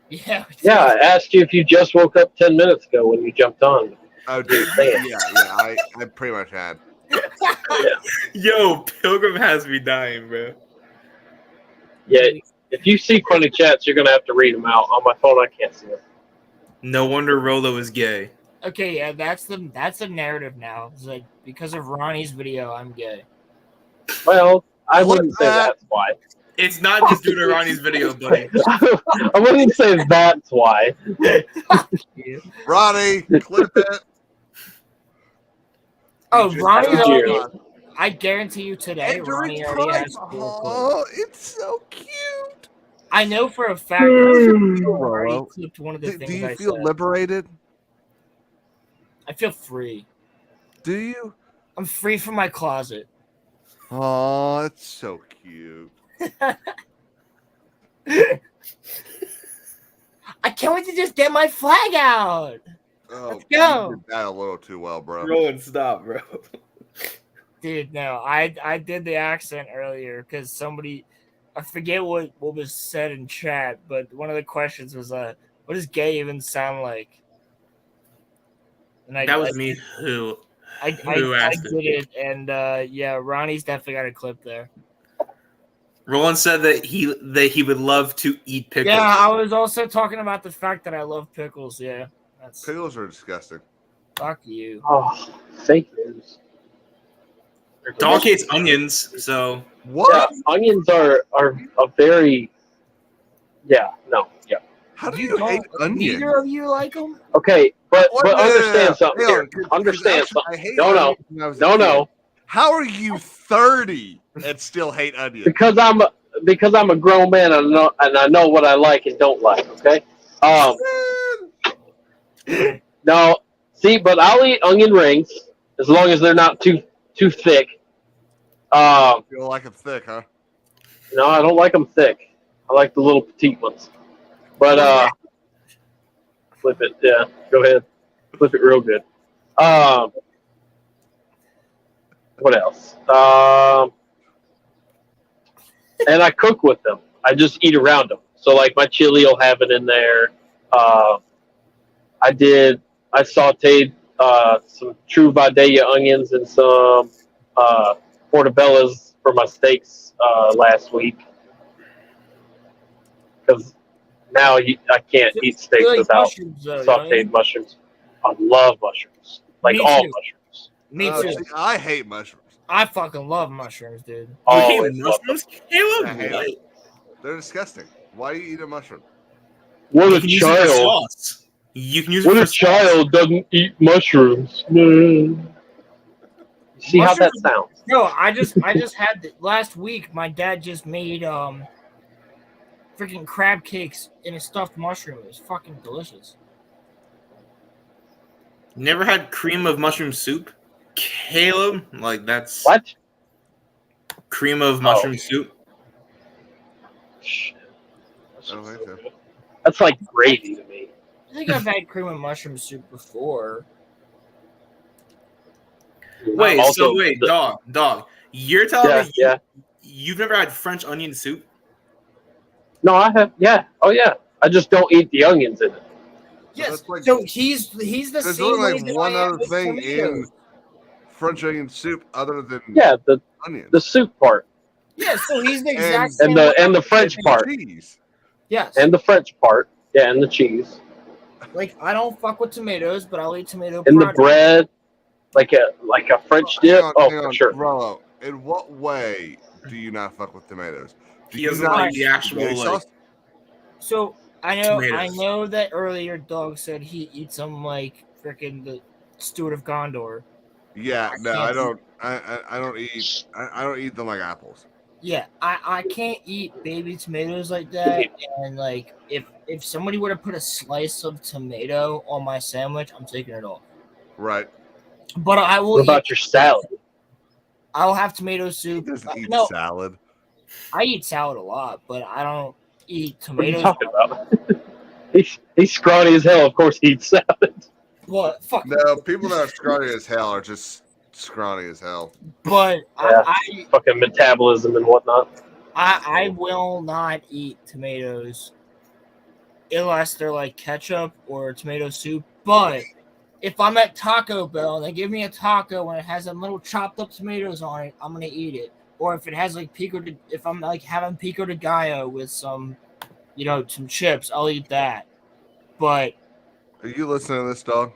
S2: Yeah.
S3: Yeah, I asked you if you just woke up 10 minutes ago when you jumped on.
S8: Oh, dude. Yeah, I pretty much had.
S1: Yo, Pilgrim has me dying, bro.
S3: Yeah, if you see funny chats, you're going to have to read them out. On my phone, I can't see them.
S1: No wonder Rolo is gay.
S2: Okay, yeah, that's the narrative now. It's like, because of Ronnie's video, I'm gay.
S3: Well, I wouldn't say that's why.
S1: It's not just due to Ronnie's video, buddy.
S3: I wouldn't say that's why.
S8: Ronnie, clip it.
S2: Oh, Ronnie's already. I guarantee you today, Ronnie already has.
S8: Oh, it's so cute.
S2: I know for a fact that he already clipped one of the things.
S8: Do you feel liberated?
S2: I feel free.
S8: Do you?
S2: I'm free from my closet.
S8: Oh, that's so cute.
S2: I can't wait to just get my flag out.
S8: Oh,
S2: let's go.
S8: You did that a little too well, bro.
S1: Roland, stop, bro.
S2: Dude, no, I did the accent earlier because somebody, I forget what was said in chat, but one of the questions was, what does gay even sound like? And
S1: that was me who asked
S2: I did it, and yeah, Ronnie's definitely got a clip there.
S1: Roland said that he would love to eat pickles.
S2: Yeah, I was also talking about the fact that I love pickles. Yeah,
S8: pickles are disgusting.
S2: Fuck you.
S3: Oh, fake news.
S1: Dog hates onions, so
S8: what?
S3: Yeah, onions are a very. Yeah. No. Yeah.
S8: How do you hate onions?
S2: Neither of you like them?
S3: Okay, but understand something here. Understand something. No.
S8: How are you 30 and still hate onions?
S3: Because I'm a grown man and I know what I like and don't like. Okay. No. See, but I'll eat onion rings as long as they're not too thick.
S8: You don't like them thick, huh?
S3: No, I don't like them thick. I like the little petite ones. But flip it. Yeah, go ahead. Flip it real good. What else? And I cook with them. I just eat around them. So like my chili will have it in there. I sauteed some true Vidalia onions and some portobellas for my steaks last week. Because now I can't eat steaks
S2: You like
S3: without
S2: mushrooms, though, don't
S3: sauteed
S2: you?
S3: mushrooms. I love mushrooms. Like
S2: Me
S3: all
S2: too.
S3: mushrooms.
S2: Me
S8: Oh,
S2: too.
S8: see, I hate mushrooms.
S2: I fucking love mushrooms, dude.
S1: You
S3: Always
S1: hate
S3: loved them.
S1: mushrooms? Caleb,
S8: I hate
S1: what?
S8: them. They're disgusting. Why you eat a mushroom?
S3: What
S1: You
S3: a
S1: can use it for
S3: child!
S1: sauce. You can use it
S3: What
S1: for
S3: a child doesn't eat mushrooms? See how that
S2: Mushrooms-
S3: sounds?
S2: No, I just had last week. My dad just made freaking crab cakes in a stuffed mushroom. It was fucking delicious.
S1: Never had cream of mushroom soup? Caleb? Like, that's
S3: What?
S1: cream of mushroom soup?
S3: Shit.
S8: I don't think so.
S3: That's like gravy to me.
S2: I think I've had cream and mushroom soup before.
S1: Wait,
S3: Also,
S1: dog. You're telling me
S3: yeah.
S1: you've never had French onion soup?
S3: No, I have. Yeah. Oh, yeah. I just don't eat the onions in it.
S2: Yes.
S8: That's like-
S2: So he's the
S8: There's
S2: same
S8: only
S2: way
S8: like
S2: that
S8: one
S2: I am
S8: other
S2: with
S8: thing in
S2: tomatoes.
S8: French onion soup other than
S3: Yeah, the
S8: onions.
S3: soup part
S2: Yeah. So he's the
S8: And-
S2: exact same
S3: and
S2: way.
S3: the French part
S8: Cheese.
S2: Yes.
S3: and the French part. Yeah, and the cheese
S2: Like I don't fuck with tomatoes, but I'll eat tomato
S3: and the
S2: products.
S3: bread, like a French dip.
S8: Hang
S3: Oh,
S8: on,
S3: for sure.
S8: Rollo, in what way do you not fuck with tomatoes? Do
S1: He
S8: you
S1: doesn't
S8: not
S1: like
S8: eat
S1: the actual,
S8: spaghetti
S1: like,
S8: sauce?
S2: So I
S1: Tomatoes.
S2: know that earlier Dog said he eats some like freaking the Stewart of Gondor.
S8: Yeah, no,
S2: can't
S8: I don't. I don't eat. I don't eat them like apples.
S2: Yeah, I can't eat baby tomatoes like that. And like if somebody were to put a slice of tomato on my sandwich, I'm taking it off.
S8: Right.
S2: But I will
S3: What about your salad?
S2: I'll have tomato
S8: He
S2: soup.
S8: doesn't eat
S2: No,
S8: salad.
S2: I eat salad a lot, but I don't eat
S3: What are you
S2: tomatoes.
S3: talking about? he's scrawny as hell. Of course, he eats salad.
S2: But fuck.
S8: No, people that are scrawny as hell are just scrawny as hell.
S2: But
S3: Yeah.
S2: I
S3: Fucking metabolism and whatnot.
S2: I will not eat tomatoes unless they're like ketchup or tomato soup. But if I'm at Taco Bell and they give me a taco and it has some little chopped up tomatoes on it, I'm gonna eat it. Or if it has like if I'm like having pico de gallo with some, some chips, I'll eat that. But
S8: Are you listening to this, dog?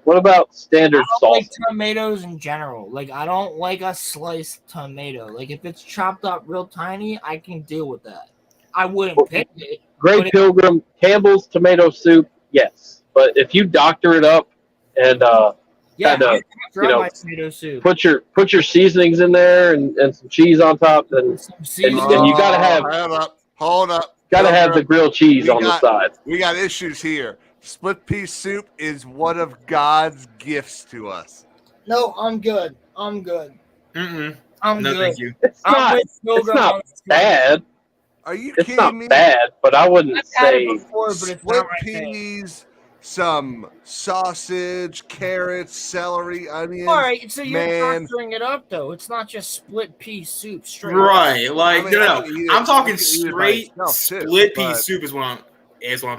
S3: What about
S2: I
S3: standard
S2: don't
S3: sauce?
S2: like tomatoes in general. Like I don't like a sliced tomato. Like if it's chopped up real tiny, I can deal with that. I wouldn't pick it.
S3: Great Pilgrim, Campbell's tomato soup, yes. But if you doctor it up and
S2: Yeah,
S3: kinda,
S2: I throw my tomato soup.
S3: put your seasonings in there and some cheese on top, then
S2: Some
S3: and
S2: seasoning.
S3: you gotta have
S8: Hold up.
S3: gotta have the grilled cheese on the side.
S8: We got issues here. Split pea soup is one of God's gifts to us.
S2: No, I'm good. I'm good.
S1: Mm-mm.
S2: I'm
S1: No,
S2: good.
S1: thank you.
S3: It's not bad.
S8: Are you
S3: It's
S8: kidding
S3: not
S8: me?
S3: bad, but I wouldn't
S2: I've had
S3: say
S2: it before, but it's
S8: Split
S2: not my thing.
S8: peas, some sausage, carrots, celery, onions.
S2: All right, so you're
S8: man.
S2: doctoring it up though. It's not just split pea soup straight. up.
S1: Right, like
S8: I mean, I
S1: no,
S8: can eat it-
S1: I'm
S8: I
S1: talking
S8: can eat it by
S1: straight
S8: itself, too,
S1: split pea
S8: but-
S1: soup is what I'm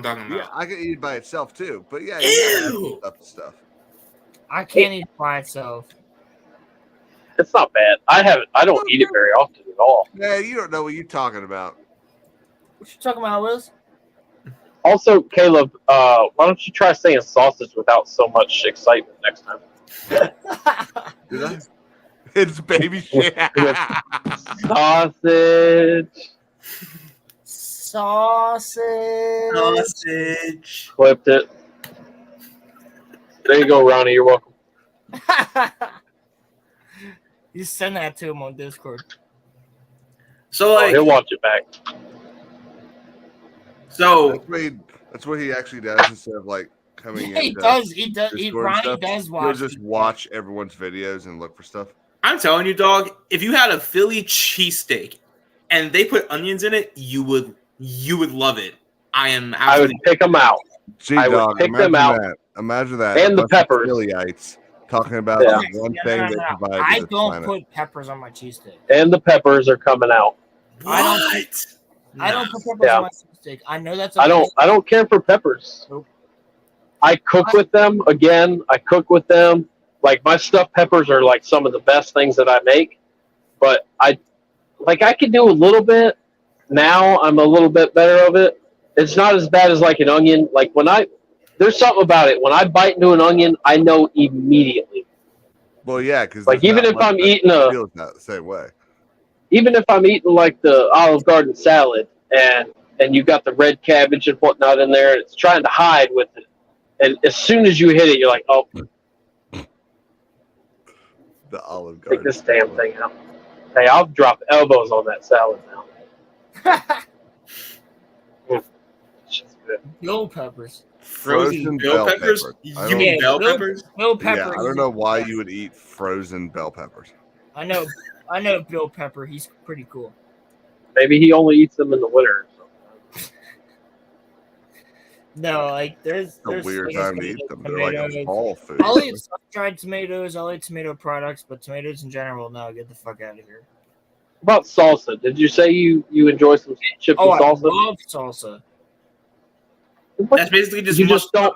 S1: talking
S8: Yeah,
S1: about.
S8: I can eat it by itself too. But yeah, you gotta
S1: Ew.
S8: add stuff.
S2: I can't eat it by itself.
S3: it's not bad. I don't eat it very often at all.
S8: Yeah, you don't know what you're talking about.
S2: What you talking about, Liz?
S3: Also, Caleb, why don't you try saying sausage without so much excitement next time?
S8: Did I? It's baby shit.
S3: Sausage.
S2: Sausage.
S3: Clipped it. There you go, Ronnie. You're welcome.
S2: You send that to him on Discord.
S1: So
S3: Oh,
S1: like,
S3: he'll watch it back.
S1: so
S8: That's what he actually does instead of like coming in.
S2: He does. He
S8: Discord and
S2: Ronnie
S8: stuff.
S2: does
S8: He'll
S2: watch.
S8: just watch everyone's videos and look for stuff.
S1: I'm telling you, dog, if you had a Philly cheesesteak and they put onions in it, you would love it.
S3: I would pick them out.
S8: Gee,
S3: I would
S8: dog,
S3: pick them
S8: imagine
S3: out.
S8: that. Imagine that.
S3: And
S8: A
S3: the
S8: bunch of
S3: peppers.
S8: Phillyites talking about
S3: Yeah.
S8: the one
S2: No,
S8: thing
S2: no,
S8: they
S2: no.
S8: provide
S2: I
S8: to the
S2: don't
S8: planet.
S2: put peppers on my cheesesteak.
S3: And the peppers are coming out.
S2: I don't-
S1: What?
S2: I don't put peppers
S3: Yeah.
S2: on my cheesesteak. I know that's.
S3: I don't care for peppers.
S2: Nope.
S3: I cook with them. Again, I cook with them. Like, my stuffed peppers are like some of the best things that I make. But I can do a little bit. Now I'm a little bit better of it. It's not as bad as like an onion. Like there's something about it. When I bite into an onion, I know immediately.
S8: Well, yeah, because
S3: Like, even if I'm eating
S8: feels not the same way.
S3: even if I'm eating like the Olive Garden salad and you got the red cabbage and whatnot in there, and it's trying to hide with it. And as soon as you hit it, you're like, oh,
S8: The Olive Garden.
S3: take this damn thing out. Hey, I'll drop elbows on that salad now. It's good.
S2: Bell peppers.
S1: Frozen bell peppers? You mean bell peppers?
S2: Bell peppers.
S8: Yeah, I don't know why you would eat frozen bell peppers.
S2: I know Bill Pepper. He's pretty cool.
S3: Maybe he only eats them in the winter.
S2: No, like there's
S8: It's a weird
S2: like,
S8: time to eat them. They're like a
S2: tomatoes.
S8: fall food.
S2: I'll eat sun-dried tomatoes. I'll eat tomato products, but tomatoes in general, no, get the fuck out of here.
S3: About salsa, did you say you enjoy some chips
S2: Oh,
S3: and
S2: I
S3: salsa?
S2: love salsa.
S1: That's basically just
S3: You just don't.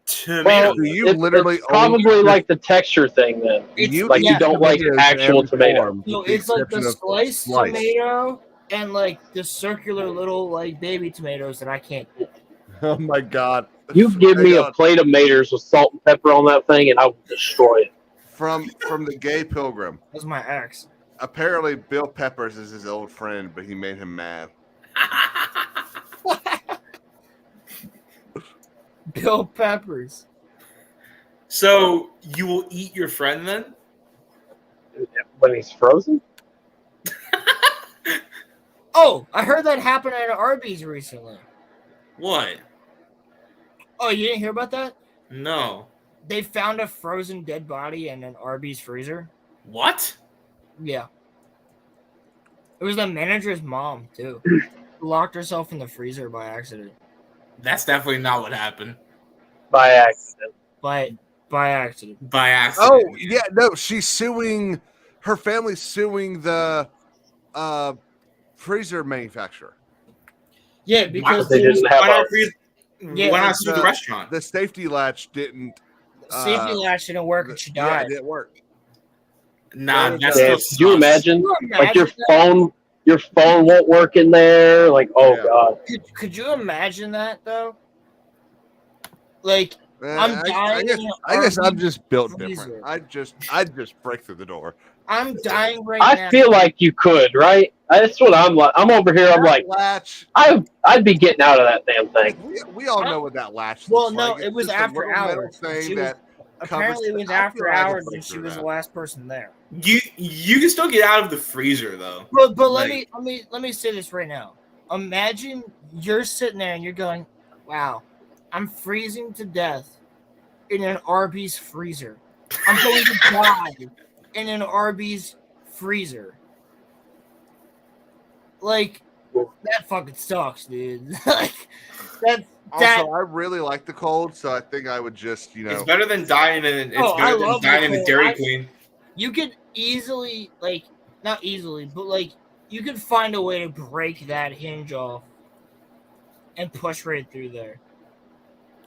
S1: tomato.
S3: Well,
S8: you literally
S3: it's probably
S8: only-
S3: like the texture thing then.
S2: It's
S3: Like,
S2: yeah,
S3: you don't like
S8: tomatoes
S3: actual
S8: every
S3: tomato.
S8: form,
S2: No,
S8: with the
S2: it's like the
S8: exception of
S2: sliced
S8: slice.
S2: tomato and like the circular little like baby tomatoes that I can't eat.
S8: Oh my god!
S3: You give me
S8: Hang
S3: a
S8: on.
S3: plate of maters with salt and pepper on that thing, and I will destroy it.
S8: From the Gay Pilgrim.
S2: That's my ex.
S8: Apparently, Bill Peppers is his old friend, but he made him mad.
S2: Bill Peppers.
S1: So you will eat your friend then?
S3: When he's frozen?
S2: Oh, I heard that happened at Arby's recently.
S1: What?
S2: Oh, you didn't hear about that?
S1: No.
S2: They found a frozen dead body in an Arby's freezer.
S1: What?
S2: Yeah. It was the manager's mom, too. Locked herself in the freezer by accident.
S1: That's definitely not what happened.
S3: By accident.
S2: By accident.
S1: By accident.
S8: Oh yeah, no, she's suing. Her family's suing the freezer manufacturer.
S2: Yeah, because
S3: They didn't have
S1: Why not freeze?
S2: Yeah,
S1: Why not sue the
S8: the-
S1: restaurant?
S8: The safety latch didn't.
S2: safety latch didn't work and she
S8: Yeah,
S2: died.
S8: it didn't work.
S1: Nah,
S8: Yeah,
S1: that's
S3: Yeah,
S1: still
S3: could you
S1: sus.
S3: imagine?
S2: Can you
S3: Like, your
S2: imagine
S3: phone won't work in there. Like, oh
S8: Yeah.
S3: god.
S2: Could you imagine that though? Like,
S8: Man,
S2: I'm
S8: I
S2: dying.
S8: guess,
S2: in an
S8: I guess I'm
S2: Arby's
S8: just built
S2: freezer.
S8: different. I'd just break through the door.
S2: I'm dying right now.
S3: I feel like you could, right? That's what I'm like. I'm over here. I'm
S8: That
S3: like,
S8: latch.
S3: I'd be getting out of that damn thing.
S8: We all know what that latch.
S2: Well,
S8: looks
S2: no,
S8: like.
S2: it
S8: It's
S2: was
S8: just a
S2: after
S8: little metal
S2: hours.
S8: thing
S2: She was-
S8: that
S2: Apparently, it was
S8: I feel
S2: after
S8: like I could
S2: hours,
S8: break
S2: and she
S8: through
S2: was
S8: that.
S2: the last person there.
S1: You can still get out of the freezer though.
S2: But
S1: Like-
S2: let me say this right now. Imagine you're sitting there and you're going, "Wow, I'm freezing to death in an Arby's freezer. I'm going to die in an Arby's freezer." Like, that fucking sucks, dude. Like, that.
S8: Also, I really like the cold, so I think I would just,
S1: It's better than dying in. It's
S2: Oh, I
S1: better than
S2: love the
S1: dying in a
S2: cold.
S1: Dairy Queen.
S2: You could easily, like, not easily, but like, you could find a way to break that hinge off and push right through there.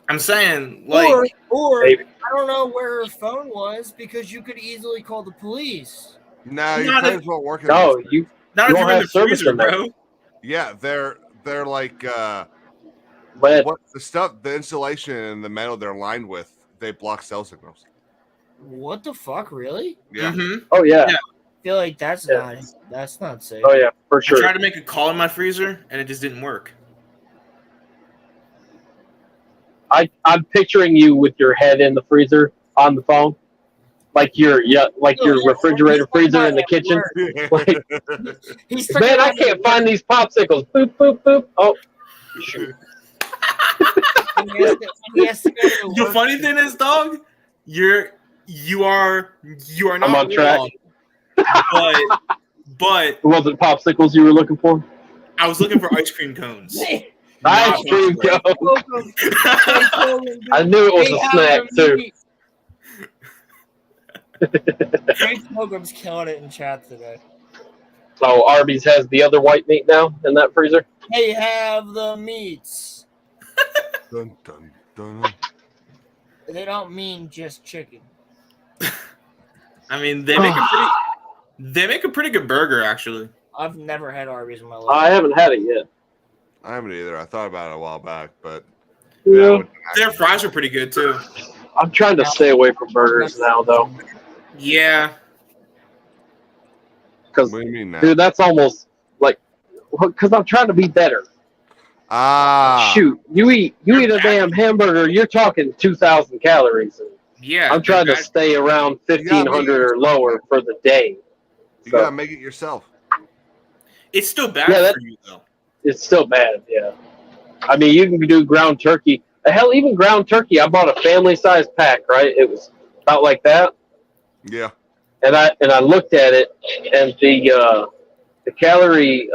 S1: I'm saying, like,
S2: or
S3: Maybe.
S2: I don't know where her phone was because you could easily call the police.
S8: No, your
S1: Not
S8: phones won't work. in
S3: No,
S8: this thing.
S3: you
S1: not
S3: You
S1: if
S3: don't
S1: you're in
S3: have
S1: the
S3: service
S1: freezer,
S3: in there.
S1: bro.
S8: Yeah, they're like
S3: lead.
S8: what the stuff, the insulation and the metal they're lined with, they block cell signals.
S2: What the fuck, really?
S8: Yeah.
S1: Mhm.
S3: Oh yeah.
S1: Yeah.
S2: I feel like that's
S3: Yeah.
S2: not safe.
S3: Oh yeah, for
S1: I
S3: sure.
S1: tried to make a call in my freezer and it just didn't work.
S3: I'm picturing you with your head in the freezer on the phone, like your refrigerator freezer in the kitchen. Like,
S2: He's stuck
S3: man, I
S2: around
S3: can't find these popsicles. Boop boop boop. Oh, shoot.
S2: and he has to go to
S1: The
S2: work.
S1: funny thing is, dog, you are
S3: I'm
S1: not
S3: on track.
S1: wrong, but
S3: It wasn't popsicles you were looking for.
S1: I was looking for ice cream cones.
S3: Ice cream
S1: popsicles.
S3: cone. I knew it was a snack too.
S2: Trace Pilgrim's killing it in chat today.
S3: So Arby's has the other white meat now in that freezer.
S2: They have the meats.
S8: Dun, dun, dun.
S2: They don't mean just chicken.
S1: I mean, they make a pretty good burger, actually.
S2: I've never had Arby's in my life.
S3: I haven't had it yet.
S8: I haven't either. I thought about it a while back, but
S3: Yeah.
S1: Their fries are pretty good too.
S3: I'm trying to stay away from burgers now, though.
S1: Yeah.
S3: Because,
S8: what do you mean now?
S3: dude, that's almost like, because I'm trying to be better. Shoot, you eat a damn hamburger, you're talking 2,000 calories. And
S1: Yeah.
S3: I'm trying to stay around 1,500 or lower for the day.
S8: You gotta make it yourself.
S1: It's still bad for you, though.
S3: It's still bad, yeah. I mean, you can do ground turkey. Hell, even ground turkey, I bought a family-sized pack, right? It was about like that.
S8: Yeah.
S3: And I looked at it, and the calorie,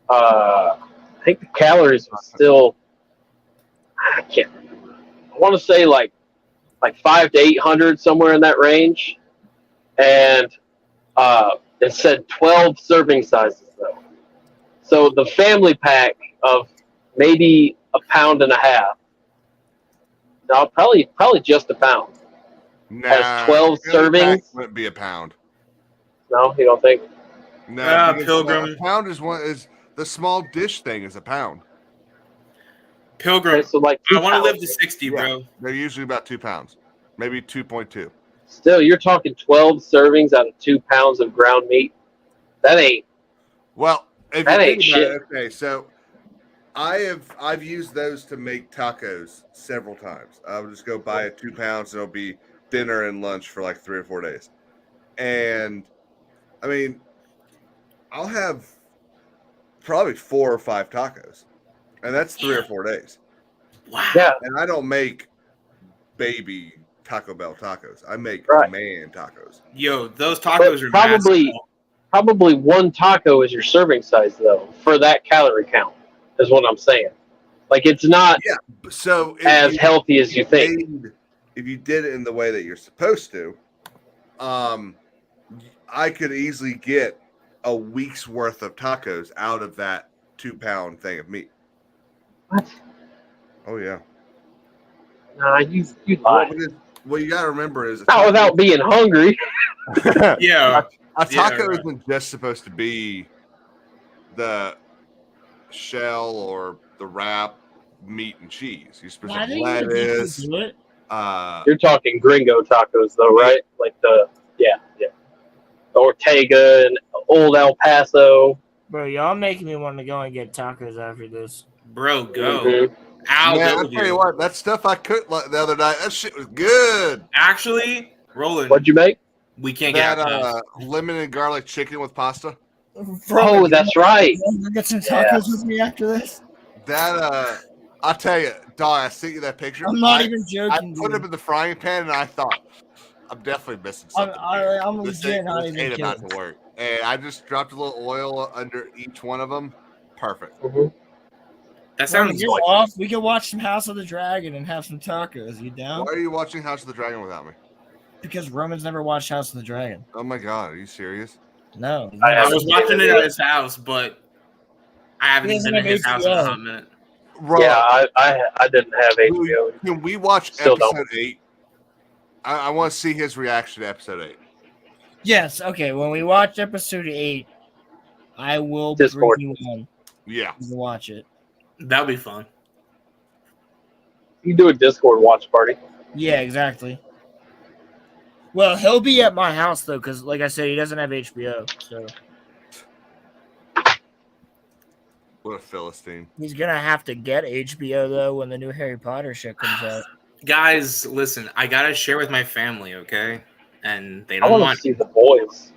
S3: I think the calories were still, I want to say like 500 to 800, somewhere in that range. And it said 12 serving sizes, though. So the family pack of maybe a pound and a half, no, probably just a pound, has 12 servings.
S8: Wouldn't be a pound.
S3: No, you don't think?
S8: No,
S1: Pilgrim.
S8: A pound is the small dish thing is a pound.
S1: Pilgrim.
S3: Okay, so like
S1: I want to live to
S3: pounds.
S1: 60, bro.
S8: They're usually about 2 pounds, maybe 2.2.
S3: Still, you're talking 12 servings out of 2 pounds of ground meat. That ain't.
S8: Well, if
S3: That
S8: you
S3: ain't
S8: think about
S3: shit.
S8: it, okay, so I've used those to make tacos several times. I would just go buy it 2 pounds, and it'll be dinner and lunch for like 3 or 4 days. And I mean, I'll have probably 4 or 5 tacos, and that's 3 or 4 days.
S1: Wow.
S3: Yeah.
S8: And I don't make baby Taco Bell tacos. I make man tacos.
S1: Yo, those tacos are
S3: probably
S1: massive.
S3: probably one taco is your serving size, though, for that calorie count, is what I'm saying. Like, it's not
S8: So
S3: as healthy as you think.
S8: If you did it in the way that you're supposed to, I could easily get a week's worth of tacos out of that 2 pound thing of meat.
S3: What?
S8: Oh yeah.
S3: Nah, you lie.
S8: What you gotta remember is
S3: Not without being hungry.
S1: Yeah.
S8: A taco
S1: right.
S8: isn't just supposed to be the shell or the wrap, meat and cheese. You're supposed to have lettuce.
S3: You're talking gringo tacos, though, right? Like the Ortega and Old El Paso.
S2: Bro, y'all making me want to go and get tacos after this.
S1: Bro, go.
S3: Mhm.
S1: I'll
S8: Man,
S1: go
S8: I'll
S1: with
S8: tell you
S1: you.
S8: what, that stuff I cooked the other night, that shit was good.
S1: Actually, Roland,
S3: What'd you make?
S1: we can't get
S8: That
S1: out
S8: lemon and garlic chicken with pasta.
S3: Oh, that's right.
S2: You get some tacos with me after this?
S8: That I'll tell you, dog, I sent you that picture.
S2: I'm not even
S8: I
S2: joking.
S8: put
S2: dude.
S8: him in the frying pan and I thought, I'm definitely missing something.
S2: I'm
S8: This
S2: legit
S8: ain't-
S2: not
S8: this
S2: even
S8: ain't about
S2: kidding.
S8: to work. And I just dropped a little oil under each one of them. Perfect.
S3: Mhm.
S1: That
S2: Roman,
S1: sounds
S2: you're off. We can watch some House of the Dragon and have some tacos. You down?
S8: Why are you watching House of the Dragon without me?
S2: Because Roman's never watched House of the Dragon.
S8: Oh my god, are you serious?
S2: No.
S1: I was watching it at his house, but I haven't
S2: He
S1: been
S2: doesn't
S1: in
S2: have
S1: his house in a
S2: HBO.
S1: hot minute.
S8: Bro,
S3: Yeah, I didn't have HBO.
S8: Can we watch
S3: Still
S8: episode 8? I want to see his reaction to episode 8.
S2: Yes. Okay. When we watch episode 8, I will
S3: Discord.
S2: bring you on.
S8: Yeah.
S2: You can watch it.
S1: That'll be fun.
S3: You do a Discord watch party.
S2: Yeah, exactly. Well, he'll be at my house though, because like I said, he doesn't have HBO, so
S8: What a Philistine.
S2: he's gonna have to get HBO though when the new Harry Potter shit comes out.
S1: Guys, listen, I gotta share with my family, okay? And they
S3: I
S1: don't
S3: want
S1: want
S3: to see The Boys.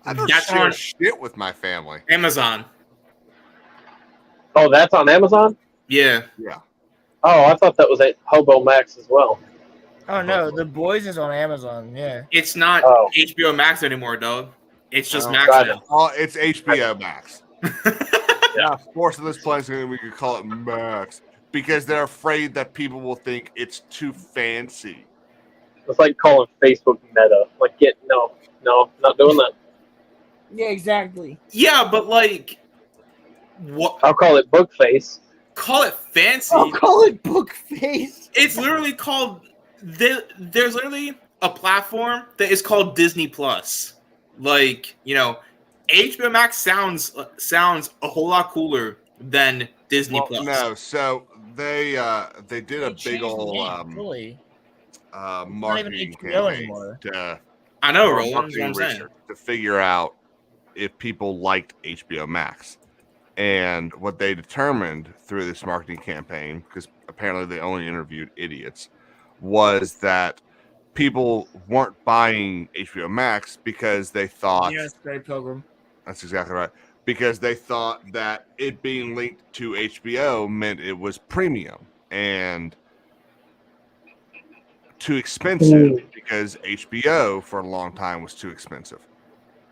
S8: I don't
S1: That's
S8: share
S1: on
S8: shit with my family.
S1: Amazon.
S3: Oh, that's on Amazon?
S1: Yeah.
S8: Yeah.
S3: Oh, I thought that was at Hobo Max as well.
S2: Oh no, The Boys is on Amazon. Yeah.
S1: It's not
S3: Oh.
S1: HBO Max anymore, dog. It's just
S8: Oh,
S1: Max
S3: got
S1: now.
S8: Oh, it's HBO Max. Yeah, force of this place, we could call it Max because they're afraid that people will think it's too fancy.
S3: It's like calling Facebook Meta. Like, no, not doing that.
S2: Yeah, exactly.
S1: Yeah, but like, what?
S3: I'll call it Bookface.
S1: call it fancy.
S2: Oh, call it book face.
S1: It's literally called. There's literally a platform that is called Disney Plus. Like, you know, HBO Max sounds a whole lot cooler than Disney
S8: Well,
S1: Plus.
S8: no, so they did a big
S2: changed the
S8: old
S2: name, really.
S8: marketing
S2: HBO
S8: campaign
S2: anymore.
S1: I know,
S8: or
S1: Roland. That's what
S8: marketing
S1: I'm saying.
S8: research to figure out if people liked HBO Max. And what they determined through this marketing campaign, because apparently they only interviewed idiots, was that people weren't buying HBO Max because they thought
S2: Yes, Greg Pilgrim.
S8: that's exactly right. Because they thought that it being linked to HBO meant it was premium and too expensive because HBO for a long time was too expensive.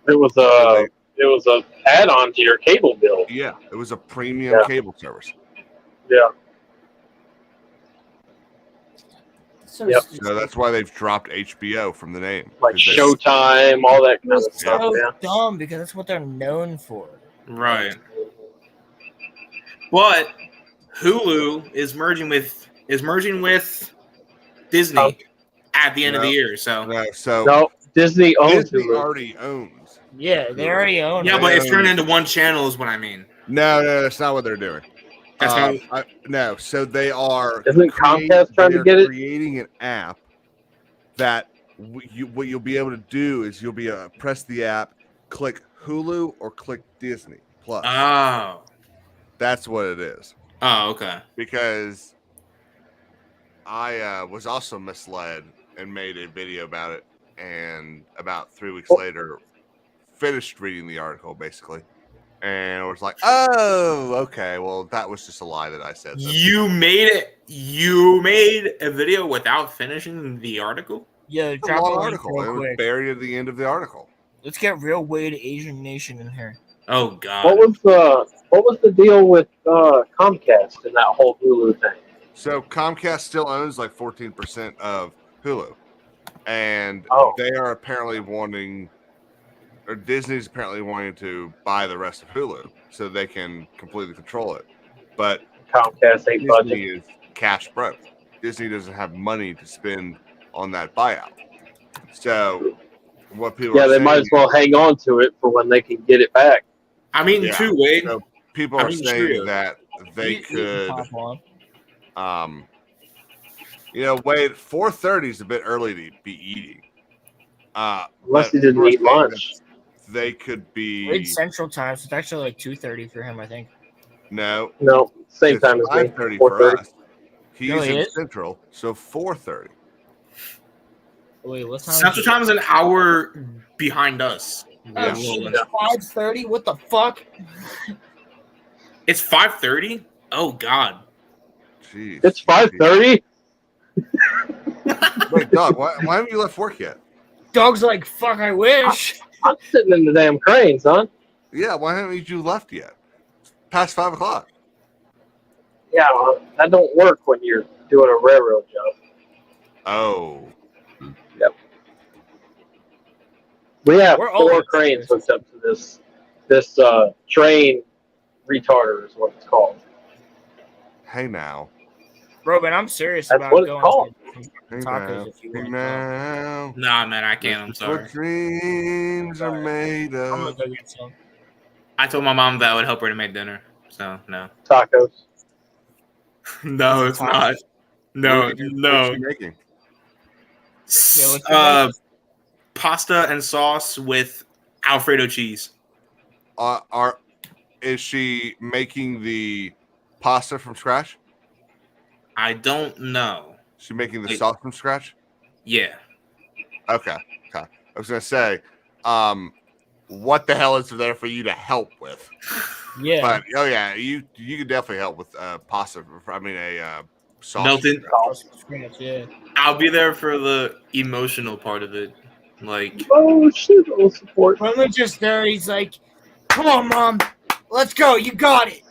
S3: It was a add-on to your cable bill.
S8: Yeah, it was a premium cable service.
S3: Yeah. Yep.
S8: So that's why they've dropped HBO from the name.
S3: Like Showtime, all that kind of
S2: It's
S3: stuff.
S2: so
S3: Yeah.
S2: dumb because that's what they're known for.
S1: Right. But Hulu is merging with Disney at the end of the year. So
S3: no, Disney owns
S8: Disney
S3: Hulu.
S8: already owns.
S2: Yeah, they already own.
S1: Yeah,
S2: it.
S1: but it's turned into one channel, is what I mean.
S8: No, that's not what they're doing.
S1: That's
S8: no. So they are.
S3: Isn't Comcast trying to get it?
S8: Creating an app that what you'll be able to do is you'll be able to press the app, click Hulu or click Disney Plus.
S1: Oh.
S8: That's what it is.
S1: Oh, okay.
S8: Because I was also misled and made a video about it, and about 3 weeks later, finished reading the article basically, and I was like, "Oh, okay. Well, that was just a lie that I said."
S1: You made it. You made a video without finishing the article.
S2: Yeah,
S8: It's a
S2: drop
S8: long
S2: a link
S8: article.
S2: real
S8: It was
S2: quick.
S8: buried at the end of the article.
S2: Let's get real weird Asian Nation in here.
S1: Oh God.
S3: What was the deal with Comcast and that whole Hulu thing?
S8: So Comcast still owns like 14% of Hulu, and they are apparently wanting, or Disney's apparently wanting to buy the rest of Hulu so they can completely control it. But
S3: Comcast ain't
S8: Disney
S3: budget.
S8: is cash broke. Disney doesn't have money to spend on that buyout. So what people
S3: Yeah,
S8: are
S3: they
S8: saying
S3: might as well hang on to it for when they can get it back.
S1: I mean,
S8: Yeah.
S1: too, Wade.
S8: So people
S1: I
S8: are
S1: mean,
S8: saying
S1: true.
S8: that they
S2: You can
S8: could,
S2: pop on.
S8: Wade, 4:30 is a bit early to be eating.
S3: Unless
S8: but
S3: he didn't
S8: people are
S3: eat
S8: saying
S3: lunch.
S8: that they could be
S2: It's Central Time, so it's actually like 2:30 for him, I think.
S8: no,
S3: Same
S8: it's
S3: time as me.
S8: 5:30 for
S3: 4:30.
S8: us. He's
S2: No, he
S8: in
S2: is?
S8: Central, so 4:30.
S2: Wait, what time?
S1: Central Time is an hour behind us.
S2: Oh,
S8: Yeah.
S2: shit, 5:30? What the fuck?
S1: It's 5:30. Oh God.
S8: Jeez.
S3: It's 5:30.
S8: Wait, Doug, why haven't you left work yet?
S2: Dog's like, fuck, I wish.
S3: I'm sitting in the damn crane, son.
S8: Yeah, why haven't you left yet? It's past 5 o'clock.
S3: Yeah, that don't work when you're doing a railroad job.
S8: Oh.
S3: Yep. We have
S2: We're
S3: 4
S2: always-
S3: cranes hooked up to this train retarder is what it's called.
S8: Hey now.
S2: Bro, but I'm serious
S3: That's
S2: about
S3: what it's
S2: going
S3: called.
S2: to
S8: Hey
S2: tacos
S8: now.
S2: if you
S8: Hey
S2: want.
S8: now.
S1: Nah, man, I can't. I'm
S8: What
S1: sorry.
S8: dreams are made
S2: I'm gonna
S8: of.
S2: go get some.
S1: I told my mom that I would help her to make dinner. So no.
S3: Tacos.
S1: No, it's not. No,
S8: What are
S1: no.
S8: you making?
S1: Pasta and sauce with Alfredo cheese.
S8: Is she making the pasta from scratch?
S1: I don't know.
S8: Is she making the
S1: Wait.
S8: sauce from scratch?
S1: Yeah.
S8: Okay. I was gonna say, what the hell is there for you to help with?
S2: Yeah.
S8: But you could definitely help with pasta. I mean a sauce.
S1: Melted.
S2: Yeah.
S1: I'll be there for the emotional part of it. Like,
S3: Oh shit! I'll support.
S2: Brendan's just there. He's like, "Come on, mom, let's go. You got it.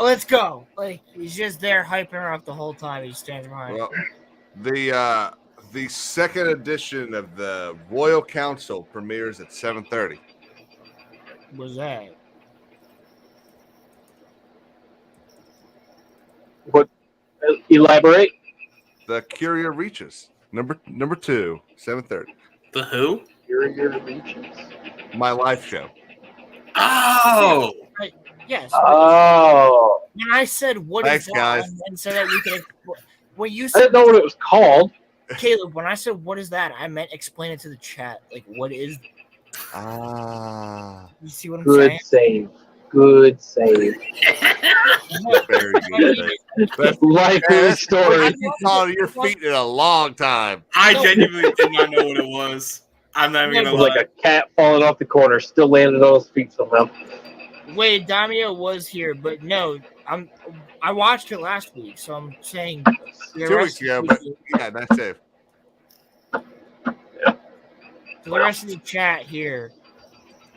S2: Let's go." Like he's just there hyping her up the whole time. He stands behind.
S8: Well, the second edition of the Royal Council premieres at 7:30.
S2: What's that?
S3: What? Elaborate.
S8: The Curia Reaches. Number 2, 7:30.
S1: The who?
S3: Your Reaches.
S8: My live show.
S1: Oh,
S2: Yes.
S3: Oh.
S2: When I said what
S8: Thanks,
S2: is that,
S8: guys.
S2: I meant so that we can. When you
S3: I
S2: said
S3: didn't know what it was called.
S2: Caleb, when I said what is that, I meant explain it to the chat. Like, what is?
S8: Ah,
S2: You see what I'm
S3: Good
S2: saying?
S3: save. Good save.
S8: very good.
S3: Likely story.
S8: I've been calling your feet in a long time.
S1: I genuinely did not know what it was. I'm not even
S3: It
S1: gonna
S3: was
S1: lie.
S3: like a cat falling off the corner, still landed on his feet somehow.
S2: Wait, Damio was here, but no, I watched it last week, so I'm saying
S8: 2 weeks ago, but yeah, that's it.
S2: For the rest of the chat here,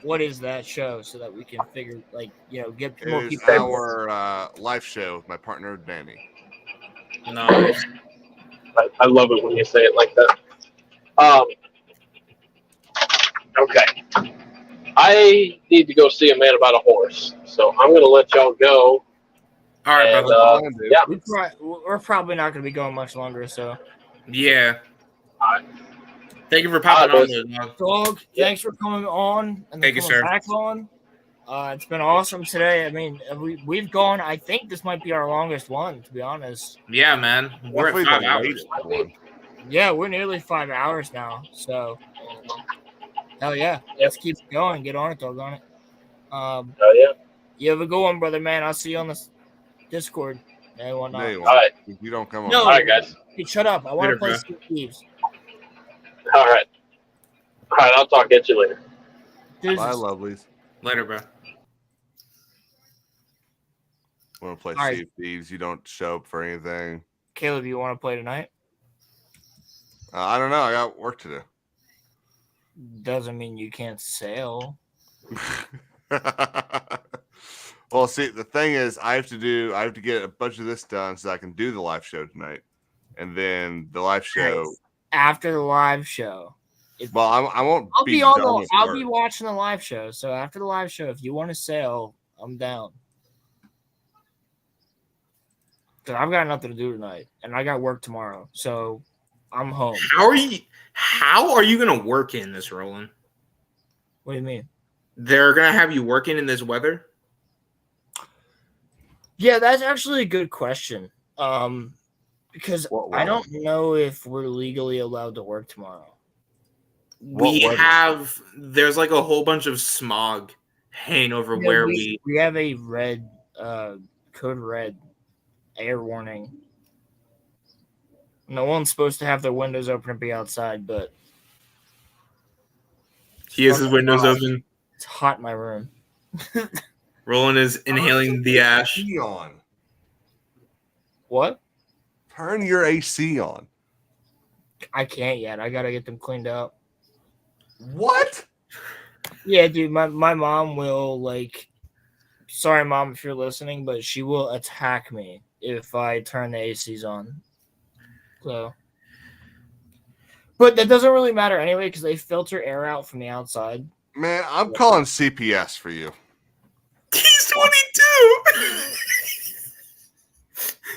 S2: what is that show so that we can figure, like, get
S8: It
S2: more
S8: is
S2: people.
S8: our live show with my partner Danny.
S1: Nice.
S3: I love it when you say it like that. Okay. I need to go see a man about a horse, so I'm going to let y'all go.
S1: All right,
S3: And,
S1: brother.
S3: yeah.
S2: We're probably not going to be going much longer, so.
S1: Yeah.
S3: All right.
S1: Thank you for popping
S3: All
S1: on
S3: right,
S1: there, dog.
S2: Dog, thanks for coming on and then
S1: Thank you,
S2: coming
S1: sir.
S2: back on. It's been awesome today. I mean, we've gone. I think this might be our longest one, to be honest.
S1: Yeah, man. We're at
S8: Definitely
S1: 5
S8: the
S1: hours.
S8: latest one.
S2: Yeah, we're nearly 5 hours now. So, hell yeah, let's keep it going. Get on it, doggone it.
S3: Oh, yeah.
S2: You have a good one, brother, man. I'll see you on the Discord and whatnot.
S8: No, you
S3: All
S8: won't.
S3: right.
S8: If you don't come on.
S2: No,
S3: All right, guys.
S2: Hey, shut up. I want
S1: Later,
S2: to play
S1: bro.
S2: Sea of Thieves.
S3: All right. All right, I'll talk at you later.
S2: Deuces.
S8: Bye, lovelies.
S1: Later, bro.
S8: Want to play
S2: All right.
S8: Sea of Thieves? You don't show up for anything.
S2: Caleb, you want to play tonight?
S8: I don't know. I got work to do.
S2: Doesn't mean you can't sail.
S8: Well, see, the thing is, I have to get a bunch of this done so I can do the live show tonight, and then the live show.
S2: After the live show.
S8: Well, I won't.
S2: I'll
S8: be
S2: on
S8: done
S2: the.
S8: with
S2: I'll
S8: work.
S2: be watching the live show. So after the live show, if you want to sail, I'm down. Cause I've got nothing to do tonight, and I got work tomorrow, so I'm home.
S1: How are you gonna work in this, Roland?
S2: What do you mean?
S1: They're gonna have you working in this weather?
S2: Yeah, that's actually a good question. Because
S8: What
S2: I
S8: weather?
S2: don't know if we're legally allowed to work tomorrow.
S1: There's like a whole bunch of smog hanging over
S2: Yeah,
S1: where
S2: we have a red code red air warning. No one's supposed to have their windows open and be outside, but
S1: he has his windows open.
S2: it's hot in my room.
S1: Roland is inhaling the ash.
S8: AC on.
S2: What?
S8: Turn your AC on.
S2: I can't yet. I gotta get them cleaned up.
S8: What?
S2: Yeah, dude, my mom will sorry mom if you're listening, but she will attack me if I turn the ACs on. So but that doesn't really matter anyway because they filter air out from the outside.
S8: Man, I'm calling CPS for you.
S1: He's 22.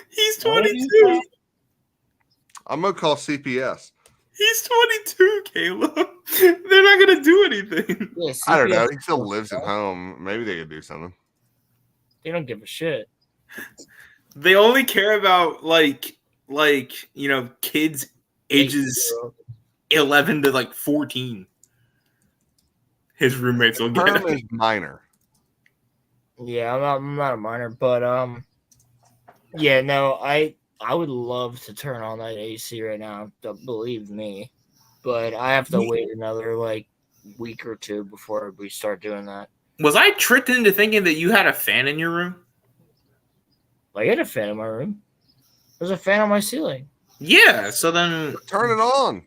S1: He's 22.
S8: I'm gonna call CPS.
S1: He's 22, Caleb. They're not gonna do anything.
S2: Yeah,
S8: I don't know.
S2: CPS
S8: He still lives at home. Maybe they could do something.
S2: They don't give a shit.
S1: They only care about kids ages 11 to 14. His roommates will get
S8: Term
S1: it.
S8: is minor.
S2: Yeah, I'm not a minor, but yeah, no, I would love to turn on that AC right now. Believe me, but I have to wait another week or two before we start doing that.
S1: Was I tricked into thinking that you had a fan in your room?
S2: I had a fan in my room. There's a fan on my ceiling.
S1: Yeah, so then
S8: Turn it on.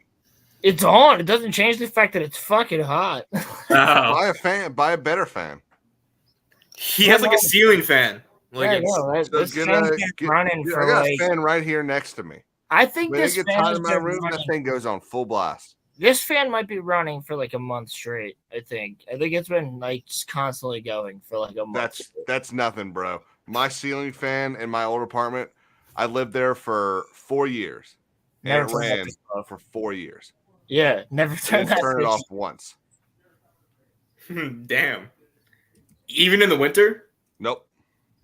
S2: It's on. It doesn't change the fact that it's fucking hot.
S8: Buy a fan. Buy a better fan.
S1: He has a ceiling fan.
S2: Yeah, no, this fan's been running
S8: I
S2: for
S8: got a fan right here next to me.
S2: I think
S8: When
S2: this
S8: it gets
S2: fan
S8: hot
S2: has
S8: in my
S2: been
S8: room, that
S2: running.
S8: thing goes on full blast.
S2: This fan might be running for a month straight. I think it's been just constantly going for a month.
S8: That's nothing, bro. My ceiling fan in my old apartment I lived there for 4 years. And
S2: Never
S8: it
S2: turned
S8: ran
S2: that switch off.
S8: for 4 years.
S2: Yeah, never
S8: I
S2: turned
S8: didn't
S2: that
S8: turn it
S2: switch
S8: off once.
S1: Damn. Even in the winter?
S8: Nope.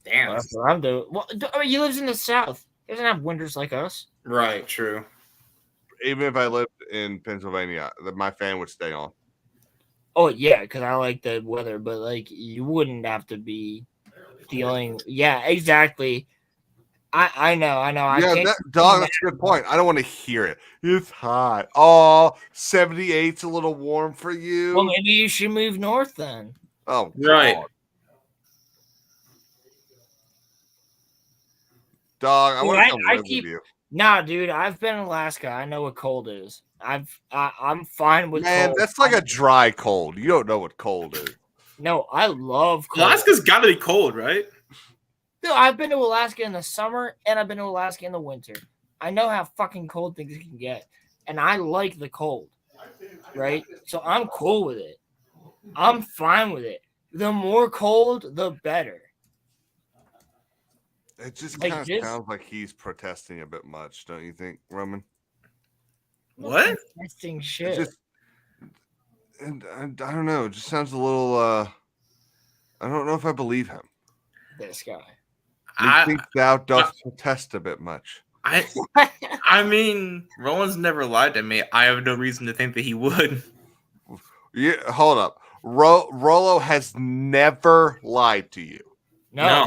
S1: Damn.
S2: Well, that's what I'm doing. Well, I mean, he lives in the South. He doesn't have winters like us.
S1: Right, true.
S8: Even if I lived in Pennsylvania, my fan would stay on.
S2: Oh yeah, because I like the weather, but like you wouldn't have to be dealing. Yeah, exactly. I know. I
S8: Yeah,
S2: can't.
S8: dog, that's a good point. I don't want to hear it. It's hot. Oh, 78's a little warm for you.
S2: Well, maybe you should move north then.
S8: Oh,
S1: Right.
S8: God. Dog, I
S2: Dude,
S8: want to come
S2: I
S8: live
S2: keep-
S8: with you.
S2: Nah, dude, I've been in Alaska. I know what cold is. I'm fine with
S8: Man,
S2: cold.
S8: that's like a dry cold. You don't know what cold is.
S2: No, I love cold.
S1: Alaska's got to be cold, right?
S2: Dude, I've been to Alaska in the summer and I've been to Alaska in the winter. I know how fucking cold things can get, and I like the cold, right? So I'm cool with it. I'm fine with it. The more cold, the better.
S8: It just
S2: Like
S8: kind of
S2: this-
S8: sounds like he's protesting a bit much, don't you think, Roman?
S1: What?
S2: Testing
S8: It
S2: shit.
S8: just, and I don't know. It just sounds a little. I don't know if I believe him.
S2: This guy.
S1: I
S8: think thou dost protest a bit much.
S1: I mean, Roland's never lied to me. I have no reason to think that he would.
S8: Yeah, hold up. Rolo has never lied to you.
S2: No,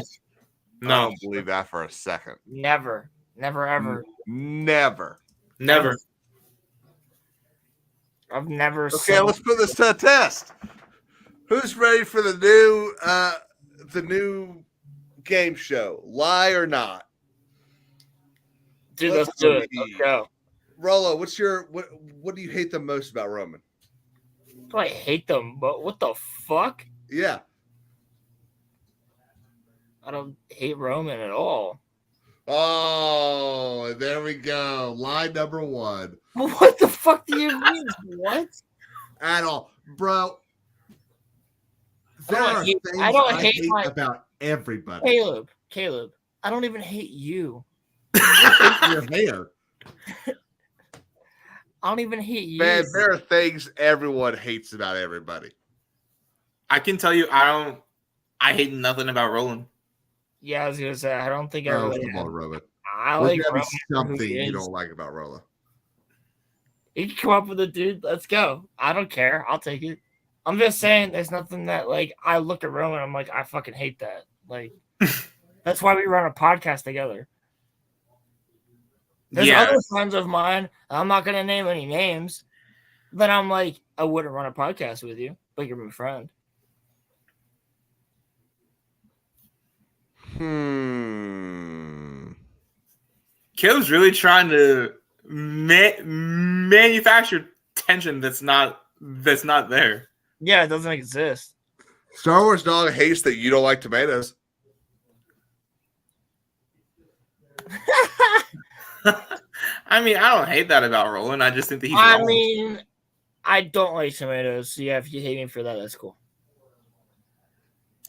S8: I don't believe that for a second.
S2: never ever.
S8: Never.
S1: Never.
S2: I've never.
S8: Okay,
S2: seen-
S8: let's put this to a test. Who's ready for the new game show? Lie or not?
S2: Dude, let's do it. Let's go.
S8: Rolo, what do you hate the most about Roman?
S2: Do I hate them? But what the fuck?
S8: Yeah.
S2: I don't hate Roman at all.
S8: Oh, there we go. Lie number one.
S2: What the fuck do you mean? What?
S8: At all. Bro.
S2: I don't hate my-
S8: about everybody.
S2: Caleb, I don't even hate you.
S8: Your hair.
S2: I don't even hate you.
S8: Man, there are things everyone hates about everybody.
S1: I can tell you, I hate nothing about Roland.
S2: Yeah, I was gonna say I don't think I
S8: Oh,
S2: really.
S8: come on, Roman.
S2: I
S8: There's
S2: like
S8: gotta
S2: Roman
S8: be
S2: for who
S8: something
S2: he
S8: you
S2: is.
S8: don't like about Rolo.
S2: You can come up with it, dude. Let's go. I don't care. I'll take it. I'm just saying, there's nothing that like I look at Roman. I'm like, I fucking hate that. Like, that's why we run a podcast together. There's other friends of mine. I'm not gonna name any names, but I'm like, I wouldn't run a podcast with you, but you're my friend.
S1: Caleb's really trying to manufacture tension that's not there.
S2: Yeah, it doesn't exist.
S8: Star Wars Dog hates that you don't like tomatoes.
S1: I mean, I don't hate that about Roland. I just think that he's
S2: I
S1: wrong.
S2: mean, I don't like tomatoes. So yeah, if you hate me for that, that's cool.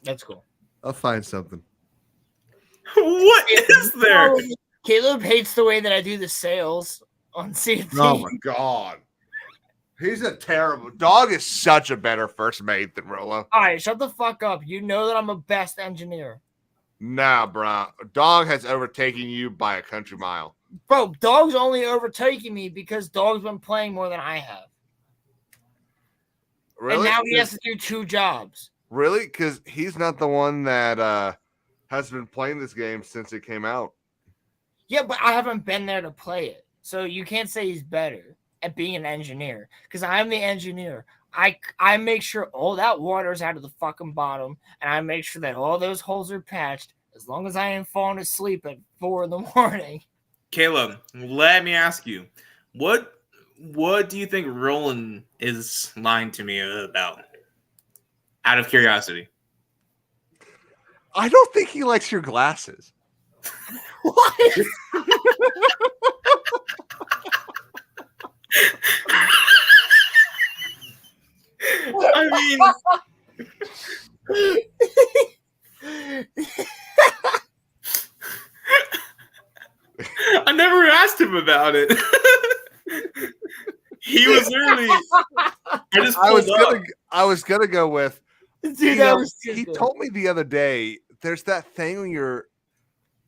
S2: That's cool.
S8: I'll find something.
S1: What is there?
S2: Caleb hates the way that I do the sales on CNC.
S8: Oh my god. He's a terrible dog. Is such a better first mate than Rolo.
S2: All right, shut the fuck up. You know that I'm a best engineer.
S8: Nah, bro. Dog has overtaken you by a country mile.
S2: Bro, Dog's only overtaking me because Dog's been playing more than I have.
S8: Really?
S2: And now he has to do 2 jobs.
S8: Really? Because he's not the one that has been playing this game since it came out.
S2: Yeah, but I haven't been there to play it. So you can't say he's better at being an engineer because I'm the engineer. I make sure all that water's out of the fucking bottom and I make sure that all those holes are patched as long as I ain't falling asleep at 4 a.m.
S1: Caleb, let me ask you, what do you think Roland is lying to me about? Out of curiosity.
S8: I don't think he likes your glasses.
S2: What?
S1: I mean, never asked him about it. He was literally.
S8: I was gonna go with.
S2: Dude, that was too
S8: he
S2: good.
S8: told me the other day. There's that thing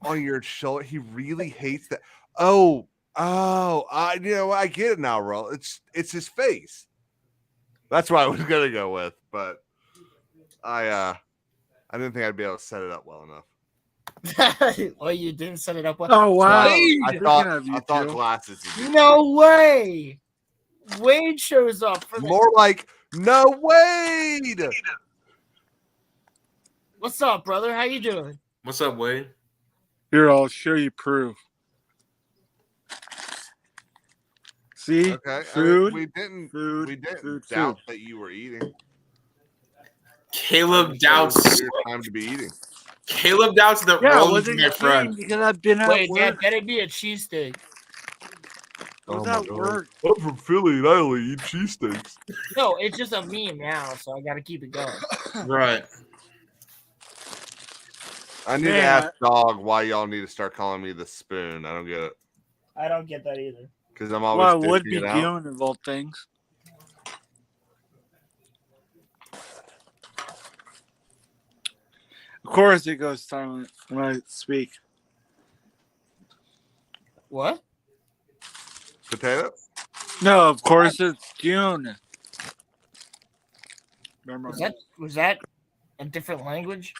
S8: on your shoulder. He really hates that. I get it now, Ro. It's his face. That's what I was gonna go with, but I didn't think I'd be able to set it up well enough.
S2: Well, you didn't set it up well.
S9: Oh wow!
S8: I thought glasses.
S2: No way. Wade shows up for
S8: More like no Wade.
S2: What's up, brother? How you doing?
S1: What's up, Wade?
S9: Here, I'll show you proof. See,
S8: Okay,
S9: food.
S8: we didn't
S9: food,
S8: doubt that you were eating.
S1: Caleb doubts.
S8: It was your time to be eating.
S1: Caleb doubts that
S9: Yeah, I
S1: Roland's
S9: wasn't
S1: my friend.
S9: eating because I've been at
S2: Wait,
S9: work.
S2: Dad, better be a cheesesteak.
S9: I was at work.
S8: I'm from Philly and I only eat cheesesteaks.
S2: No, it's just a meme now, so I got to keep it going.
S1: Right.
S8: I need to ask Dog why y'all need to start calling me the spoon. I don't get it.
S2: I don't get that either.
S8: Because I'm always
S9: Well, I would
S8: dishing
S9: be
S8: it out.
S9: doing of all things. Of course, it goes silent when I speak.
S2: What?
S8: Potato?
S9: No, of course it's June.
S2: Was that a different language?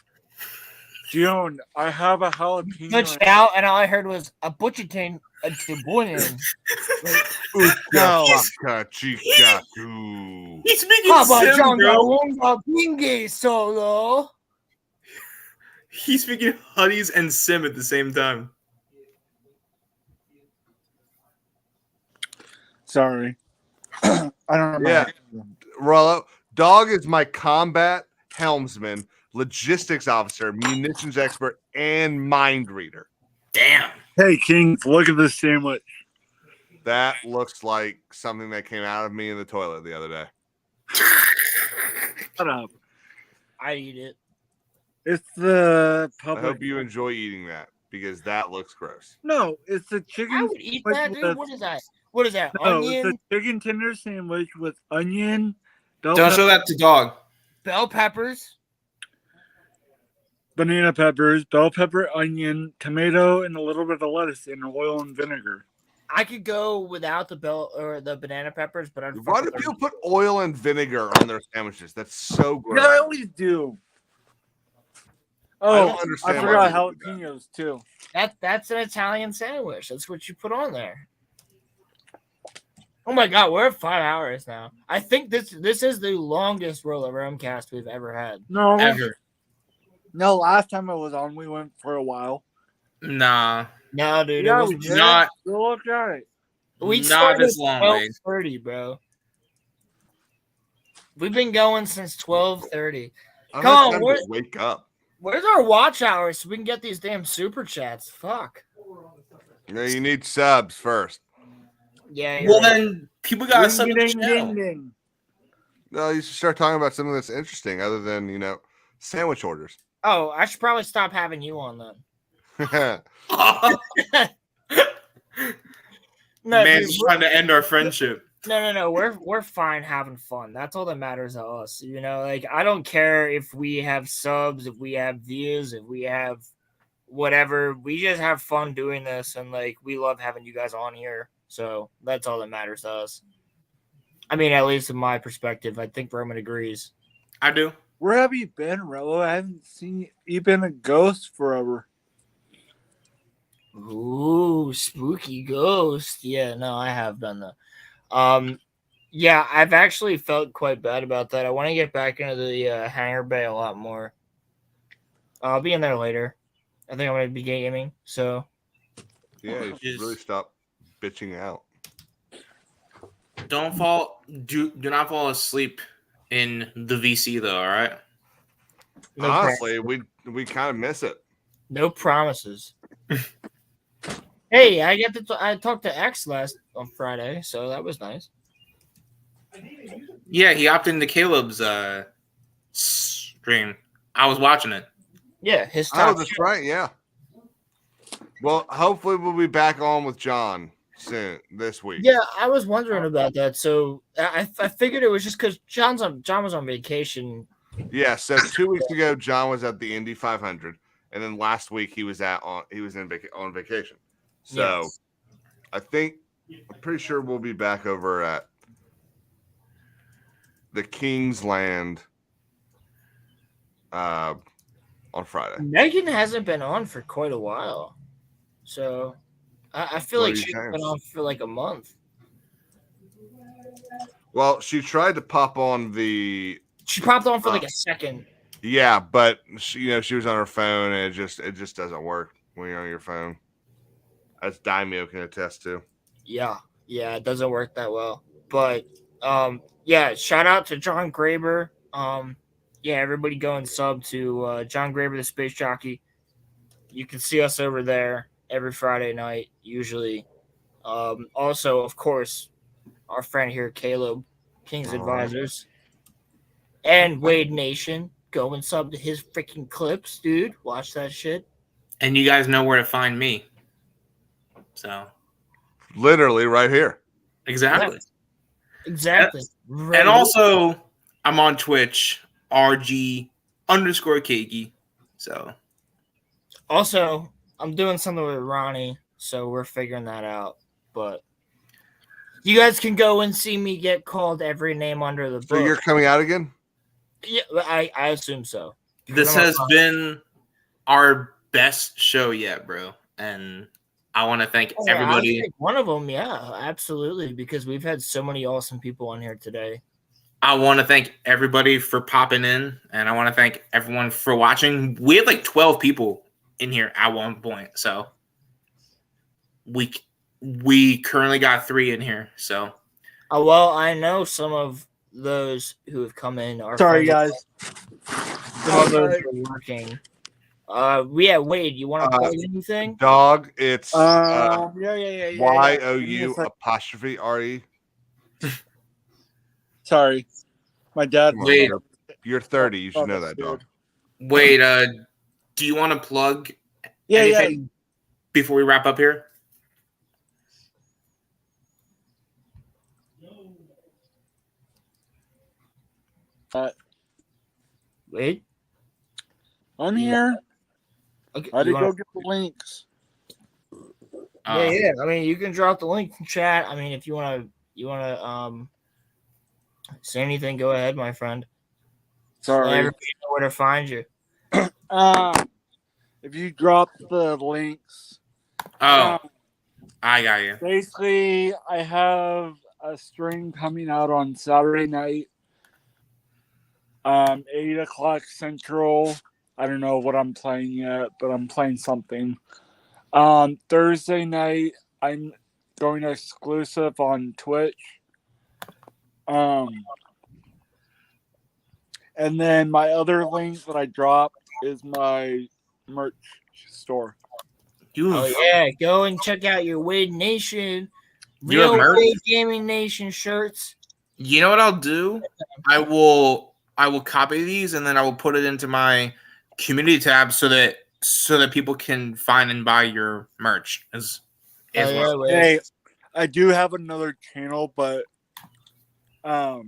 S9: June, I have a jalapeno.
S2: Glitched out, and all I heard was a butcher thing, a debunin.
S9: No.
S8: Chica.
S1: He's speaking
S2: Papa
S1: Sim,
S2: John
S1: bro.
S2: Pingue solo.
S1: He's speaking Huddies and Sim at the same time.
S9: Sorry. I don't know.
S8: Yeah. Rollo, Dog is my combat helmsman, logistics officer, munitions expert, and mind reader.
S1: Damn.
S9: Hey, Kings, look at this sandwich.
S8: That looks like something that came out of me in the toilet the other day.
S9: Shut up.
S2: I eat it.
S9: It's the
S8: I
S9: public.
S8: hope you enjoy eating that because that looks gross.
S9: No, it's the chicken.
S2: I would eat that, dude.
S9: with-
S2: What is that? What is that?
S9: No,
S2: Onion,
S9: it's a chicken tender sandwich with onion, bell
S1: Don't show that to Dog.
S2: bell peppers.
S9: banana peppers, bell pepper, onion, tomato, and a little bit of lettuce in oil and vinegar.
S2: I could go without the bell or the banana peppers, but I'd
S8: Why do people put oil and vinegar on their sandwiches? That's so gross.
S9: Yeah, I always do.
S8: I
S9: Oh,
S8: don't
S9: I
S8: understand why
S9: forgot
S8: people do that.
S9: jalapenos too.
S2: That's an Italian sandwich. That's what you put on there. Oh my god, we're at 5 hours now. I think this is the longest RoloRome cast we've ever had.
S9: No,
S1: Ever.
S9: no. Last time I was on, we went for a while.
S1: Nah.
S2: No, dude,
S9: Yeah,
S2: it was
S9: we did.
S1: Not
S9: Go look at it.
S2: we
S1: not
S2: started
S1: this long, Wade.
S2: 12:30, bro. We've been going since 12:30.
S8: I'm
S2: Come
S8: not
S2: on,
S8: trying to
S2: what-
S8: wake up.
S2: Where's our watch hours so we can get these damn super chats? Fuck.
S8: No, you need subs first.
S2: Yeah.
S1: Well,
S2: right.
S1: then people got sub to the
S9: Ding, ding,
S1: channel.
S9: ding.
S8: No, you should start talking about something that's interesting other than, sandwich orders.
S2: Oh, I should probably stop having you on then. No,
S1: Man,
S2: dude,
S1: just trying to end our friendship.
S2: no. We're fine having fun. That's all that matters to us. Like I don't care if we have subs, if we have views, if we have whatever. We just have fun doing this, and like we love having you guys on here. So that's all that matters to us. I mean, at least in my perspective, I think Roman agrees.
S1: I do.
S9: Where have you been, Rello? I haven't seen you. You've been a ghost forever.
S2: Ooh, spooky ghost. Yeah, no, I have done that. Yeah, I've actually felt quite bad about that. I want to get back into the hangar bay a lot more. I'll be in there later. I think I'm going to be gaming, so.
S8: Yeah, you should really stop bitching out.
S1: Do not fall asleep in the VC though, all right?
S2: No
S8: Honestly, we kind of miss it.
S2: No promises. Hey, I talked to X on Friday, so that was nice.
S1: Yeah, he opted into Caleb's stream. I was watching it.
S2: Yeah, his
S8: Oh,
S2: top.
S8: that's right. Yeah. Well, hopefully we'll be back on with John soon this week.
S2: Yeah, I was wondering about that. So I figured it was just because John was on vacation.
S8: Yeah. So 2 weeks ago, John was at the Indy 500, and then last week he was on vacation. So
S2: Yes.
S8: I'm pretty sure we'll be back over at the King's Land on Friday.
S2: Megan hasn't been on for quite a while, so I feel
S8: What
S2: like
S8: are you
S2: she's
S8: saying?
S2: been on for like a month.
S8: Well, she tried to pop on the.
S2: She popped on for like a second.
S8: Yeah, but she was on her phone, and it just doesn't work when you're on your phone. As Daimyo can attest to.
S2: Yeah, it doesn't work that well. But yeah, shout out to John Graber. Yeah, everybody go and sub to John Graber, the Space Jockey. You can see us over there every Friday night, usually. Also, of course, our friend here, Caleb, King's Advisors, and Wade Nation. Go and sub to his freaking clips, dude. Watch that shit.
S1: And you guys know where to find me. So
S8: literally right here.
S1: Exactly.
S2: Yeah. Exactly.
S1: And also, I'm on Twitch, RG_Keiki. So
S2: also, I'm doing something with Ronnie, so we're figuring that out. But you guys can go and see me get called every name under the book.
S8: So you're coming out again?
S2: Yeah, I assume so.
S1: This has been our best show yet, bro. And I want to thank everybody.
S2: One of them, yeah, absolutely, because we've had so many awesome people on here today.
S1: I want to thank everybody for popping in, and I want to thank everyone for watching. We had like 12 people in here at one point, so we currently got 3 in here. So,
S2: well, I know some of those who have come in are
S9: sorry, guys.
S2: Some of those are working. Yeah, Wade, you want to plug anything?
S8: Dog, it's
S9: Yeah.
S8: YOU_RE.
S9: Sorry, my dad.
S1: Wade,
S8: you're 30. You should know that, dog.
S1: Wade, do you want to plug anything before we wrap up here?
S2: Wade?
S9: I'm here.
S2: Okay,
S9: I had to go get the links.
S2: Yeah. I mean, you can drop the link in chat. I mean, if you wanna say anything, go ahead, my friend.
S9: Sorry,
S2: everybody know where to find you.
S9: If you drop the links.
S1: I got you.
S9: Basically, I have a stream coming out on Saturday night, 8 o'clock Central. I don't know what I'm playing yet, but I'm playing something. Thursday night, I'm going exclusive on Twitch. And then my other link that I dropped is my merch store.
S2: Oh yeah, go and check out your Wade Nation,
S1: You have
S2: Real
S1: merch?
S2: Wade Gaming Nation shirts.
S1: You know what I'll do? I will copy these and then I will put it into my community tab so that people can find and buy your merch as well.
S9: Hey, I do have another channel, but I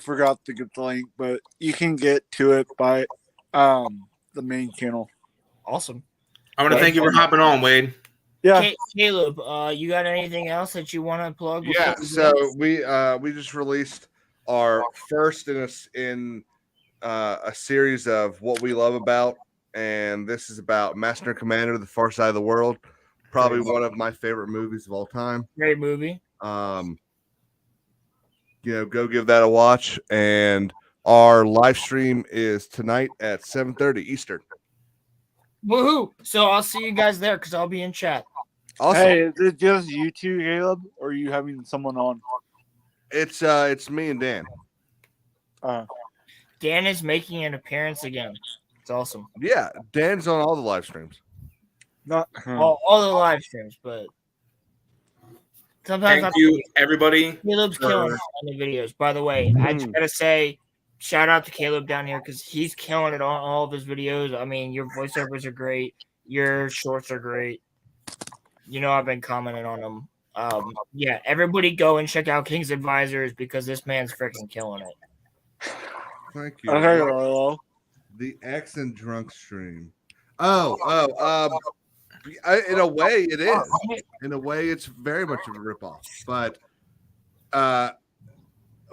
S9: forgot to get the link, but you can get to it by the main channel.
S2: Awesome.
S1: I want to thank you for hopping on, Wade.
S9: Yeah.
S2: Caleb, you got anything else that you want to plug?
S8: Yeah, so we just released our first in a series of what we love about, and this is about Master and Commander: The Far Side of the World. Probably one of my favorite movies of all time.
S2: Great movie.
S8: Go give that a watch. And our live stream is tonight at 7:30 Eastern.
S2: Woohoo! So I'll see you guys there because I'll be in chat.
S8: Awesome.
S9: Hey, is it just you two, Caleb, or are you having someone on?
S8: It's me and Dan.
S2: Dan is making an appearance again. It's awesome.
S8: Yeah, Dan's on all the live streams.
S9: Not
S2: all the live streams, but sometimes
S1: Thank you, everybody.
S2: Caleb's killing it on the videos. By the way, I just gotta say, shout out to Caleb down here because he's killing it on all of his videos. I mean, your voiceovers are great. Your shorts are great. You know, I've been commenting on them. Yeah, everybody go and check out King's Advisors because this man's freaking killing it.
S8: Thank you.
S9: Okay, Rolo.
S8: The X and Drunk stream. In a way, it is. In a way, it's very much of a ripoff. But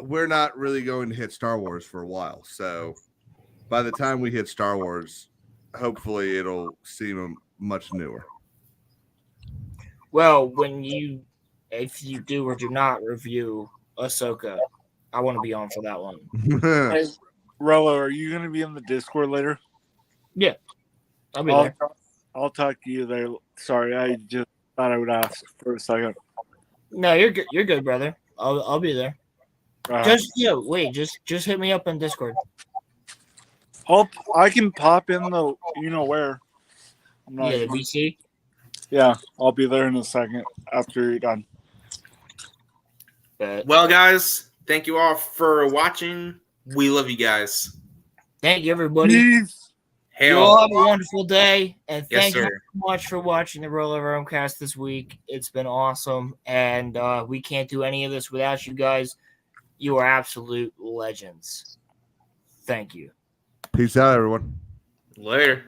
S8: we're not really going to hit Star Wars for a while. So by the time we hit Star Wars, hopefully it'll seem much newer.
S2: Well, if you do or do not review Ahsoka, I want to be on for that one.
S9: Hey, Rolo, are you going to be in the Discord later?
S2: Yeah, I'll be there.
S9: I'll talk to you there. Sorry, I just thought I would ask for a second.
S2: No, you're good. You're good, brother. I'll be there. Just hit me up on Discord.
S9: I can pop in the where. I'm not
S2: the BC.
S9: Yeah, I'll be there in a second after you're done.
S1: Well, guys, thank you all for watching. We love you guys.
S2: Thank you, everybody.
S9: Peace.
S2: You all have a wonderful day, and
S1: Yes,
S2: thank you
S1: sir.
S2: so much for watching the RoloRome cast this week. It's been awesome, and we can't do any of this without you guys. You are absolute legends. Thank you.
S8: Peace out, everyone.
S1: Later.